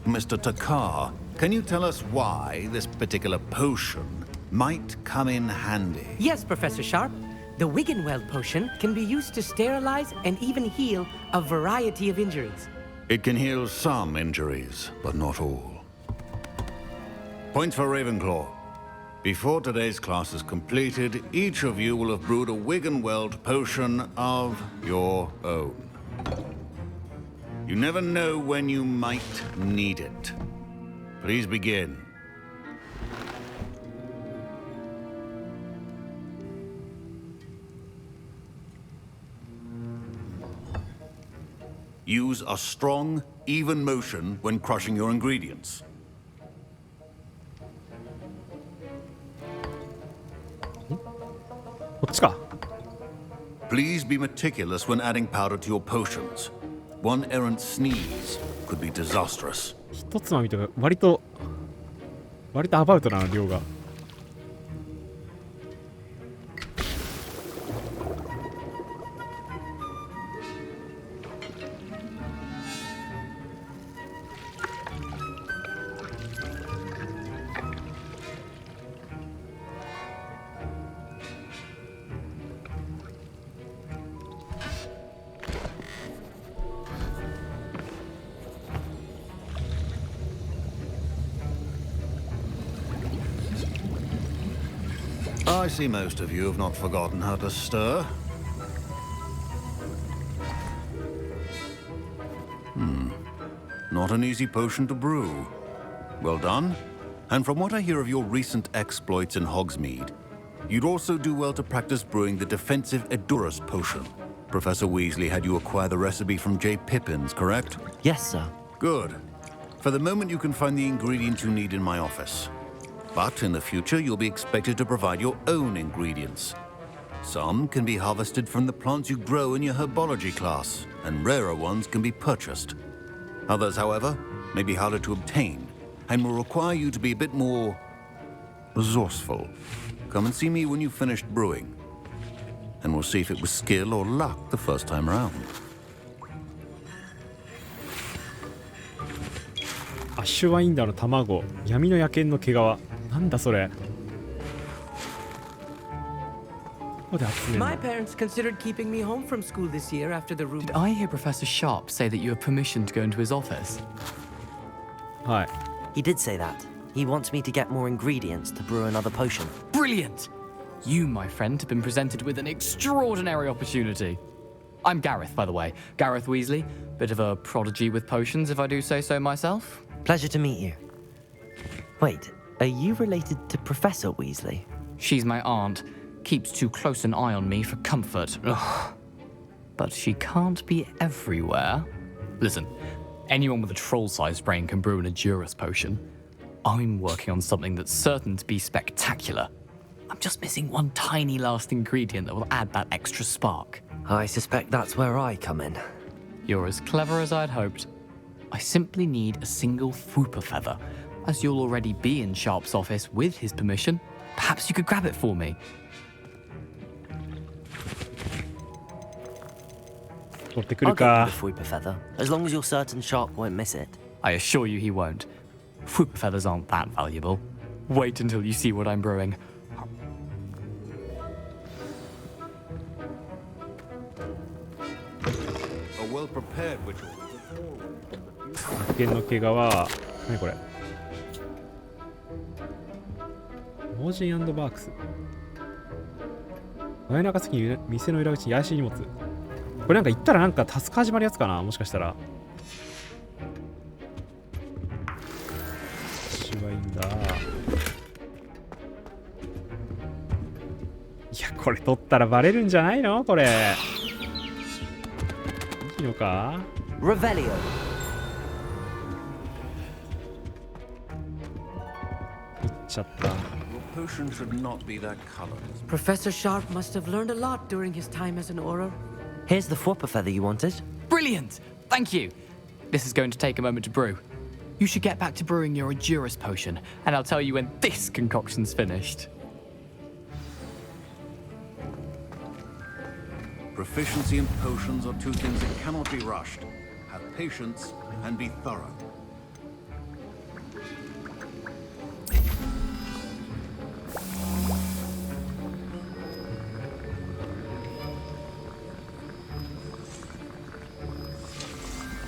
Mr. Takar, can you tell us why this particular potion might come in handy? Yes, Professor Sharp. The Wiggenweld potion can be used to sterilize and even heal a variety of injuries. It can heal some injuries, but not all. Point for Ravenclaw. Before today's class is completed, each of you will have brewed a Wiggenweld potion of your own. You never know when you might need it. Please begin. Use a strong, even motion when crushing your ingredients. Please be meticulous when adding powder to your potions. One errant sneeze could be disastrous. 一つまみとか割とアバウトな量が。I see most of you have not forgotten how to stir. Not an easy potion to brew. Well done. And from what I hear of your recent exploits in Hogsmeade, you'd also do well to practice brewing the defensive Edurus potion. Professor Weasley had you acquire the recipe from J. Pippins, correct? Yes, sir. Good. For the moment, you can find the ingredients you need in my office. But in the future, you'll be expected to provide your own ingredients. Some can be harvested from the plants you grow in your herbology class, and rarer ones can be purchased. Others, however, may be harder to obtain, and will require you to be a bit more resourceful. Come and see me when you've finished brewing, and we'll see if it was skill or luck the first time around. アッシュワインダーの卵、闇の野犬の毛皮。なんだそれ。My parents considered keeping me home from school this year after the room. Did I hear Professor Sharp say that you have permission to go into his office? Hi. He did say that. He wants me to get more ingredients to brew another potion. Brilliant! You, my friend, have been presented with an extraordinary opportunity. I'm Gareth, by the way. Gareth Weasley. Bit of a prodigy with potions, if I do say so myself. Pleasure to meet you. Wait, are you related to Professor Weasley? She's my aunt. Keeps too close an eye on me for comfort. Ugh. But she can't be everywhere. Listen, anyone with a troll-sized brain can brew an Edurus potion. I'm working on something that's certain to be spectacular. I'm just missing one tiny last ingredient that will add that extra spark. I suspect that's where I come in. You're as clever as I'd hoped. I simply need a single Fwooper feather. As you'll already be in Sharp's office with his permission, perhaps you could grab it for me. I'll get you the Fwooper feather, as long as you're certain Sharp won't miss it. I assure you he won't. Fwooper feathers aren't that valuable. Wait until you see what I'm brewing. well prepared ritual. 発見の怪我は何これ、モージン&バークス、真夜中過ぎに店の裏口に怪しい荷物。これなんか行ったらなんかタスク始まるやつかな、もしかしたら。芝居んだ。いやこれ取ったらバレるんじゃないのこれ。いいのか。Revelio. 行っちゃった。 Potion should not be that color. Professor Sharp must have learned a lot during his time as an Auror. Here's the Fwopper feather you wanted. Brilliant! Thank you. This is going to take a moment to brew. You should get back to brewing your Adurus potion, and I'll tell you when this concoction's finished. Proficiency in potions are two things that cannot be rushed. Have patience and be thorough.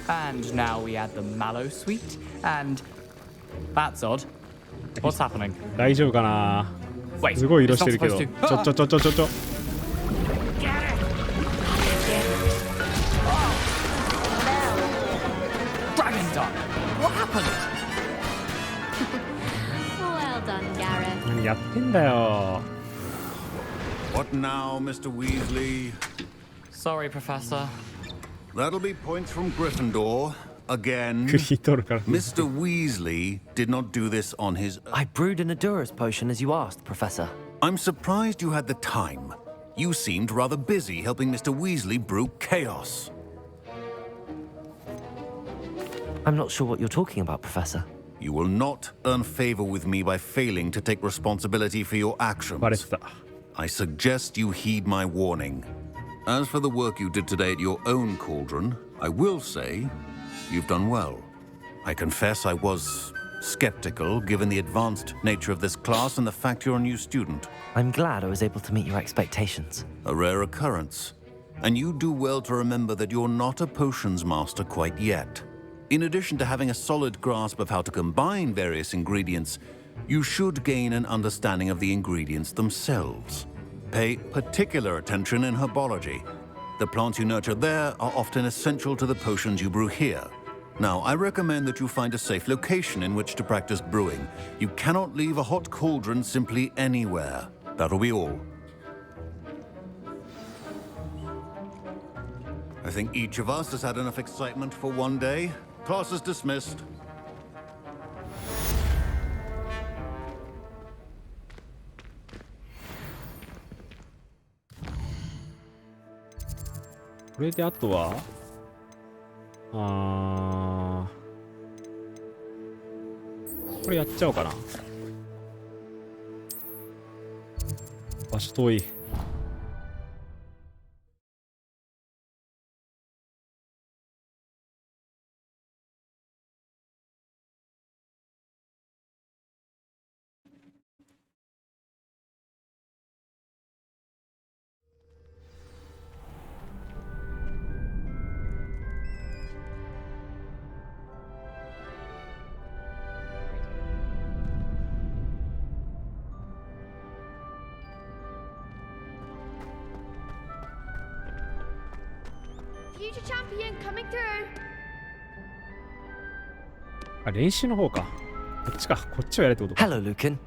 And now we add the mallow sweet, and that's odd. What's happening? 大丈夫かな。 Wait, すごい色してるけど。 it's ちょ not ちょちょちょちょちょ。 Dragon's done. What happened? Well done, Gareth. 何やってんだよ。 What now, Mr. Weasley? Sorry, Professor. That'll be points from Gryffindor. Again. クリ取るから。 Mr. Weasley did not do this on his own. I brewed an Adurus potion as you asked, Professor. I'm surprised you had the time. You seemed rather busy helping Mr. Weasley brew chaos. I'm not sure what you're talking about, Professor. You will not earn favor with me by failing to take responsibility for your actions. バレてた。 I suggest you heed my warning. As for the work you did today at your own cauldron, I will say you've done well. I confess I was skeptical given the advanced nature of this class and the fact you're a new student. I'm glad I was able to meet your expectations. A rare occurrence. And you do well to remember that you're not a potions master quite yet. In addition to having a solid grasp of how to combine various ingredients, you should gain an understanding of the ingredients themselves. Pay particular attention in herbology. The plants you nurture there are often essential to the potions you brew here. Now, I recommend that you find a safe location in which to practice brewing. You cannot leave a hot cauldron simply anywhere. That'll be all. I think each of us has had enough excitement for one day. Class is dismissed. これであとはこれやっちゃおうかな。場所遠い。Future champion coming through. あ、練習の方か。こっちか。こっちをやれってことか。 Hello, Lucan.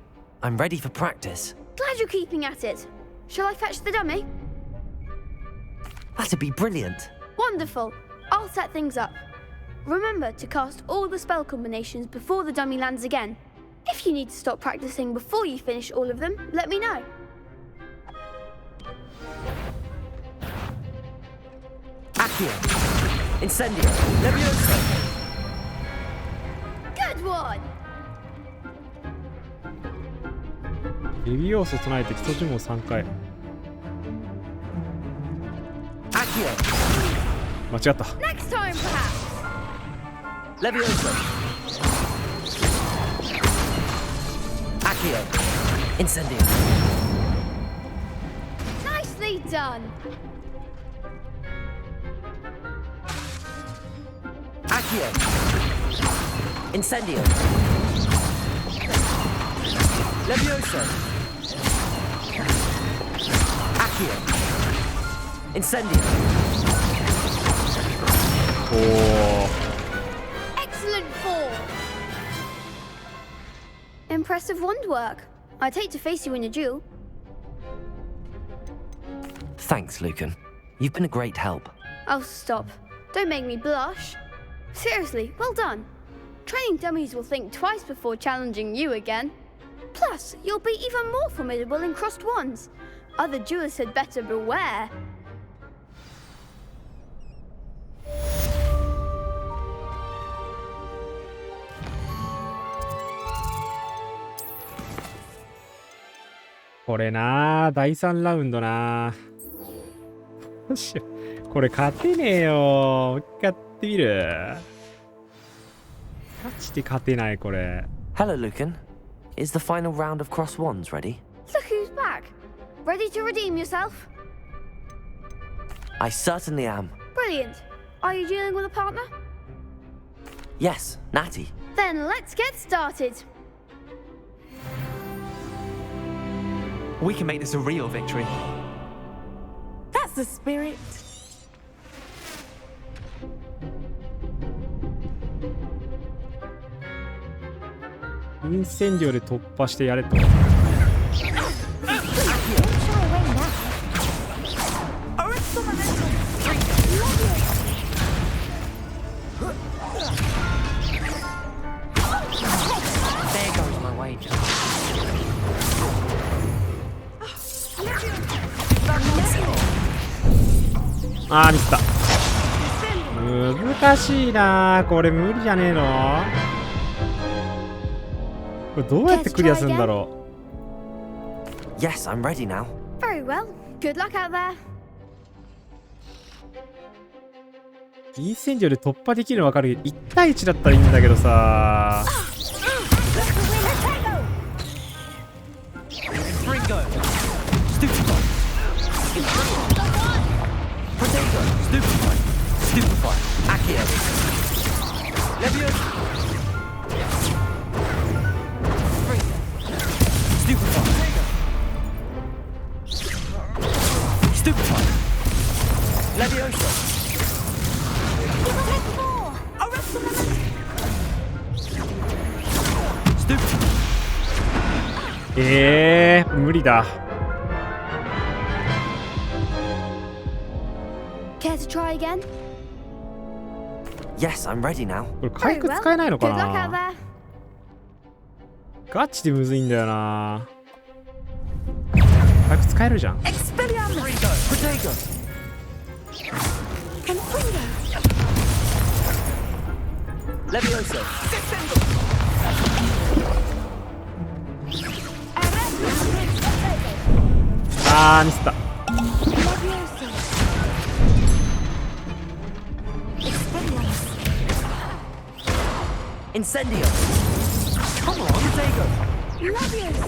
I'm ready for practice. Glad you're keeping at it. Shall I fetch the dummy? That'd be brilliant. Wonderful. I'll set things up. Remember to cast all the spell combinations before the dummy lands again. If you need to stop practicing before you finish all of them, let me know. Accio. Incendio. Levioso. Good one. レビオースを唱えて基礎呪文を3回。 Accio. 間違った。 Next time, perhaps. Levioso. Accio. Incendio. Nicely done. Accio. Incendio. Levioso. Accio. Incendio. Excellent form. Impressive wand work. I'd hate to face you in a duel. Thanks, Lucan. You've been a great help. Oh, stop. Don't make me blush. Seriously, well done. Training dummies will think twice before challenging you again. Plus, you'll be even more formidable in crossed wands. Other duelists had better beware.これな、第3ラウンドな。どうしよう。これ勝てねえよ。もう一回やってみる。マジで勝てない、これ。Hello, Lucan. Is the final round of Cross Wands ready? Look who's back. Ready to redeem yourself? I certainly am. Brilliant. Are you dealing with a partner? Yes, Natty. Then let's get started. We can make this a real victory. That's the spirit.インセンディオで突破してやれと。あー、ミスった。難しいな、これ無理じゃねえの。これどうやってクリアするんだろう。Yes, I'm ready now. Very well. Good luck out there. インセンディオで突破できるの分かるけど、1対1だったらいいんだけどさ。Stupefy. Accio. Levioso. Stupefy. Stupefy. Levioso. Stupefy. 無理だ。Care to try again? Yes, I'm ready now. これ回復使えないのかな。ガチでむずいんだよな。回復使えるじゃん。あー、ミスった。Incendio. Come on, Diego. Levioso.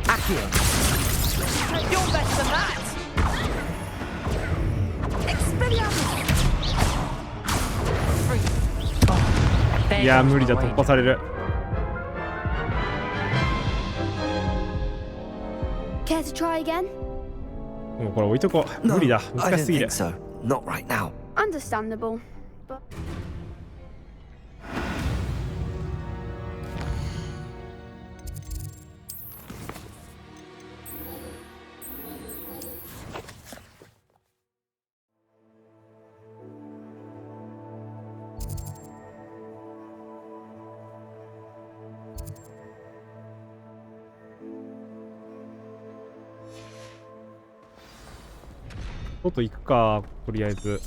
Accio. You're better than that. Expelliarmus. いや、無理だ、突破される。Care to try again? もうこれ置いとこう。無理だ、難しすぎる。Not right now. Understandable. But... 外行くか、とりあえず。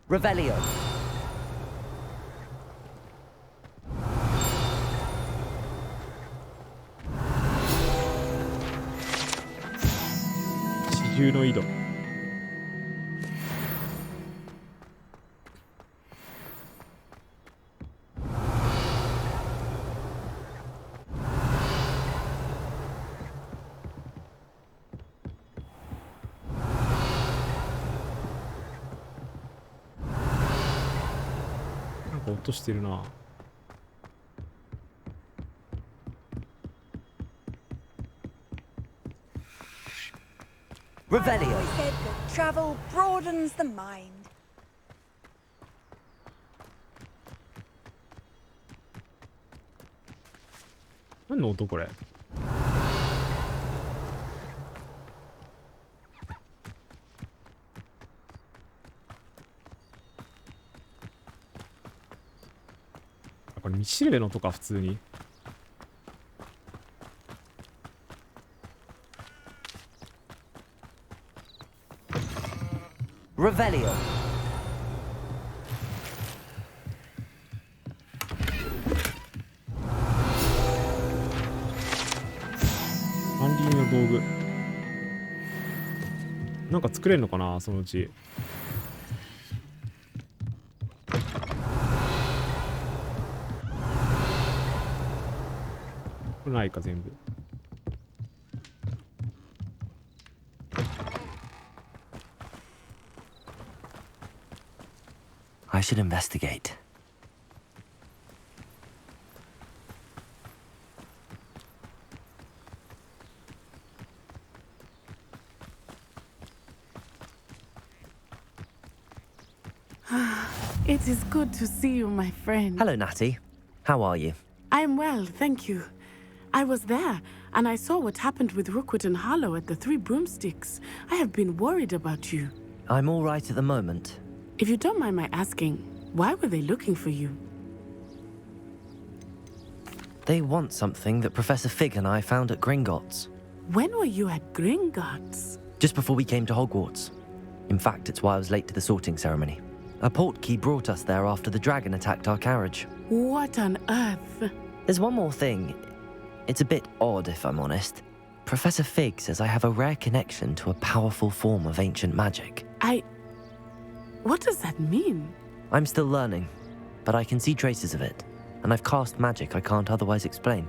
Revelio.地中の井戸。か音してるな。Revelio. I said that travel broadens the mind. 何の音これ？これ道しるべの音か普通に。Revelio. 管理人の道具。なんか作れるのかなそのうち。これないか全部。I should investigate. It is good to see you, my friend. Hello, Natty. How are you? I'm well, thank you. I was there, and I saw what happened with Rookwood and Harlow at the Three Broomsticks. I have been worried about you. I'm all right at the moment. If you don't mind my asking, why were they looking for you? They want something that Professor Fig and I found at Gringotts. When were you at Gringotts? Just before we came to Hogwarts. In fact, it's why I was late to the sorting ceremony. A portkey brought us there after the dragon attacked our carriage. What on earth? There's one more thing. It's a bit odd, if I'm honest. Professor Fig says I have a rare connection to a powerful form of ancient magic. What does that mean? I'm still learning, but I can see traces of it, and I've cast magic I can't otherwise explain.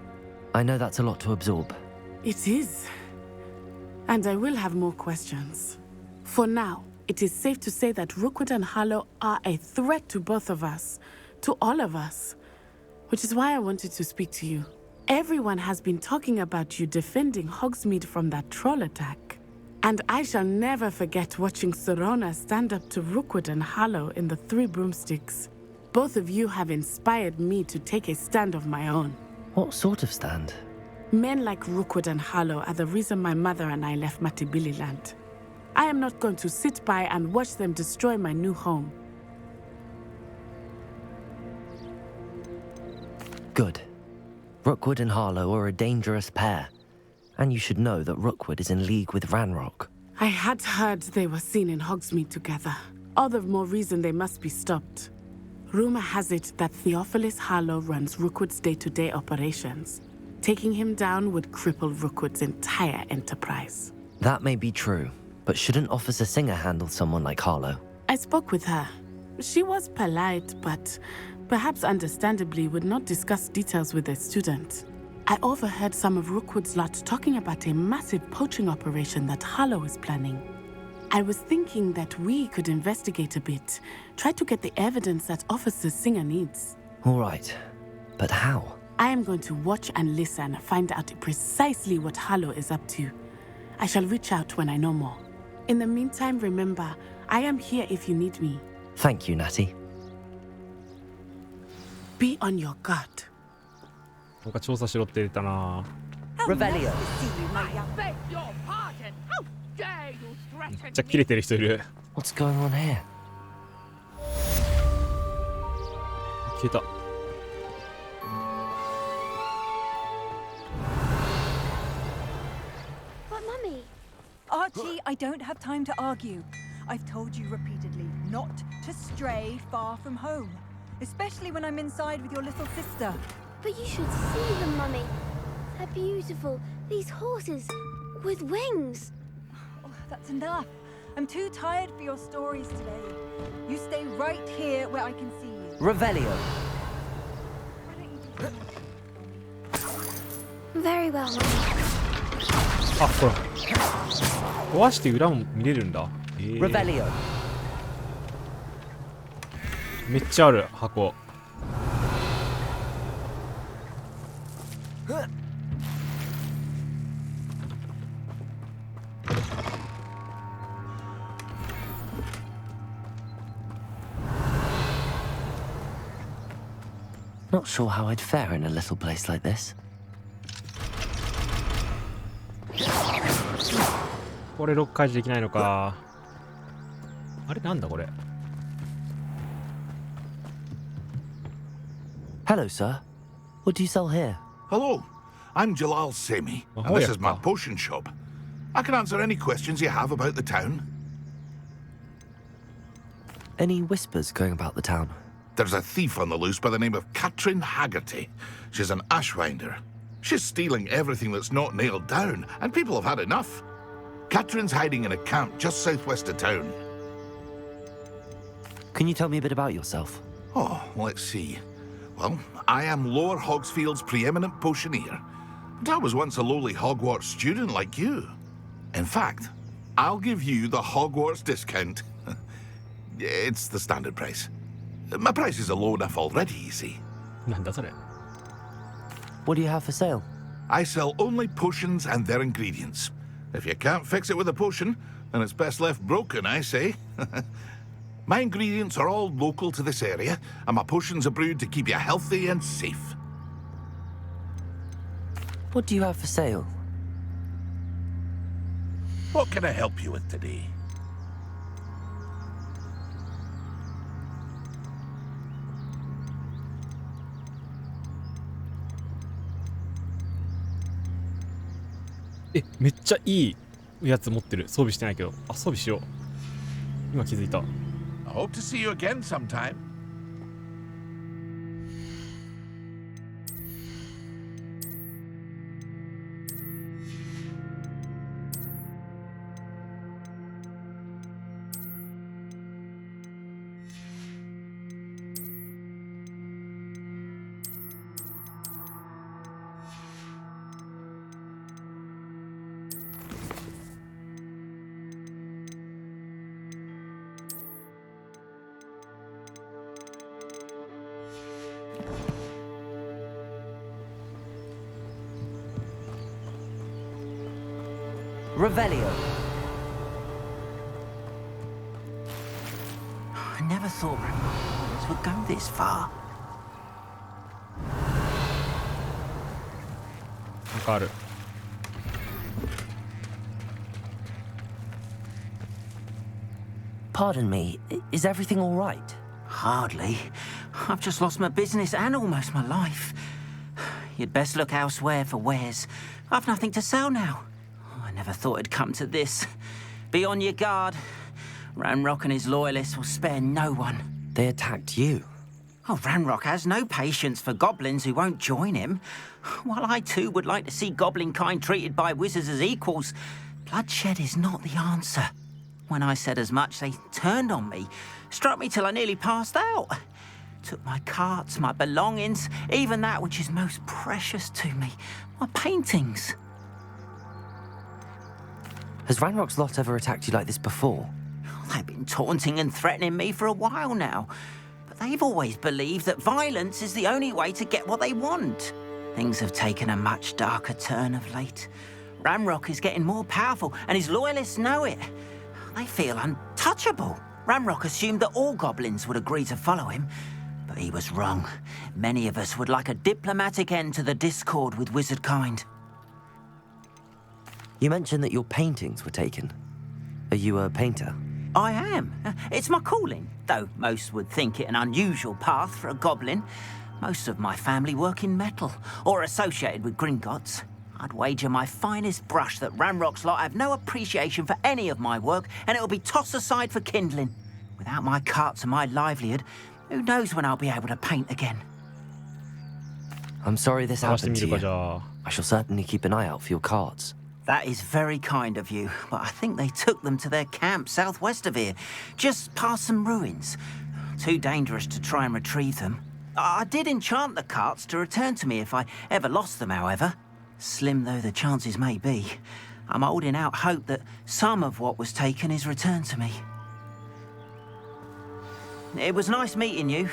I know that's a lot to absorb. It is. And I will have more questions. For now, it is safe to say that Rookwood and Harlow are a threat to both of us, to all of us, which is why I wanted to speak to you. Everyone has been talking about you defending Hogsmeade from that troll attack. And I shall never forget watching Sorona stand up to Rookwood and Harlow in the Three Broomsticks. Both of you have inspired me to take a stand of my own. What sort of stand? Men like Rookwood and Harlow are the reason my mother and I left Matabeleland. I am not going to sit by and watch them destroy my new home. Good. Rookwood and Harlow are a dangerous pair. And you should know that Rookwood is in league with Ranrock. I had heard they were seen in Hogsmeade together. All the more reason they must be stopped. Rumor has it that Theophilus Harlow runs Rookwood's day-to-day operations. Taking him down would cripple Rookwood's entire enterprise. That may be true, but shouldn't Officer Singer handle someone like Harlow? I spoke with her. She was polite, but perhaps understandably would not discuss details with a student. I overheard some of Rookwood's lot talking about a massive poaching operation that Harlow is planning. I was thinking that we could investigate a bit, try to get the evidence that Officer Singer needs. All right, but how? I am going to watch and listen, find out precisely what Harlow is up to. I shall reach out when I know more. In the meantime, remember, I am here if you need me. Thank you, Natty. Be on your guard. なんか調査しろって言ったな。Revelio. めっちゃキレてる人いる。What's going on here? 消えた。But Mummy, Archie, I don't have time to argue. I've told you repeatedly not to stray far from home, especially when I'm inside with your little sister. but you should see them, Mummy. They're beautiful. These horses with wings. Oh, that's enough. I'm too tired for your stories today. You stay right here where I can see you. Revelio. Very well, Mummy. あ、ほら。壊して裏も見れるんだ。Revelio. めっちゃある箱。Not sure how I'd fare in a little place like this. これロック解除できないのか。あれなんだこれ。Hello, sir. What do you sell here? Hello, I'm Jalal Semi, and this is my potion shop. I can answer any questions you have about the town. Any whispers going about the town? There's a thief on the loose by the name of Katrin Haggerty. She's an ashwinder. She's stealing everything that's not nailed down, and people have had enough. Katrin's hiding in a camp just southwest of town. Can you tell me a bit about yourself? Oh, let's see. Well, I am Lower Hogsfield's preeminent potioneer. But I was once a lowly Hogwarts student like you. In fact, I'll give you the Hogwarts discount. It's the standard price. My prices are low enough already, you see. What do you have for sale? I sell only potions and their ingredients. If you can't fix it with a potion, then it's best left broken, I say. My ingredients are all local to this area, and my potions are brewed to keep you healthy and safe. What do you have for sale? What can I help you with today?え、めっちゃいいやつ持ってる。装備してないけど。あ、装備しよう。今気づいた。I hope to see you again sometime. Revelio. I never thought Revelios would go this far. なんかある。Pardon me, is everything all right? Hardly. I've just lost my business and almost my life. You'd best look elsewhere for wares. I've nothing to sell now. I never thought it'd come to this. Be on your guard. Ranrock and his loyalists will spare no one. They attacked you. Oh, Ranrock has no patience for goblins who won't join him. While I too would like to see goblin kind treated by wizards as equals, bloodshed is not the answer. When I said as much, they turned on me, struck me till I nearly passed out. Took my carts, my belongings, even that which is most precious to me, my paintings. Has Ranrock's lot ever attacked you like this before? They've been taunting and threatening me for a while now. But they've always believed that violence is the only way to get what they want. Things have taken a much darker turn of late. Ranrock is getting more powerful, and his loyalists know it. They feel untouchable. Ranrock assumed that all goblins would agree to follow him, but he was wrong. Many of us would like a diplomatic end to the discord with wizard kind. You mentioned that your paintings were taken. Are you a painter? I am. It's my calling, though most would think it an unusual path for a goblin. Most of my family work in metal, or associated with Gringotts. I'd wager my finest brush that Ranrock's lot have no appreciation for any of my work, and it'll be tossed aside for kindling. Without my carts and my livelihood, who knows when I'll be able to paint again. I'm sorry this happened to you. I shall certainly keep an eye out for your cards. That is very kind of you, but I think they took them to their camp southwest of here, just past some ruins. Too dangerous to try and retrieve them. I did enchant the carts to return to me if I ever lost them, however. Slim though the chances may be, I'm holding out hope that some of what was taken is returned to me. It was nice meeting you.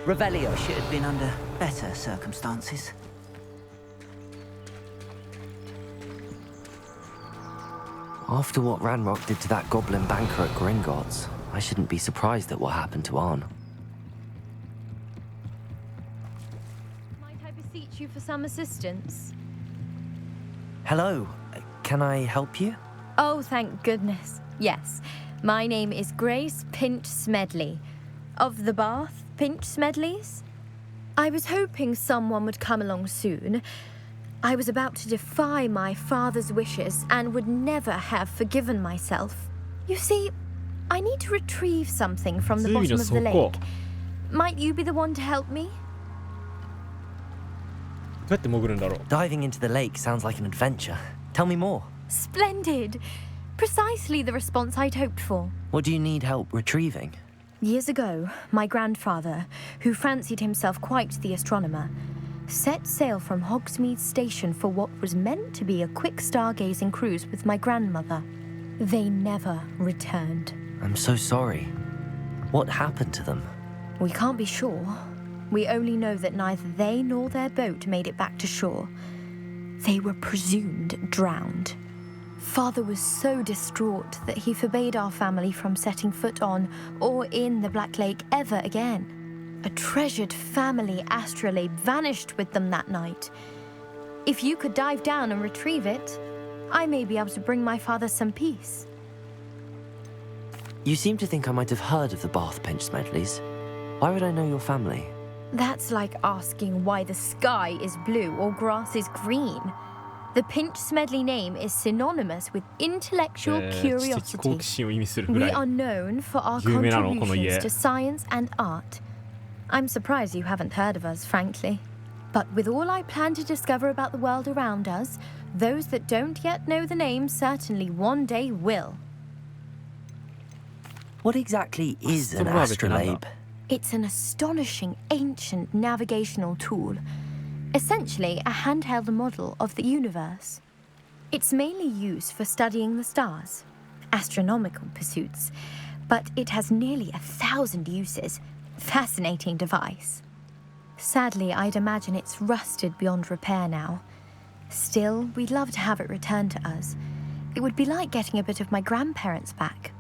Revelio should have been under better circumstances. After what Ranrock did to that goblin banker at Gringotts, I shouldn't be surprised at what happened to Arn. for some assistance? Hello. Can I help you? Oh, thank goodness. Yes. My name is Grace Pinch Smedley. Of the Bath Pinch Smedleys? I was hoping someone would come along soon. I was about to defy my father's wishes and would never have forgiven myself. You see, I need to retrieve something from the bottom of the lake. Might you be the one to help me? Diving into the lake sounds like an adventure. Tell me more. Splendid! Precisely the response I'd hoped for. What do you need help retrieving? Years ago, my grandfather, who fancied himself quite the astronomer, set sail from Hogsmeade Station for what was meant to be a quick stargazing cruise with my grandmother. They never returned. I'm so sorry. What happened to them? We can't be sure. We only know that neither they nor their boat made it back to shore. They were presumed drowned. Father was so distraught that he forbade our family from setting foot on or in the Black Lake ever again. A treasured family astrolabe vanished with them that night. If you could dive down and retrieve it, I may be able to bring my father some peace. You seem to think I might have heard of the Bath Pinch Smedleys. Why would I know your family? That's like asking why the sky is blue or grass is green. The Pinch Smedley name is synonymous with intellectual curiosity. We are known for our contributions to science and art. I'm surprised you haven't heard of us, frankly. But with all I plan to discover about the world around us, those that don't yet know the name certainly one day will. What exactly is an astrolabe? It's an astonishing ancient navigational tool. Essentially, a handheld model of the universe. It's mainly used for studying the stars, astronomical pursuits, but it has nearly 1,000 uses. Fascinating device. Sadly, I'd imagine it's rusted beyond repair now. Still, we'd love to have it returned to us. It would be like getting a bit of my grandparents back.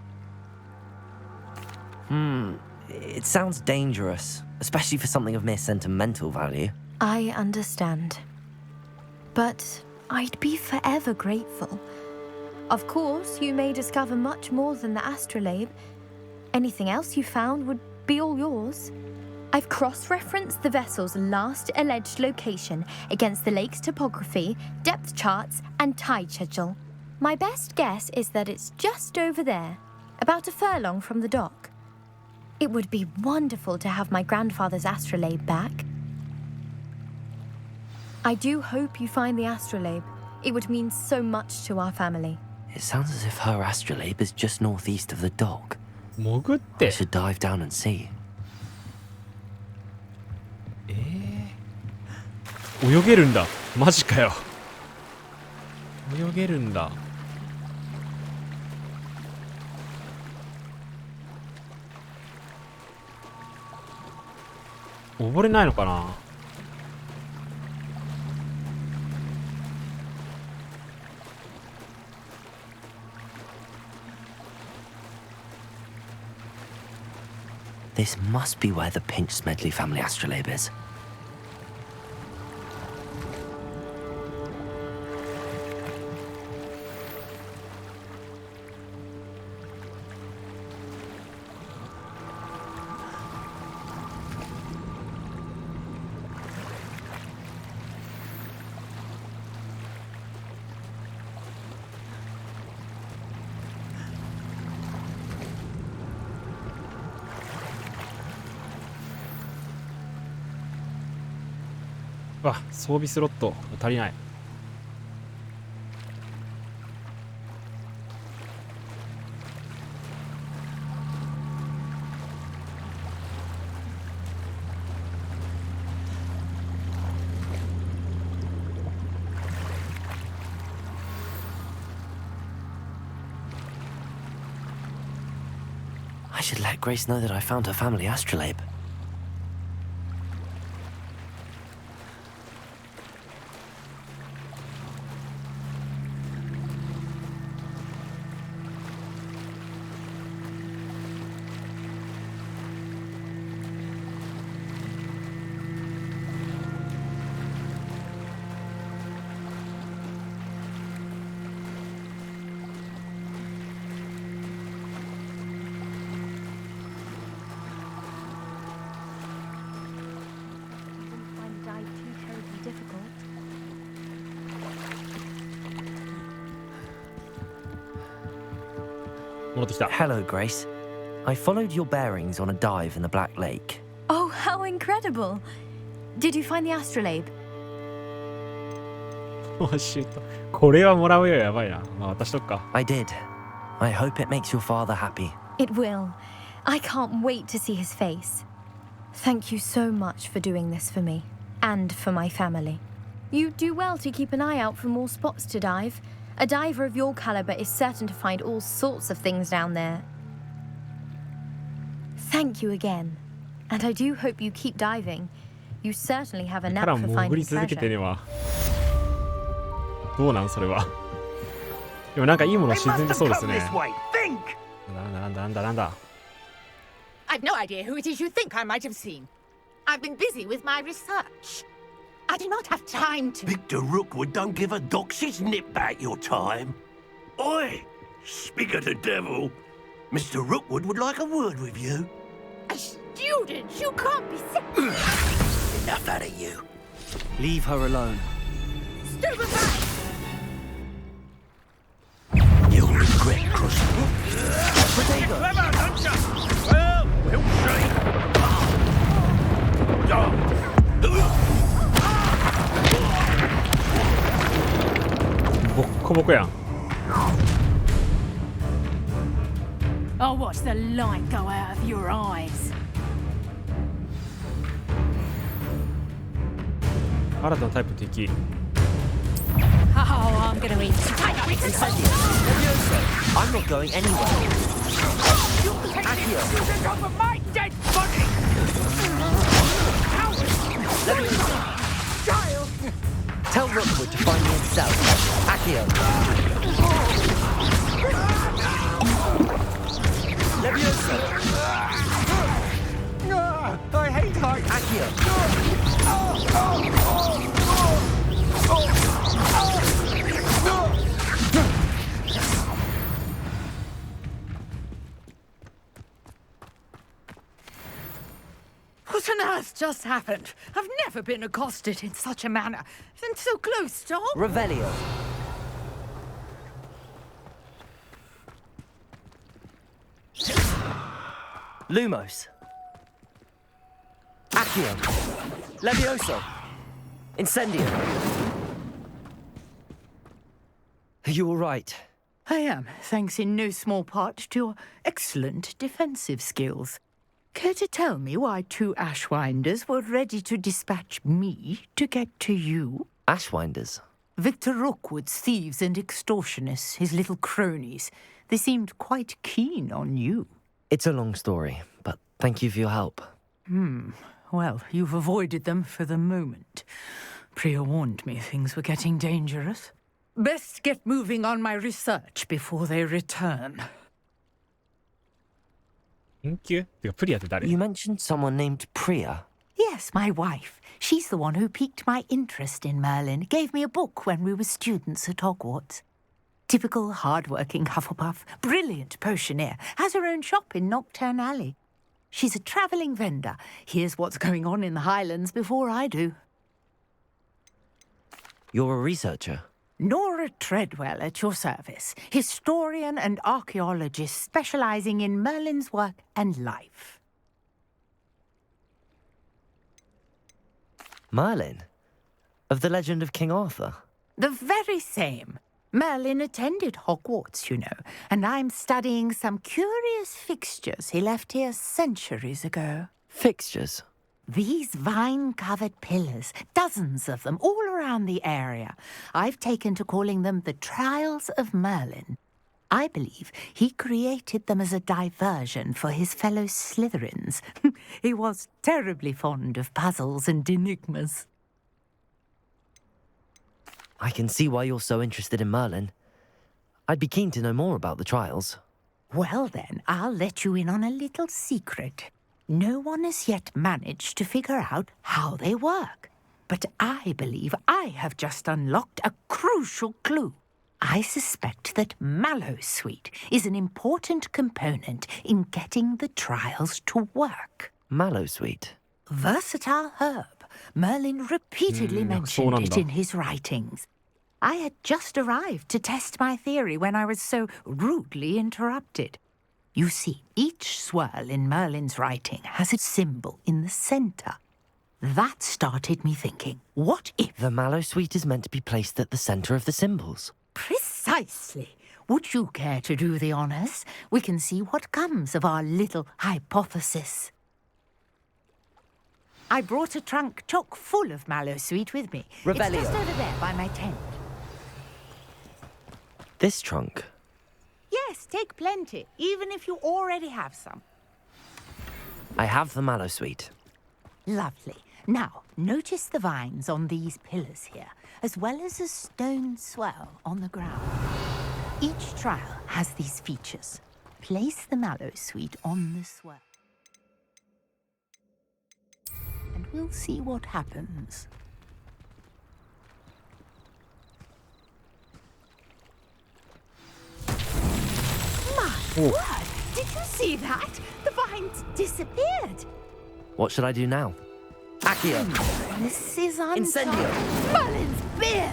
It sounds dangerous, especially for something of mere sentimental value. I understand. But I'd be forever grateful. Of course, you may discover much more than the astrolabe. Anything else you found would be all yours. I've cross-referenced the vessel's last alleged location against the lake's topography, depth charts, and tide schedule. My best guess is that it's just over there, about a furlong from the dock. It would be wonderful to have my grandfather's astrolabe back. I do hope you find the astrolabe. It would mean so much to our family. It sounds as if her astrolabe is just northeast of the dock. I should dive down and see. 泳げるんだ。マジかよ。泳げるんだ。溺れないのかな。This must be where the Pinch Smedley family astrolabe is.あ、装備スロット足りない。I should let Grace know that I found her family astrolabe. 戻ってきた。 Hello, Grace. I followed your bearings on a dive in the Black Lake. Oh, how incredible! Did you find the astrolabe? おシュート。これはもらうよ、やばいな。まあ、渡しとくか。I did. I hope it makes your father happy. It will. I can't wait to see his face. Thank you so much for doing this for me and for my family. You do well to keep an eye out for more spots to dive. A diver of your caliber is certain to find all sorts of things down there. Thank you again. And I do hope you keep diving. You certainly have a た knack だ for 潜 finding り続けて treasure. ねは。どうなんそれは。でもなんかいいもの沈んでそうですね。なんだ。 I've no idea who it is you think I might have seen. I've been busy with my research. I do not have time to... Victor Rookwood don't give a doxy's nip back your time. Oi! Speak of the devil. Mr. Rookwood would like a word with you. A student? You can't be sick. Enough out of you. Leave her alone. Stupefy! You'll regret crossing. Potato! Well, we'll see. ボッコボコやん。 I'll watch the light go out of your eyes. 新たなタイプ敵。 Oh, I'm gonna eat you. I'm not going anywhere. Accio. Off of my dead body! Child! Tell Rookwood to find me himself. Accio. Levioso. I hate heights! Accio. What on earth just happened? I've never been accosted in such a manner. And so close to home. Revelio. Lumos. Accio. Levioso. Incendio. Are you all right? I am, thanks in no small part to your excellent defensive skills. Care to tell me why two Ashwinders were ready to dispatch me to get to you? Ashwinders? Victor Rookwood's thieves and extortionists, his little cronies. They seemed quite keen on you. It's a long story, but thank you for your help. Well, you've avoided them for the moment. Priya warned me things were getting dangerous. Best get moving on my research before they return. 研究てかプリアって誰 You mentioned someone named Priya. Yes, my wife. She's the one who piqued my interest in Merlin, gave me a book when we were students at Hogwarts. Typical hard-working Hufflepuff, brilliant potioneer, has her own shop in Nocturne Alley. She's a travelling vendor, hears what's going on in the Highlands before I do. You're a researcher? Nora Treadwell at your service, historian and archaeologist specialising in Merlin's work and life. Merlin? Of the legend of King Arthur? The very same. Merlin attended Hogwarts, you know, and I'm studying some curious fixtures he left here centuries ago. Fixtures? These vine-covered pillars, dozens of them, all around the area. I've taken to calling them the Trials of Merlin. I believe he created them as a diversion for his fellow Slytherins. He was terribly fond of puzzles and enigmas. I can see why you're so interested in Merlin. I'd be keen to know more about the trials. Well then, I'll let you in on a little secret. No one has yet managed to figure out how they work. But I believe I have just unlocked a crucial clue. I suspect that Mallowsweet is an important component in getting the trials to work. Mallowsweet? Versatile herb. Merlin repeatedly mentioned it in his writings. I had just arrived to test my theory when I was so rudely interrupted. You see, each swirl in Merlin's writing has a symbol in the center. That started me thinking, what if... The mallow sweet is meant to be placed at the center of the symbols. Precisely. Would you care to do the honors? We can see what comes of our little hypothesis. I brought a trunk chock full of mallow sweet with me. Revelio. It's just over there by my tent. This trunk? Yes, take plenty, even if you already have some. I have the mallow sweet. Lovely. Now, notice the vines on these pillars here, as well as a stone swell on the ground. Each trial has these features. Place the mallow sweet on the swell. And we'll see what happens. My word! Did you see that? The vines disappeared. What should I do now? Accio! This is Incendio! Merlin's beard!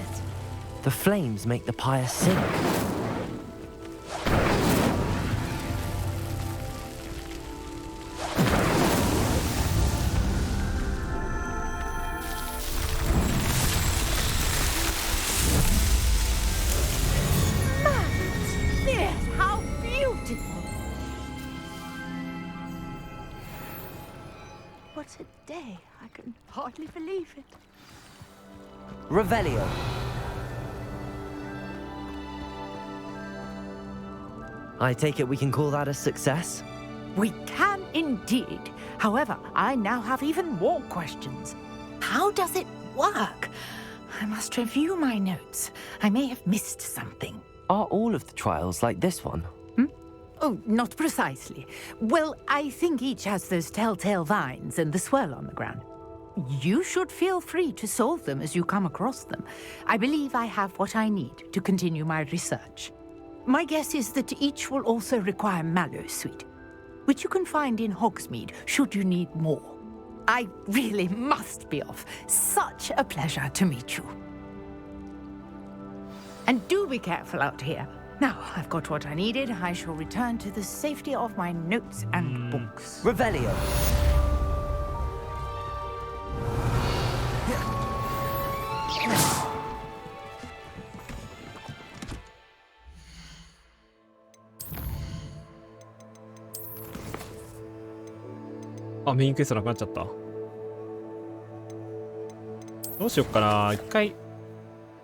The flames make the pyre sink. How beautiful! What a day. I can hardly believe it. Revelio. I take it we can call that a success? We can indeed. However, I now have even more questions. How does it work? I must review my notes. I may have missed something. Are all of the trials like this one? Oh, not precisely. Well, I think each has those telltale vines and the swirl on the ground. You should feel free to solve them as you come across them. I believe I have what I need to continue my research. My guess is that each will also require mallow sweet, which you can find in Hogsmeade should you need more. I really must be off. Such a pleasure to meet you. And do be careful out here. Now, I've got what I needed. I shall return to the safety of my notes and books. Revelio.あ、メインクエストなくなっちゃった。どうしよっかな。一回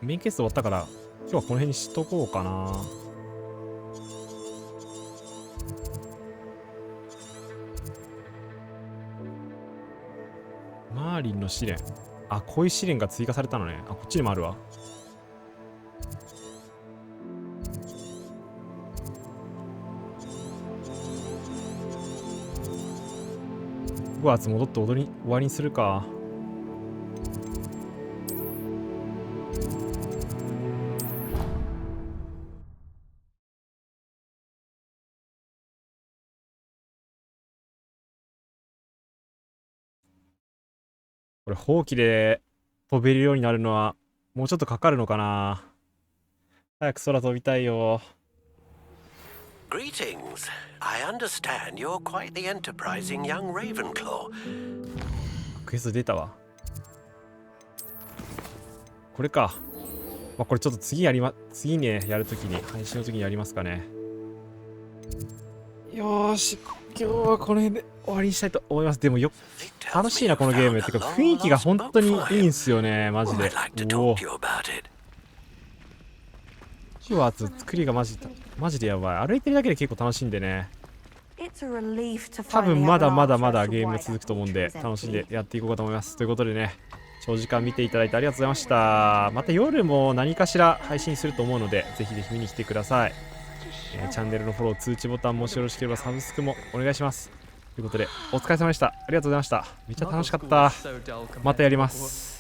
メインクエスト終わったから今日はこの辺にしとこうかな。マーリンの試練。あ、こういう試練が追加されたのね。あ、こっちにもあるわ。ホグワーツ戻って終わりにするか。これほうきで飛べるようになるのはもうちょっとかかるのかな。早く空飛びたいよ。Greetings. I understand you're quite the enterprising young Ravenclaw. クエスト出たわ。これか。まあ、これちょっと次ね、やるときに、配信のときにやりますかね。よーし、今日はこの辺で終わりにしたいと思います。でも楽しいな、このゲーム。てか、雰囲気が本当にいいんすよね、マジで。おお。ホグワーツ作りがマジでやばい。歩いてるだけで結構楽しいんでね。多分まだまだゲーム続くと思うんで、楽しんでやっていこうかと思います。ということでね、長時間見ていただいてありがとうございました。また夜も何かしら配信すると思うので、ぜひぜひ見に来てください。チャンネルのフォロー、通知ボタンもしよろしければサブスクもお願いします。ということで、お疲れ様でした。ありがとうございました。めっちゃ楽しかった。またやります。